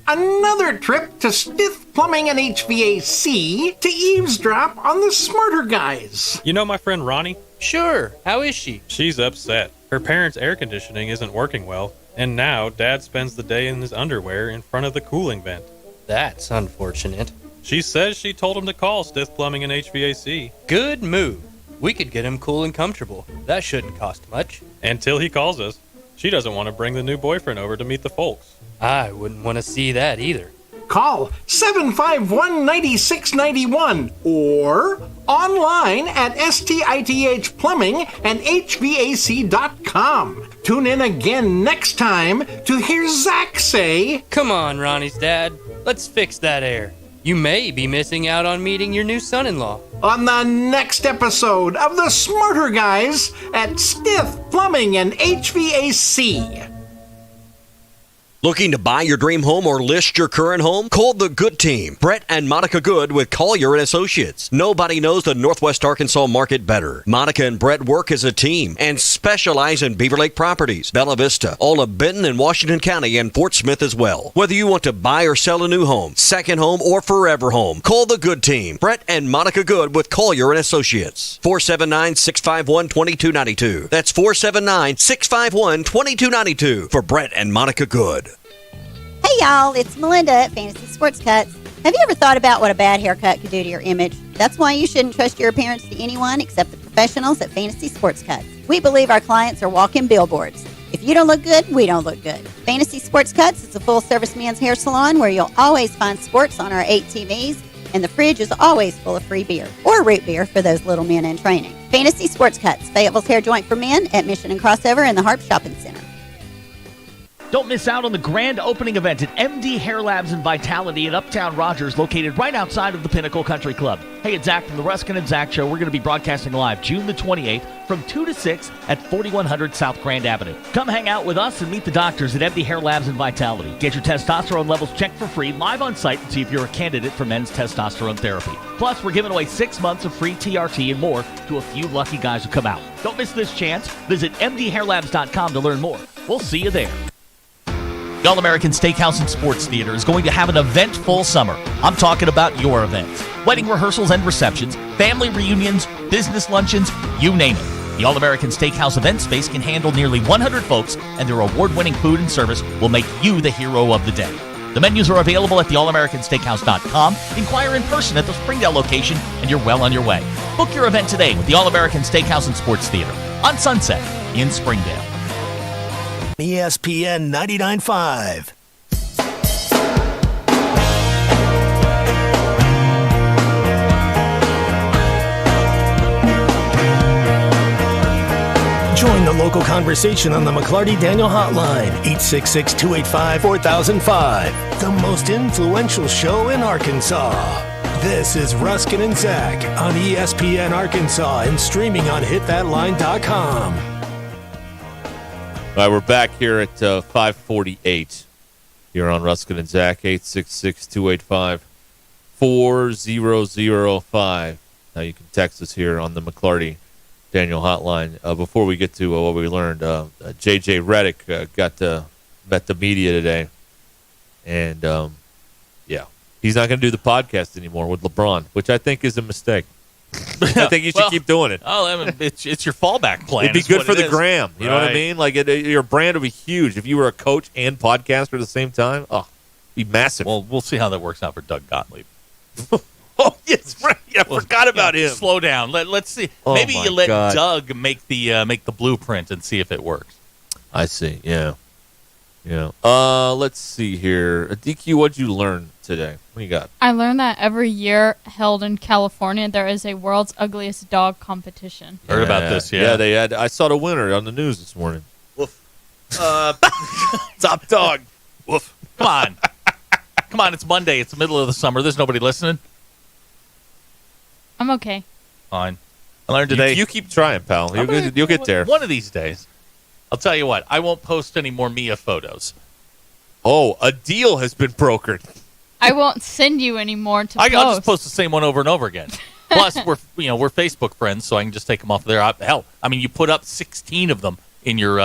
Another trip to Stith Plumbing and HVAC to eavesdrop on the smarter guys. You know my friend Ronnie? Sure. How is she? She's upset. Her parents' air conditioning isn't working well, and now Dad spends the day in his underwear in front of the cooling vent. That's unfortunate. She says she told him to call Stith Plumbing and HVAC. Good move. We could get him cool and comfortable. That shouldn't cost much. Until he calls us. She doesn't want to bring the new boyfriend over to meet the folks. I wouldn't want to see that either. Call 751-9691 or online at stithplumbingandhvac.com. Tune in again next time to hear Zach say, "Come on, Ronnie's dad. Let's fix that air. You may be missing out on meeting your new son-in-law." On the next episode of The Smarter Guys at Stith Plumbing and HVAC. Looking to buy your dream home or list your current home? Call the Good Team. Brett and Monica Good with Collier & Associates. Nobody knows the Northwest Arkansas market better. Monica and Brett work as a team and specialize in Beaver Lake properties, Bella Vista, all of Benton and Washington County, and Fort Smith as well. Whether you want to buy or sell a new home, second home, or forever home, call the Good Team. Brett and Monica Good with Collier & Associates. 479-651-2292. That's 479-651-2292 for Brett and Monica Good. Hey y'all, it's Melinda at Fantasy Sports Cuts. Have you ever thought about what a bad haircut could do to your image? That's why you shouldn't trust your appearance to anyone except the professionals at Fantasy Sports Cuts. We believe our clients are walking billboards. If you don't look good, we don't look good. Fantasy Sports Cuts is a full-service men's hair salon where you'll always find sports on our 8 TVs, and the fridge is always full of free beer, or root beer for those little men in training. Fantasy Sports Cuts, Fayetteville's hair joint for men at Mission and Crossover in the Harp Shopping Center. Don't miss out on the grand opening event at MD Hair Labs and Vitality in Uptown Rogers, located right outside of the Pinnacle Country Club. Hey, it's Zach from the Ruscin and Zach Show. We're going to be broadcasting live June the 28th from 2 to 6 at 4100 South Grand Avenue. Come hang out with us and meet the doctors at MD Hair Labs and Vitality. Get your testosterone levels checked for free live on site and see if you're a candidate for men's testosterone therapy. Plus, we're giving away 6 months of free TRT and more to a few lucky guys who come out. Don't miss this chance. Visit mdhairlabs.com to learn more. We'll see you there. The All-American Steakhouse and Sports Theater is going to have an eventful summer. I'm talking about your events. Wedding rehearsals and receptions, family reunions, business luncheons, you name it. The All-American Steakhouse event space can handle nearly 100 folks, and their award-winning food and service will make you the hero of the day. The menus are available at theallamericansteakhouse.com. Inquire in person at the Springdale location, and you're well on your way. Book your event today with the All-American Steakhouse and Sports Theater on Sunset in Springdale. ESPN 99.5. Join the local conversation on the McClarty Daniel Hotline, 866-285-4005. The most influential show in Arkansas. This is Ruscin and Zach on ESPN Arkansas and streaming on hitthatline.com. All right, we're back here at 5:48 here on Ruscin and Zach, 866-285-4005. Now you can text us here on the McClarty Daniel hotline. Before we get to what we learned, J.J. Redick met the media today, and yeah, he's not going to do the podcast anymore with LeBron, which I think is a mistake. I think you should keep doing it. Oh, I mean, it's your fallback plan. It'd be good for the gram. You know what I mean? Like your brand would be huge if you were a coach and podcaster at the same time. Oh, it'd be massive. Well, we'll see how that works out for Doug Gottlieb. Oh, yes, right. I forgot about him. Slow down. Let's see. Oh, Maybe you let Doug make the blueprint and see if it works. I see. Yeah. Let's see here. DQ, what'd you learn today? What do you got? I learned that every year held in California, there is a world's ugliest dog competition. Heard about this, Yeah, they had. I saw the winner on the news this morning. Woof. Top dog. Woof. Come on. Come on, it's Monday. It's the middle of the summer. There's nobody listening. I'm okay. Fine. I learned today. You keep trying, pal. You'll get there. One of these days. I'll tell you what. I won't post any more Mia photos. Oh, a deal has been brokered. I won't send you any more to post. I'll just post the same one over and over again. Plus, we're Facebook friends, so I can just take them off there. Hell, I mean, you put up 16 of them in your.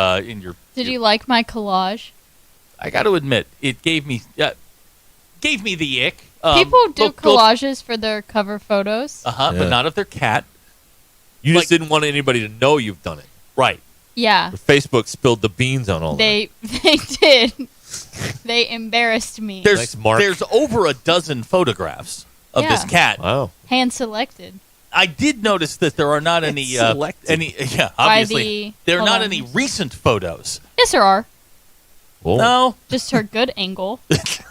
Did you like my collage? I got to admit, it gave me the ick. People do collages for their cover photos. But not of their cat. You just didn't want anybody to know you've done it. Right. Yeah. Facebook spilled the beans on all that. They did. They embarrassed me. There's over a dozen photographs of this cat. Wow. Hand selected. I did notice that there are not any obviously there are not any recent photos. Yes, there are. Oh. No. Just her good angle. It's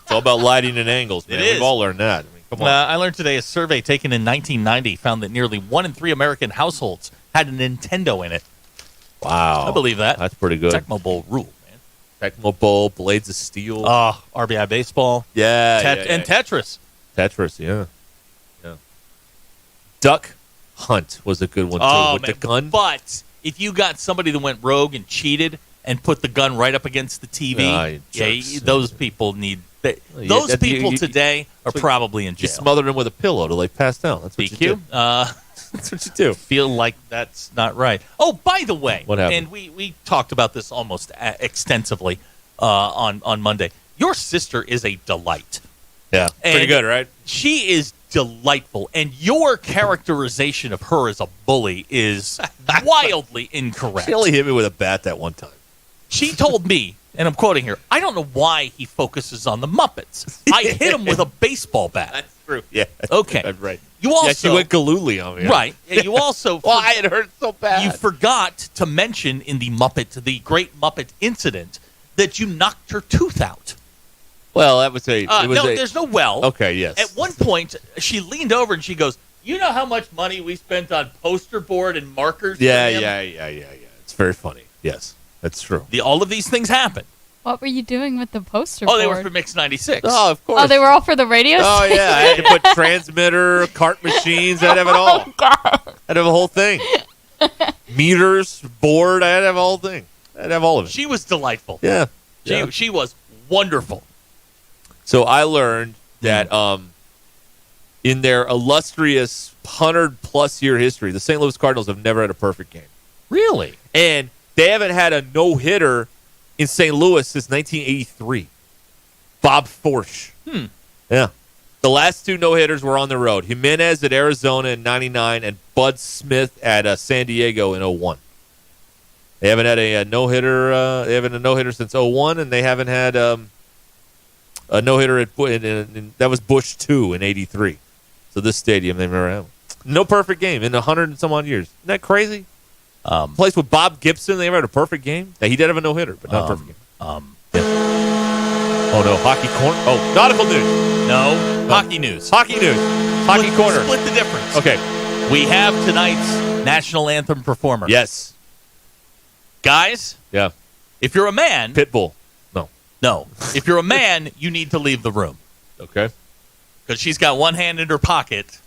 all about lighting and angles, man. We've all learned that. I mean, come on. I learned today a survey taken in 1990 found that nearly 1 in 3 American households had a Nintendo in it. Wow. I believe that. That's pretty good. Tecmo Bowl rule, man. Tecmo Bowl, Blades of Steel. RBI Baseball. And Tetris. Tetris, yeah. Duck Hunt was a good one, too, with the gun. But if you got somebody that went rogue and cheated and put the gun right up against the TV. Those people need. Those people today are probably in jail. You smothered them with a pillow till they pass down. That's what you do. That's what you do. Feel like that's not right. Oh, by the way, what happened? And we talked about this almost extensively on Monday. Your sister is a delight. Yeah, pretty good, right? She is delightful, and your characterization of her as a bully is wildly incorrect. She only hit me with a bat that one time. She told me, and I'm quoting here, I don't know why he focuses on the Muppets. I hit him with a baseball bat. That's true. Yeah. Okay. That's right. You also, she went Galooly on me. Right. You also well, I had hurt so bad. You forgot to mention in the Great Muppet Incident, that you knocked her tooth out. Well, that was there's no well. Okay, yes. At one point, she leaned over and she goes, "You know how much money we spent on poster board and markers?" Yeah. It's very funny. Yes, that's true. All of these things happen. What were you doing with the poster board? board? They were for Mix 96. Oh, of course. Oh, they were all for the radio Oh, station? yeah. I had to put transmitter, cart machines. I'd have it all. Oh, God. I'd have a whole thing. Meters, board. I'd have a whole thing. I'd have all of it. She was delightful. Yeah. She was wonderful. So I learned that in their illustrious 100-plus year history, the St. Louis Cardinals have never had a perfect game. Really? And they haven't had a no-hitter in St. Louis since 1983. Bob Forsch. Yeah. The last two no-hitters were on the road. Jimenez at Arizona in 99 and Bud Smith at San Diego in 01. They haven't had a no-hitter. They haven't had a no-hitter since 01, and they haven't had a no-hitter that was Busch 2 in 83. So this stadium they've never had one. No perfect game in 100 and some odd years. Isn't that crazy? Place with Bob Gibson, they never had a perfect game. Now, he did have a no-hitter, but not a perfect game. Oh, no, hockey corner. Oh, nautical news. No, hockey news. Hockey news. Hockey corner. Split the difference. Okay. We have tonight's national anthem performer. Yes. Guys. Yeah. If you're a man. Pitbull. No. If you're a man, you need to leave the room. Okay. Because she's got one hand in her pocket,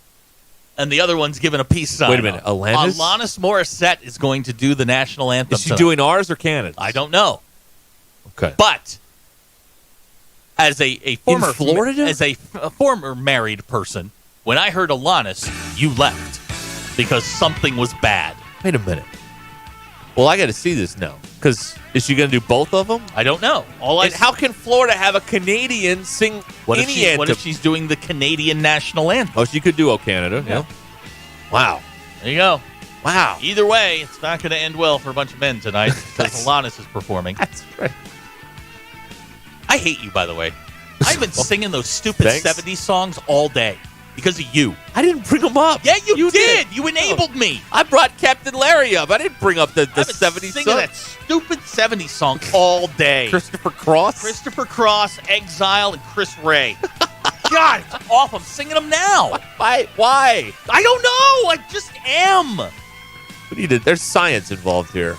and the other one's giving a peace sign. Wait a minute. Alanis? Alanis Morissette is going to do the national anthem. Is she doing ours or Canada's? I don't know. Okay. But as a former in Florida? As a former married person, when I heard Alanis, you left because something was bad. Wait a minute. Well, I got to see this now. Because is she going to do both of them? I don't know. How can Florida have a Canadian sing anthem? What if she's doing the Canadian national anthem? Oh, she could do "O Canada." Yeah. Wow. There you go. Wow. Either way, it's not going to end well for a bunch of men tonight because Alanis is performing. That's right. I hate you, by the way. I've been singing those stupid 70s songs all day because of you. I didn't bring them up. Yeah, you did. You enabled me. I brought Captain Larry up. I didn't bring up the 70s singing song. That stupid 70s song all day. Christopher Cross, Exile, and Chris Ray. God, it's awful. I'm singing them now. Why? I don't know. I just am. There's science involved here.